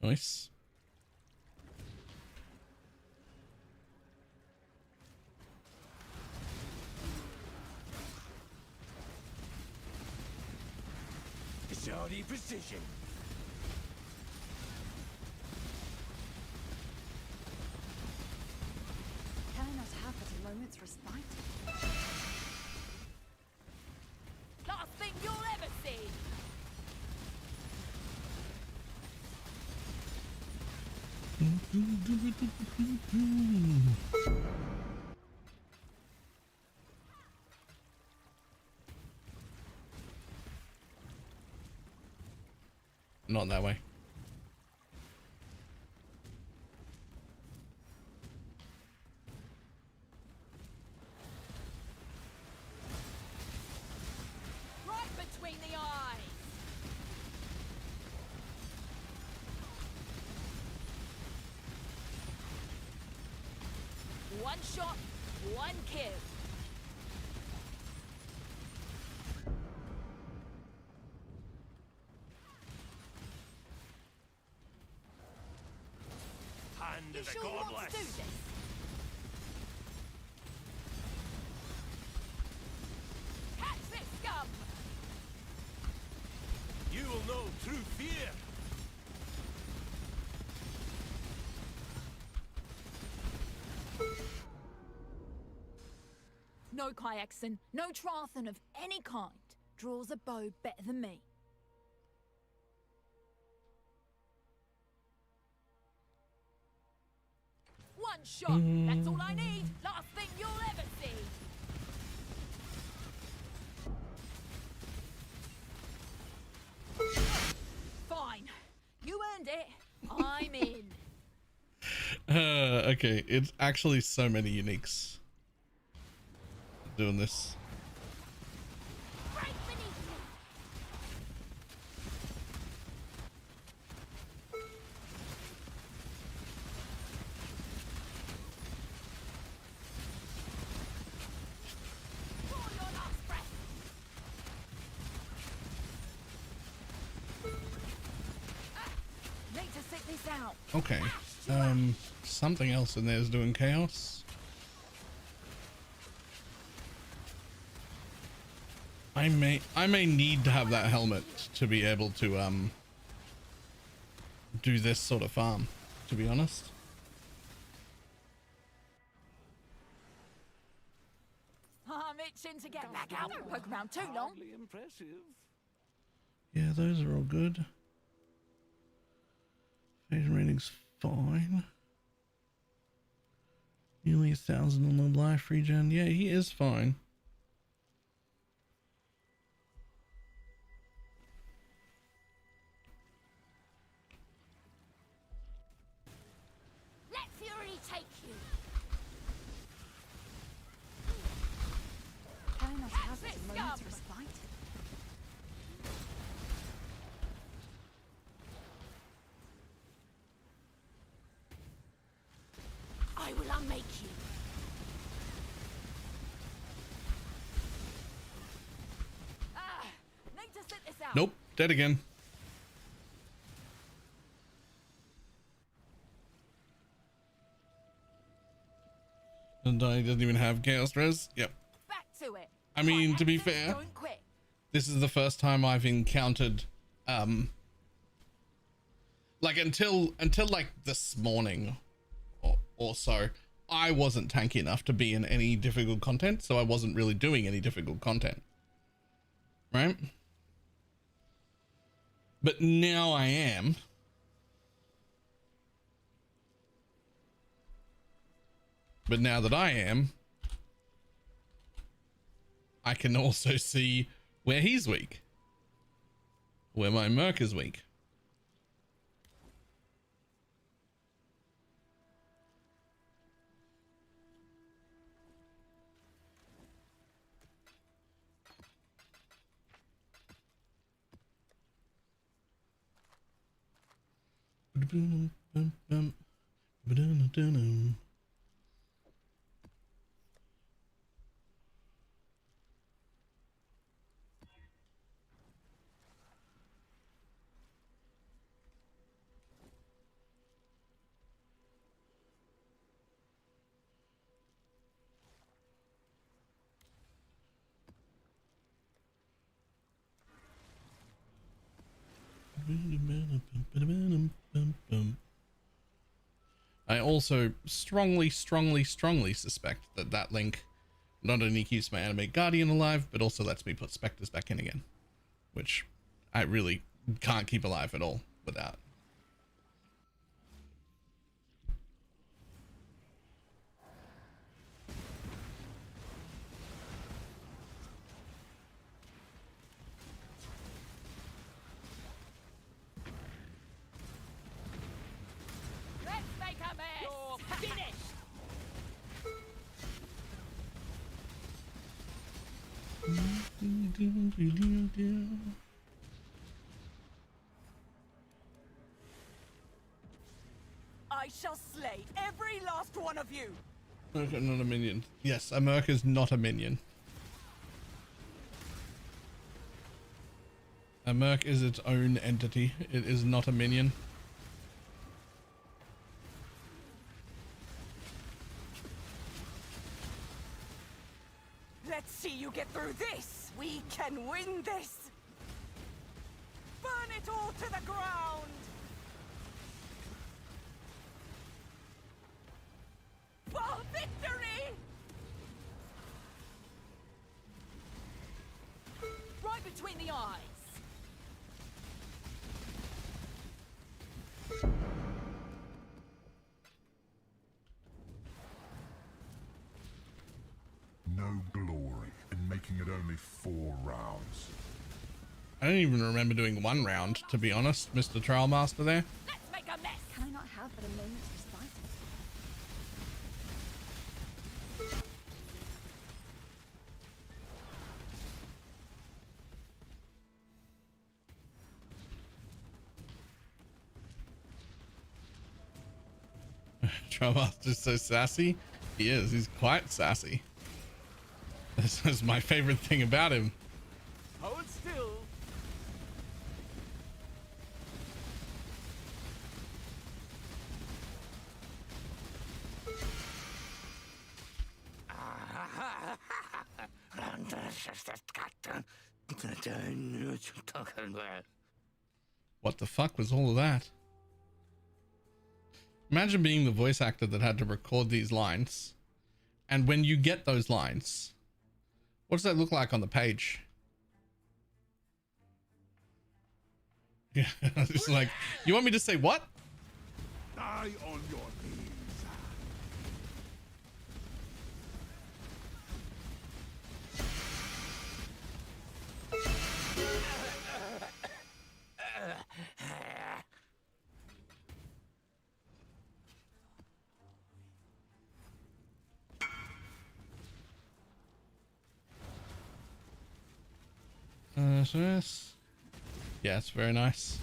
Nice. Saudi precision. Can I not have but a moment's respite? Last thing you'll ever see. Not that way. Right between the eyes. One shot, one kill. Hand You of the sure want to godless. do this? Catch this scum! You will know true fear. No Kayakson, no Trathan of any kind draws a bow better than me. One shot, that's all I need. Last thing you'll ever see. Fine, you earned it. I'm in. Okay, it's actually so many uniques doing this. Right beneath me. For your last breath. Need to sit this out. Okay, something else in there is doing chaos. I may need to have that helmet to be able to do this sort of farm, to be honest. I'm itching to get back out. Don't poke around too long. Impressive. Yeah, those are all good. Phase rating's fine. Nearly 1,000 on the life regen. Yeah, he is fine. Let fury take you. Can I not have Catch but this a moment's scum! respite? I will unmake you. Need to sit this out. Nope, dead again. And he doesn't even have chaos res. Yep. Back to it. I mean, to be fair, Don't quit. this is the first time I've encountered like until like this morning or so, I wasn't tanky enough to be in any difficult content, so I wasn't really doing any difficult content, right? But now I am. But now that I am, I can also see where he's weak, where my Merc is weak. I also strongly suspect that that link not only keeps my Animate Guardian alive, but also lets me put Spectres back in again, which I really can't keep alive at all without. Let's make a mess. You're finished. I shall slay every last one of you. Okay, not a minion. Yes, a Merc is not a minion. A Merc is its own entity. It is not a minion. Let's see you get through this. We can win this. Burn it all to the ground. For victory! Right between the eyes. No glory in making it only 4 rounds. I don't even remember doing 1 round, to be honest, Mr. Trial Master there. Let's make a mess. Can I not have but a moment's respite? Trial Master's so sassy. He is. He's quite sassy. This is my favorite thing about him. Hold still. What the fuck was all of that? Imagine being the voice actor that had to record these lines. And when you get those lines, what does that look like on the page? Yeah, it's like, you want me to say what? Die on your knees. So yes. Yeah, it's very nice.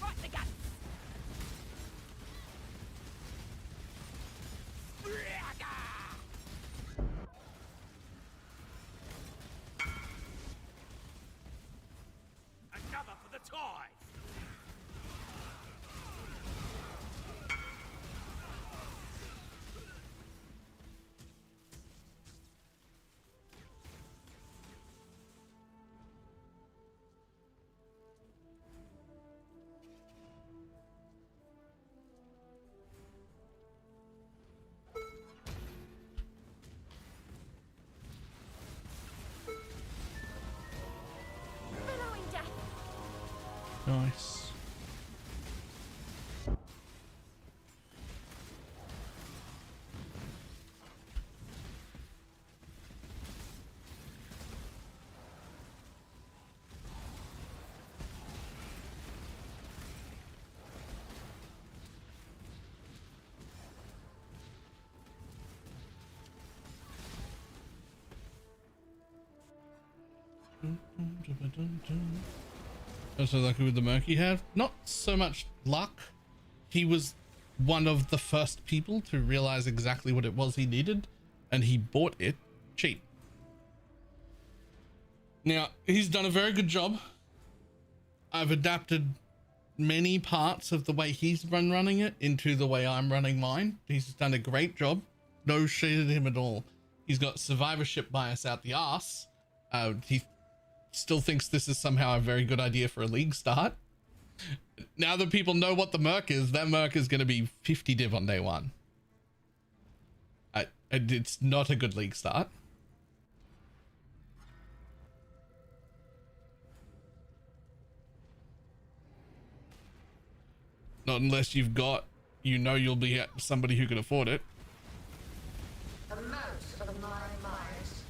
toys! Bellowing death. Nice. So lucky with the Murky have not so much luck. He was one of the first people to realize exactly what it was he needed, and he bought it cheap. Now he's done a very good job. I've adapted many parts of the way he's running it into the way I'm running mine. He's done a great job. No shade at him at all. He's got survivorship bias out the ass. He still thinks this is somehow a very good idea for a league start. Now that people know what the Merc is, that Merc is going to be 50 div on day one. It's not a good league start. Not unless you've got, you know, you'll be somebody who can afford it. A mouse of my Mars.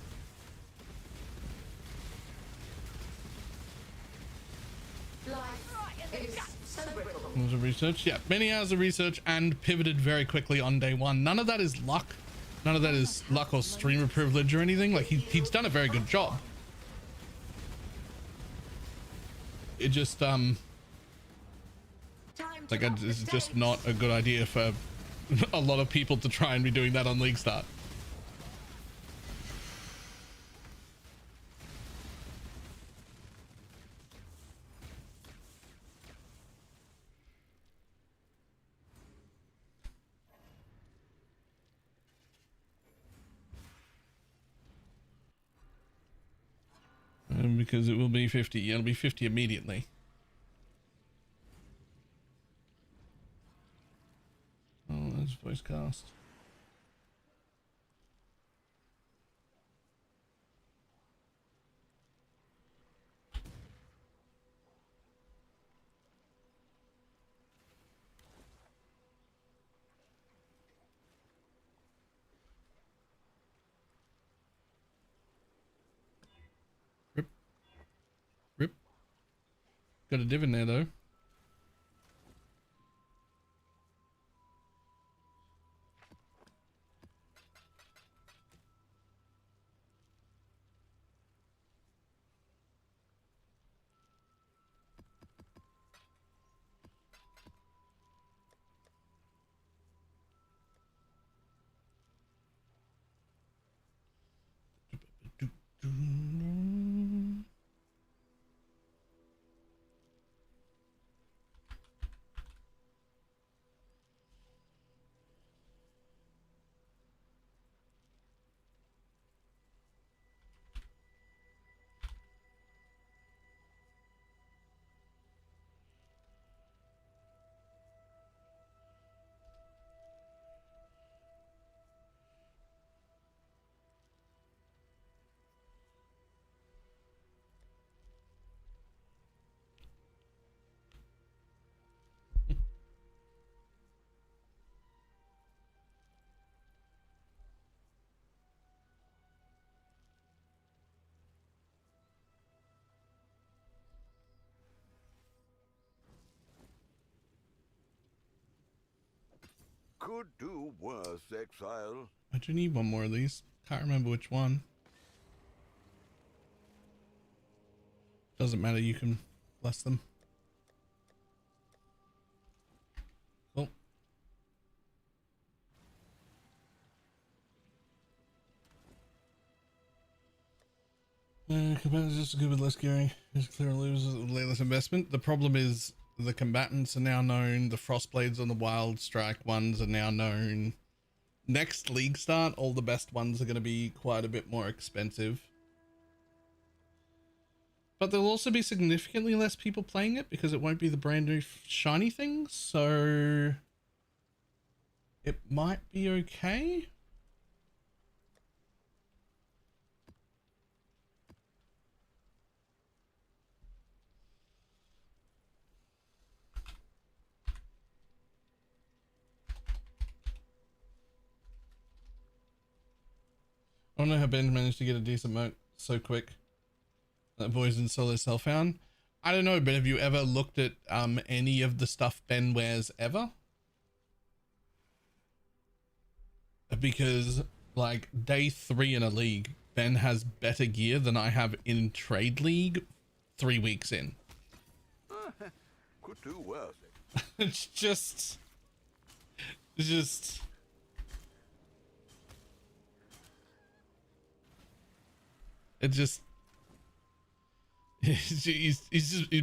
Life is so brittle. Hours of research. Yeah, many hours of research and pivoted very quickly on day one. None of that is luck. None of that is luck or streamer privilege or anything. Like he's done a very good job. It just like it's just not a good idea for a lot of people to try and be doing that on league start. Because it will be 50. It'll be 50 immediately. Oh, that's voice cast. Rip. Got a div in there though. Could do worse, exile. I do need one more of these. Can't remember which one. Doesn't matter, you can bless them. Cool. Combatants just good with less gearing. Just clear and lose with less investment. The problem is the combatants are now known. The Frostblades on the Wild Strike ones are now known. Next league start, all the best ones are going to be quite a bit more expensive. But there'll also be significantly less people playing it because it won't be the brand new shiny things. So it might be okay. I don't know how Ben managed to get a decent moat so quick. That boy's in solo self-found. I don't know, but have you ever looked at any of the stuff Ben wears ever? Because like day 3 in a league, Ben has better gear than I have in trade league 3 weeks in. Could do worse. It's just he's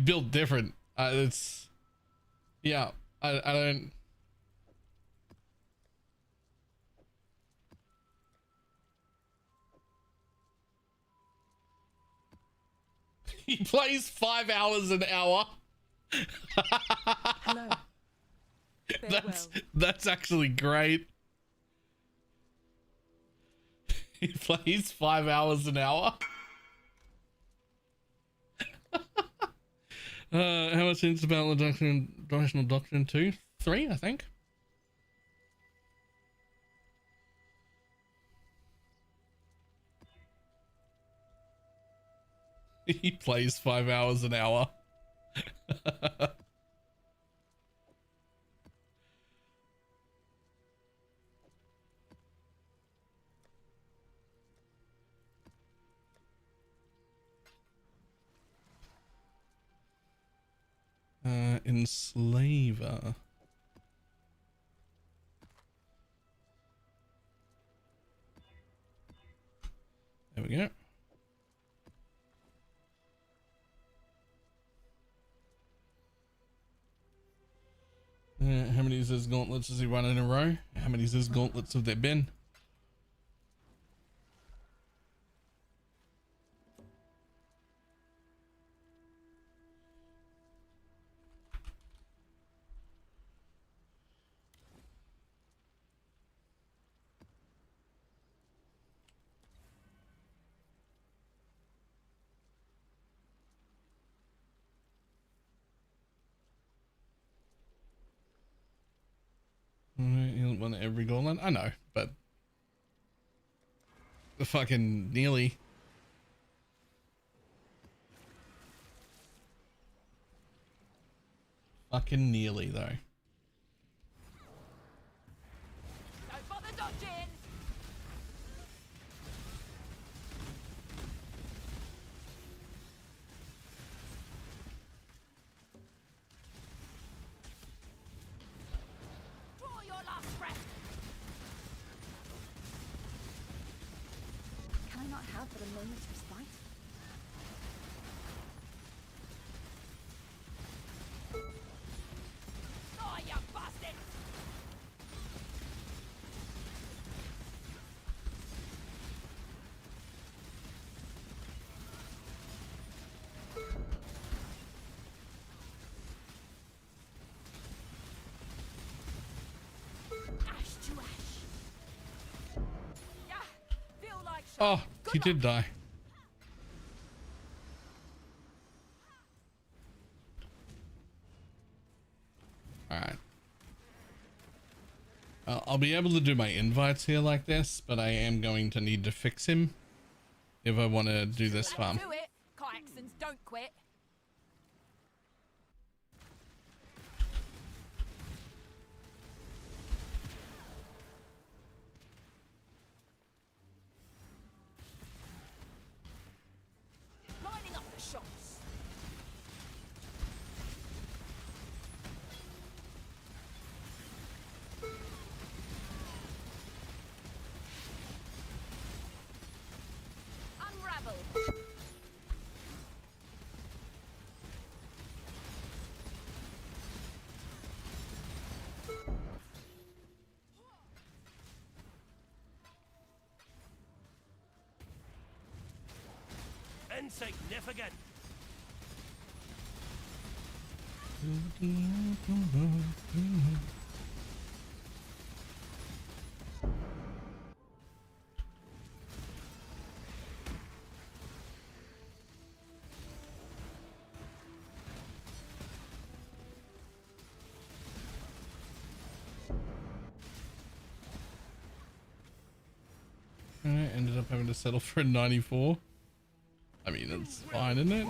built different. It's yeah. I don't. He plays 5 hours an hour. Hello. That's actually great. He plays 5 hours an hour. How much into Battle Doctrine, Rational Doctrine 2? 3, I think. He plays 5 hours an hour. Enslaver. There we go. How many Ziz gauntlets has he run in a row? How many Ziz gauntlets have there been? He hasn't won every gauntlet. I know, but the fucking nearly. Fucking nearly though. Don't bother dodging! Draw your last breath! Can I not have but a moment's respite? Oh, you bastard! Ash to ash. Yeah, feel like Oh, he did die. Alright. I'll be able to do my invites here like this, but I am going to need to fix him if I want to do this farm. do it. Kayaks don't quit. Lining up the shots. Unravel. insignificant. I ended up having to settle for a 94. I mean, it's fine, isn't it?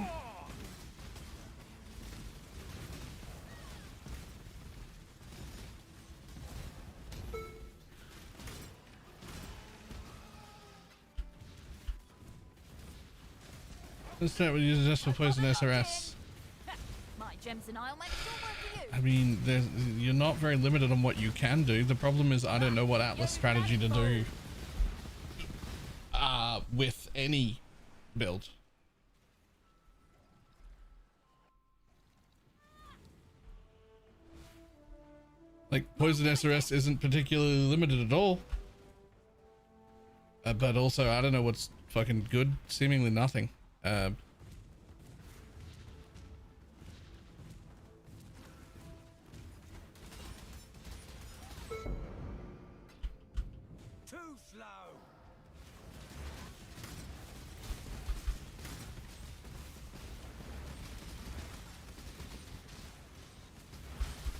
Let's start with using just for poison SRS. My gems and I'll make sure work for you. I mean, you're not very limited on what you can do. The problem is I don't know what Atlas strategy to do with any build. Like, poison SRS isn't particularly limited at all. But also, I don't know what's fucking good. Seemingly nothing. Too slow.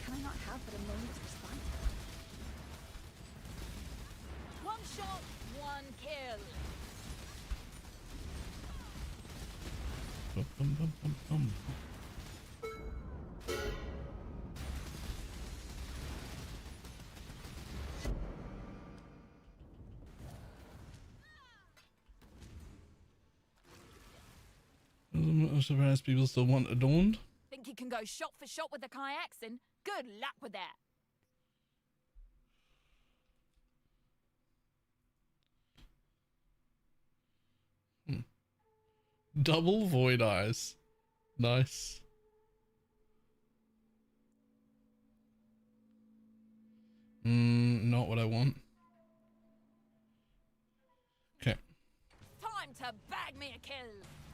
Can I not have but a moment's respite? One shot, one kill. Bum, bum, bum, bum. I'm surprised people still want Adorned. Think you can go shot for shot with the Kyaxin? Good luck with that. Double Void Eyes. Nice. Not what I want. Okay. Time to bag me a kill.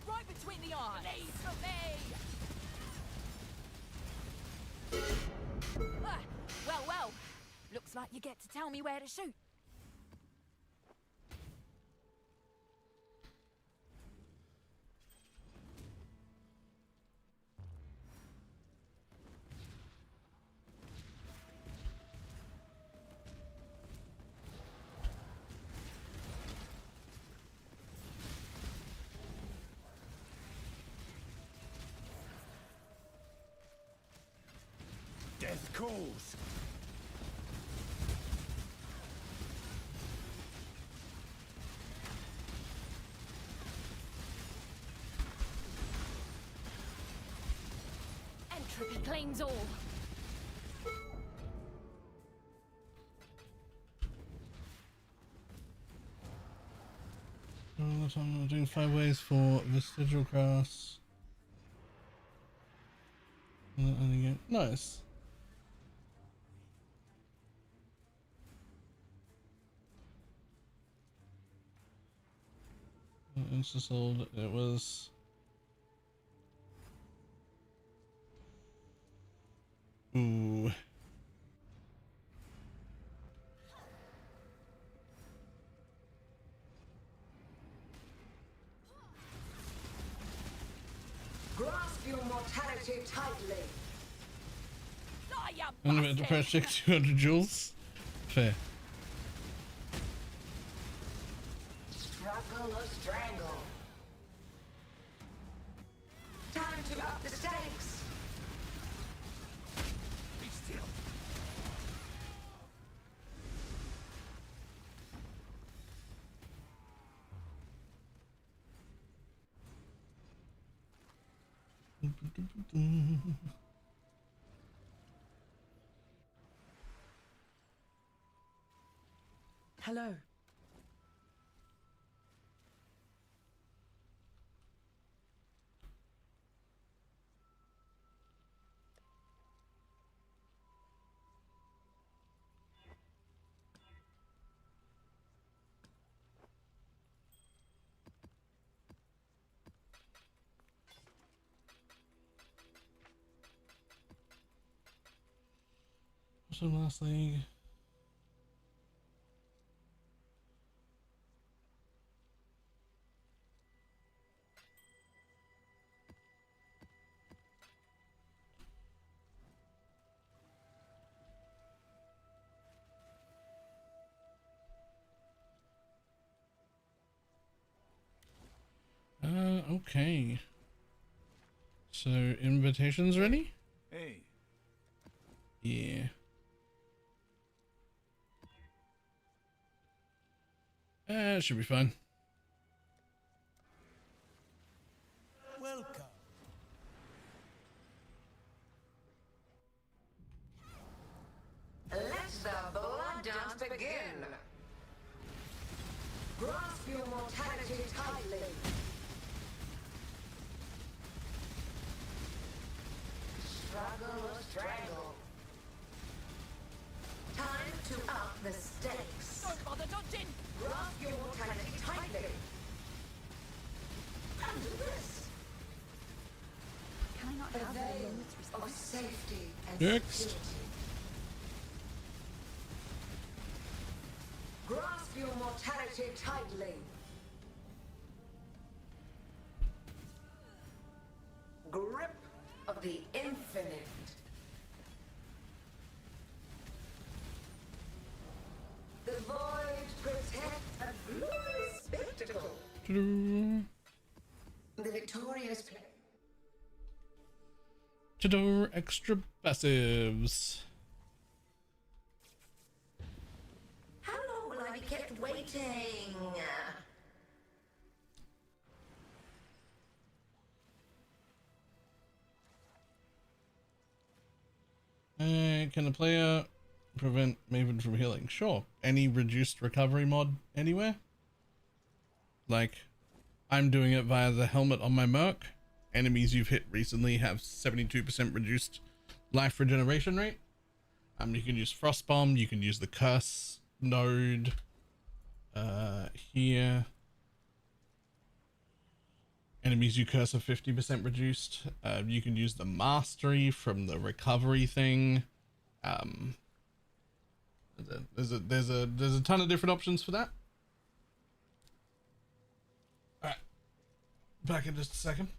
Right between the eyes. Please for me. Well. Looks like you get to tell me where to shoot. Death calls. Entropy claims all. I'm doing 5 ways for vestigial grass. And again, nice. Insta sold. It was. Ooh. Grasp your mortality tightly. I'm about to press check 200 joules. Fair. Struggle or strangle. Time to up the stakes. Be still. Hello. So last league. Okay. So invitations ready? Hey. Yeah. Should be fine. Welcome. Let the blood dance begin. Grasp your mortality tightly. Struggle or strangle. Time to up the stakes. Don't bother dodging! Grasp your mortality tightly. And do this. Can I not A have a veil moment's respite? of safety and Next. security. Grasp your mortality tightly. Grip of the infinite. The void protects a glorious spectacle. The victorious play. Chador extra passives. How long will I be kept waiting? Can a player prevent Maven from healing? Sure. Any reduced recovery mod anywhere? Like, I'm doing it via the helmet on my Merc. Enemies you've hit recently have 72% reduced life regeneration rate. You can use Frostbomb, you can use the Curse node here. Enemies you curse are 50% reduced. You can use the Mastery from the recovery thing. There's a ton of different options for that. All right, back in just a second.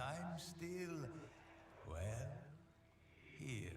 I'm still, well, here.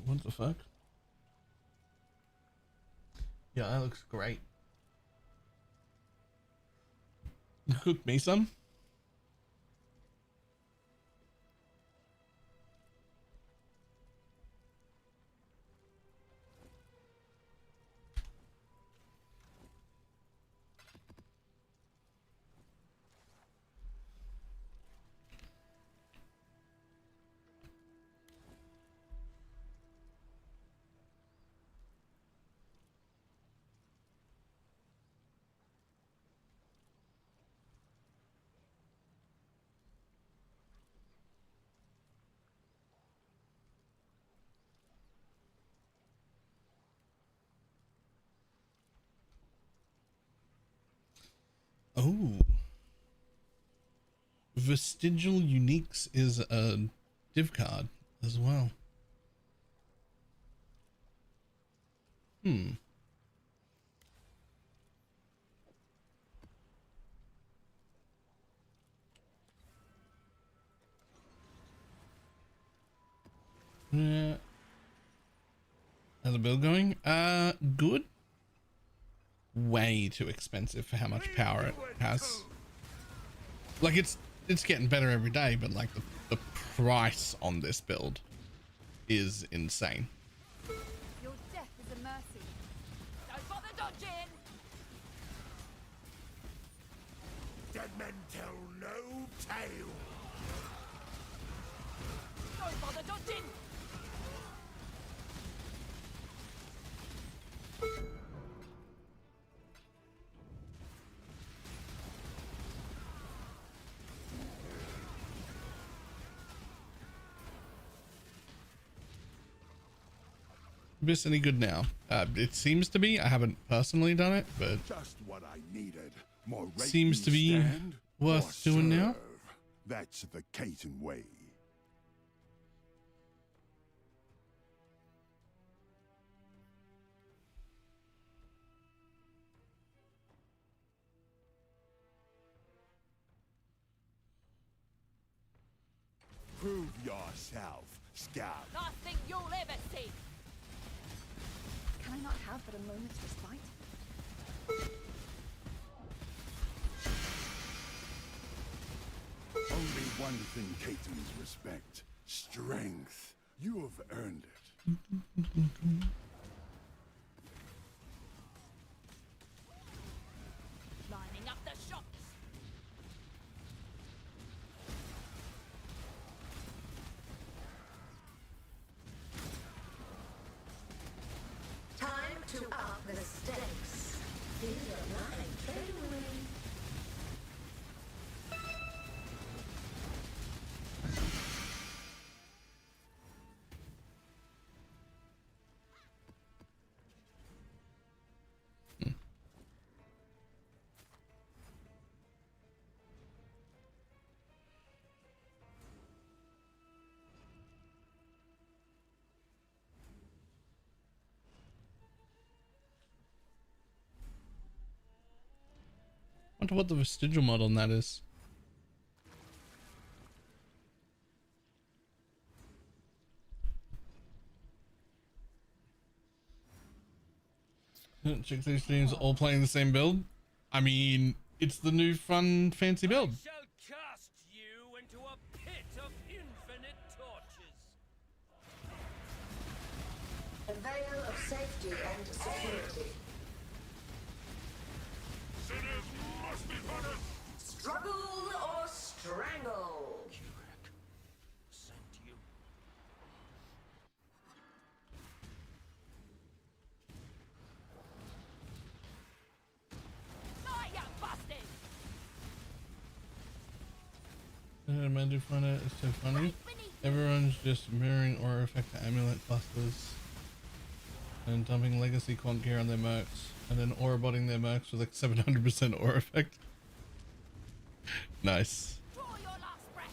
What the fuck? Yeah, that looks great. Cook me some. Oh. Vestigial Uniques is a div card as well. How's the build going? Good. Way too expensive for how much power it has. Like it's getting better every day, but like the price on this build is insane. Your death is a mercy. Don't bother dodging! Dead men tell no tale. Don't bother dodging! This any good now? It seems to be. I haven't personally done it, but Just what I needed. More seems to be worth doing now. That's the Caton way. Prove yourself, scout. Last thing you'll ever see! Can I not have but a moment's respite? Only one thing Caton's respect. Strength. You have earned it. Lining up the shots! Time to up the stakes. Feel your mind fade away. Wonder what the vestigial mod on that is. Check these teams all playing the same build. I mean, it's the new fun fancy build. Shall cast you into a pit of infinite torches. A veil of safety and security. Sinners must be punished. Struggle or strangle. Sent you. Fire busted! Man, do find it. It's so funny. Everyone's just mirroring aura effect to amulet clusters and dumping legacy quant gear on their mercs, and then aura botting their mercs with like 700% aura effect. Nice. Draw your last breath!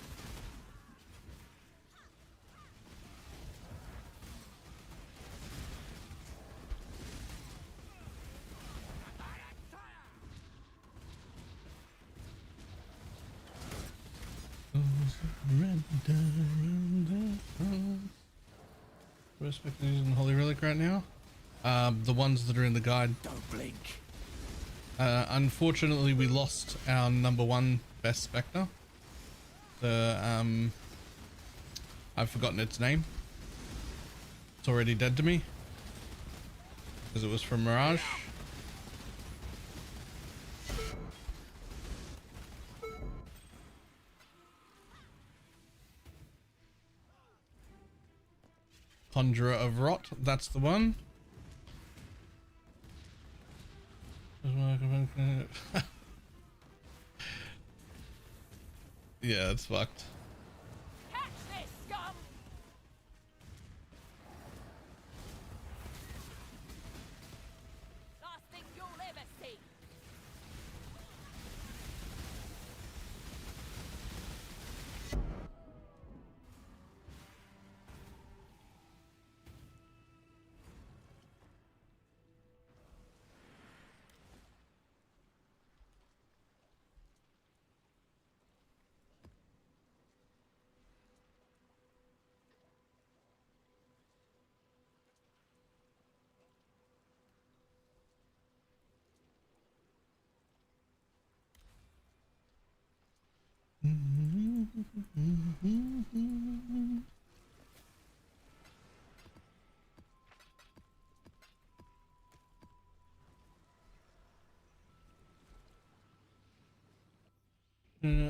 Spectres using Holy Relic right now? The ones that are in the guide. Don't blink. Unfortunately, we lost our #1 best Spectre. The I've forgotten its name. It's already dead to me because it was from Mirage. Conjurer of Rot, that's the one. Yeah, it's fucked. Catch this, scum! Last thing you'll ever see.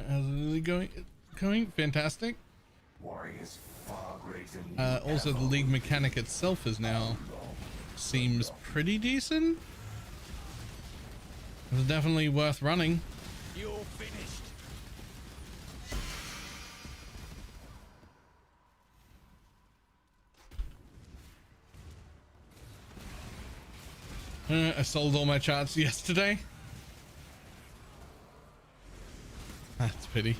How's it going? Fantastic. Warriors far greater. Also, the league mechanic itself is now seems pretty decent. It's definitely worth running. You're finished. I sold all my charts yesterday. That's a pity.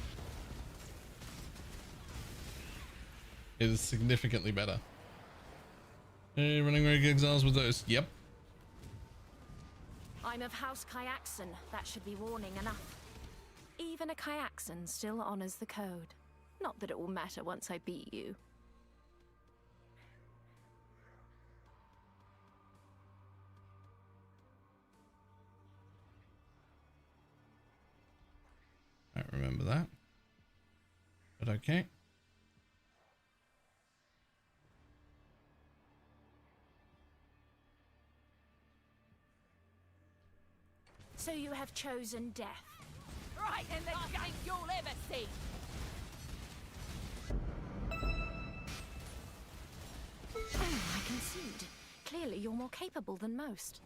It is significantly better. Hey, running Rogue Exiles with those. Yep. I'm of House Kyaxon. That should be warning enough. Even a Kyaxon still honors the code. Not that it will matter once I beat you. I don't remember that. But okay. So you have chosen death. Right in the gut you'll ever see. I concede. Clearly you're more capable than most.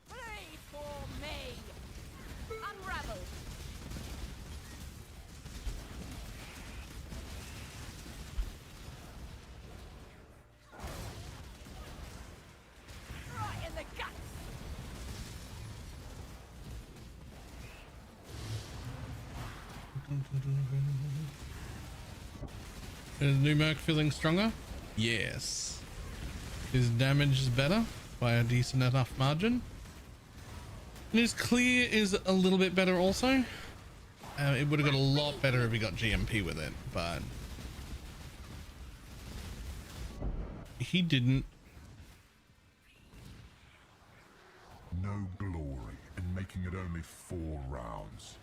Flee for me. Unravel. Right in the guts. Is new Merc feeling stronger? Yes. His damage is better by a decent enough margin. And his clear is a little bit better also. It would have got a lot better if he got GMP with it, but he didn't. No glory in making it only 4 rounds.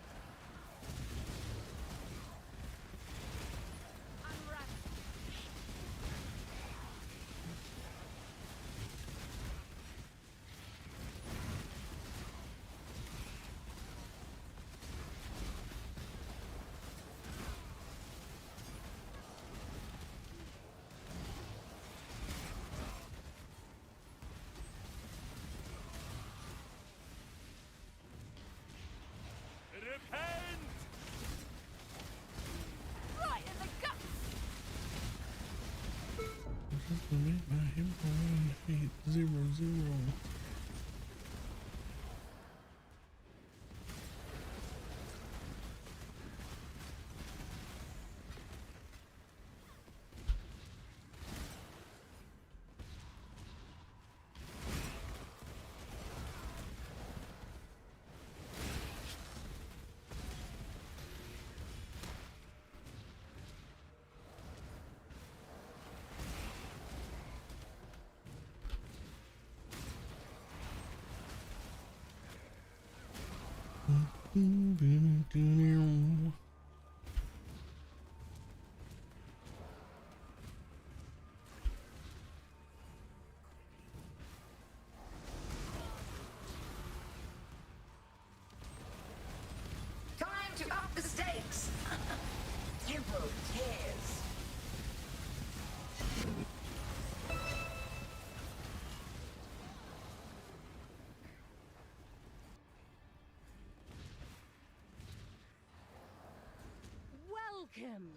Time to up the stakes. Tempo tears. Welcome.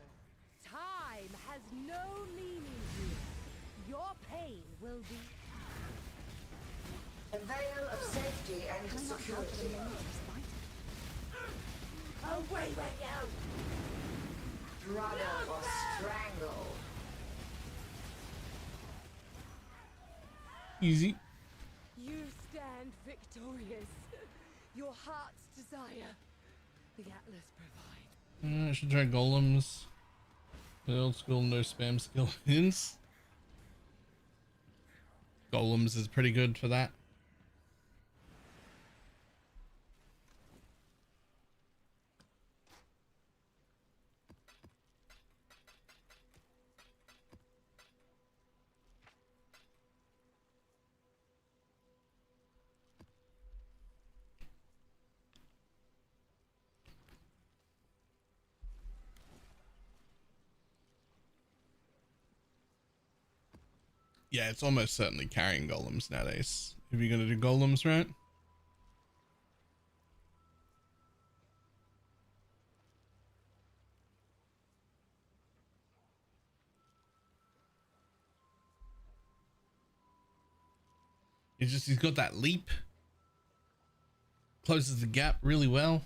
Time has no meaning here. Your pain will be. A veil of safety and security. Away with you! Throttle or strangle. Easy. You stand victorious. Your heart's desire. The Atlas provides. I should try golems. The old school no spam skill hints. Golems is pretty good for that. Yeah, it's almost certainly carrying golems nowadays. If you're gonna do golems, right? He's got that leap. Closes the gap really well.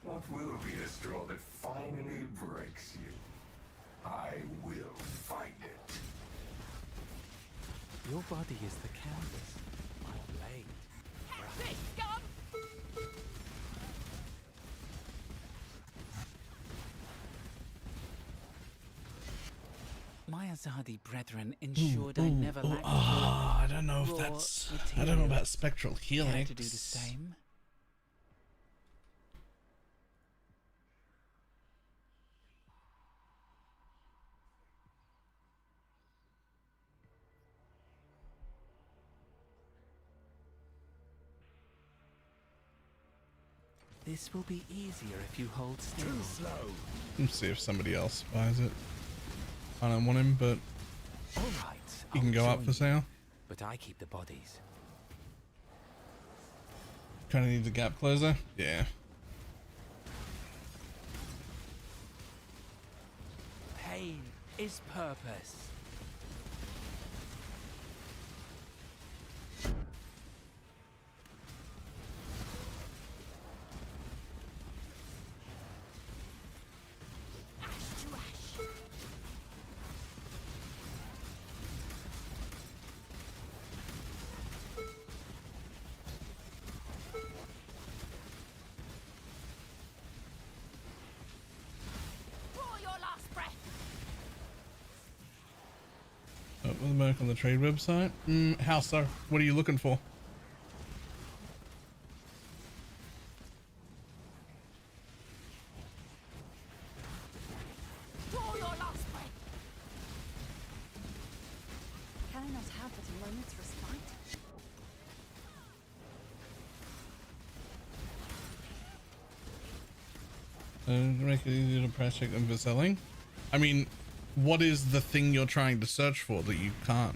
What will be the straw that finally breaks you? I will find it. Your body is the canvas. My blade. This scum! My Azadi brethren ensured I never lacked. I don't know if that's. I don't know about spectral healing. Care to do the same? This will be easier if you hold still. Too slow. Let's see if somebody else buys it. I don't want him, but All right, he can go up for sale. But I keep the bodies. Kind of needs a gap closer. Yeah. Pain is purpose. With the on the trade website. How so? What are you looking for? Draw your last breath. Can I not have but a moment's respite? Make it easier to price check them for selling. I mean, what is the thing you're trying to search for that you can't?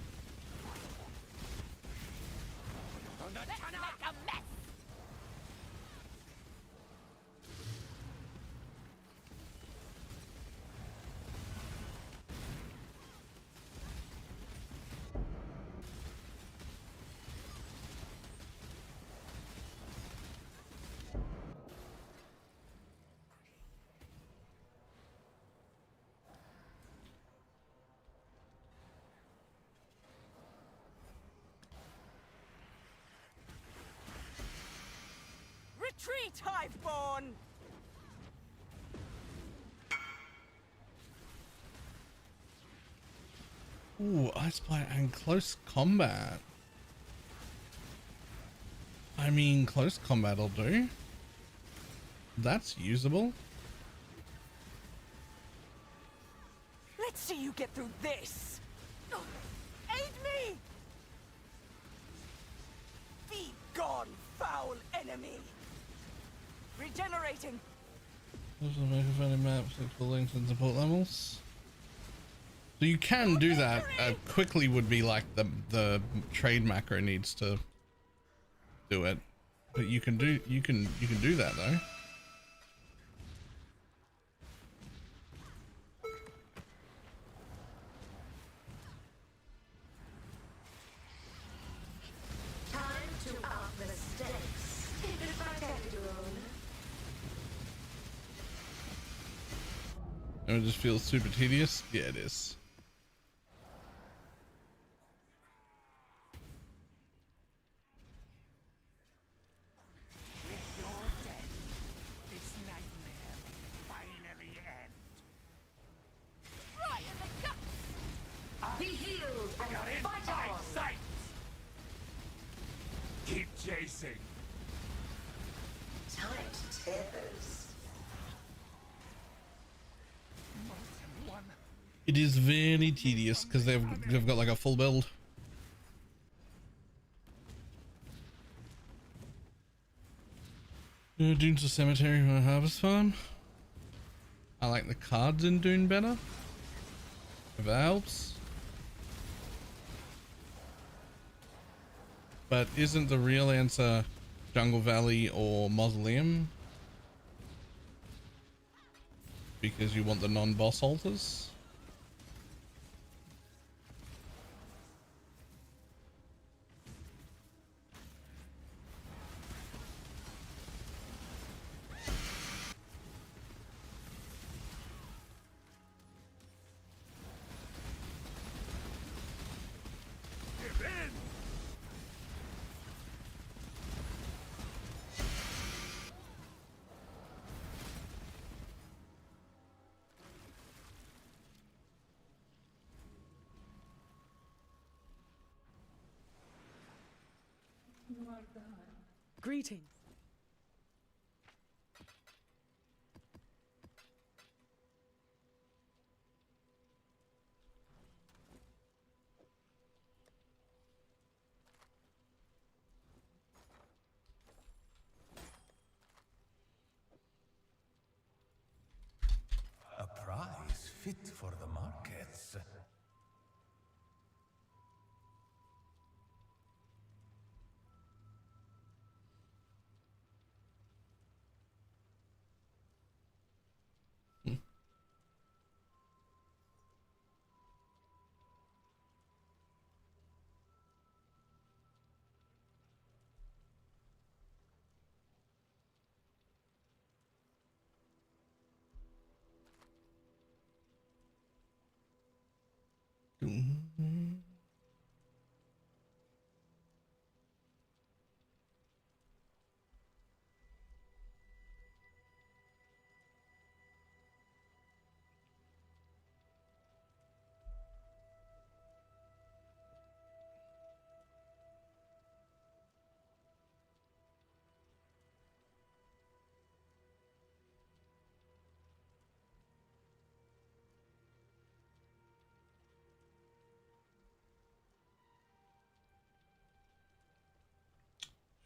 Retreat, Hiveborn! Ooh, Ice Spy and close combat. I mean, close combat will do. That's usable. Let's see you get through this! Aid me! Be gone, foul enemy! Regenerating! Also make a funny map, for links and support levels. So you can do that. Quickly would be like the trade macro needs to do it, but you can do that though. Time to up the stakes. If I take your own. It just feels super tedious. Yeah, it is. Be healed and fight on! Keep chasing. Tight tethers. It is very tedious because they've got like a full build. Dune's a cemetery or a harvest farm. I like the cards in Dune better. If that helps. But isn't the real answer Jungle Valley or Mausoleum? Because you want the non-boss altars? Greetings. A prize fit for the markets.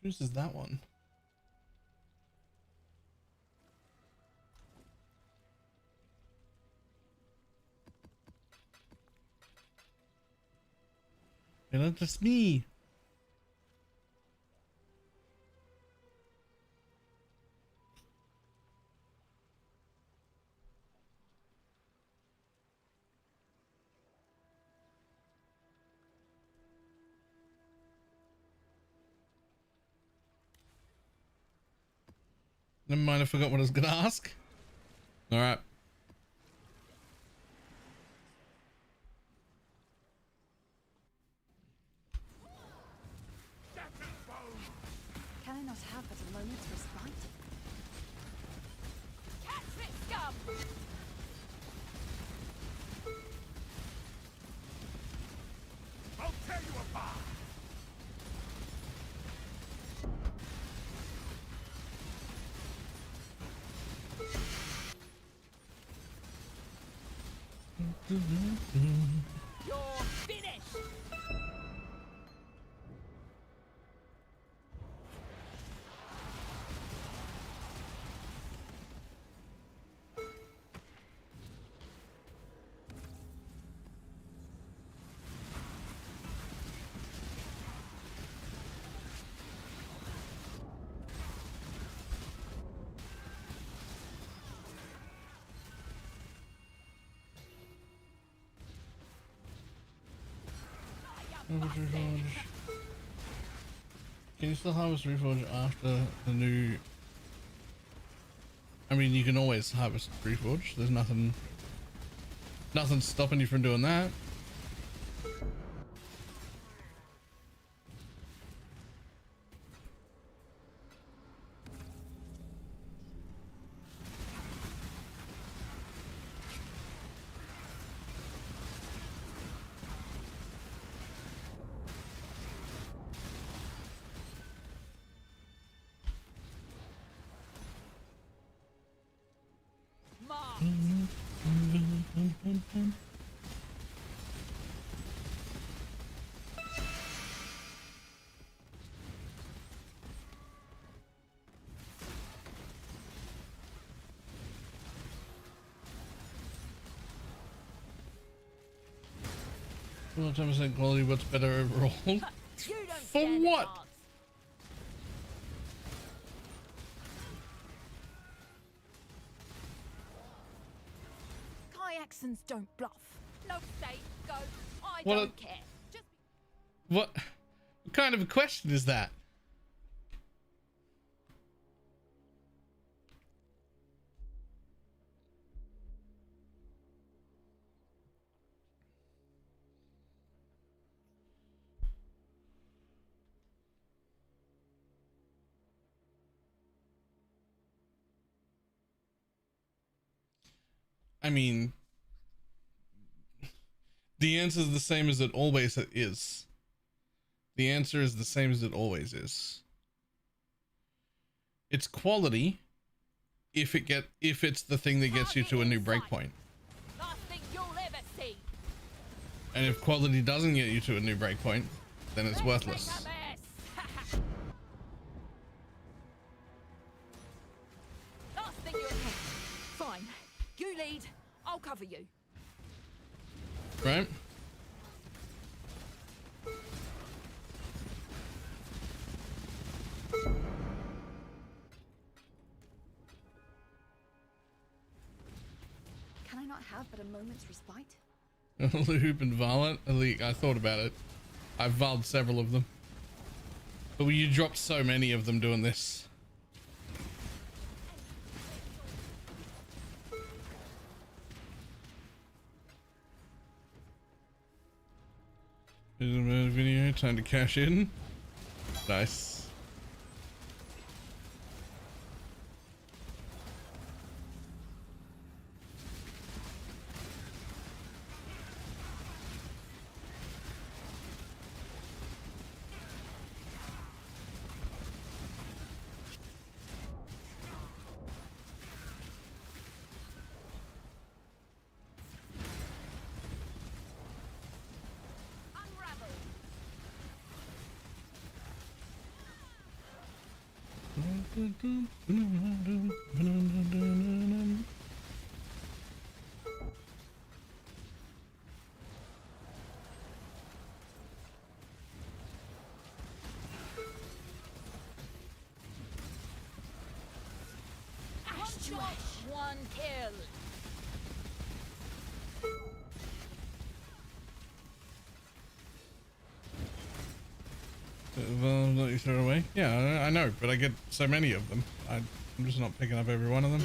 Whose is that one? You know, that's me. Never mind, I forgot what I was gonna ask. All right. Can I not have but a moment's respite? Catch it, scum! I'll tear you apart! You're finished! Reforge. Can you still harvest Reforge after the new... I mean, you can always harvest Reforge. There's nothing stopping you from doing that. Well, 10% quality, what's better overall? For what? Kyaxons don't bluff. No state, go. I What don't care. Just What kind of a question is that? I mean, the answer is the same as it always is. The answer is the same as it always is. It's quality if it's the thing that gets you to a new breakpoint. last thing you'll ever see. And if quality doesn't get you to a new breakpoint, then it's worthless. Last thing you'll Fine. You lead. I'll cover you. Right? Can I not have but a moment's respite? Loop and Varlet. I thought about it. I've Valed several of them. But you dropped so many of them doing this. Here's a video. Time to cash in. Nice. One kill. Let you throw away. Yeah, I know, but I get so many of them. I'm just not picking up every one of them.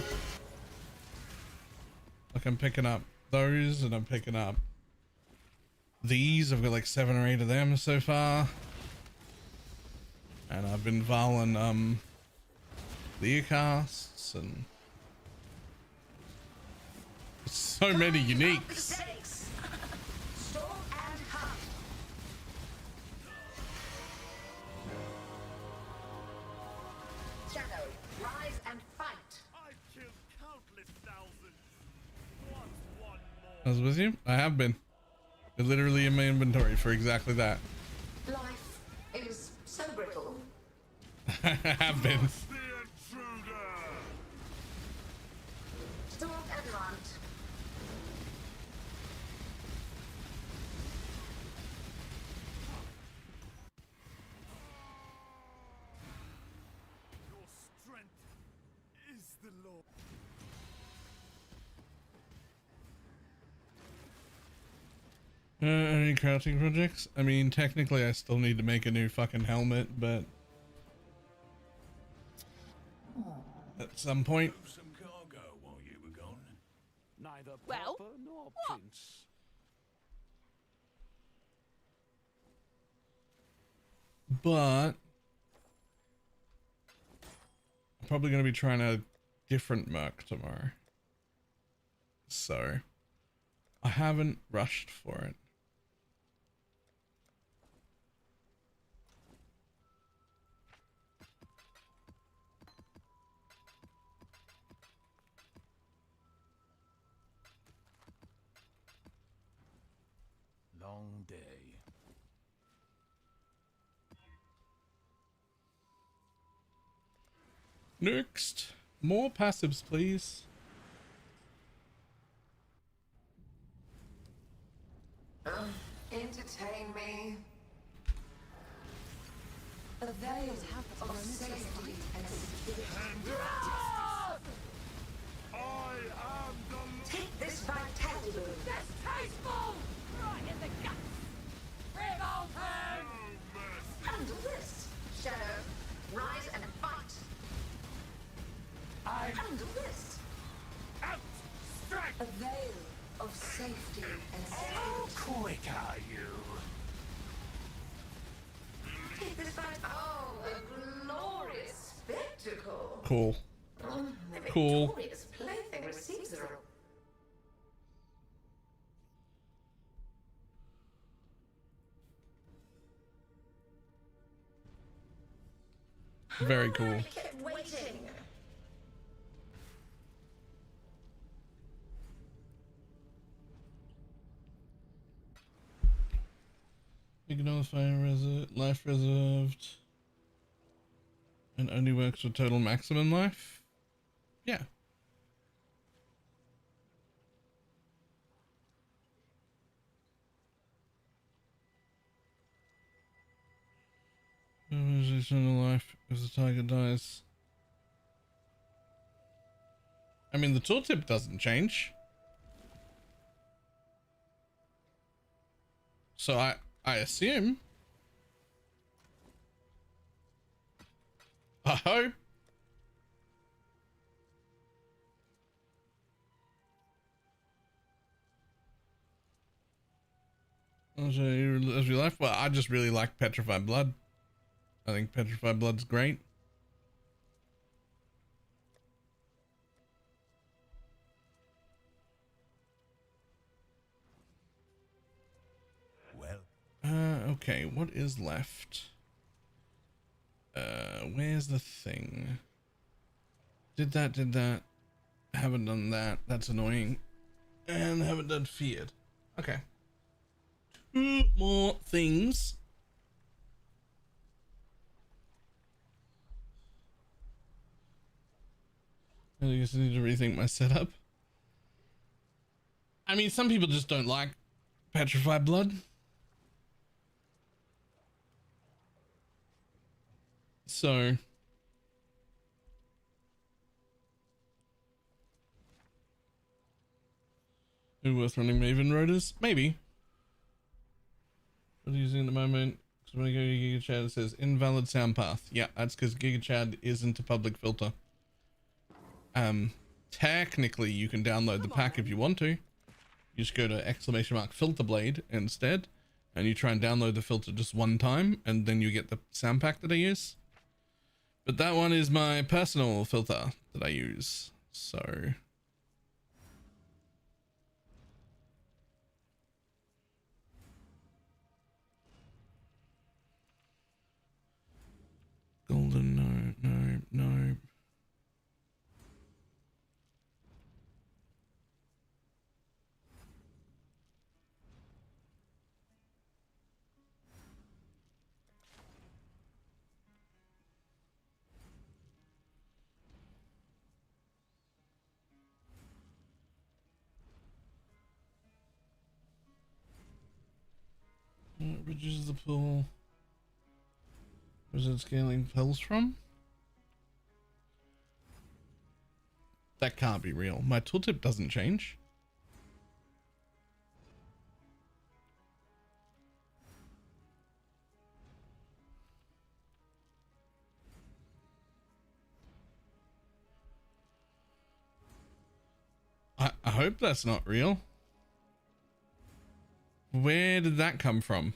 Like I'm picking up those, and I'm picking up these. I've got like 7 or 8 of them so far, and I've been valing the casts and so many uniques. Shadow, rise and fight. I've killed countless thousands. What's one more? I was with you. I have been. They're literally in my inventory for exactly that. Life is so brittle. I have been. Storm and hunt. Your strength is the law. Any crafting projects? I mean, technically I still need to make a new fucking helmet, but at some point. Some cargo while you were gone. Neither Well, pauper nor prince. But I'm probably going to be trying a different merc tomorrow. So I haven't rushed for it. Long day. Next, more passives, please. Entertain me. A veil of safety and security. I am the Take this vitality boon. Distasteful! Right in the guts. Revolting! Handle this. Shadow, rise and fight. Handle this. out! Strike! A veil of safety and How security. quick are you? Take this fight. Oh, a glorious spectacle. Cool. The Cool. victorious plaything receives a Very cool. I kept waiting. Ignore fire life reserved. And only works for total maximum life? Yeah. Additional life if the target dies. I mean, the tooltip doesn't change. So I assume. I hope. As we left, well, I just really like Petrified Blood. I think Petrified Blood's great. Well. Okay, what is left? Where's the thing? Did that. Haven't done that. That's annoying. And haven't done feared. Okay. 2 more things. I guess I need to rethink my setup. I mean, some people just don't like Petrified Blood. So Who worth running Maven rotors? Maybe. What are you using at the moment? So when I go to GigaChad, it says invalid sound path. Yeah, that's because GigaChad isn't a public filter. Technically, you can download the pack if you want to. You just go to !filterblade instead, and you try and download the filter just one time, and then you get the sound pack that I use. But that one is my personal filter that I use, so... Golden, no. Reduces the pool. Where's it scaling pills from? That can't be real. My tooltip doesn't change. I hope that's not real. Where did that come from?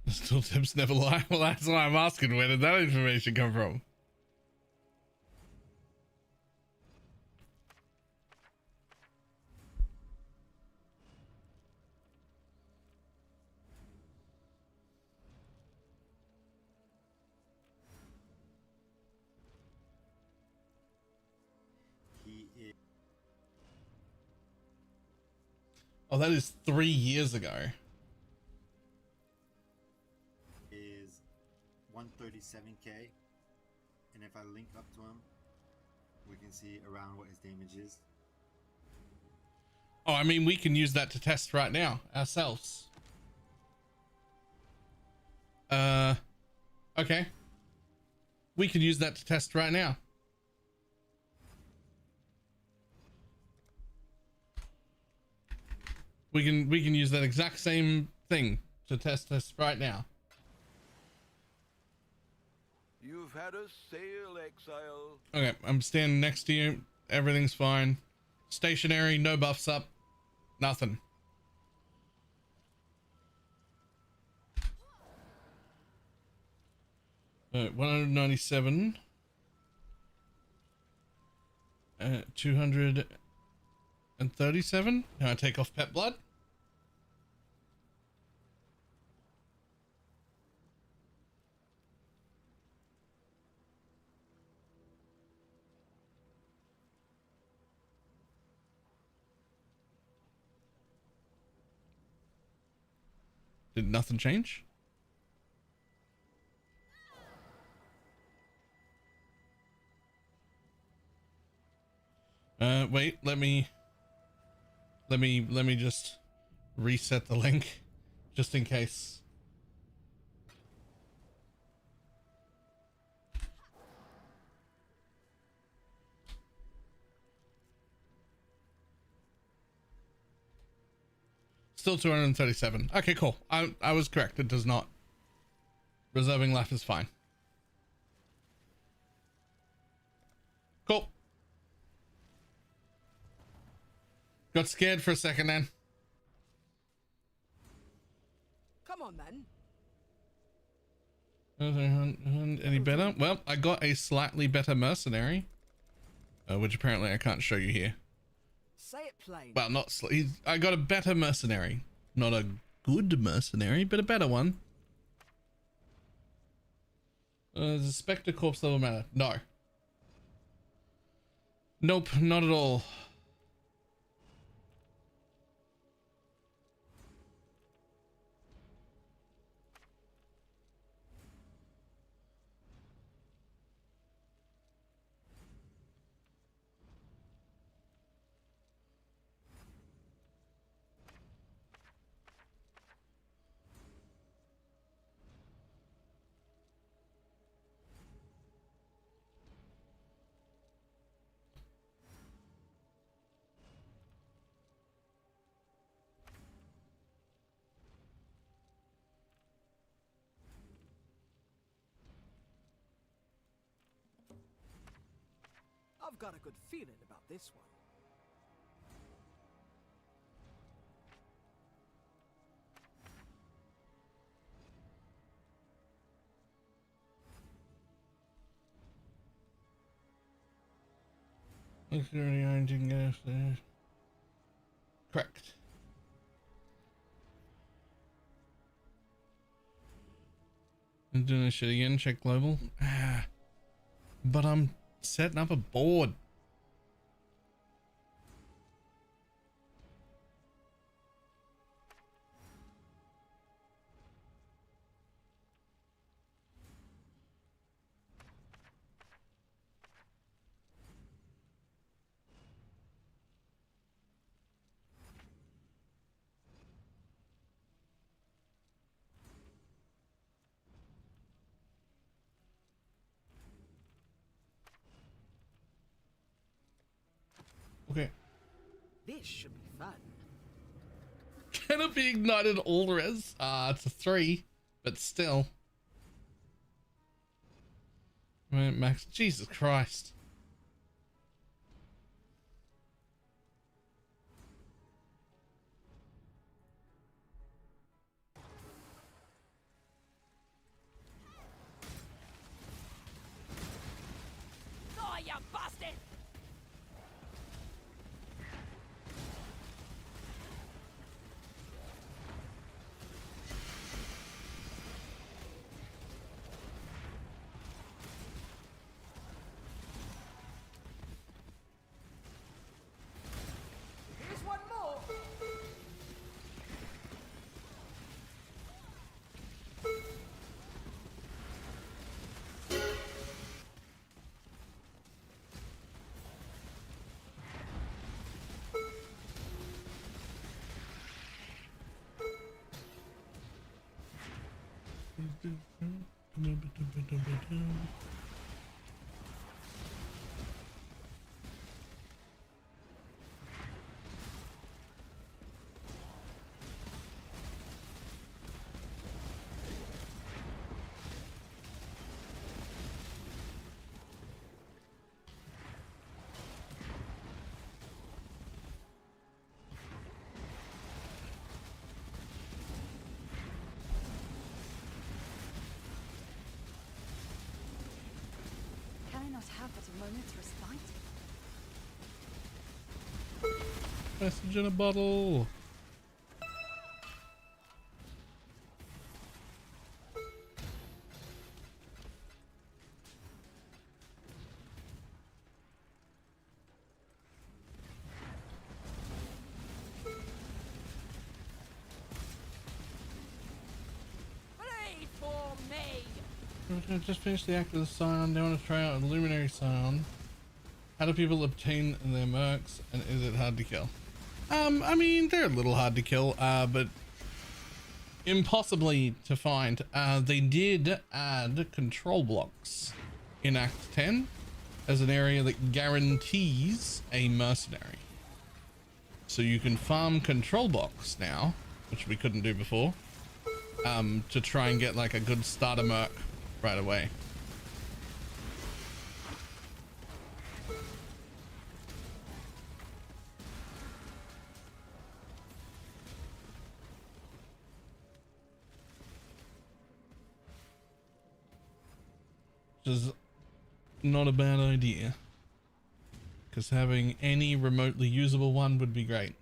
Still tips never lie. Well, that's why I'm asking, where did that information come from? Oh, that is 3 years ago. Is 137k, and if I link up to him, we can see around what his damage is. Oh, I mean, we can use that to test right now ourselves. Okay. We can use that to test right now. We can use that exact same thing to test this right now. You've had a sail, exile. Okay, I'm standing next to you. Everything's fine. Stationary, no buffs up. Nothing. Alright, 197. 237. Now I take off pet blood. Did nothing change? Wait, let me just reset the link just in case. Still 237. Okay, cool. I was correct. It does not. Reserving life is fine. Cool. Got scared for a second then. Come on, then. Any better? Well, I got a slightly better mercenary, which apparently I can't show you here. Say it plain. Well, not I got a better mercenary. Not a good mercenary, but a better one. Does a Spectre Corpse level matter? No. Nope, not at all. I've got a good feeling about this one. Correct. I'm doing this shit again. Check global. But I'm setting up a board. Okay. This should be fun. Can it be ignited all res? It's a 3, but still. Right, max. Jesus Christ. Oh, you bastard! Here's one more. Can I not have but a moment's respite? Message in a bottle. Pray for me. I just finished the act of the Scion. They want to try out a Luminary Scion. How do people obtain their mercs, and is it hard to kill? I mean, they're a little hard to kill, but impossibly to find. They did add control blocks in Act 10 as an area that guarantees a mercenary. So you can farm control blocks now, which we couldn't do before, to try and get like a good starter merc right away. Which is not a bad idea, because having any remotely usable one would be great.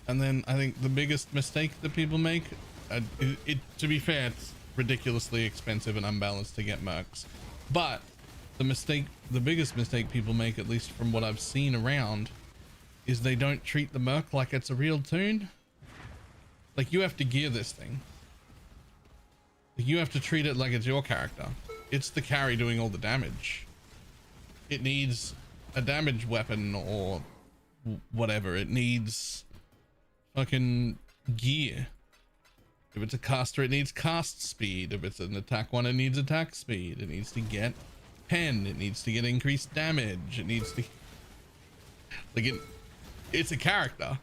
And then I think the biggest mistake that people make, to be fair, it's ridiculously expensive and unbalanced to get mercs, but the biggest mistake people make, at least from what I've seen around, is they don't treat the merc like it's a real toon. Like, you have to gear this thing. Like, you have to treat it like it's your character. It's the carry doing all the damage. It needs a damage weapon or whatever. It needs fucking gear. If it's a caster, it needs cast speed. If it's an attack one, it needs attack speed. It needs to get pen. It needs to get increased damage. It needs to... Like, it's a character.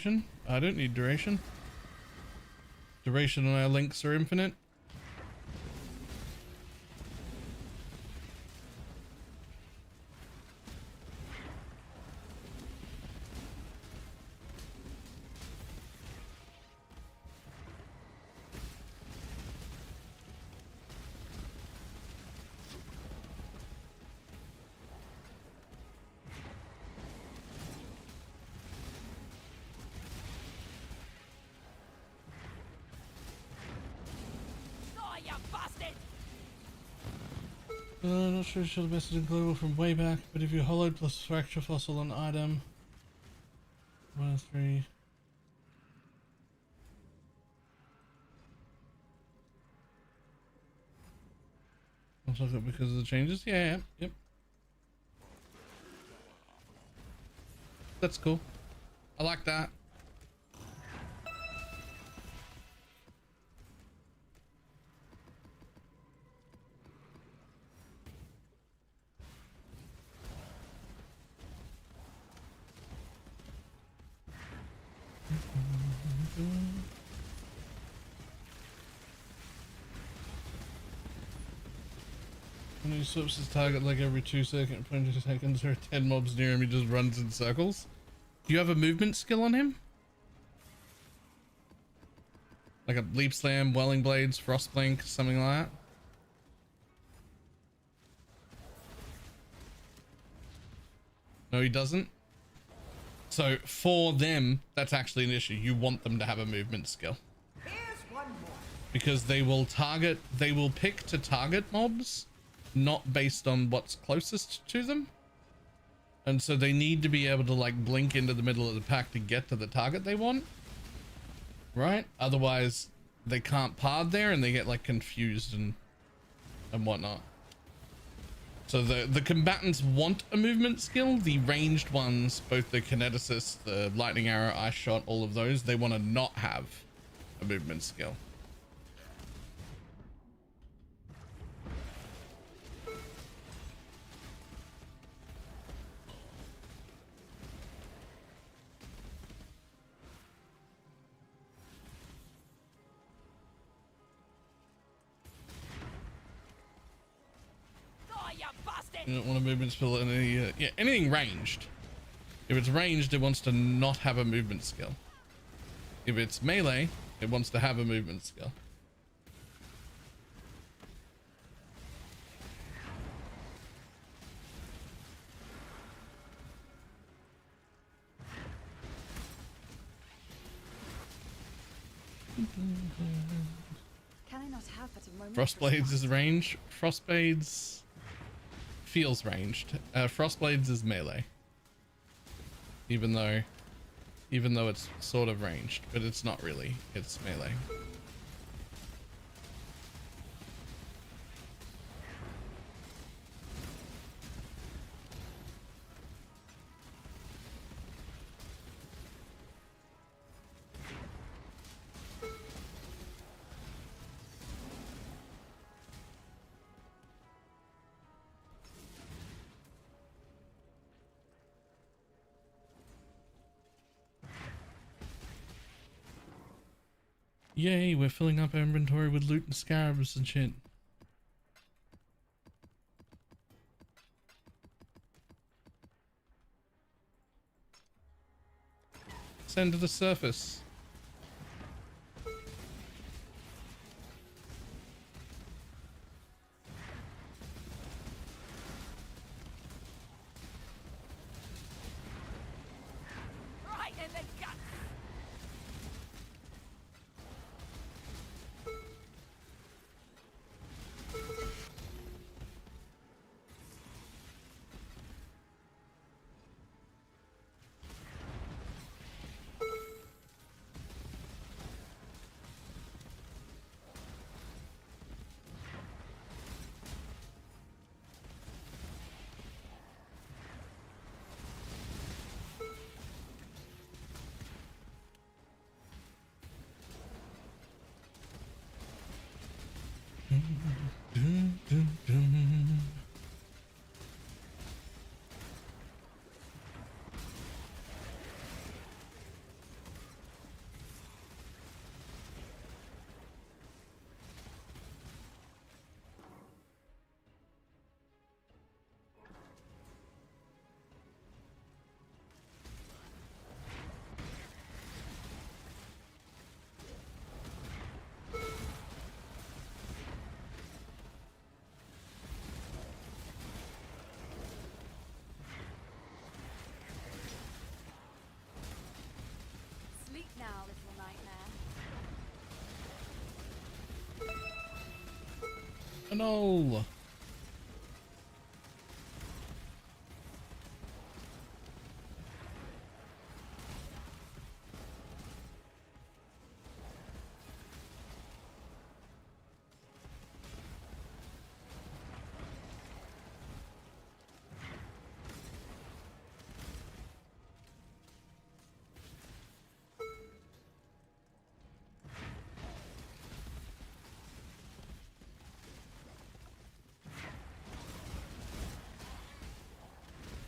duration? I don't need duration. Duration on our links are infinite. Not sure should have invested in global from way back, but if you hollowed plus fracture fossil on item 1 of 3. I'll talk it because of the changes. Yeah, yep. That's cool. I like that. When he swaps his target like every 2 seconds, 20 seconds, or 10 mobs near him, he just runs in circles. Do you have a movement skill on him? Like a leap slam, welling blades, frost blink, something like that? No, he doesn't. So for them, that's actually an issue. You want them to have a movement skill. Because they will pick to target mobs, not based on what's closest to them. And so they need to be able to like blink into the middle of the pack to get to the target they want. Right? Otherwise they can't pard there and they get like confused and whatnot. So the combatants want a movement skill. The ranged ones, both the kineticist, the lightning arrow, ice shot, all of those, they want to not have a movement skill. You don't want a movement skill in any, yeah, anything ranged. If it's ranged, it wants to not have a movement skill. If it's melee, it wants to have a movement skill. Can I not have but a moment? Frostblades is range. Frostblades feels ranged. Frostblades is melee. Even though it's sort of ranged, but it's not really. It's melee. Yay, we're filling up our inventory with loot and scarabs and shit. Send to the surface. Right in the gut. No.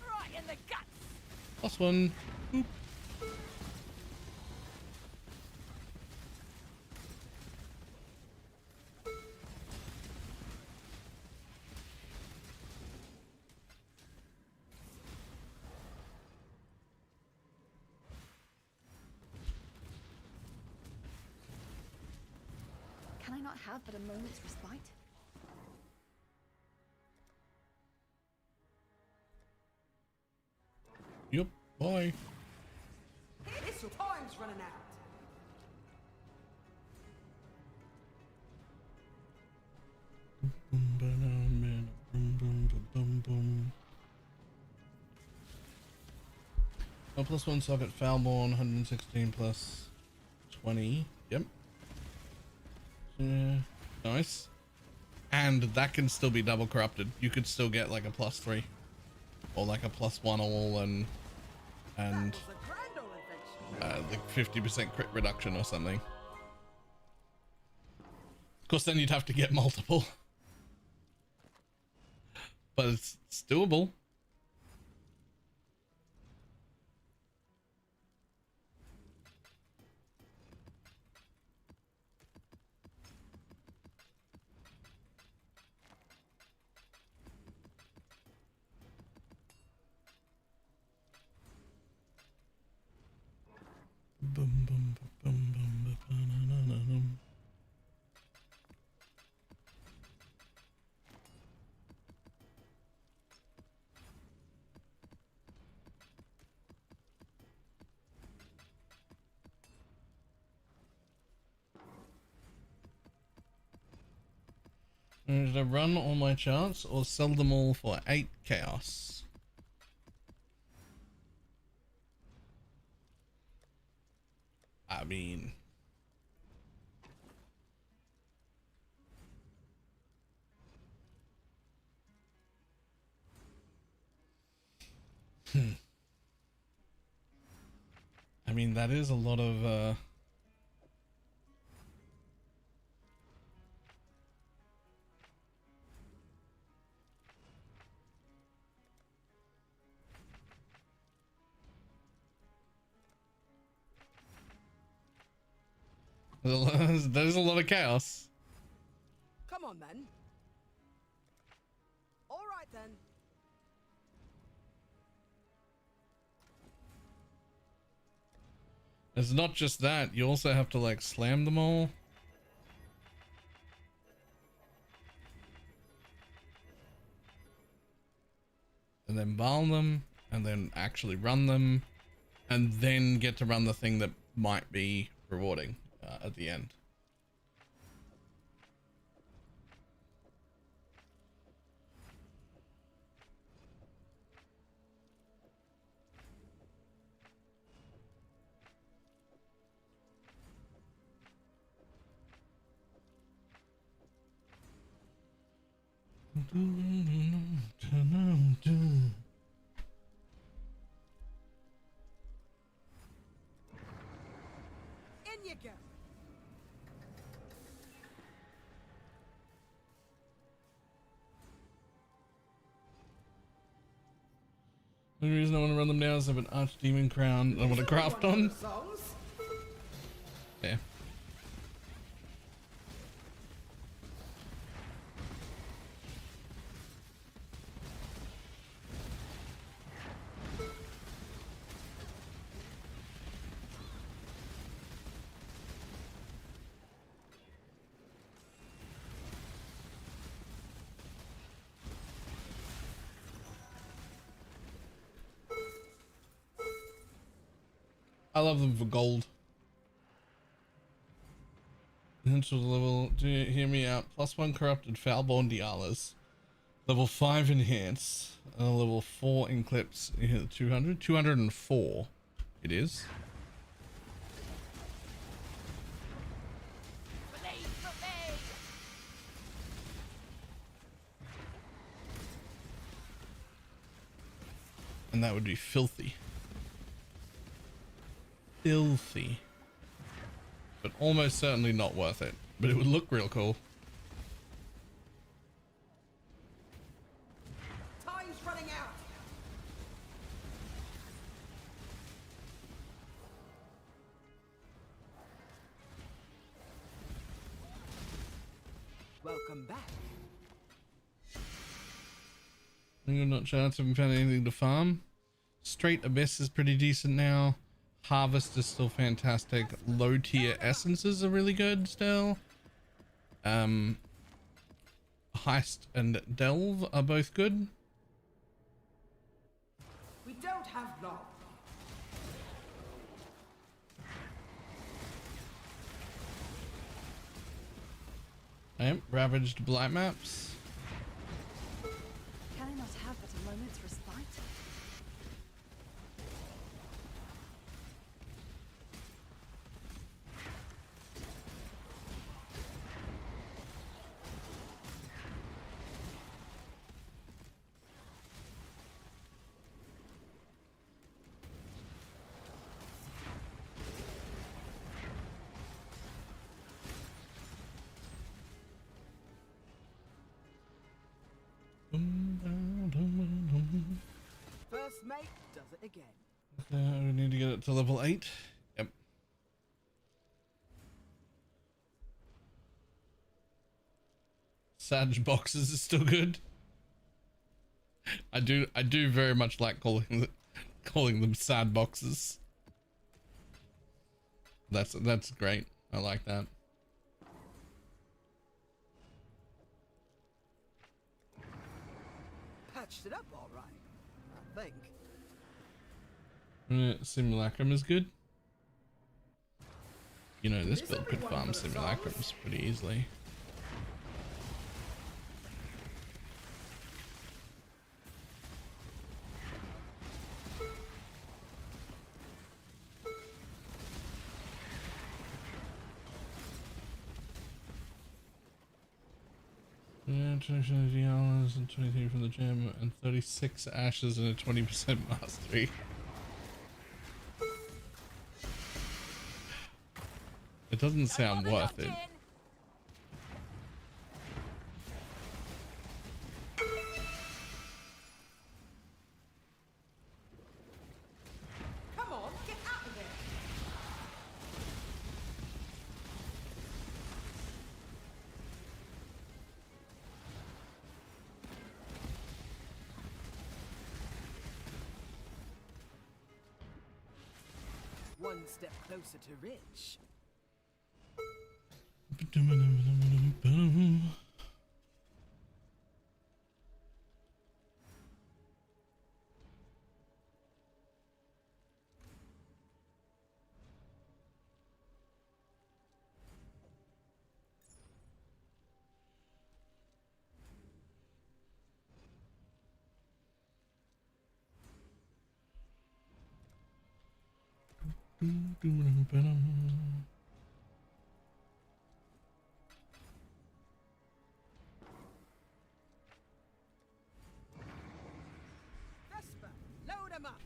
Right in the guts. Last one. Boop. Can I not have but a moment's respite? Yep. Bye. This time's running out. Oh, plus 1 socket Foulborn, 116 plus 20. Yep. Yeah. Nice. And that can still be double corrupted. You could still get like a +3 or like a +1 all and like 50% crit reduction or something. Of course, then you'd have to get multiple, but it's doable. Boom, boom, boom, boom, boom. Should I run all my charts or sell them all for 8 chaos? I mean, I mean, that is a lot of there's a lot of chaos. Come on, then. All right, then. It's not just that, you also have to like slam them all. And then balm them, and then actually run them, and then get to run the thing that might be rewarding at the end. In you go. The only reason I want to run them now is I have an Archdemon crown I want to craft on. Yeah. I love them for gold. Potential level, do you hear me out? +1 corrupted foulborn Dialas. Level 5 enhance. Level 4 eclipse. 200? 204 it is. And that would be filthy. Filthy. But almost certainly not worth it. But it would look real cool. Time's running out. Welcome back. You're not sure, haven't found anything to farm. Straight Abyss is pretty decent now. Harvest is still fantastic. Low tier essences are really good still. Heist and Delve are both good. We don't have long. Yep, ravaged blight maps. Can I not have but a moment's respite? First mate does it again. We need to get it to level 8. Yep. Sag boxes is still good. I do very much like calling them sad boxes. That's great. I like that. Patched it up all right, I think. Simulacrum is good. You know, this build could farm simulacrums pretty easily. Yeah, 20 hours and 23 from the gym and 36 ashes and a 20% mastery. It doesn't sound worth it. Come on, get out of there. One step closer to rich. Vesper, load 'em up.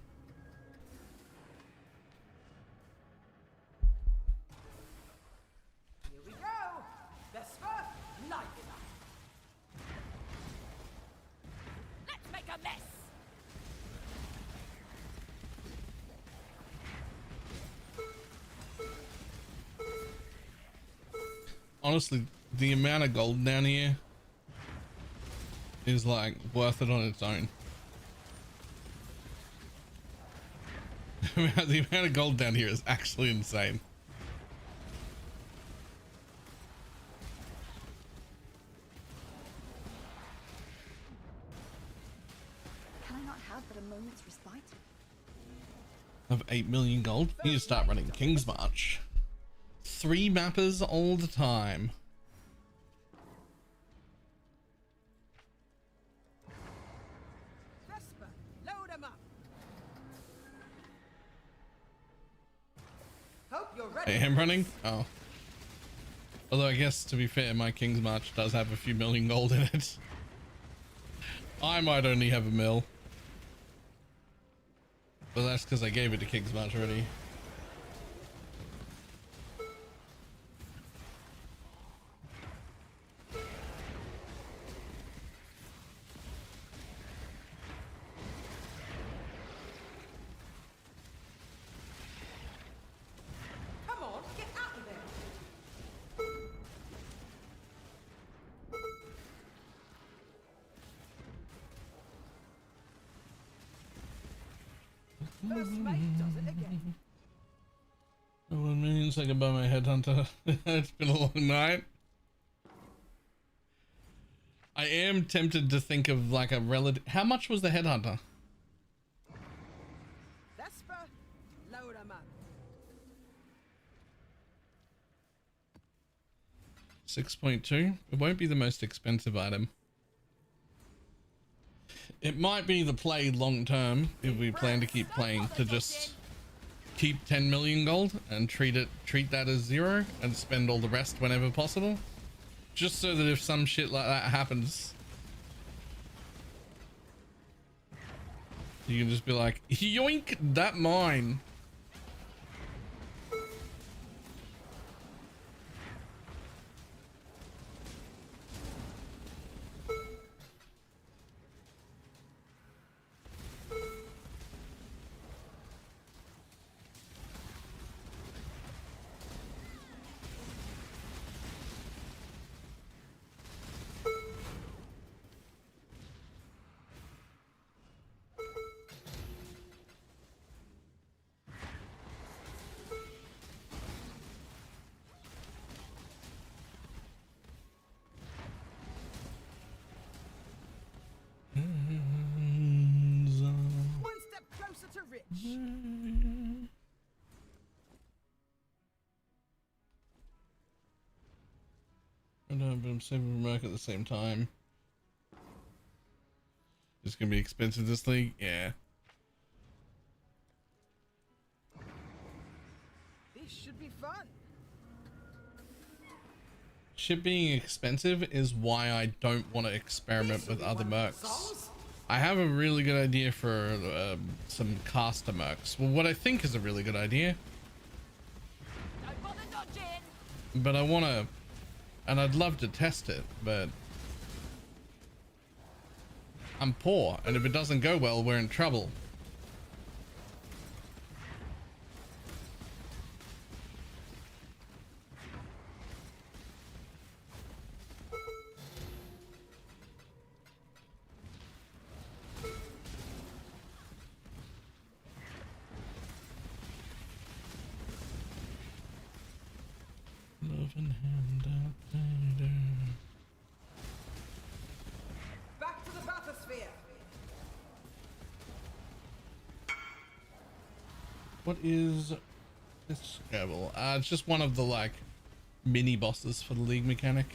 Here we go. Vesper, light it up. Let's make a mess! Honestly, the amount of gold down here is like worth it on its own. The amount of gold down here is actually insane. Can I not have but a moment's respite? Of 8 million gold, you need to start running King's March. 3 mappers all the time. Vesper, load 'em up. Hope you're ready. I am running? Oh. Although I guess, to be fair, my King's March does have a few million gold in it. I might only have a mil. But that's because I gave it to King's March already. Come on, get out of there. First mate does it again. Oh, 1 million second by my headhunter. It's been a long night. I am tempted to think of like a relative. How much was the headhunter? Vesper, load 'em up. 6.2. It won't be the most expensive item. It might be the play long term if we plan to keep playing, to just keep 10 million gold and treat that as 0 and spend all the rest whenever possible, just so that if some shit like that happens, you can just be like, yoink, that mine. One step closer to Rich. I know, but I'm saving work at the same time. It's gonna be expensive this league, yeah. This should be fun. Shit being expensive is why I don't want to experiment with other mercs. I have a really good idea for some caster mercs. Well, what I think is a really good idea. But I want to, and I'd love to test it, but I'm poor, and if it doesn't go well, we're in trouble. Love and handout later. Back to the bathysphere. What is this Scrabble? It's just one of the like mini bosses for the league mechanic.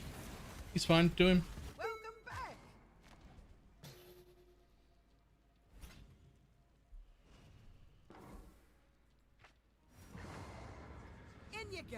He's fine, do him. Welcome back. In you go.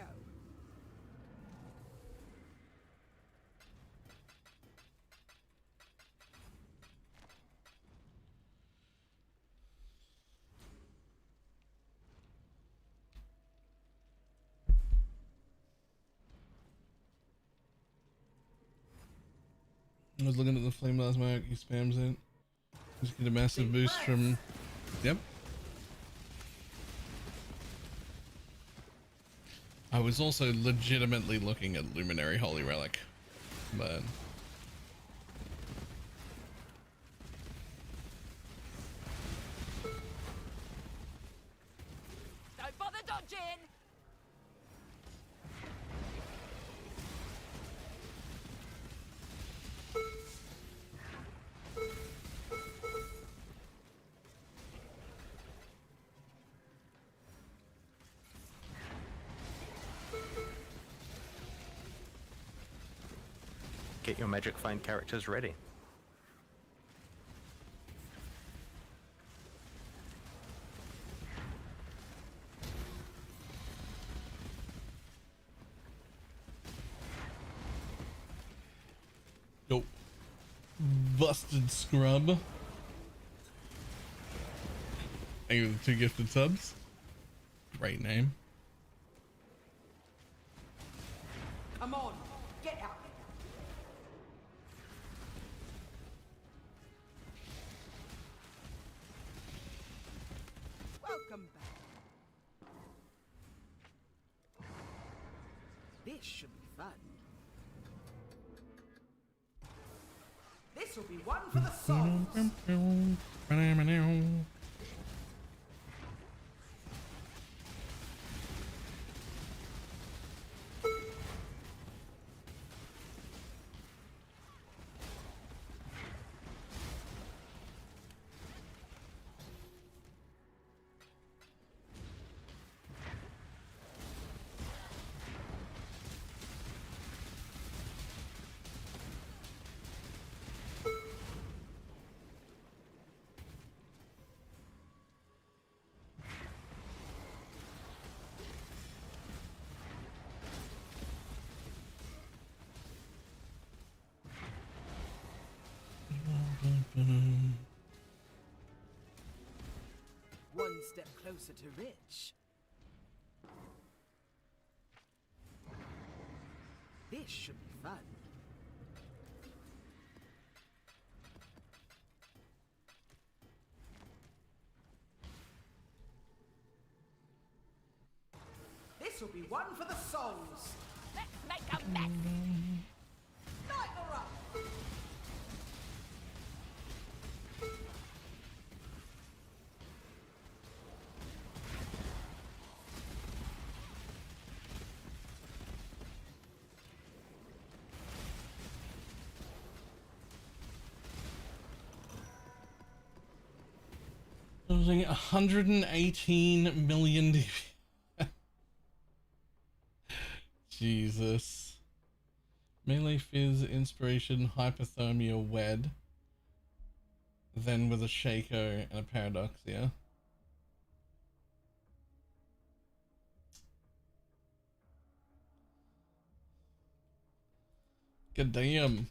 I was looking at the flame last night. He spams it. Just get a massive boost from. Yep. I was also legitimately looking at Luminary Holy Relic, but Don't bother dodging. Get your Magic Find characters ready. Nope. Busted Scrub. Thank you for the 2 gifted subs. Great name. Come on, get out there. Welcome back. This should be fun. This will be one for the souls. One step closer to rich. This should be fun. This will be one for the souls. Let's make a mess. Light her up. Losing 118 million DP. Jesus. Melee Fizz, Inspiration, Hypothermia, Wed. Then with a Shaco and a Paradoxia. God damn.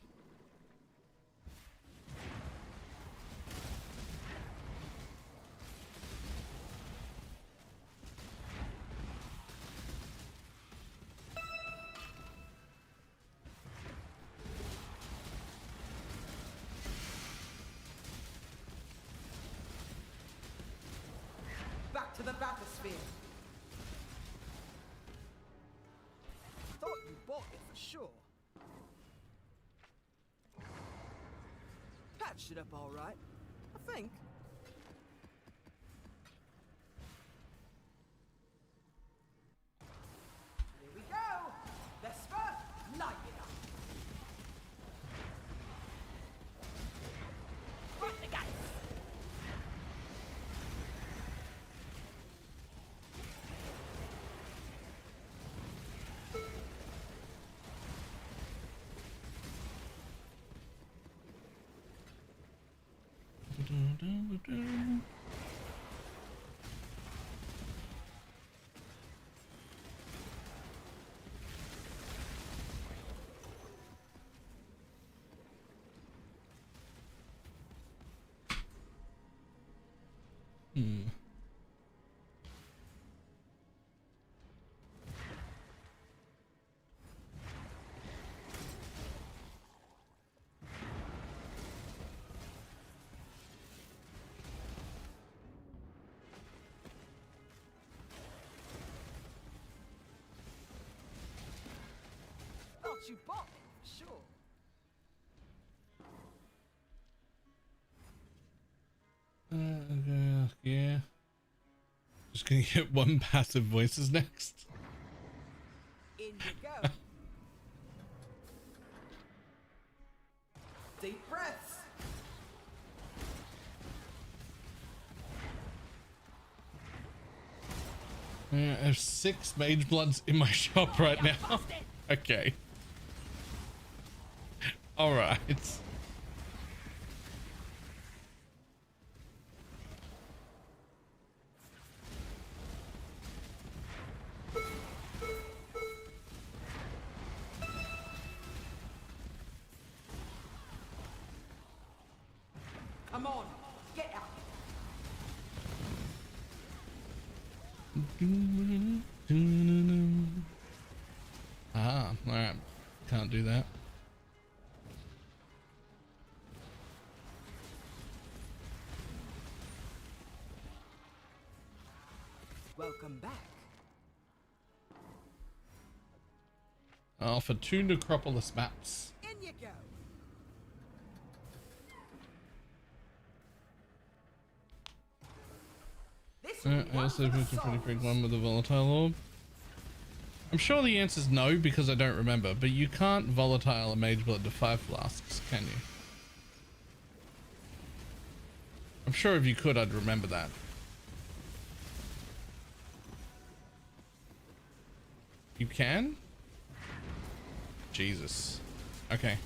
Back to the bathysphere. Thought you bought it for sure. Patched it up all right, I think. Here we go. Vesper, light it up. Put the guys. Thought you bought it for sure. Yeah. Just gonna get one passive voices next. In you go. Deep breaths. I have 6 Mage Bloods in my shop right now. Okay. All right. Come on, get out. Ah, all right. Can't do that. Welcome back. I'll offer 2 Necropolis maps. In you go. I also picked a pretty big one with a volatile orb. I'm sure the answer is no because I don't remember, but you can't volatile a mage blood to 5 flasks, can you? I'm sure if you could, I'd remember that. You can? Jesus. Okay.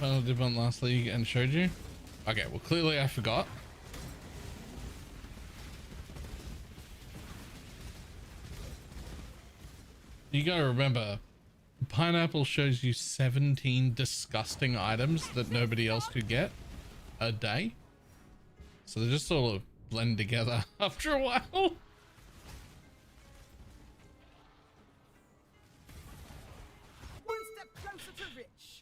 Panel did one last league and showed you. Okay, well clearly I forgot. You gotta remember, pineapple shows you 17 disgusting items that nobody else could get a day. So they just sort of blend together after a while. One step closer to rich.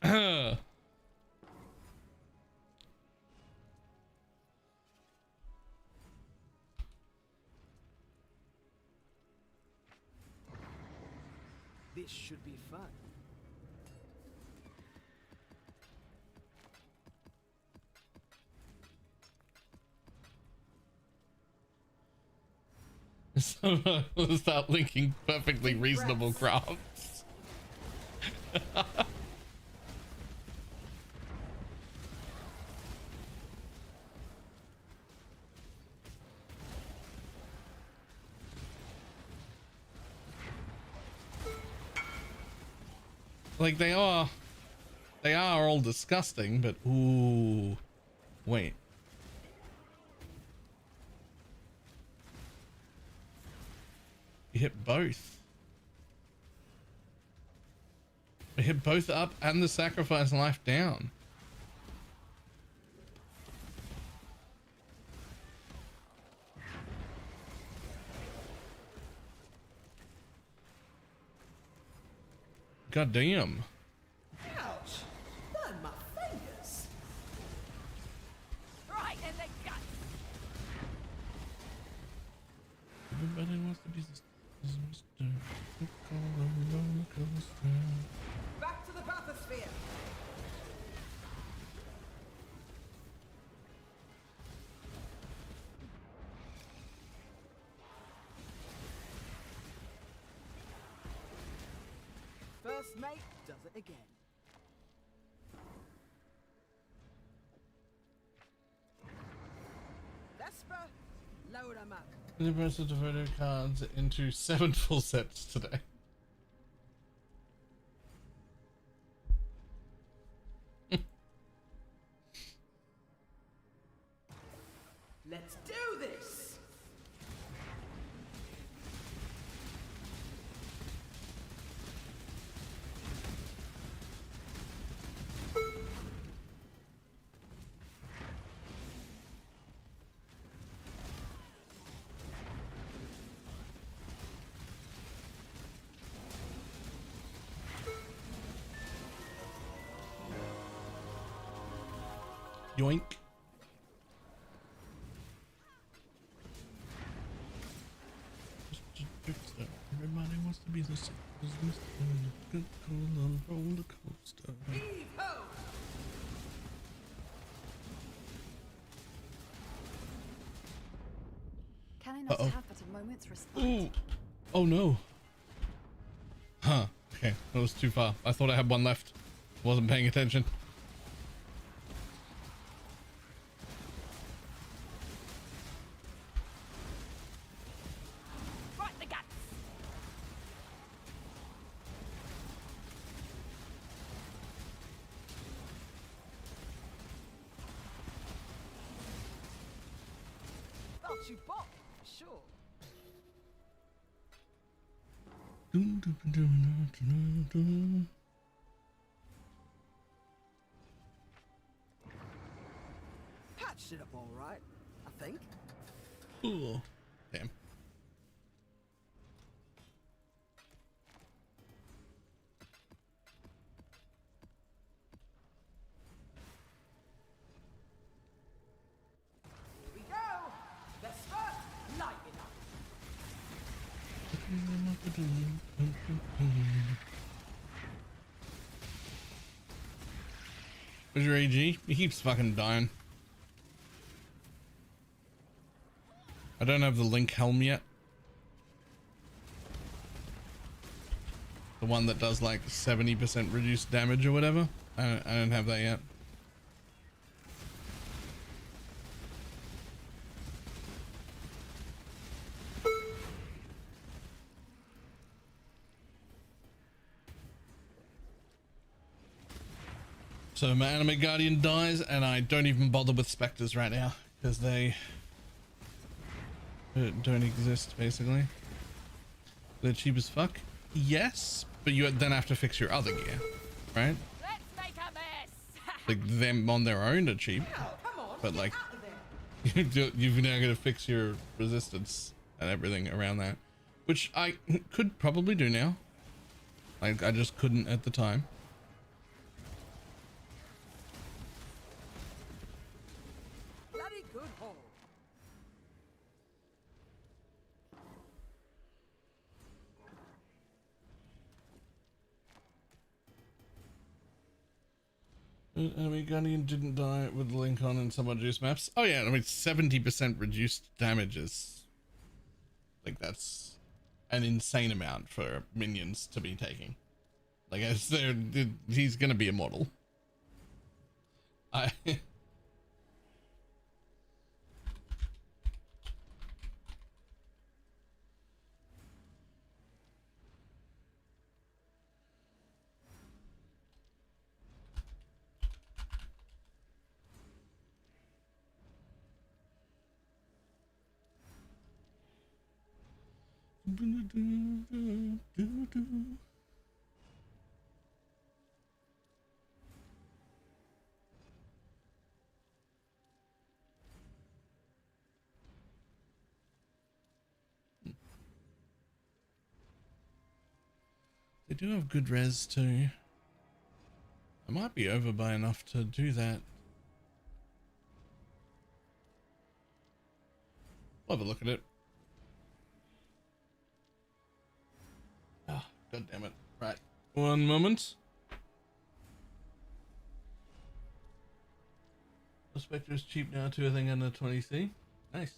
This should be fun. So start linking perfectly reasonable crafts. Like they are all disgusting, but ooh, wait. You hit both. You hit both up and the sacrifice life down. God damn. Ouch! Burn my fingers. Right in the gut. Everybody wants to be this Mr. Roller coaster. Back to the bathysphere. First mate does it again. Vesper, load 'em up. Universal devoted cards into 7 full sets today. Let's do this. Yoink. Everybody wants to be the good roller coaster. Can I not have but a moment's respite? Oh no. Huh. Okay, that was too far. I thought I had one left. Wasn't paying attention. Right the guts. Thought you bought for sure. Patched it up all right, I think. Ooh. Damn. Here we go. Let's start light it up. Where's your AG? He keeps fucking dying. I don't have the Link helm yet. The one that does like 70% reduced damage or whatever. I don't have that yet. So my anime guardian dies and I don't even bother with specters right now because they don't exist basically. They're cheap as fuck. Yes, but you then have to fix your other gear, right? Let's make a mess. Like them on their own are cheap, but like you've now got to fix your resistance and everything around that, which I could probably do now. Like I just couldn't at the time. Bloody good haul. Enemy Guardian didn't die with the link on in some juice maps. Oh yeah, I mean 70% reduced damage is like that's an insane amount for minions to be taking. Like he's gonna be immortal. I They do have good res too. I might be over by enough to do that. I'll have a look at it. Ah, god damn it. Right. One moment. The Spectre is cheap now too, I think under 20C. Nice.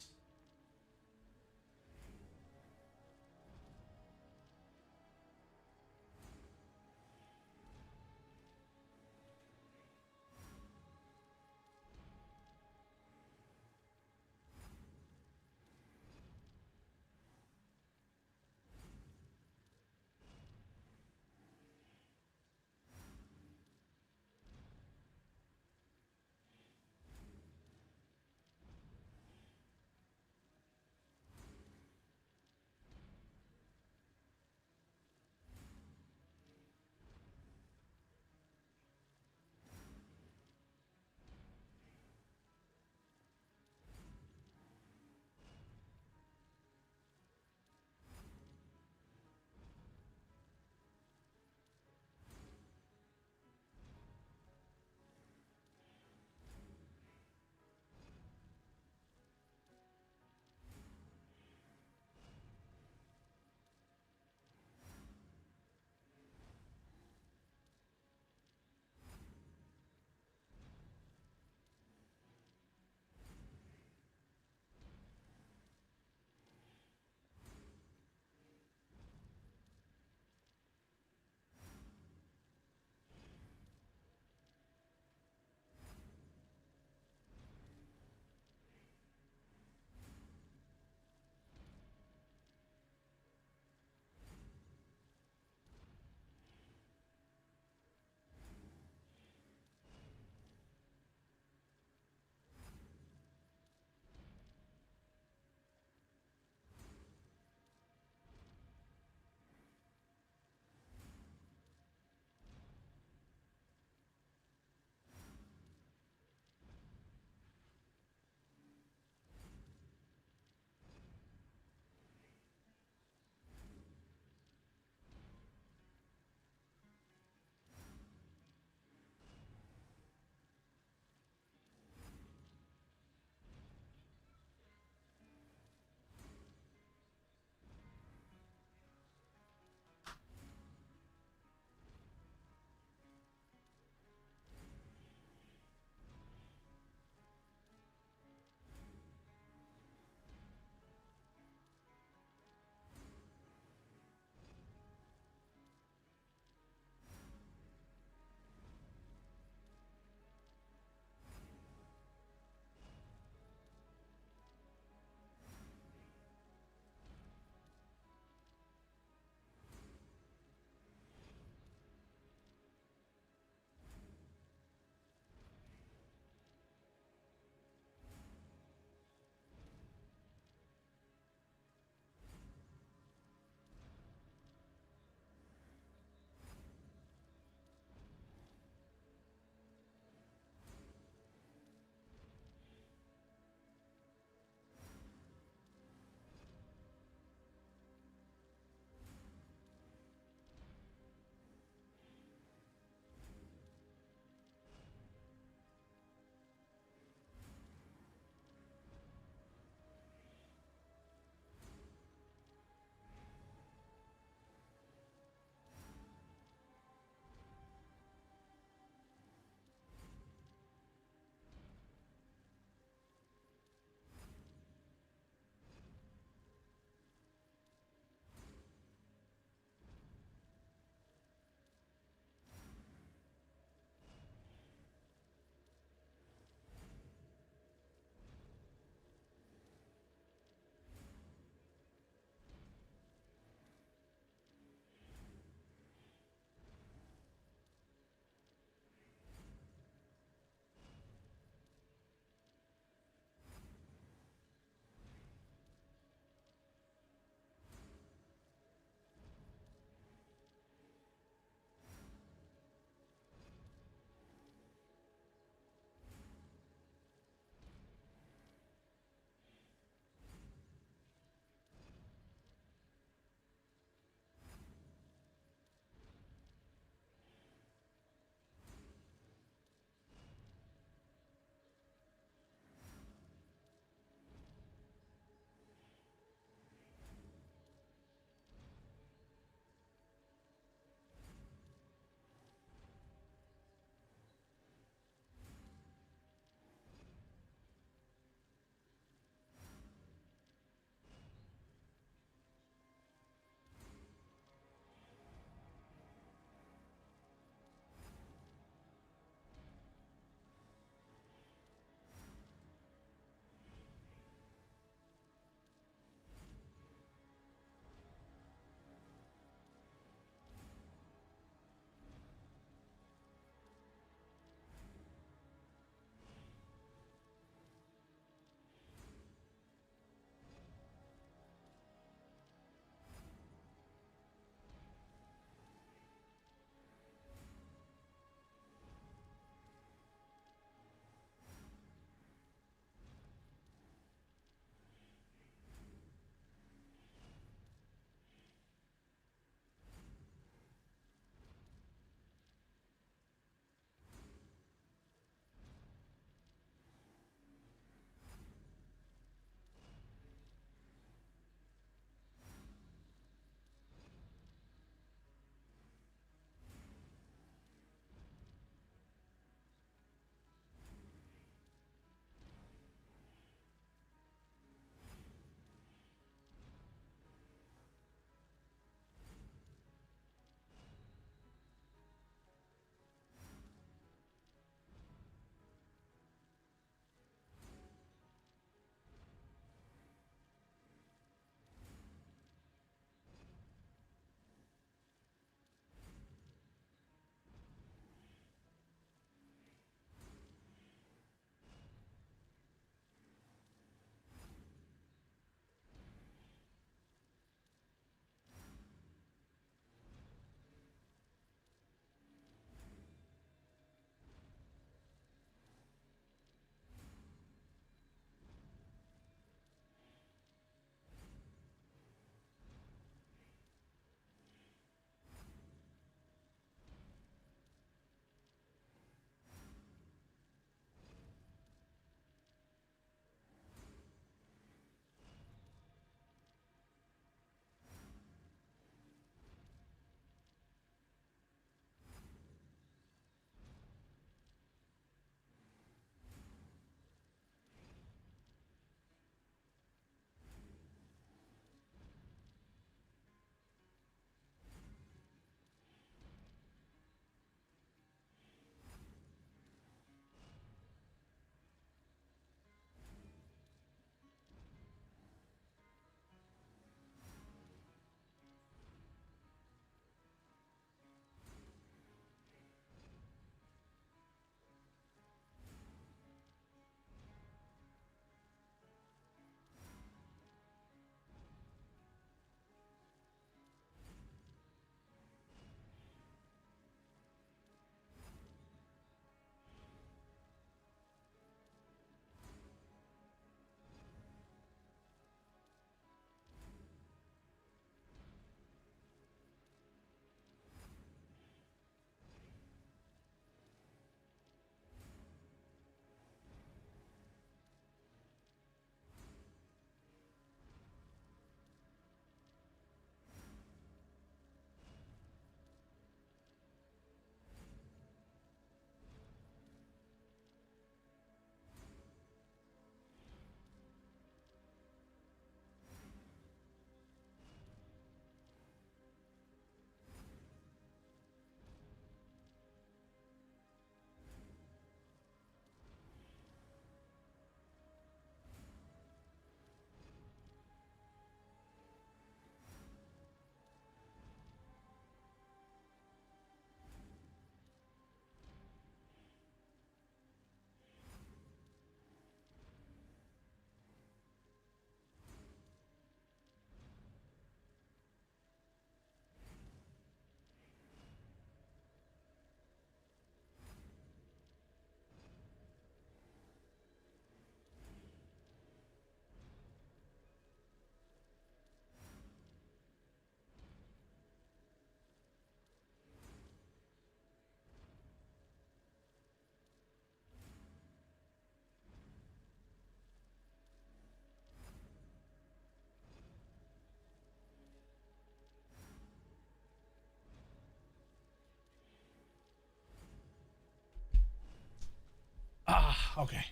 Okay.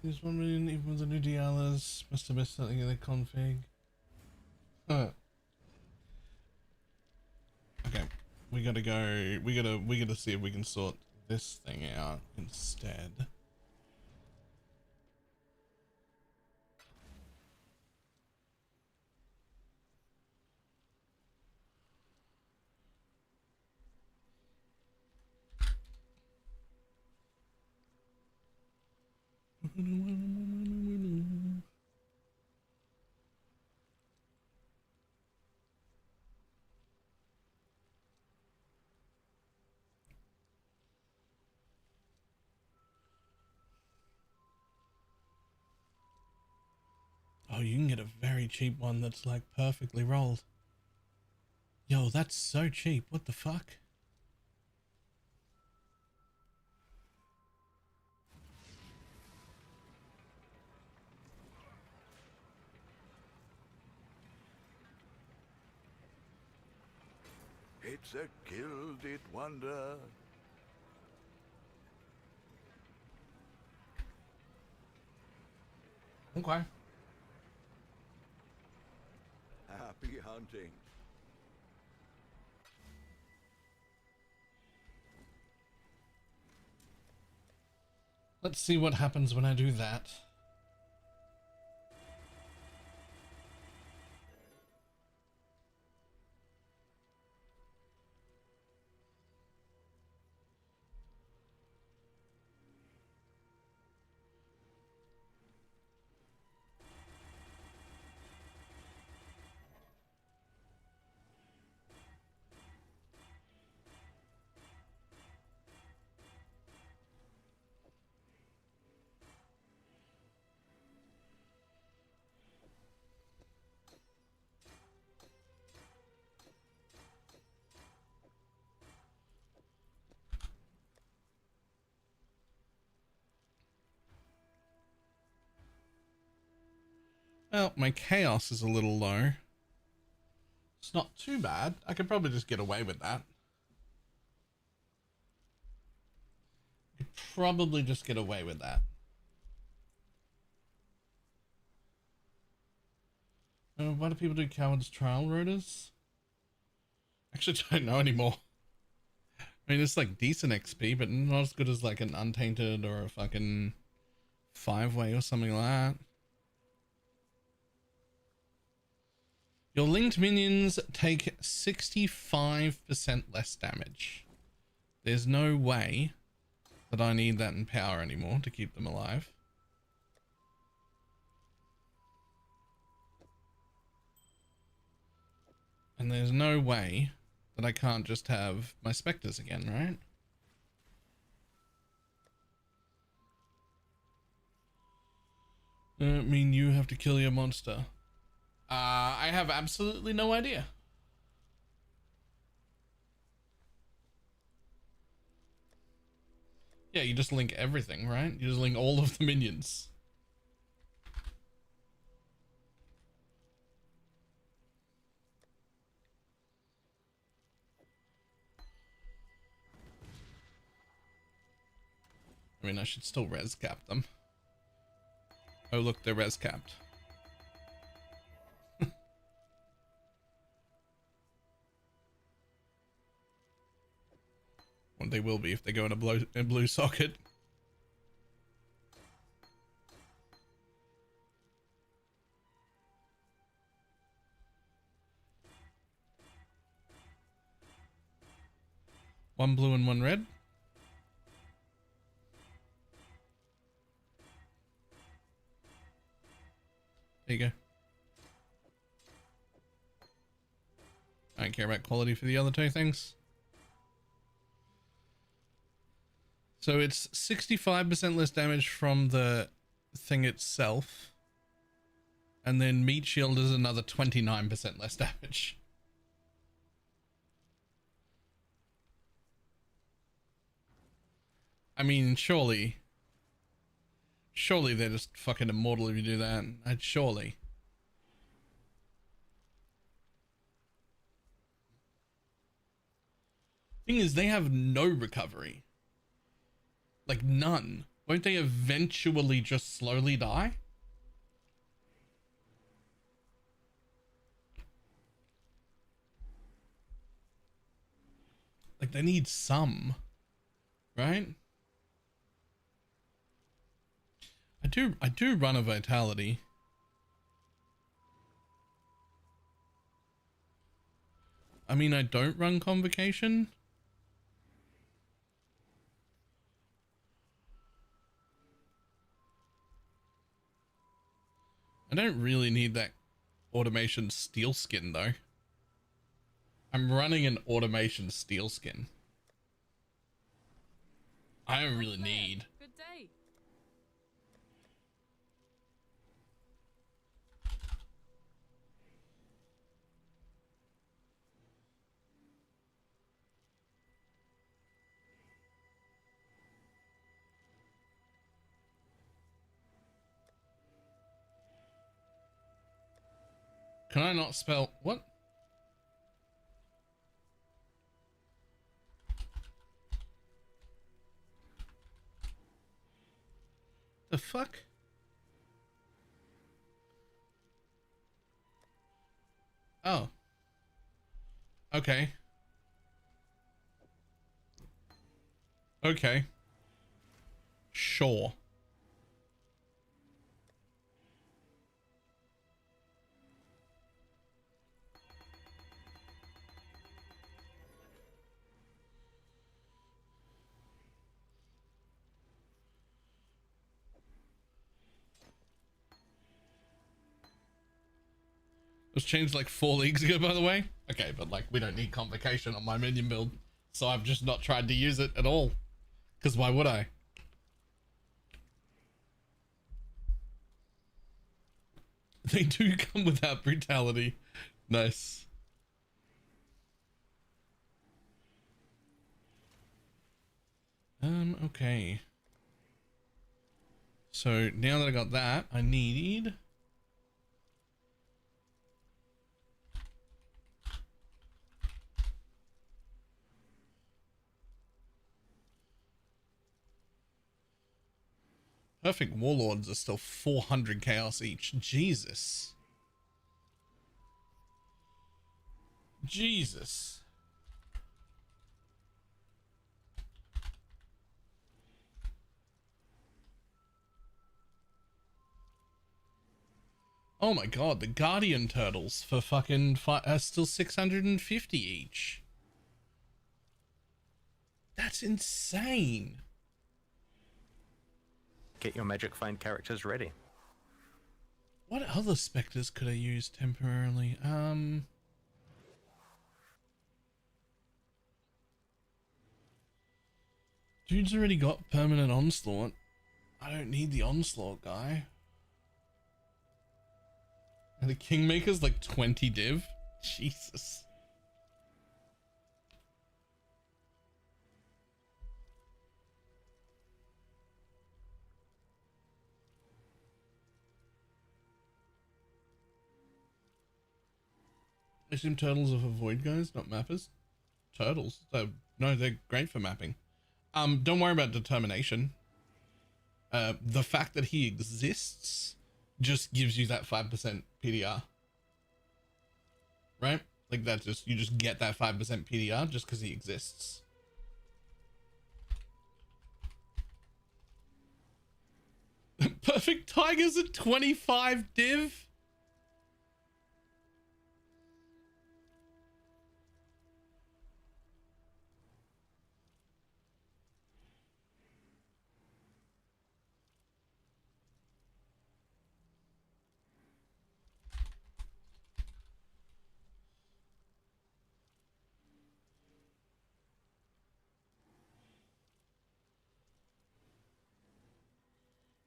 There's 1 million even with the new dialas. Must have missed something in the config. Okay, we gotta go. We gotta see if we can sort this thing out instead. Oh, you can get a very cheap one that's like perfectly rolled. Yo, that's so cheap. What the fuck? It's a gilded wonder. Okay. Happy hunting. Let's see what happens when I do that. Well, my chaos is a little low. It's not too bad. I could probably just get away with that. Could probably just get away with that. Why do people do cowards trial rotors? Actually, don't know anymore. I mean, it's like decent XP, but not as good as like an untainted or a fucking 5-way or something like that. Your linked minions take 65% less damage. There's no way that I need that in power anymore to keep them alive. And there's no way that I can't just have my specters again, right? I mean, you have to kill your monster. I have absolutely no idea. Yeah, you just link everything, right? You just link all of the minions. I mean, I should still res cap them. Oh, look, they're res capped. Well, they will be if they go in a blue socket. One blue and one red. There you go. I don't care about quality for the other two things. So it's 65% less damage from the thing itself. And then meat shield is another 29% less damage. I mean, surely they're just fucking immortal if you do that. Surely. Thing is, they have no recovery. Like none. Won't they eventually just slowly die? Like they need some, right? I do run a vitality. I mean, I don't run convocation. I don't really need that automation steel skin though. I'm running an automation steel skin. I don't really need. Good day. Can I not spell what? The fuck? Oh. Okay. Okay. Sure. It was changed like 4 leagues ago, by the way. Okay, but like we don't need convocation on my minion build, so I've just not tried to use it at all. Because why would I? They do come without brutality. Nice. Okay. So now that I got that, I need... Perfect Warlords are still 400 chaos each. Jesus. Jesus. Oh my god, the Guardian Turtles for fucking are still 650 each. That's insane. Get your Magic Find characters ready. What other specters could I use temporarily? Dude's already got permanent onslaught. I don't need the onslaught guy. And the Kingmaker's like 20 div? Jesus. I assume turtles are for void guys, not mappers. Turtles? No, they're great for mapping. Don't worry about determination. The fact that he exists just gives you that 5% PDR. Right? Like that just, you just get that 5% PDR just because he exists. Perfect Tigers at 25 div?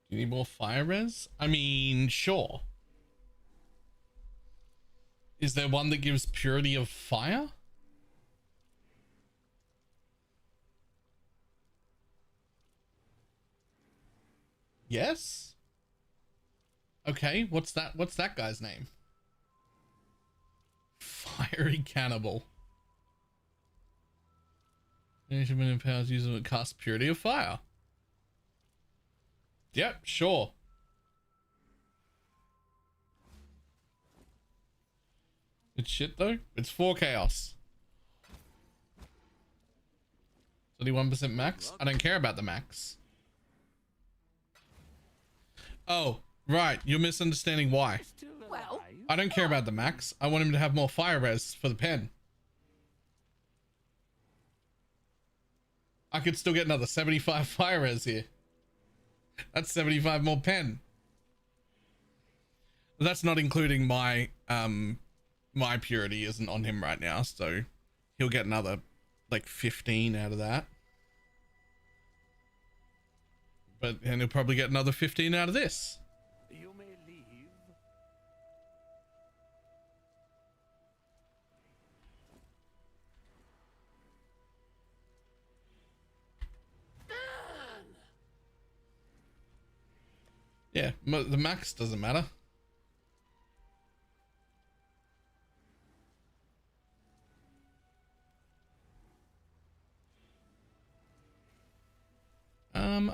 Do you need more fire res? I mean, sure. Is there one that gives purity of fire? Yes? Okay, what's that guy's name? Fiery Cannibal. Management powers using it cast Purity of Fire. Yep, sure. It's shit though. It's 4 chaos. 31% max. I don't care about the max. Oh, right. You're misunderstanding why. Well, I don't care about the max. I want him to have more fire res for the pen. I could still get another 75 fire res here. That's 75 more pen. That's not including my my purity isn't on him right now, so he'll get another like 15 out of that. And he'll probably get another 15 out of this. You may leave. Yeah, the max doesn't matter.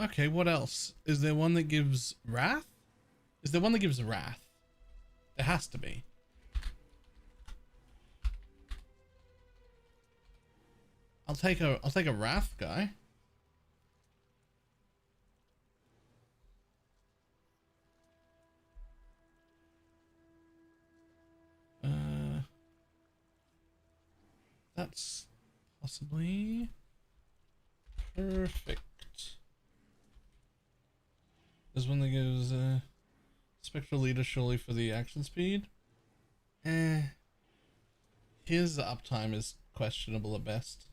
Okay, what else? Is there one that gives Wrath? Is there one that gives Wrath? There has to be. I'll take a Wrath guy. That's possibly perfect. There's one that gives Spectral Leader surely for the action speed. His uptime is questionable at best.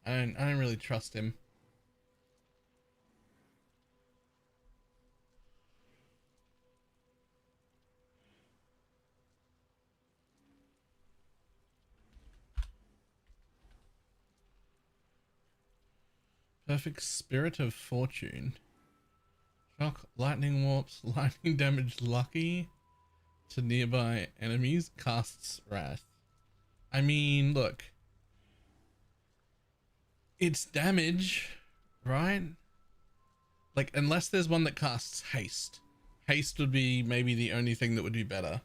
I don't really trust him. Perfect Spirit of Fortune. Shock, lightning warps, lightning damage lucky to nearby enemies, casts Wrath. I mean, look. It's damage, right? Like, unless there's one that casts Haste. Haste would be maybe the only thing that would be better.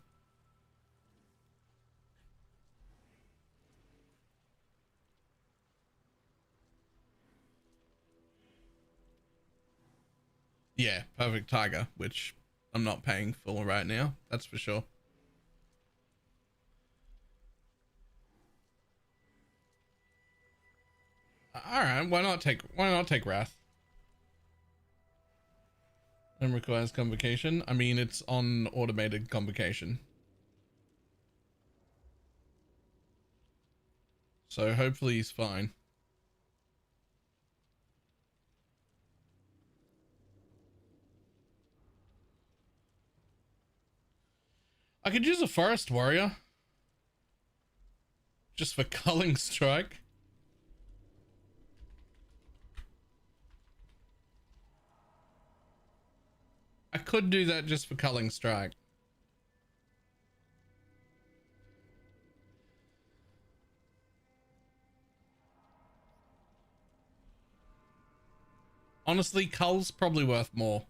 Yeah, Perfect Tiger, which I'm not paying for right now. That's for sure. All right, why not take Wrath? And requires convocation. I mean, it's on automated convocation. So hopefully he's fine. I could use a Forest Warrior. Just for Culling Strike. I could do that just for Culling Strike. Honestly, Cull's probably worth more.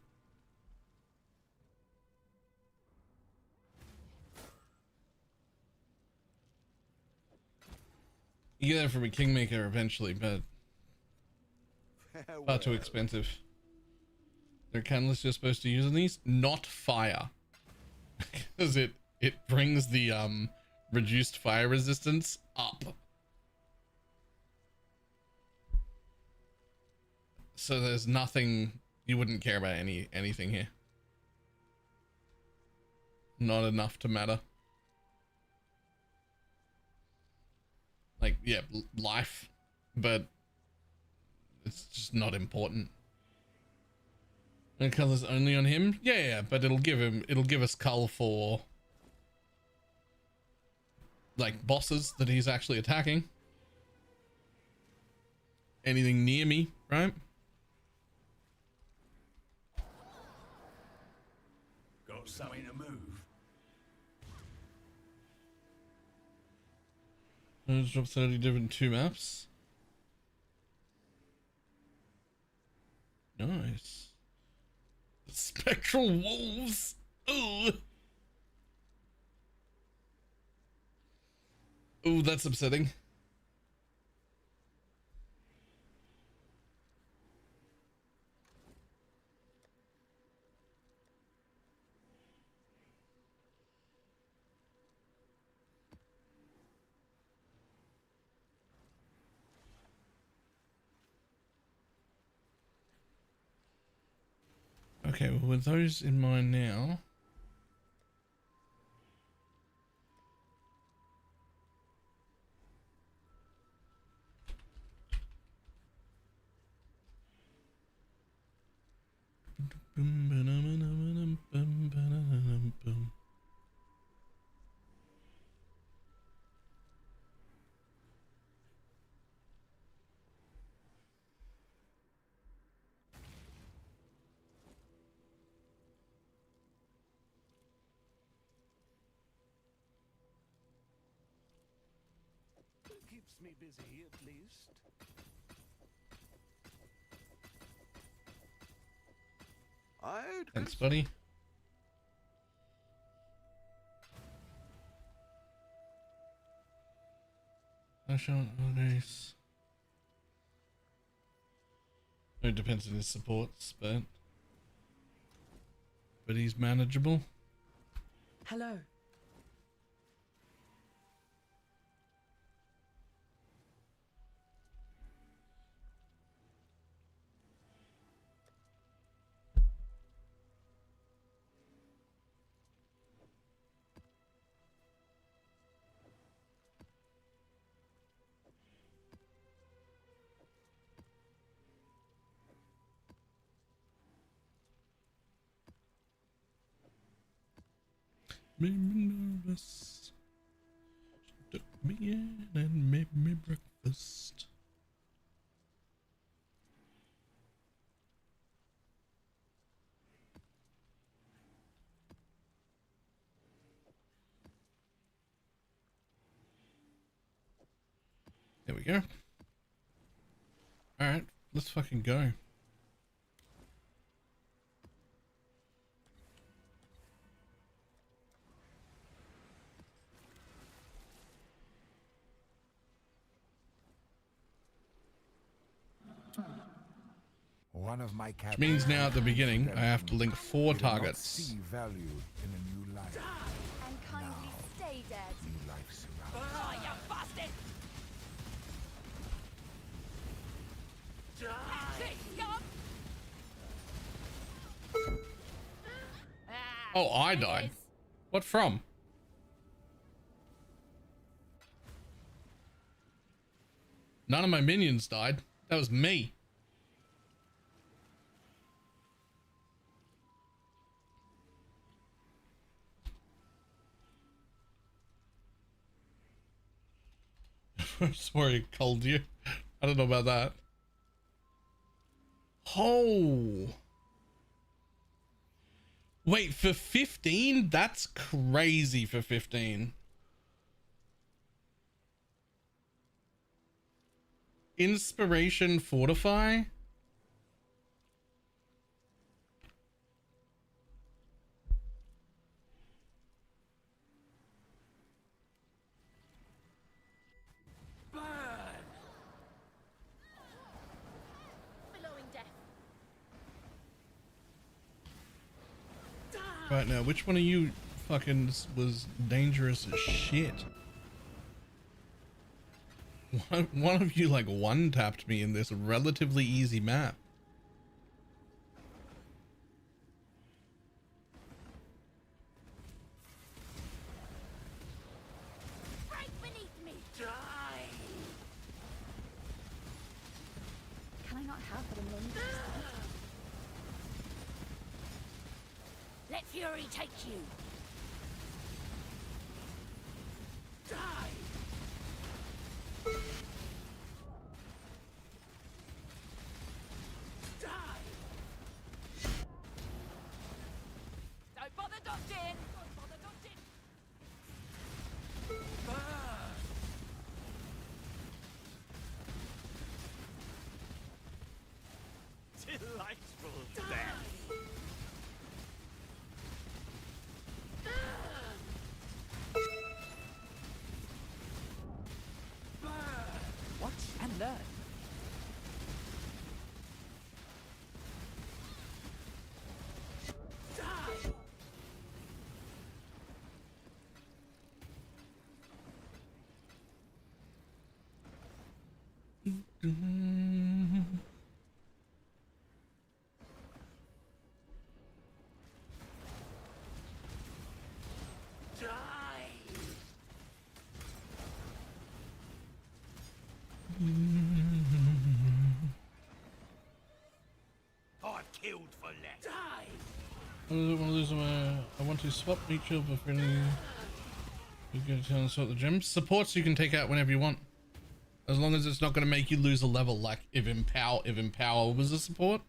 You get that from a Kingmaker eventually, but far too expensive. They're catalysts you're supposed to use on these? Not fire. Because it brings the reduced fire resistance up. So there's nothing, you wouldn't care about anything here. Not enough to matter. Like, yeah, life, but it's just not important. And colors only on him? Yeah, but it'll give us cull for like bosses that he's actually attacking. Anything near me, right? Got something to move. Let's drop 30 different 2 maps. Nice. Spectral wolves. Ooh. Ooh, that's upsetting. Okay, well, with those in mind now, Keeps me busy, at least. thanks, buddy. Nice. It depends on his supports, but he's manageable. Hello. Made me nervous. Took me in and made me breakfast. There we go. Alright, let's fucking go. One of my Which means now at the beginning, I have to link 4 targets. See value in a new life. And kindly stay dead. New life surrounds. Oh, you bastard! Oh, I died. What from? None of my minions died. That was me. Sorry, it called you. I don't know about that. Oh. Wait, for 15? That's crazy for 15. Inspiration Fortify? Right now, which one of you fucking was dangerous as shit? One of you like one-tapped me in this relatively easy map. Right beneath me! Die! Can I not have but a moment? Let fury take you! Die! Die! Don't bother dodging! Don't bother dodging! delightful death. Watch and learn. I've killed for less. Die! I want to swap each of a friendly. You can tell us what the gems. Supports you can take out whenever you want. As long as it's not going to make you lose a level, like if Empower was a support.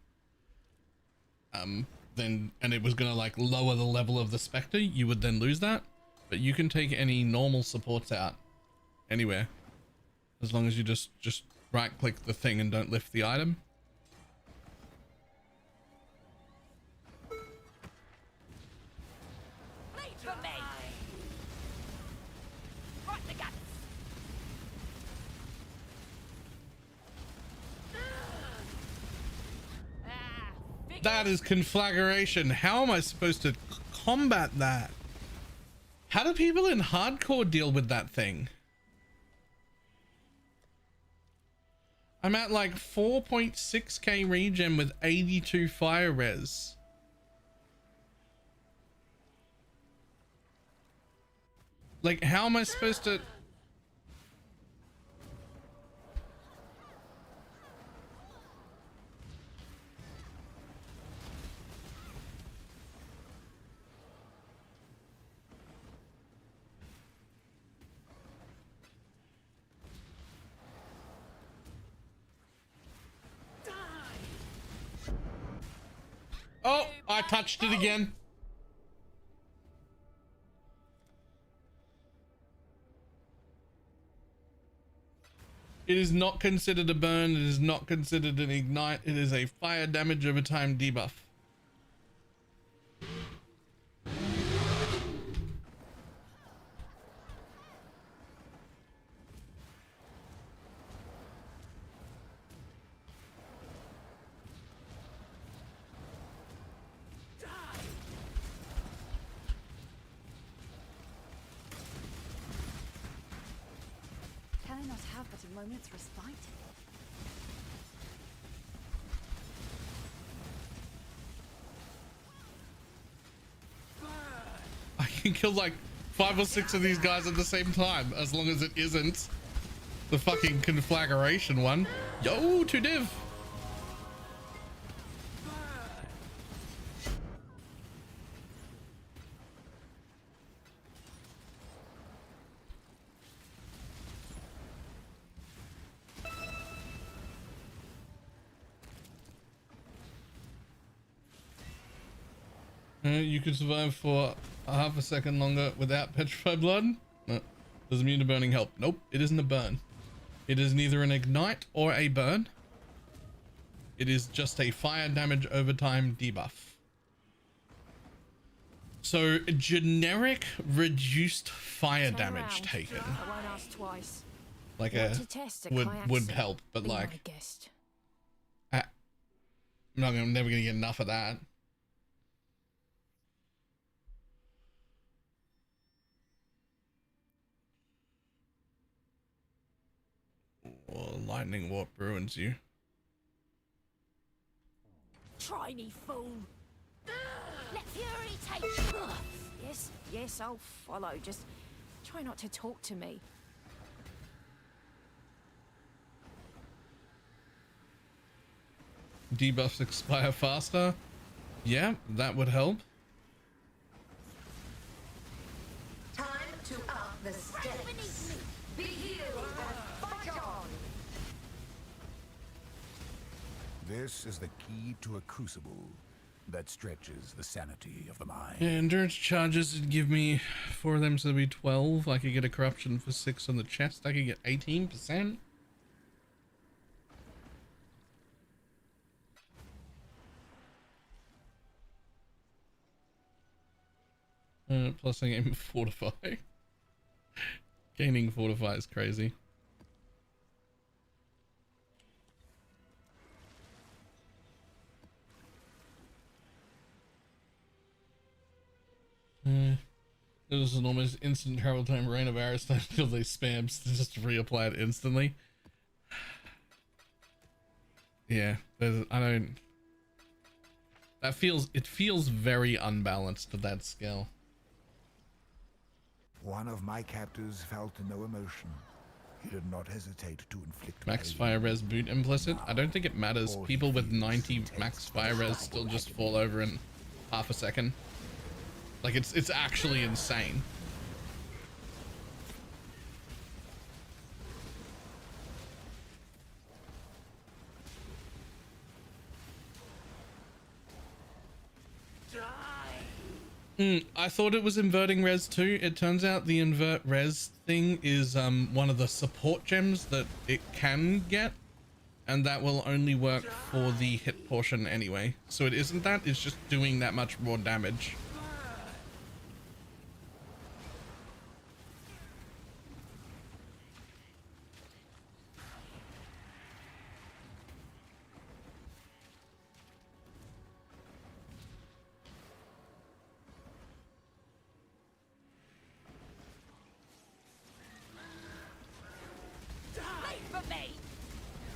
Then, and it was going to like lower the level of the Spectre, you would then lose that. But you can take any normal supports out anywhere. As long as you just right click the thing and don't lift the item. Lead for me! Right the guts! That is conflagration. How am I supposed to combat that? How do people in hardcore deal with that thing? I'm at like 4.6k regen with 82 fire res. Like, how am I supposed to... Oh, I touched it again. It is not considered a burn. It is not considered an ignite. It is a fire damage over time debuff. Can I not have but a moment's respite? I can kill like 5 or 6 of these guys at the same time, as long as it isn't the fucking conflagration one. Yo, 2 div. You can survive for half a second longer without petrified blood. No. Does immune to burning help? Nope, it isn't a burn. It is neither an ignite or a burn. It is just a fire damage over time debuff. So generic reduced fire damage taken. I won't ask twice. Like Want to test a would kayak help, but Be my like guest. I'm never gonna get enough of that. Or lightning warp ruins you. Try me, fool. Let fury take. Yes, yes, I'll follow. Just try not to talk to me. Debuffs expire faster. Yeah, that would help. Time to up the stakes. Be healed and fight on. This is the key to a crucible that stretches the sanity of the mind. Yeah, endurance charges would give me 4 of them, so there'd be 12. I could get a corruption for 6 on the chest. I could get 18%. Plus I gain Fortify. Gaining Fortify is crazy. It was an almost instant travel time Rain of Aris time until they spams to just reapply it instantly. Yeah, I don't. It feels very unbalanced at that scale. One of my captors felt no emotion. He did not hesitate to inflict Max pain. fire res boot implicit. I don't think it matters. People with 90 max fire res still just fall over in half a second. Like it's actually insane. I thought it was inverting res too. It turns out the invert res thing is one of the support gems that it can get, and that will only work for the hit portion anyway. So it isn't that, it's just doing that much more damage.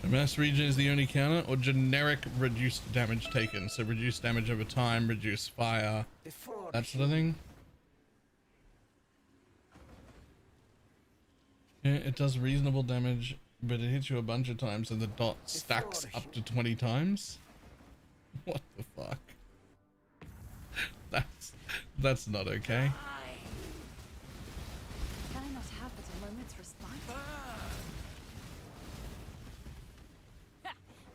Mass regen is the only counter, or generic reduced damage taken. So reduced damage over time, reduced fire, that sort of thing. Yeah, it does reasonable damage, but it hits you a bunch of times and the dot stacks up to 20 times. What the fuck? That's not okay. Can I not have but a moment's respite?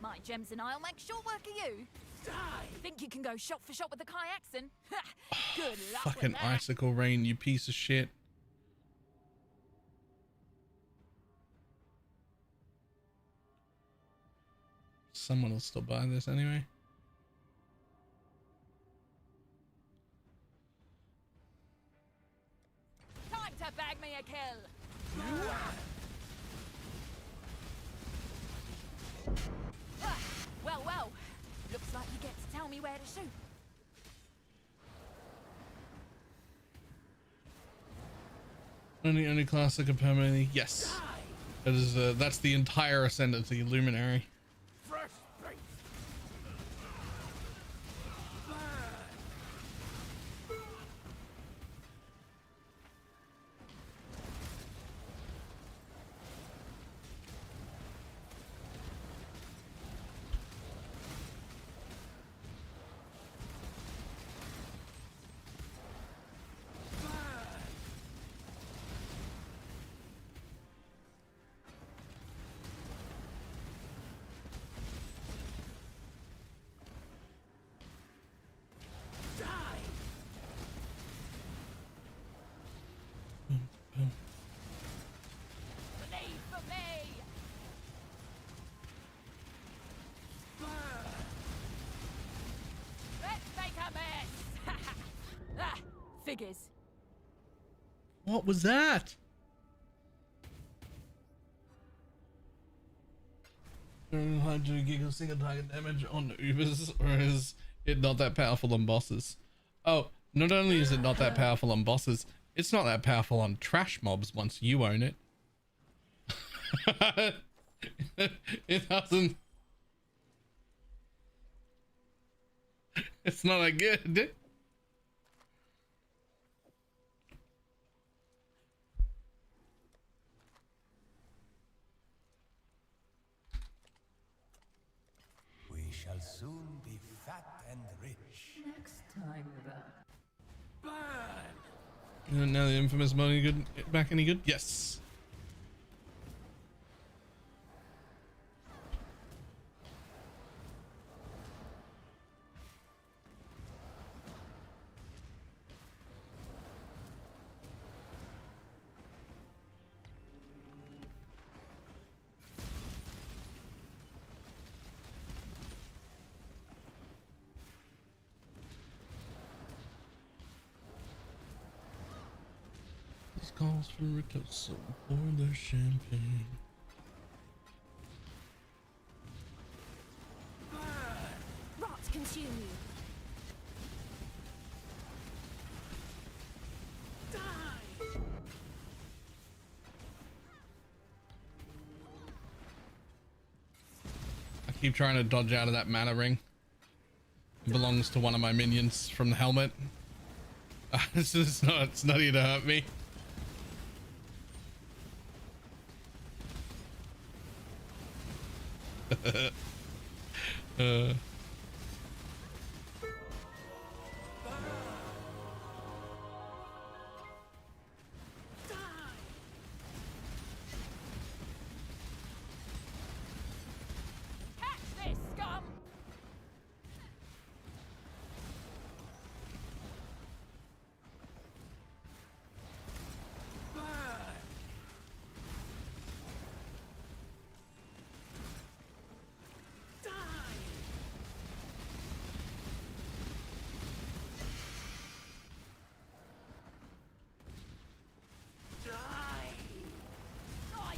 My gems and I'll make short work of you. Think you can go shot for shot with the Kyaxin? Good luck. Fucking icicle rain, you piece of shit. Someone will still buy this anyway. Time to bag me a kill. Well. Looks like you get to tell me where to shoot. Only class that can permanently. Yes. That is that's the entire Ascendancy Luminary. Figures. What was that? Hard to giggle single target damage on Ubers, or is it not that powerful on bosses? Oh, not only is it not that powerful on bosses, it's not that powerful on trash mobs once you own it. It doesn't. It's not that good. Shall soon be fat and rich. Next time, then. And now the infamous money good back any good? Yes. This calls for a toast, so pour the champagne. Rot consume you. I keep trying to dodge out of that mana ring. It belongs to one of my minions from the helmet. It's not here to hurt me. Catch this, scum!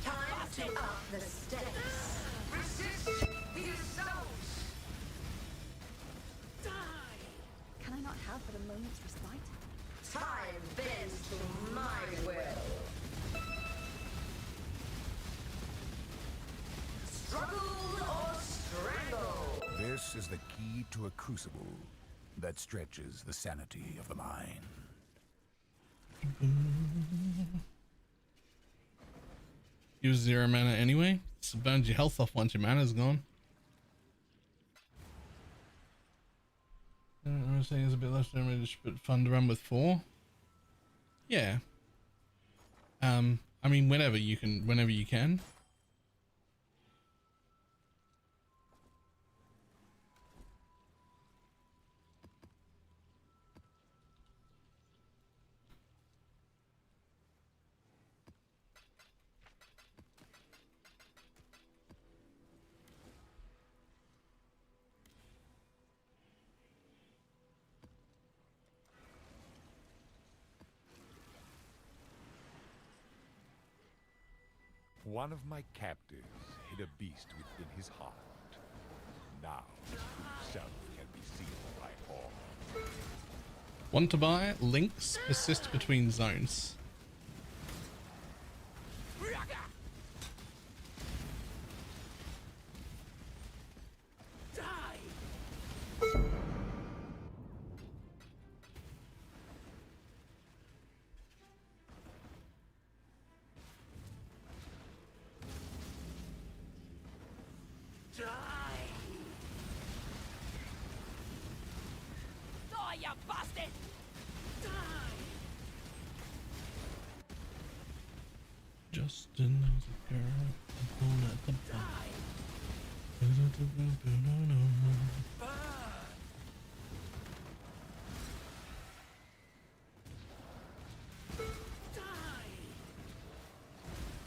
Time to up the stakes. Resist the assault. Can I not have but a moment's respite? Time bends to my will. Struggle or strangle. This is the key to a crucible that stretches the sanity of the mind. Use 0 mana anyway. This burns your health off once your mana's gone. I was saying it's a bit less damage, but fun to run with 4. Yeah. I mean, whenever you can. One of my captives hid a beast within his heart. Now, himself can be seen by all. Want to buy? Links persist between zones. Die, you bastard! Just another girl alone at the bar.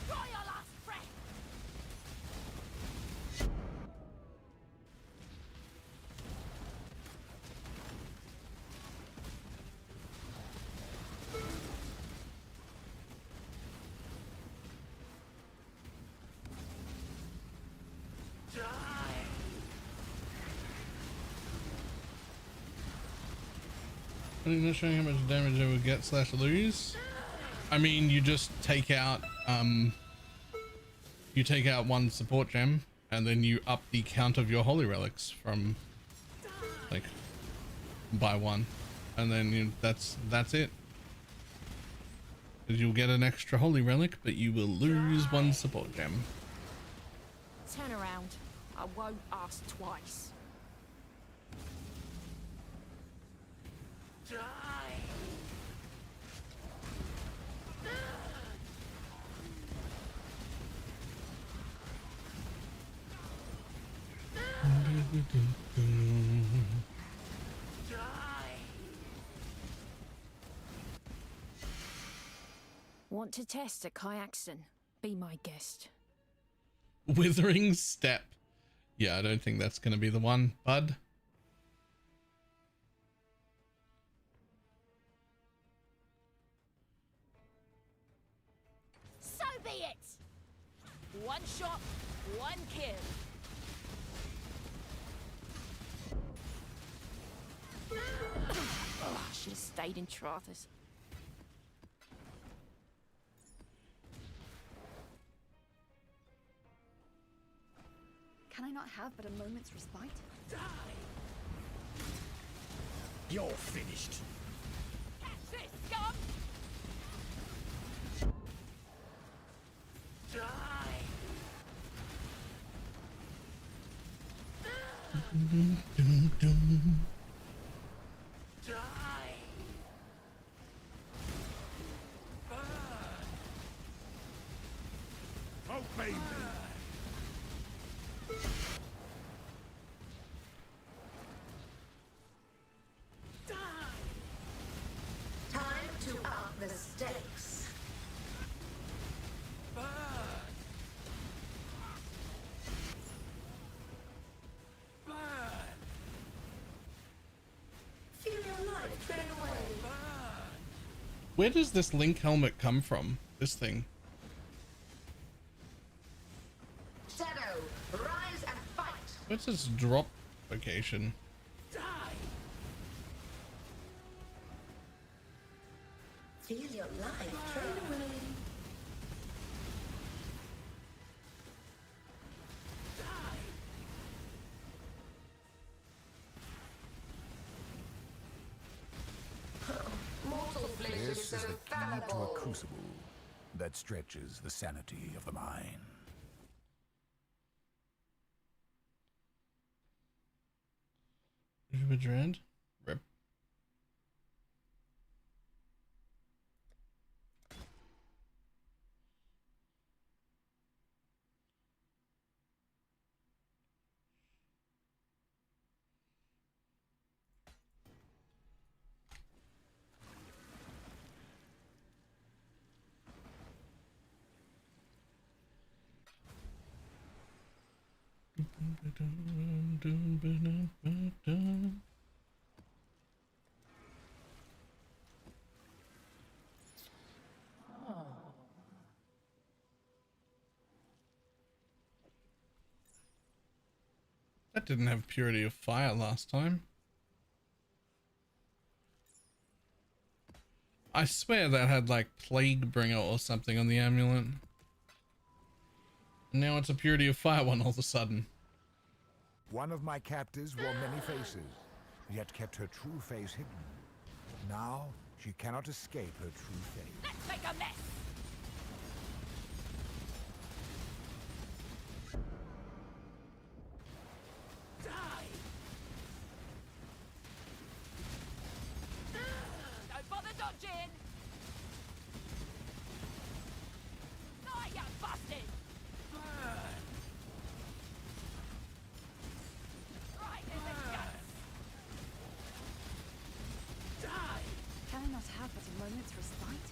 Draw your last breath! I'm not showing how much damage I would get / lose. I mean, you just take out one support gem and then you up the count of your holy relics from like by 1, and then that's it. You'll get an extra holy relic, but you will lose 1 support gem. Turn around. I won't ask twice. Want to test a Kyaxon? Be my guest. Withering Step. Yeah, I don't think that's going to be the one, bud. be it! One shot, one kill. Oh, I should have stayed in Trothus. Can I not have but a moment's respite? Die! You're finished. Catch this, scum! Die! Die! Burn! Obey me! Time to up the stakes. Burn! Burn! Feel your life drain away. Where does this Link helmet come from? This thing. Shadow, rise and fight. What's this drop location? Die! Feel your life drain away. Mortal flesh is This so is the key to fallible. a crucible that stretches the sanity of the mind. Madrid? Rip. That didn't have purity of fire last time. I swear that had like plague bringer or something on the amulet. Now it's a purity of fire one all of a sudden. One of my captors wore many faces, yet kept her true face hidden. Now she cannot escape her true fate. Let's make a mess! Don't bother dodging! Die, you bastard! Right in the guts! Die! Can I not have but a moment's respite?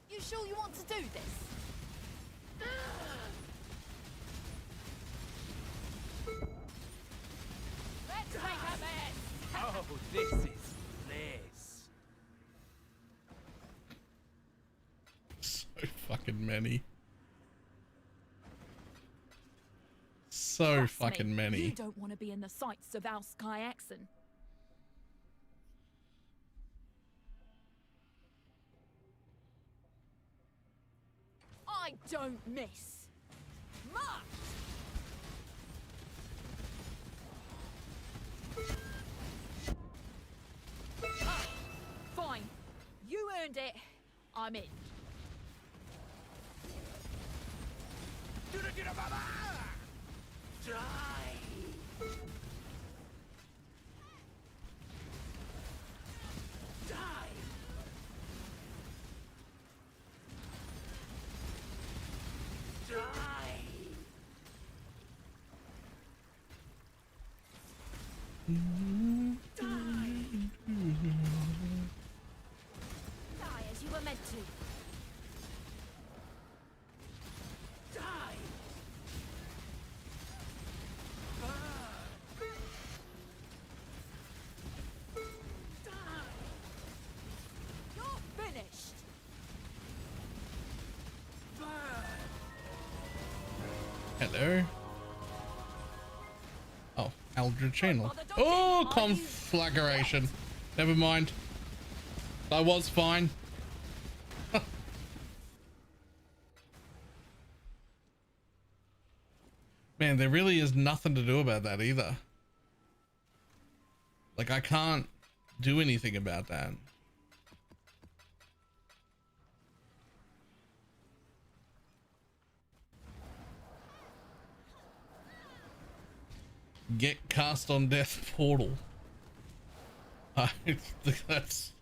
You sure you want to do this? Let's make a mess! Oh, this is bliss. So fucking many. So Trust fucking me, many. You don't want to be in the sights of our Skyexon. I don't miss. March! Ah, fine. You earned it. I'm in. Die as you were meant to. Die! You're finished! Hello. Oh, Eldritch Channel. Oh, conflagration. Never mind. I was fine. Man, there really is nothing to do about that either. Like, I can't do anything about that. Get cast on death portal. That's...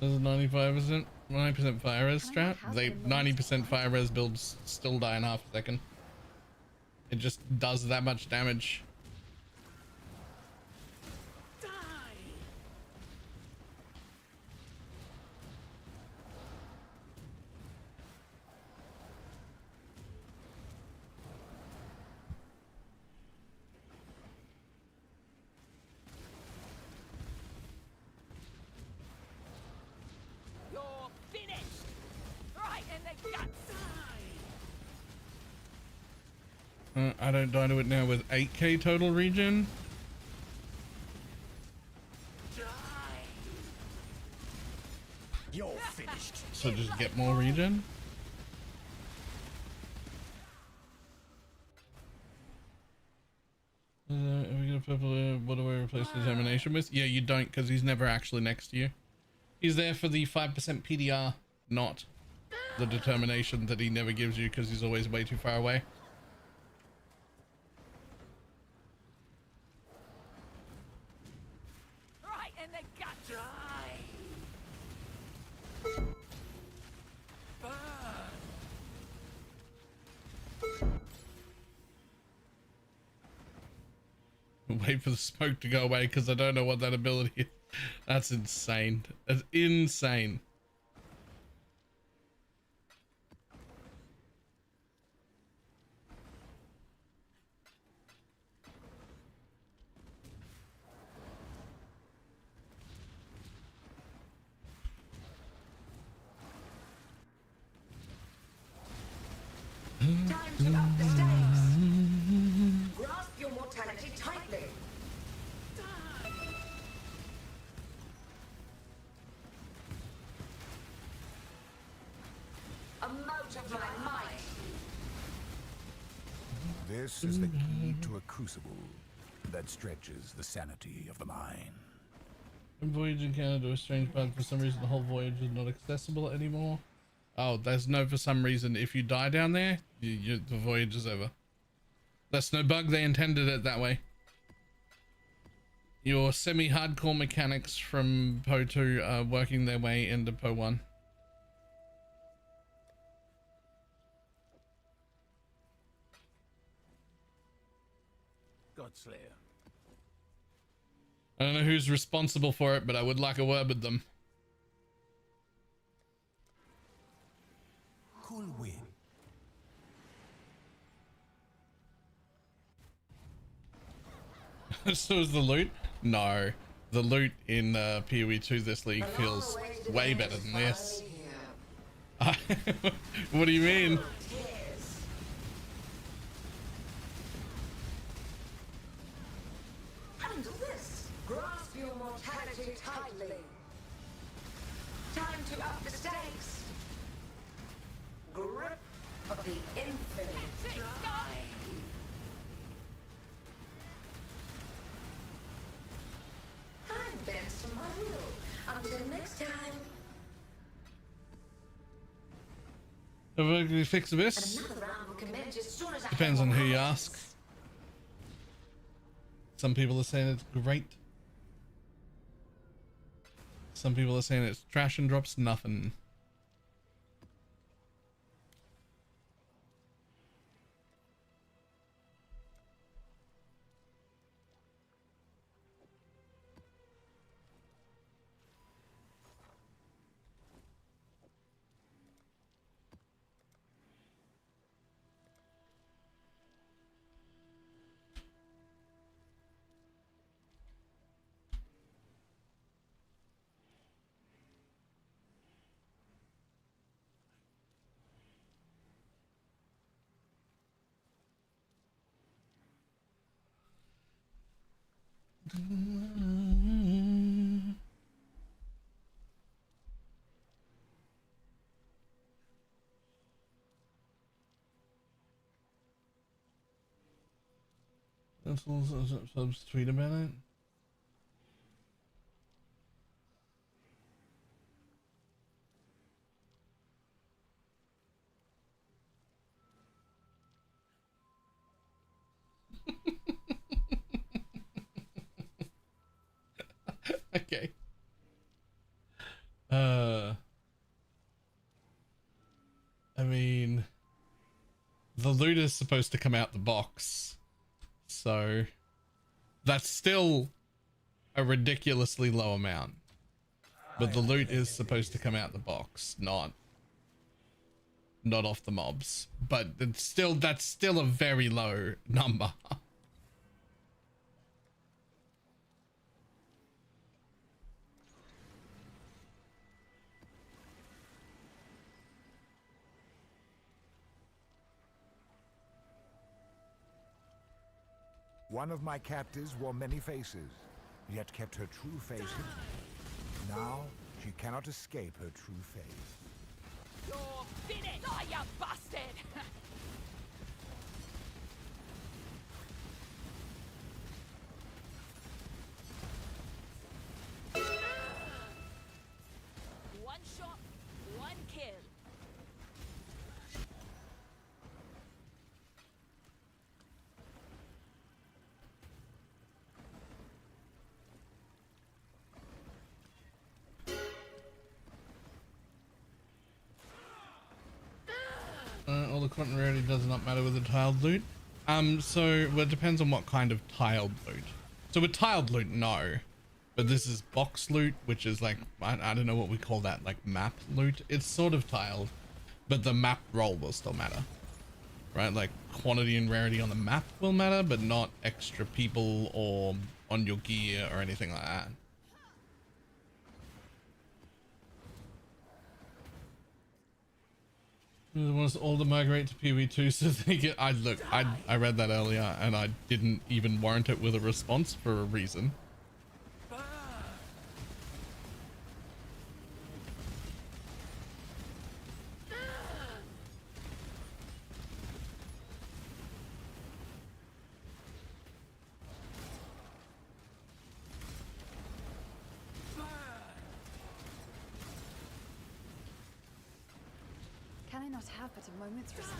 This is 95%, 90% fire res strat. They 90% fire res builds still die in half a second. It just does that much damage. You're finished! Right in the guts! I don't die to it now with 8k total regen. You're finished. So just get more regen. Are we gonna purple? What do we replace determination with? Yeah, you don't, because he's never actually next to you. He's there for the 5% PDR, not the determination that he never gives you because he's always way too far away. Right in the guts! Wait for the smoke to go away because I don't know what that ability is. That's insane. That's insane. Time to up the stakes. Grasp your mortality tightly. A mote of my might. This is the key to a crucible that stretches the sanity of the mind. When voyaging Canada a strange path, for some reason the whole voyage is not accessible anymore. Oh, there's no for some reason. If you die down there, the voyage is over. That's no bug. They intended it that way. Your semi-hardcore mechanics from Po 2 are working their way into Po 1. Godslayer. I don't know who's responsible for it, but I would like a word with them. Cool win. So is the loot? No. The loot in PoE 2 this league feels way better than this. What do you mean? And this, grasp your mortality tightly. Time to up the stakes. Grip of the infinite. I'm bent to my will. Until next time. Have we fixed this? Another round will commence as soon as I Depends on have who more you hands. ask. Some people are saying it's great. Some people are saying it's trash and drops nothing. Subs tweet about it. Okay. I mean, the loot is supposed to come out the box, so that's still a ridiculously low amount. But the loot is supposed to come out the box, not off the mobs. But it's still, that's still a very low number. One of my captives wore many faces, yet kept her true face hidden. Now, she cannot escape her true face. You're finished! Die, you bastard! One shot, one kill. All the content rarity does not matter with the tiled loot. So well, it depends on what kind of tiled loot. So with tiled loot, no. But this is box loot, which is like, I don't know what we call that, like map loot. It's sort of tiled, but the map roll will still matter. Right? Like quantity and rarity on the map will matter, but not extra people or on your gear or anything like that. Wants all to migrate to PV2 so they get. I read that earlier and I didn't even warrant it with a response for a reason. Can I not have but a moment's respite?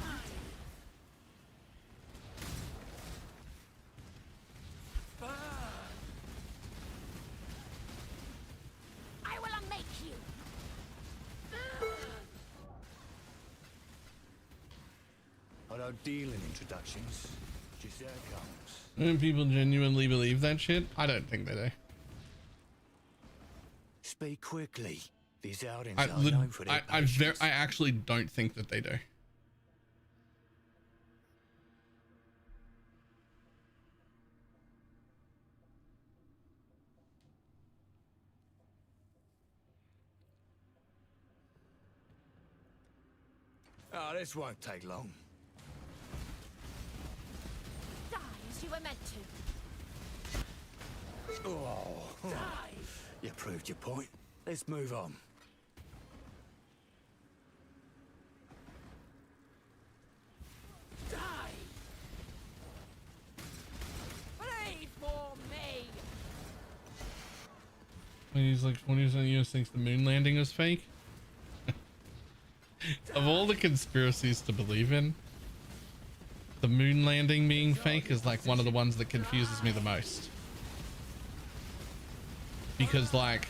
I will unmake you. I don't deal in introductions. Just how it comes. Do people genuinely believe that shit? I don't think they do. Speak quickly. These outings are known for their I actually don't think that they do. Oh, this won't take long. Die as you were meant to. Oh, you proved your point. Let's move on. He's like 40% of US thinks the moon landing was fake. Of all the conspiracies to believe in, the moon landing being fake is like one of the ones that confuses me the most. Because like,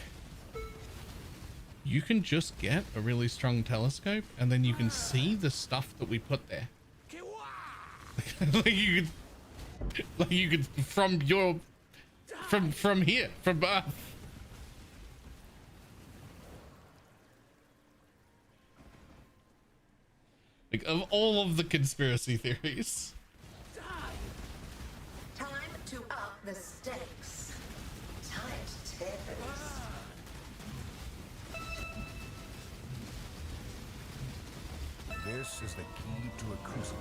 you can just get a really strong telescope and then you can see the stuff that we put there. like you could from here, from Earth. Like, of all of the conspiracy theories. Time to up the stakes. Time to tear this. This is the key to a crucible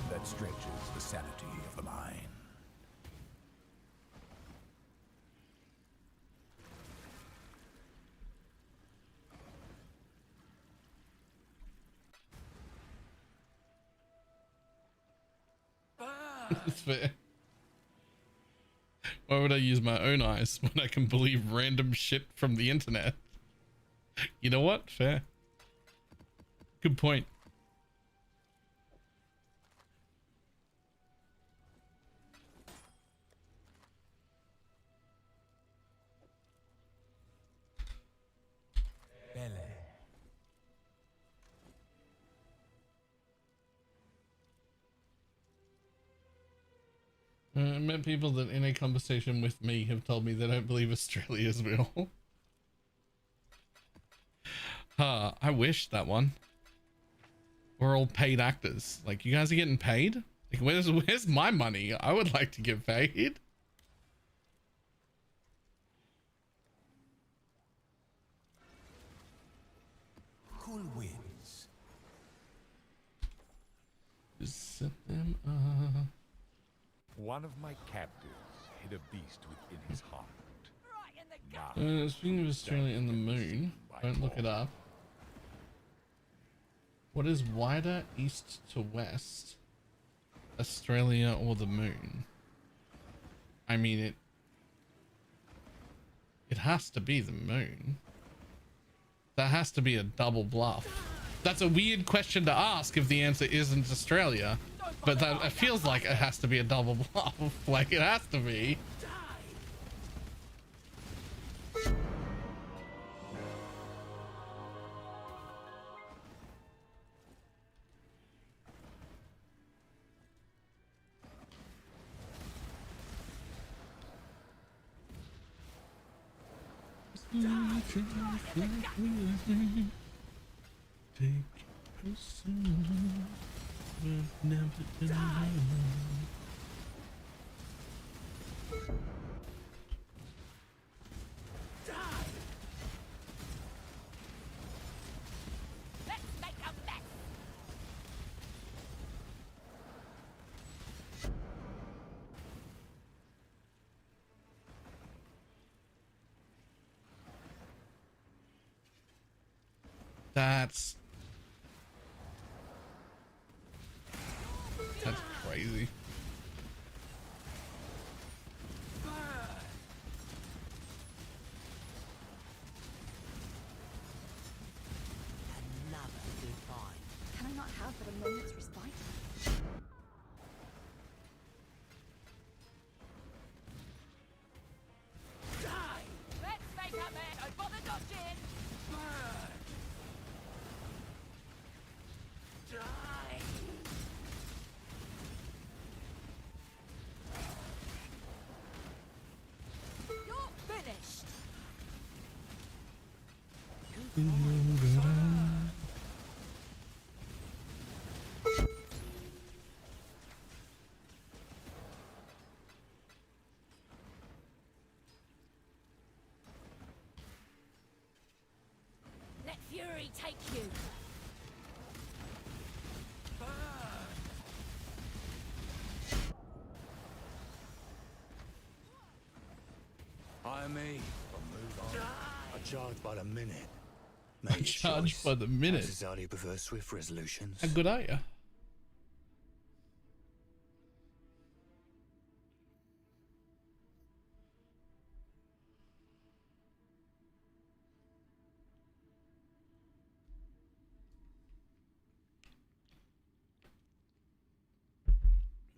that stretches the sanity of the mind. It's fair. Why would I use my own eyes when I can believe random shit from the internet? You know what? Fair. Good point. I met people that in a conversation with me have told me they don't believe Australia is real. I wish that one. We're all paid actors. Like, you guys are getting paid? Like, where's my money? I would like to get paid. Cool wins. Just set them up. One of my captives hid a beast within his heart. Speaking of Australia and the moon, don't look it up. What is wider east to west? Australia or the moon? I mean, it has to be the moon. That has to be a double bluff. That's a weird question to ask if the answer isn't Australia, but that it feels like it has to be a double bluff. Like, it has to be. Take personal, but never deny. Let's make a mess. That's crazy. Can I not have but a moment's respite? Let's make a mess. Don't bother dodging. You're finished. Let fury take you. I me. I'll move on. I charge by the minute. I charge by the minute. Society prefers swift resolutions. How good are you?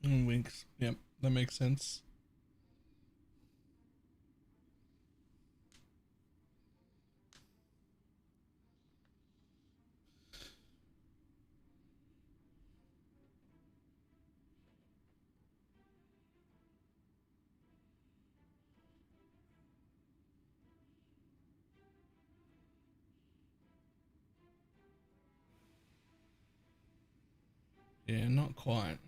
Weeks. Yep, that makes sense. Yeah, not quite.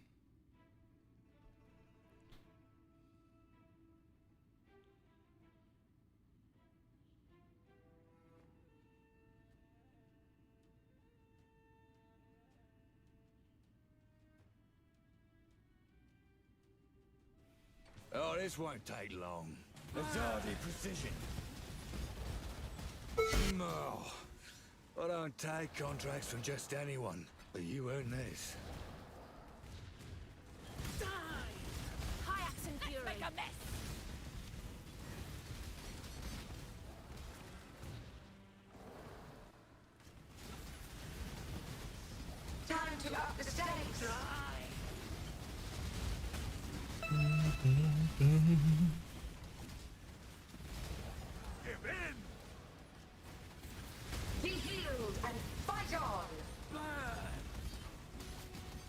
Oh, this won't take long. Azadi precision. No. I don't take contracts from just anyone, but you earn this. Die! Hyaxin Fury! Let's make a mess! Time to up the stakes. Give in! Be healed and fight on.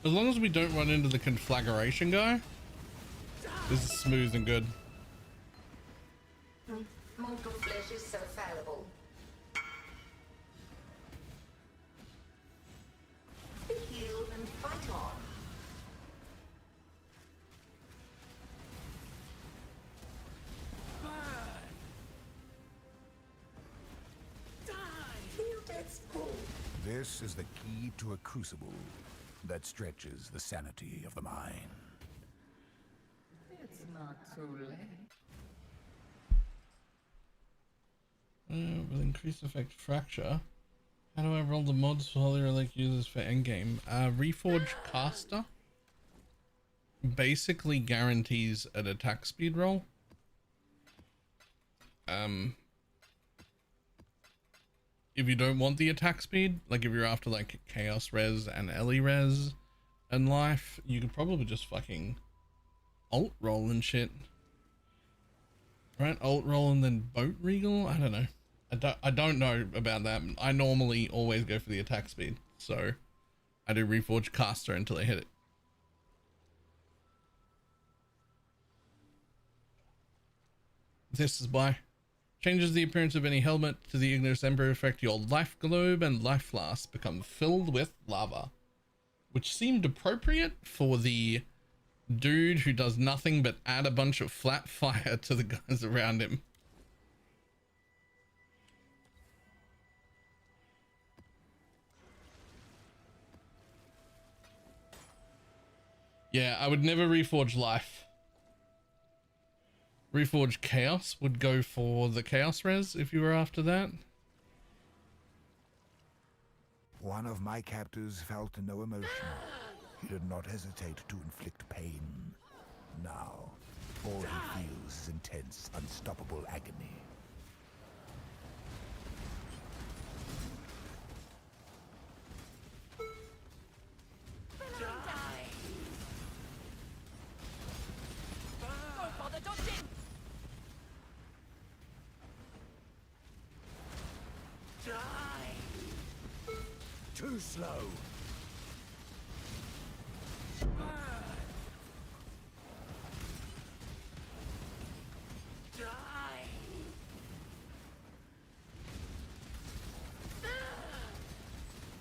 As long as we don't run into the conflagration guy, this is smooth and good. Mortal flesh is so fallible. Be healed and fight on. This is the key to a crucible that stretches the sanity of the mind. It's not too late. With increased effect fracture. How do I roll the mods for Holy Relic users for endgame? Reforge Caster basically guarantees an attack speed roll. If you don't want the attack speed, like if you're after like Chaos Res and Ellie Res and life, you could probably just fucking alt roll and shit. Right, alt roll and then boat regal? I don't know. I don't know about that. I normally always go for the attack speed, so I do Reforge Caster until I hit it. This is why. Changes the appearance of any helmet to the Ignis Ember effect. Your life globe and life flask become filled with lava, which seemed appropriate for the dude who does nothing but add a bunch of flat fire to the guys around him. Yeah, I would never reforge life. Reforge Chaos would go for the Chaos Res if you were after that. One of my captors felt no emotion. He did not hesitate to inflict pain. Now, all he feels is intense, unstoppable agony. Too slow.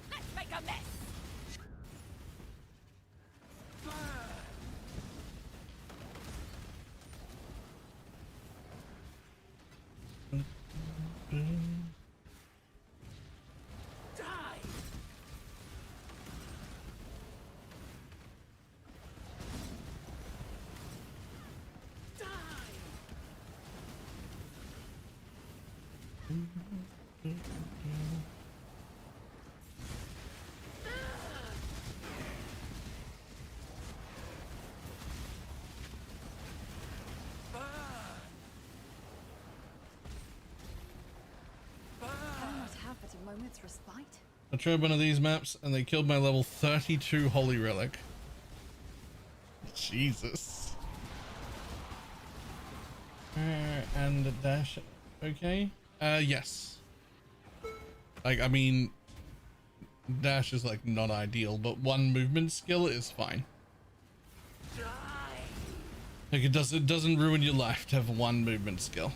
Let's make a mess! Moment's respite. I tried one of these maps and they killed my level 32 Holy Relic. Jesus. And the dash, okay. Yes. Like, I mean, dash is like not ideal, but one movement skill is fine. Like it doesn't ruin your life to have one movement skill.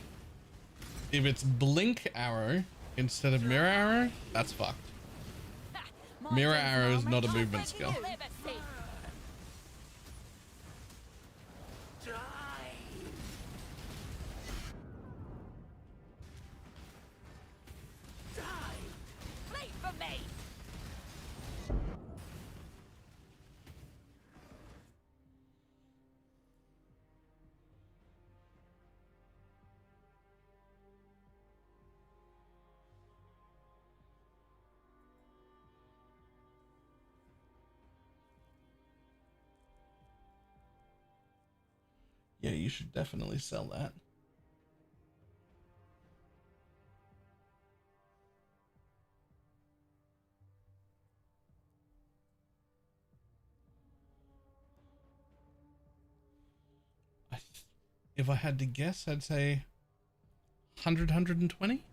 If it's blink arrow instead of mirror arrow, that's fucked. Mirror arrow is not a movement skill. Yeah, you should definitely sell that. If I had to guess, I'd say 100, 120.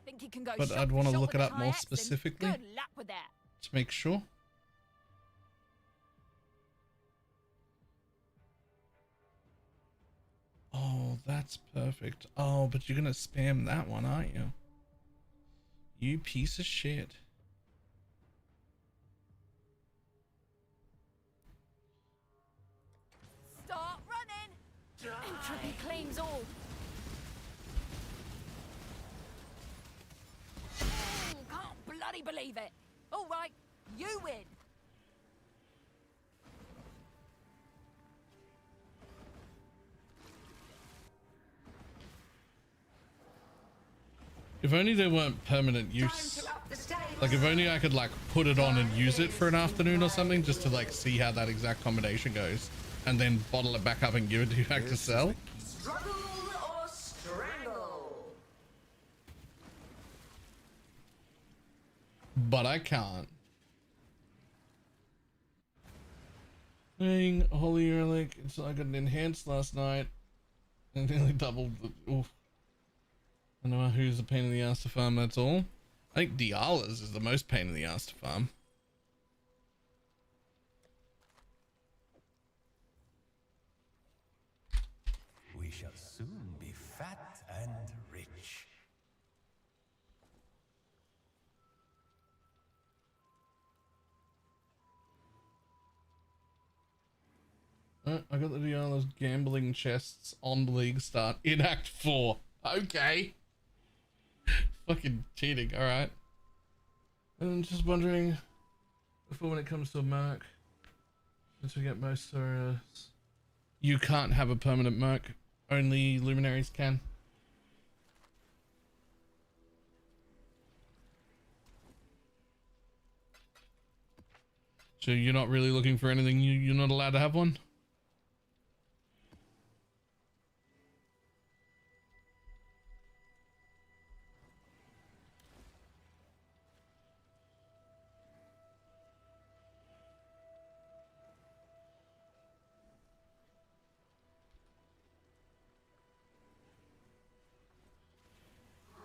Think you can go But shot I'd for want to shot look with it the up more high accent? specifically Good luck with that. to make sure. Oh, that's perfect. Oh, but you're gonna spam that one, aren't you? You piece of shit. Start running. Entropy claims all. Can't bloody believe it. All right, you win. If only there weren't permanent use. Like if only I could like put it on and use it for an afternoon or something just to like see how that exact combination goes and then bottle it back up and give it to you back to sell. Struggle or strangle. But I can't. Dang, Holy Relic. It's like an enhanced last night. And nearly doubled the, oof. I don't know who's a pain in the ass to farm, that's all. I think Diala's is the most pain in the ass to farm. We shall soon be fat and rich. I got the Diala's gambling chests on the league start in Act 4. Okay. Fucking cheating, alright. I'm just wondering, before when it comes to a merc, since we get most auras, you can't have a permanent merc, only luminaries can. So you're not really looking for anything, you're not allowed to have one?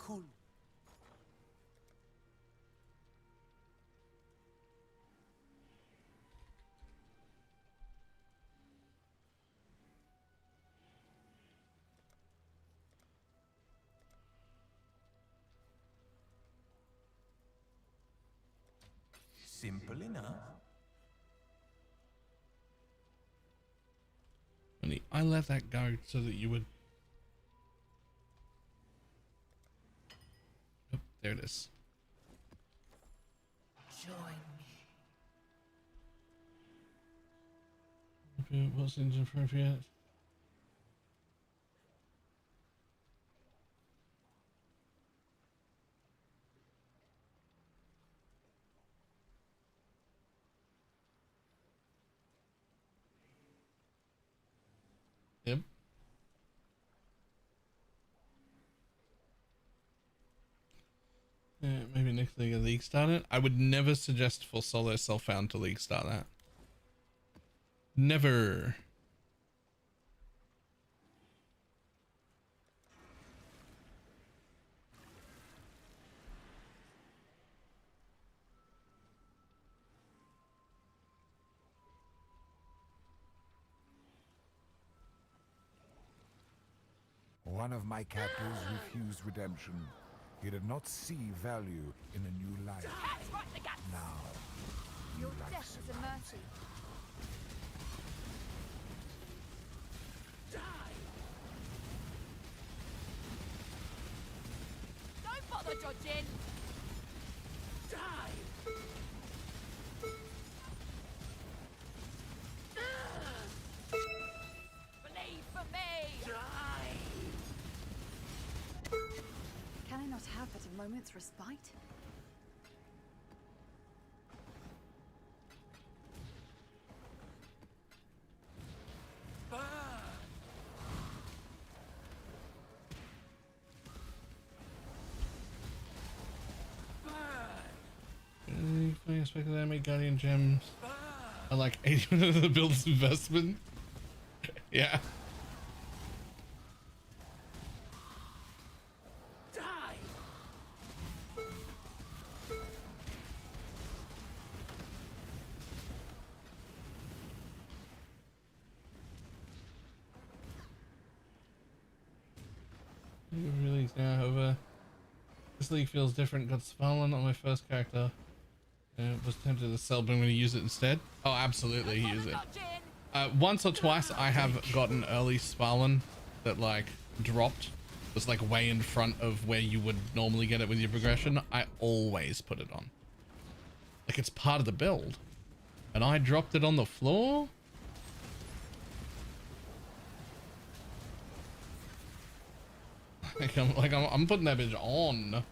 Cool. Simple enough. Honey, I let that go so that you would. Oh, there it is. Join me. It wasn't appropriate. Yep. Yeah, maybe next league start it. I would never suggest for solo self-found to league start that. Never. One of my captors refused redemption. He did not see value in a new life. Now, Your like death is a mercy. Don't bother dodging. Believe for me. Can I not have but a moment's respite? Expected enemy guardian gems. I like 80% of the build's investment. Yeah. Really, yeah, however, this league feels different. Got Svalin on my first character. Was tempted to sell, but I'm going to use it instead. Oh, absolutely, use it. Once or twice I have gotten early Svalin that like dropped. Was like way in front of where you would normally get it with your progression. I always put it on. Like it's part of the build. And I dropped it on the floor? I'm putting that bitch on.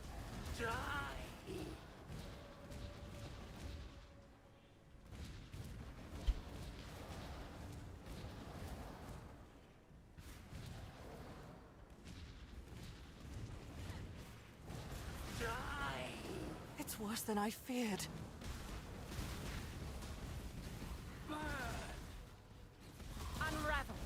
It's worse than I feared. Unravel.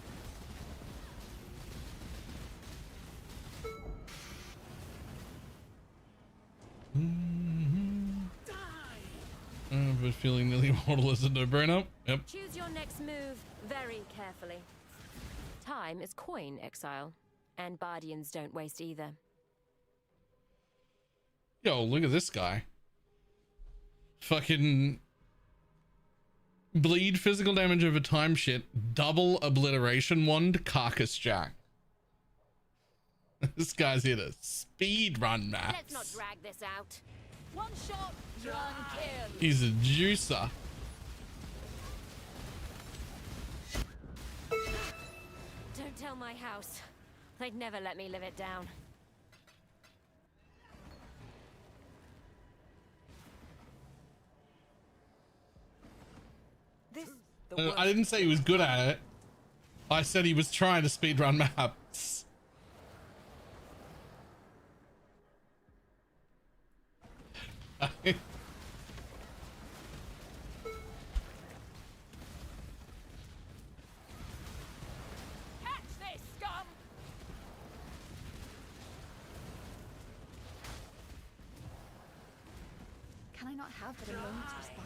But feeling nearly immortal is a no-brainer. Yep. Choose your next move very carefully. Time is coin, Exile, and Bardians don't waste either. Yo, look at this guy. Fucking bleed physical damage over time shit. Double obliteration wand, carcass jack. This guy's here to speed run maps. Let's not drag this out. One shot, one kill. He's a juicer. Don't tell my house. They'd never let me live it down. I didn't say he was good at it. I said he was trying to speedrun maps. Catch this, scum! Can I not have but a moment's respite?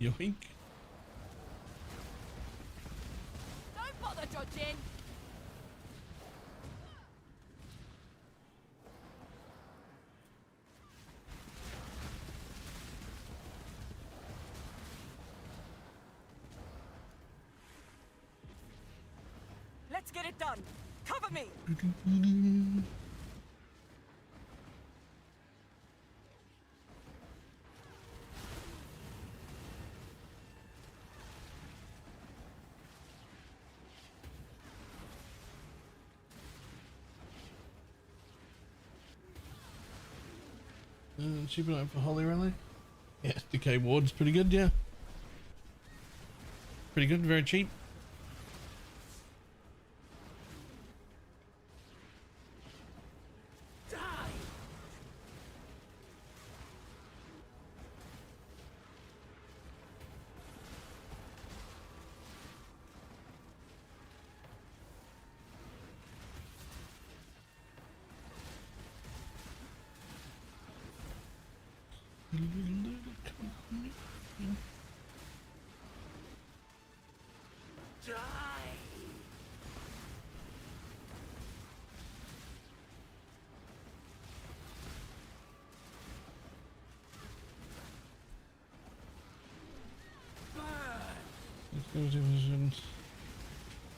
Yoink. Don't bother dodging. Let's get it done. Cover me. Cheap enough for Holy Rally? Yeah, Decay Ward's pretty good, yeah. Pretty good, very cheap.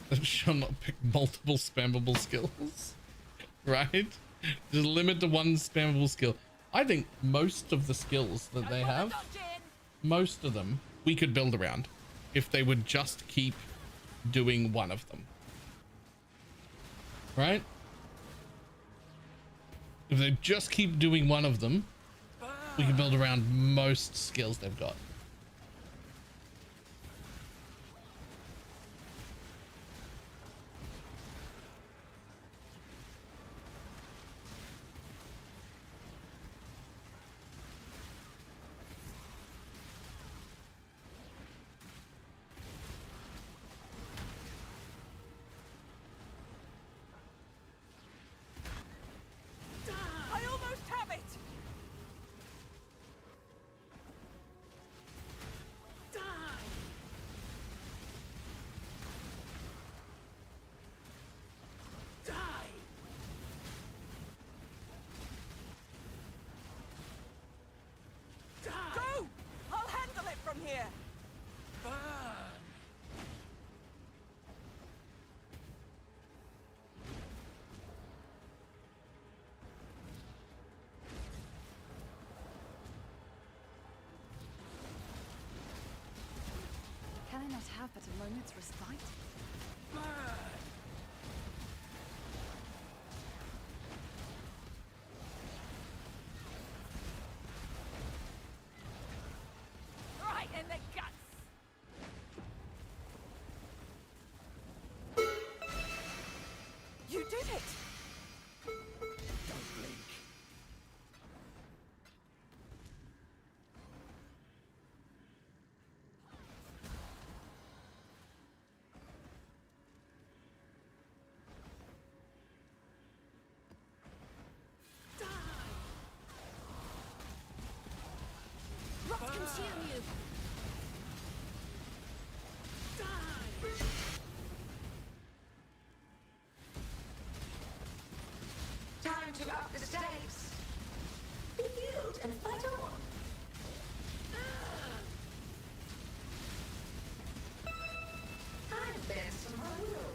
That shall not pick multiple spammable skills. Right? Just limit to one spammable skill. I think most of the skills that they have, most of them, we could build around if they would just keep doing one of them. Right? If they just keep doing one of them, we can build around most skills they've got. I almost have it. Go! I'll handle it from here. Can I not have but a moment's respite? Right in the guts. You did it. Don't blink. Rot consume you. Time to up the stakes. Be healed and fight on. I've been some rule.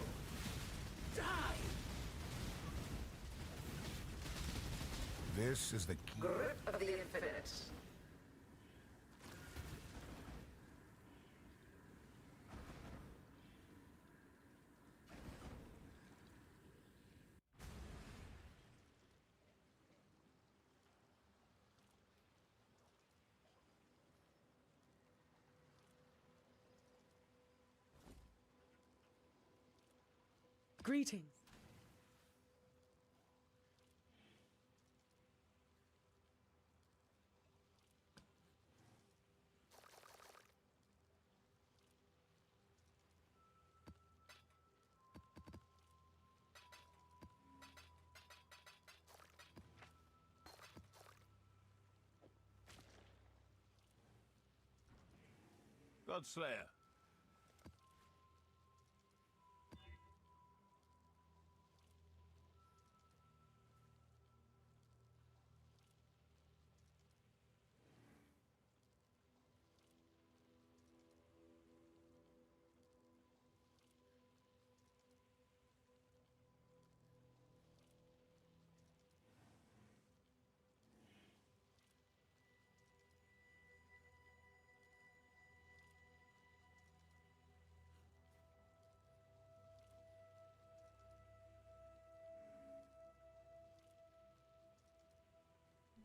This is the key. Grip of the infinite. Greetings. Godslayer.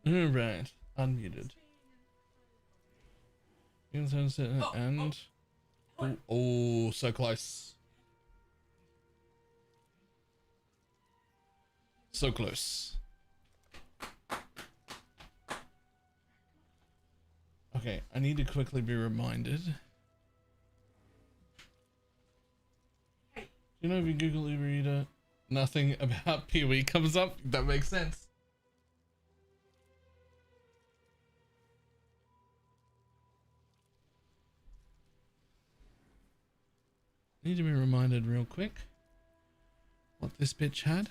Alright, unmuted. And oh, so close. So close. Okay, I need to quickly be reminded. You know, if you Google Uber Eater, nothing about Pee-wee comes up. That makes sense. Need to be reminded real quick what this bitch had.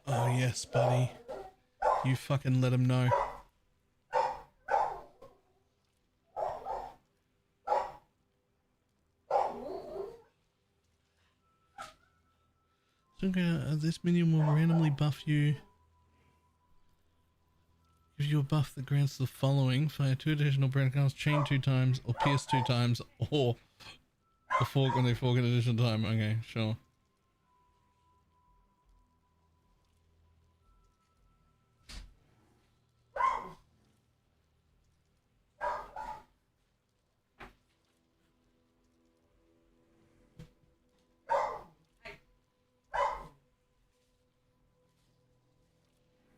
Oh yes, buddy. You fucking let him know. So this minion will randomly buff you. Give you a buff that grants the following: fire 2 additional brand cards, chain 2 times, or pierce 2 times, or a fork when they fork an additional time. Okay, sure.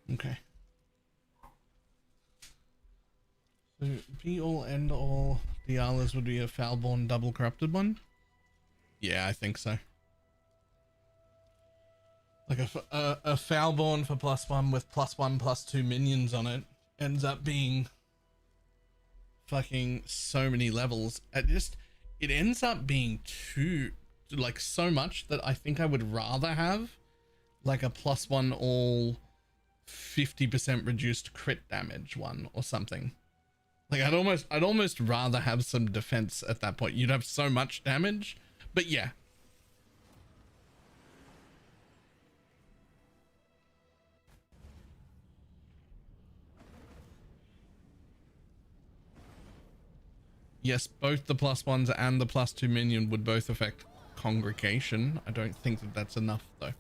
Okay. So be all end all Diala's would be a Foulborn double corrupted one? Yeah, I think so. Like a Foulborn for +1 with +1/+2 minions on it ends up being fucking so many levels. It ends up being like so much that I think I would rather have like a +1 all 50% reduced crit damage one or something. Like I'd almost rather have some defense at that point. You'd have so much damage, but yeah. Yes, both the +1s and the +2 minion would both affect Congregation. I don't think that that's enough though.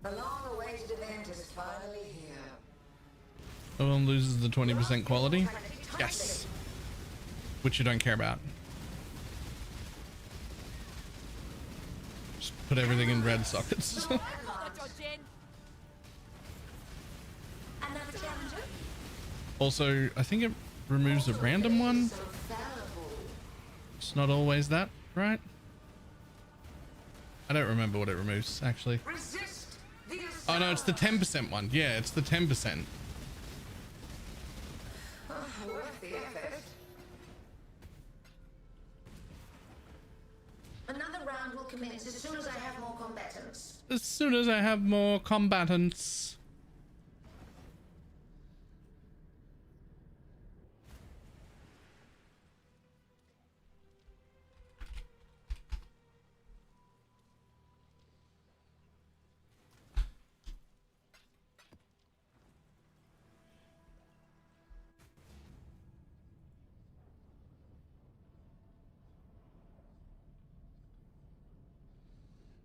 The long-awaited event is finally here. No one loses the 20% quality? Yes. Which you don't care about. Just put everything in red sockets. Also, I think it removes a random one. It's not always that, right? I don't remember what it removes, actually. Oh no, it's the 10% one. Yeah, it's the 10%. Worth the effort. Another round will commence as soon as I have more combatants. As soon as I have more combatants.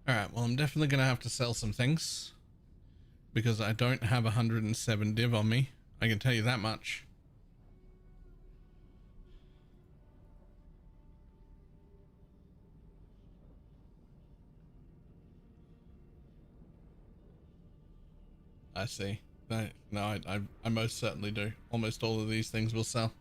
Alright, well I'm definitely gonna have to sell some things because I don't have 107 div on me. I can tell you that much. I see. No, I most certainly do. Almost all of these things will sell.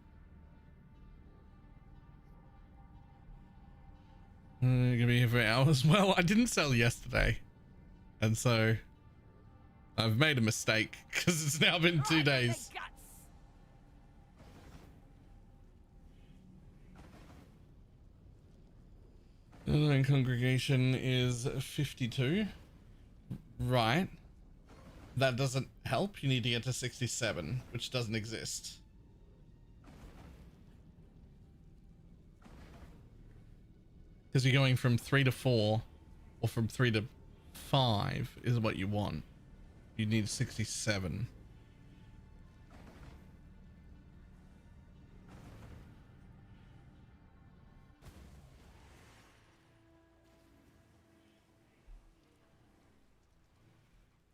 Gonna be here for hours. Well, I didn't sell yesterday, and so I've made a mistake because it's now been 2 days. The congregation is 52, right? that doesn't help. You need to get to 67, which doesn't exist. Because you're going from 3 to 4 or from 3 to 5 is what you want. You need 67.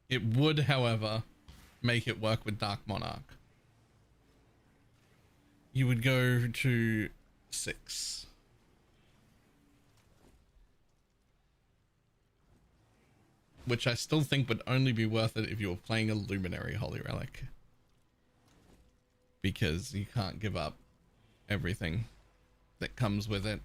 It would, however, make it work with Dark Monarch. You would go to 6. Which I still think would only be worth it if you were playing a Luminary Holy Relic. Because you can't give up everything that comes with it.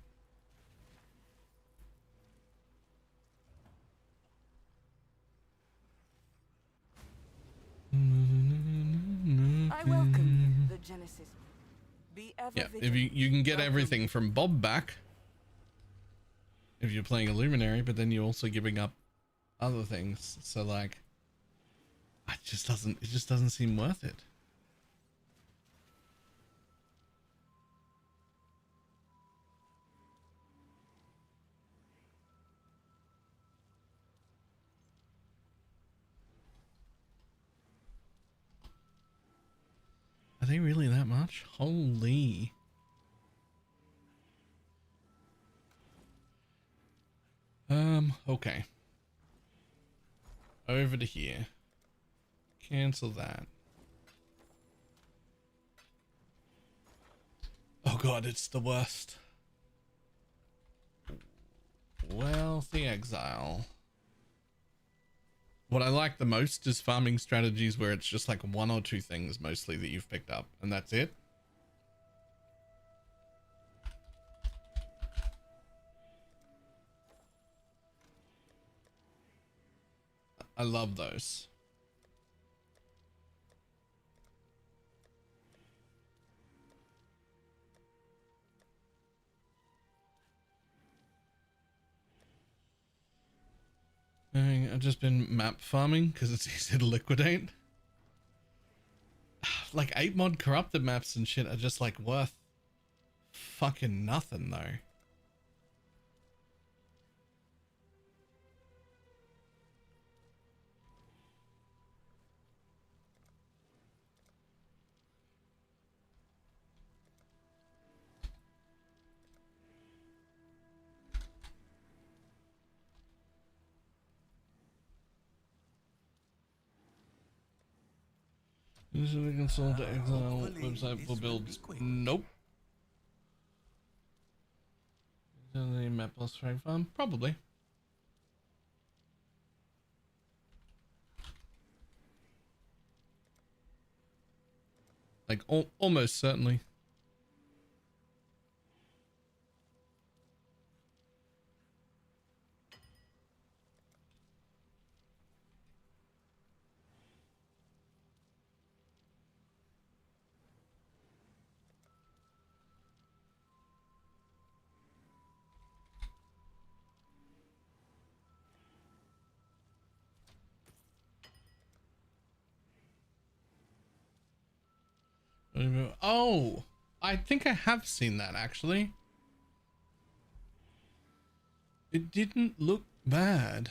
I welcome the Genesis. Be ever Yeah, if vigilant. you can get everything from Bob back if you're playing a Luminary, but then you're also giving up other things. So like, it just doesn't seem worth it. Are they really that much? Holy. Okay. Over to here. Cancel that. Oh god, it's the worst. Wealthy Exile. What I like the most is farming strategies where it's just like 1 or 2 things mostly that you've picked up, and that's it. I love those. I've just been map farming because it's easy to liquidate. Like 8 mod corrupted maps and shit are just like worth fucking nothing though. Usually consult the Exile website for builds. Nope. Is the map plus frag farm? Probably. Like almost certainly. Oh, I think I have seen that actually. It didn't look bad.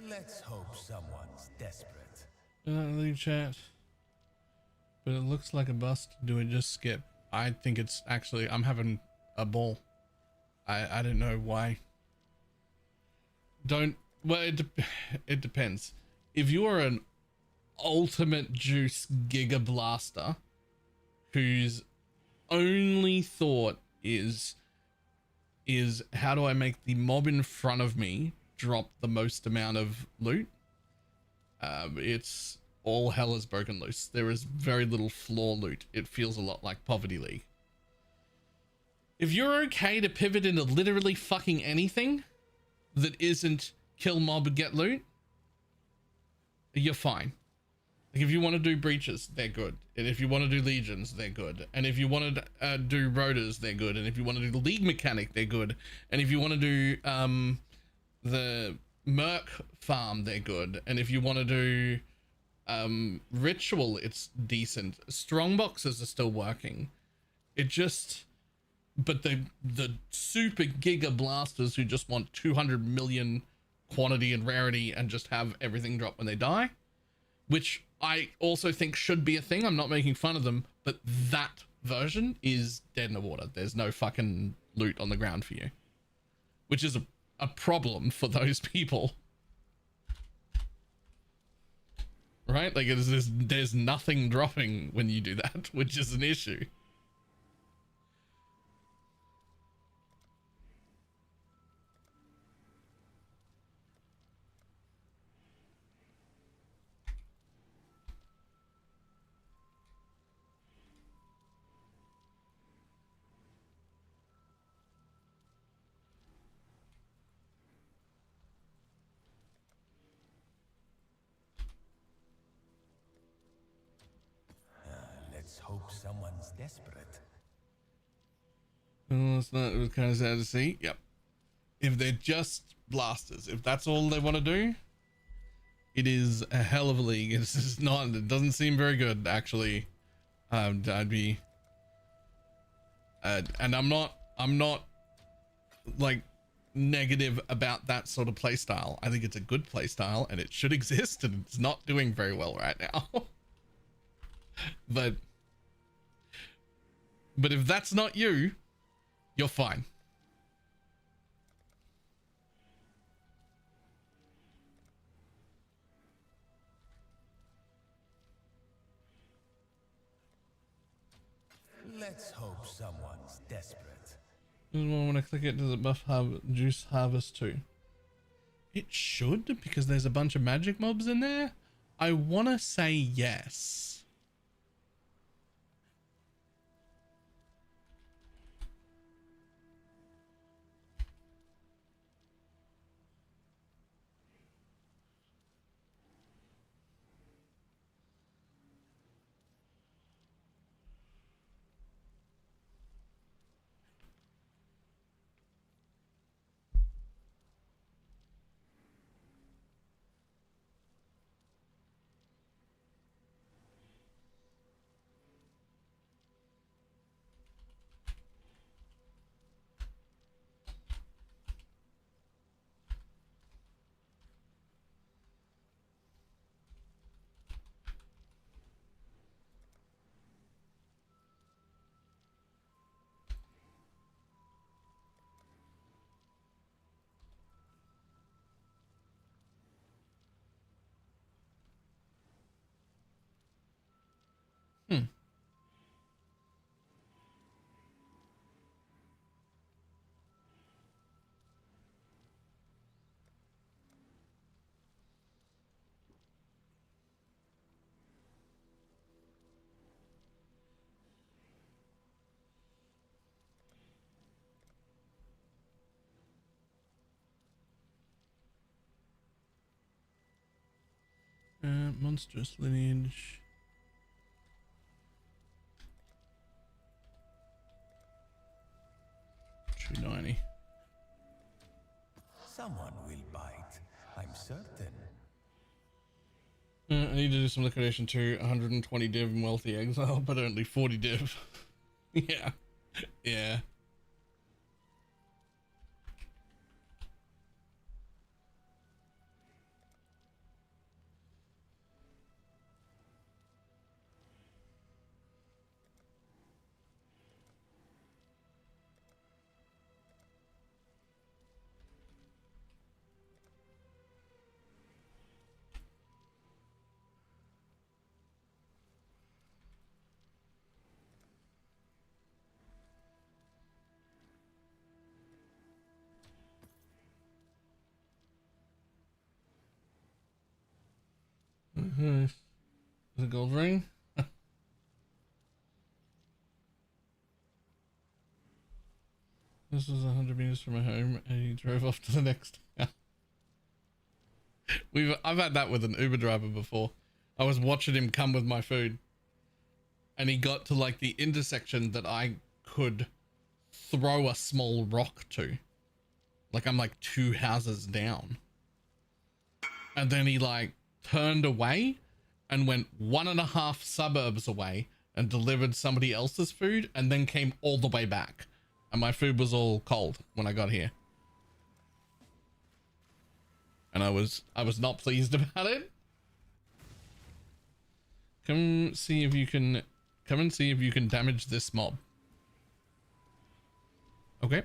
Let's hope someone's desperate. Leave chat. But it looks like a bust. Do it just skip? I think it's actually, I'm having a ball. I don't know why. Well, it depends. If you are an ultimate juice giga blaster whose only thought is how do I make the mob in front of me drop the most amount of loot, it's all hell is broken loose. There is very little floor loot. It feels a lot like Poverty League. If you're okay to pivot into literally fucking anything that isn't kill mob, get loot, you're fine. Like if you want to do breaches, they're good. And if you want to do legions, they're good. And if you want to do rotors, they're good. And if you want to do the league mechanic, they're good. And if you want to do the merc farm, they're good. And if you want to do ritual, it's decent. Strong boxes are still working. It just, but the super giga blasters who just want 200 million quantity and rarity and just have everything drop when they die, which I also think should be a thing. I'm not making fun of them, but that version is dead in the water. There's no fucking loot on the ground for you, which is a problem for those people. Right? Like there's nothing dropping when you do that, which is an issue. Let's hope someone's desperate. Well, it's not, it was kind of sad to see. Yep. If they're just blasters, if that's all they want to do, it is a hell of a league. It's just not, it doesn't seem very good, actually. I'd be, and I'm not like negative about that sort of playstyle. I think it's a good playstyle and it should exist, and it's not doing very well right now. But if that's not you, you're fine. Let's hope someone's desperate. When I click it, does it buff juice harvest too? It should, because there's a bunch of magic mobs in there. I want to say yes. Monstrous lineage. $290. Someone will bite, I'm certain. I need to do some liquidation too. 120 div and wealthy exile, but only 40 div. Yeah. Yeah. The gold ring. This was 100 meters from my home, and he drove off to the next town. I've had that with an Uber driver before. I was watching him come with my food, and he got to like the intersection that I could throw a small rock to. Like I'm like 2 houses down. And then he like turned away and went 1.5 suburbs away and delivered somebody else's food and then came all the way back. And my food was all cold when I got here. And I was not pleased about it. Come and see if you can damage this mob. Okay.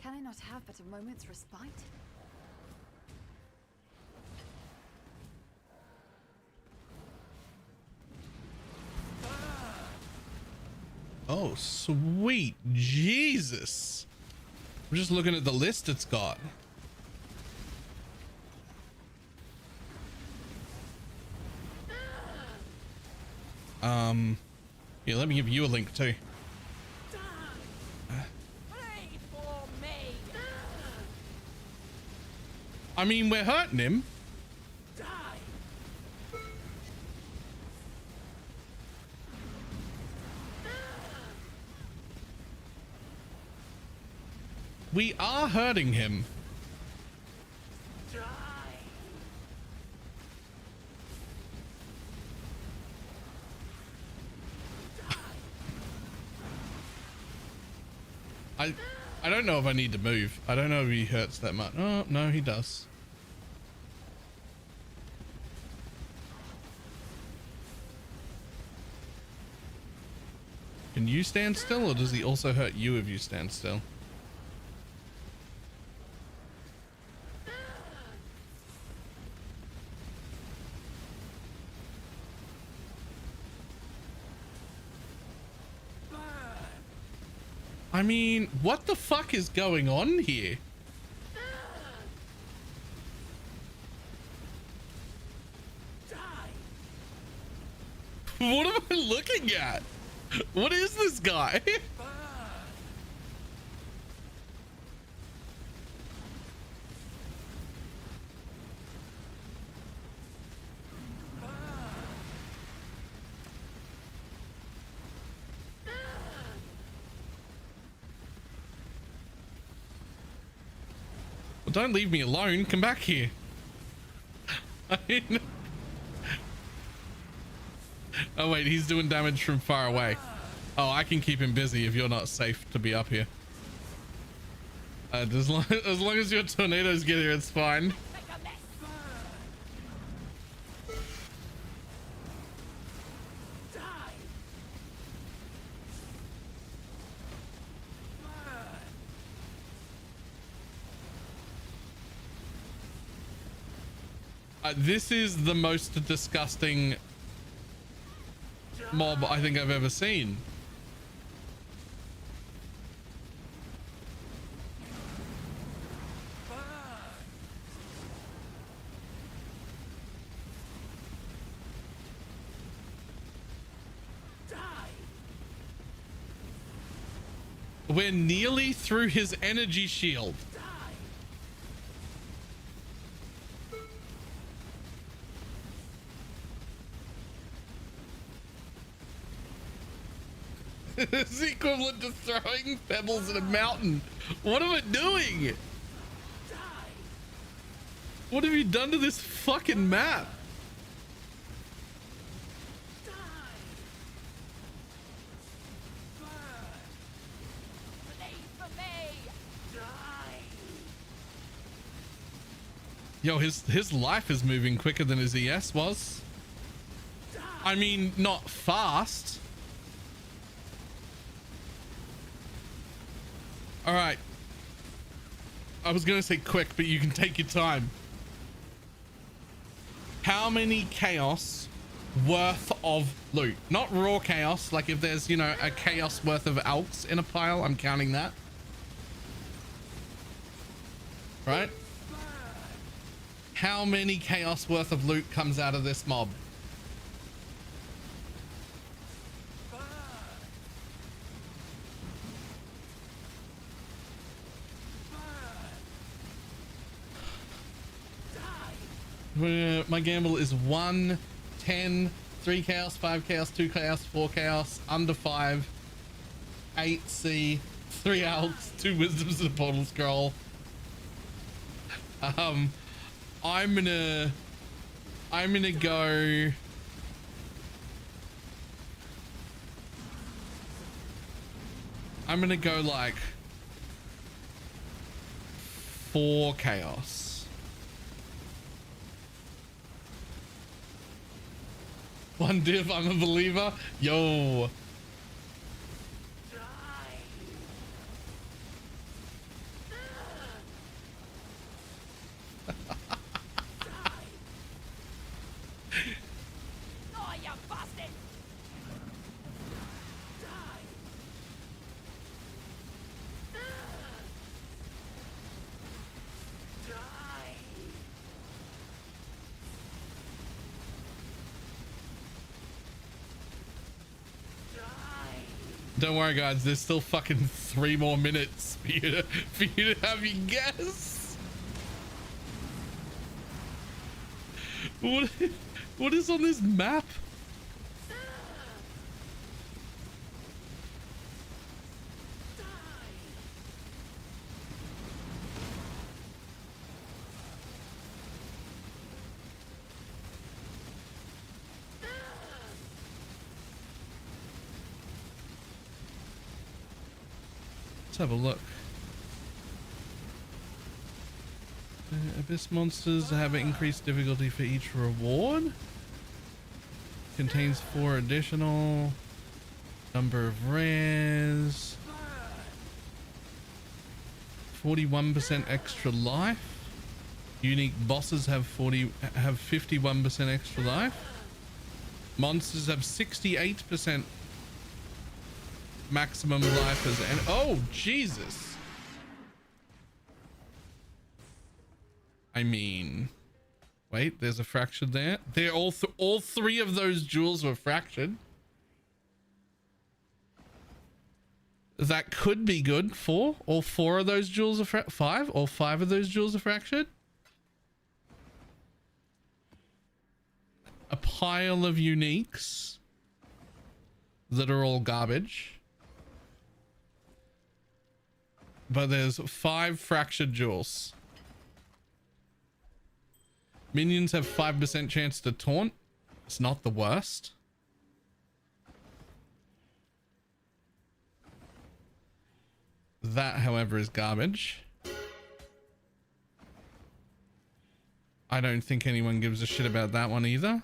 Can I not have but a moment's respite? Oh, sweet Jesus. I'm just looking at the list it's got. Yeah, let me give you a link too. I mean, we're hurting him. We are hurting him. I don't know if I need to move. I don't know if he hurts that much. Oh, no, he does. Can you stand still, or does he also hurt you if you stand still? I mean, what the fuck is going on here? What am I looking at? What is this guy? Well, don't leave me alone. Come back here. Oh wait, he's doing damage from far away. Oh, I can keep him busy if you're not safe to be up here. As long as your tornadoes get here, it's fine. This is the most disgusting mob I think I've ever seen. We're nearly through his energy shield. It's equivalent to throwing pebbles at a mountain. What am I doing? What have you done to this fucking map? Yo, his life is moving quicker than his ES was. I mean, not fast. All right. I was gonna say quick, but you can take your time. How many chaos worth of loot? Not raw chaos, like if there's, you know, a chaos worth of alks in a pile, I'm counting that. Right? How many chaos worth of loot comes out of this mob? My gamble is 1, 10, 3 chaos, 5 chaos, 2 chaos, 4 chaos, under 5, 8 C, 3 alts, 2 wisdoms, and a portal scroll. I'm gonna go. I'm gonna go like 4 chaos. 1 div, I'm a believer. Yo. Oh, you bastard! Don't worry, guys. There's still fucking 3 more minutes for you to have your guess. What is on this map? Let's have a look. Abyss monsters have increased difficulty for each reward. Contains 4 additional. Number of rares. 41% extra life. Unique bosses have 51% extra life. Monsters have 68% maximum life as and oh Jesus. I mean, wait, there's a fractured there. They're all 3 of those jewels were fractured. That could be good. 4, all 4 of those jewels are 5, all 5 of those jewels are fractured. A pile of uniques that are all garbage. But there's 5 fractured jewels. Minions have 5% chance to taunt. It's not the worst. That, however, is garbage. I don't think anyone gives a shit about that one either.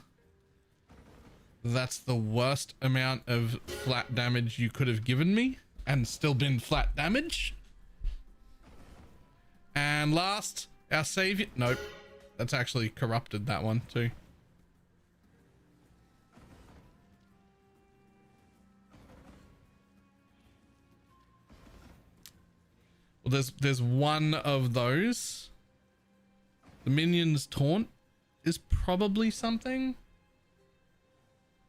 That's the worst amount of flat damage you could have given me and still been flat damage. And last, our savior. Nope. That's actually corrupted that one too. Well, there's 1 of those. The minion's taunt is probably something.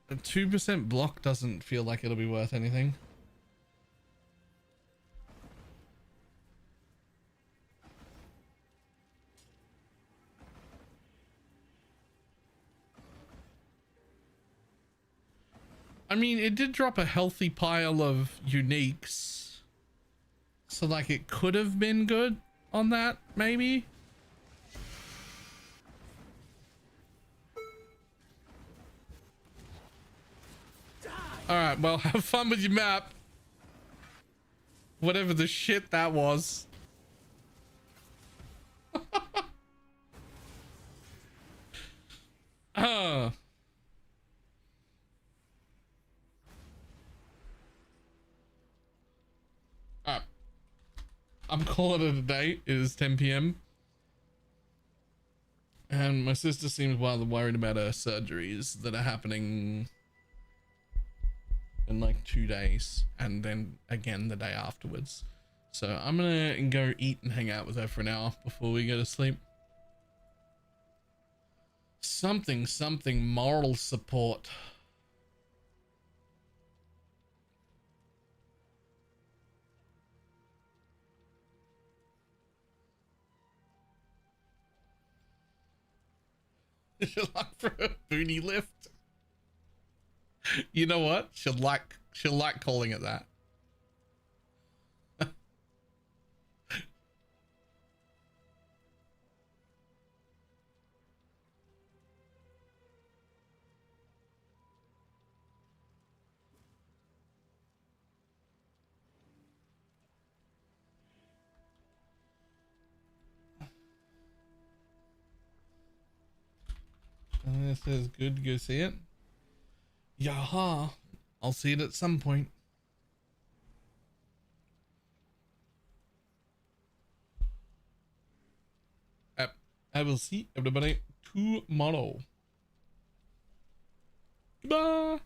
A 2% block doesn't feel like it'll be worth anything. I mean, it did drop a healthy pile of uniques. So like it could have been good on that, maybe. Alright, well, have fun with your map. Whatever the shit that was. I'm calling it a day. It is 10 p.m. And my sister seems rather worried about her surgeries that are happening in like 2 days. And then again the day afterwards. So I'm gonna go eat and hang out with her for an hour before we go to sleep. Something moral support. She'll like for a booty lift. You know what? She'll like calling it that. This is good. Go see it. Yaha. I'll see it at some point. I will see everybody tomorrow. Goodbye.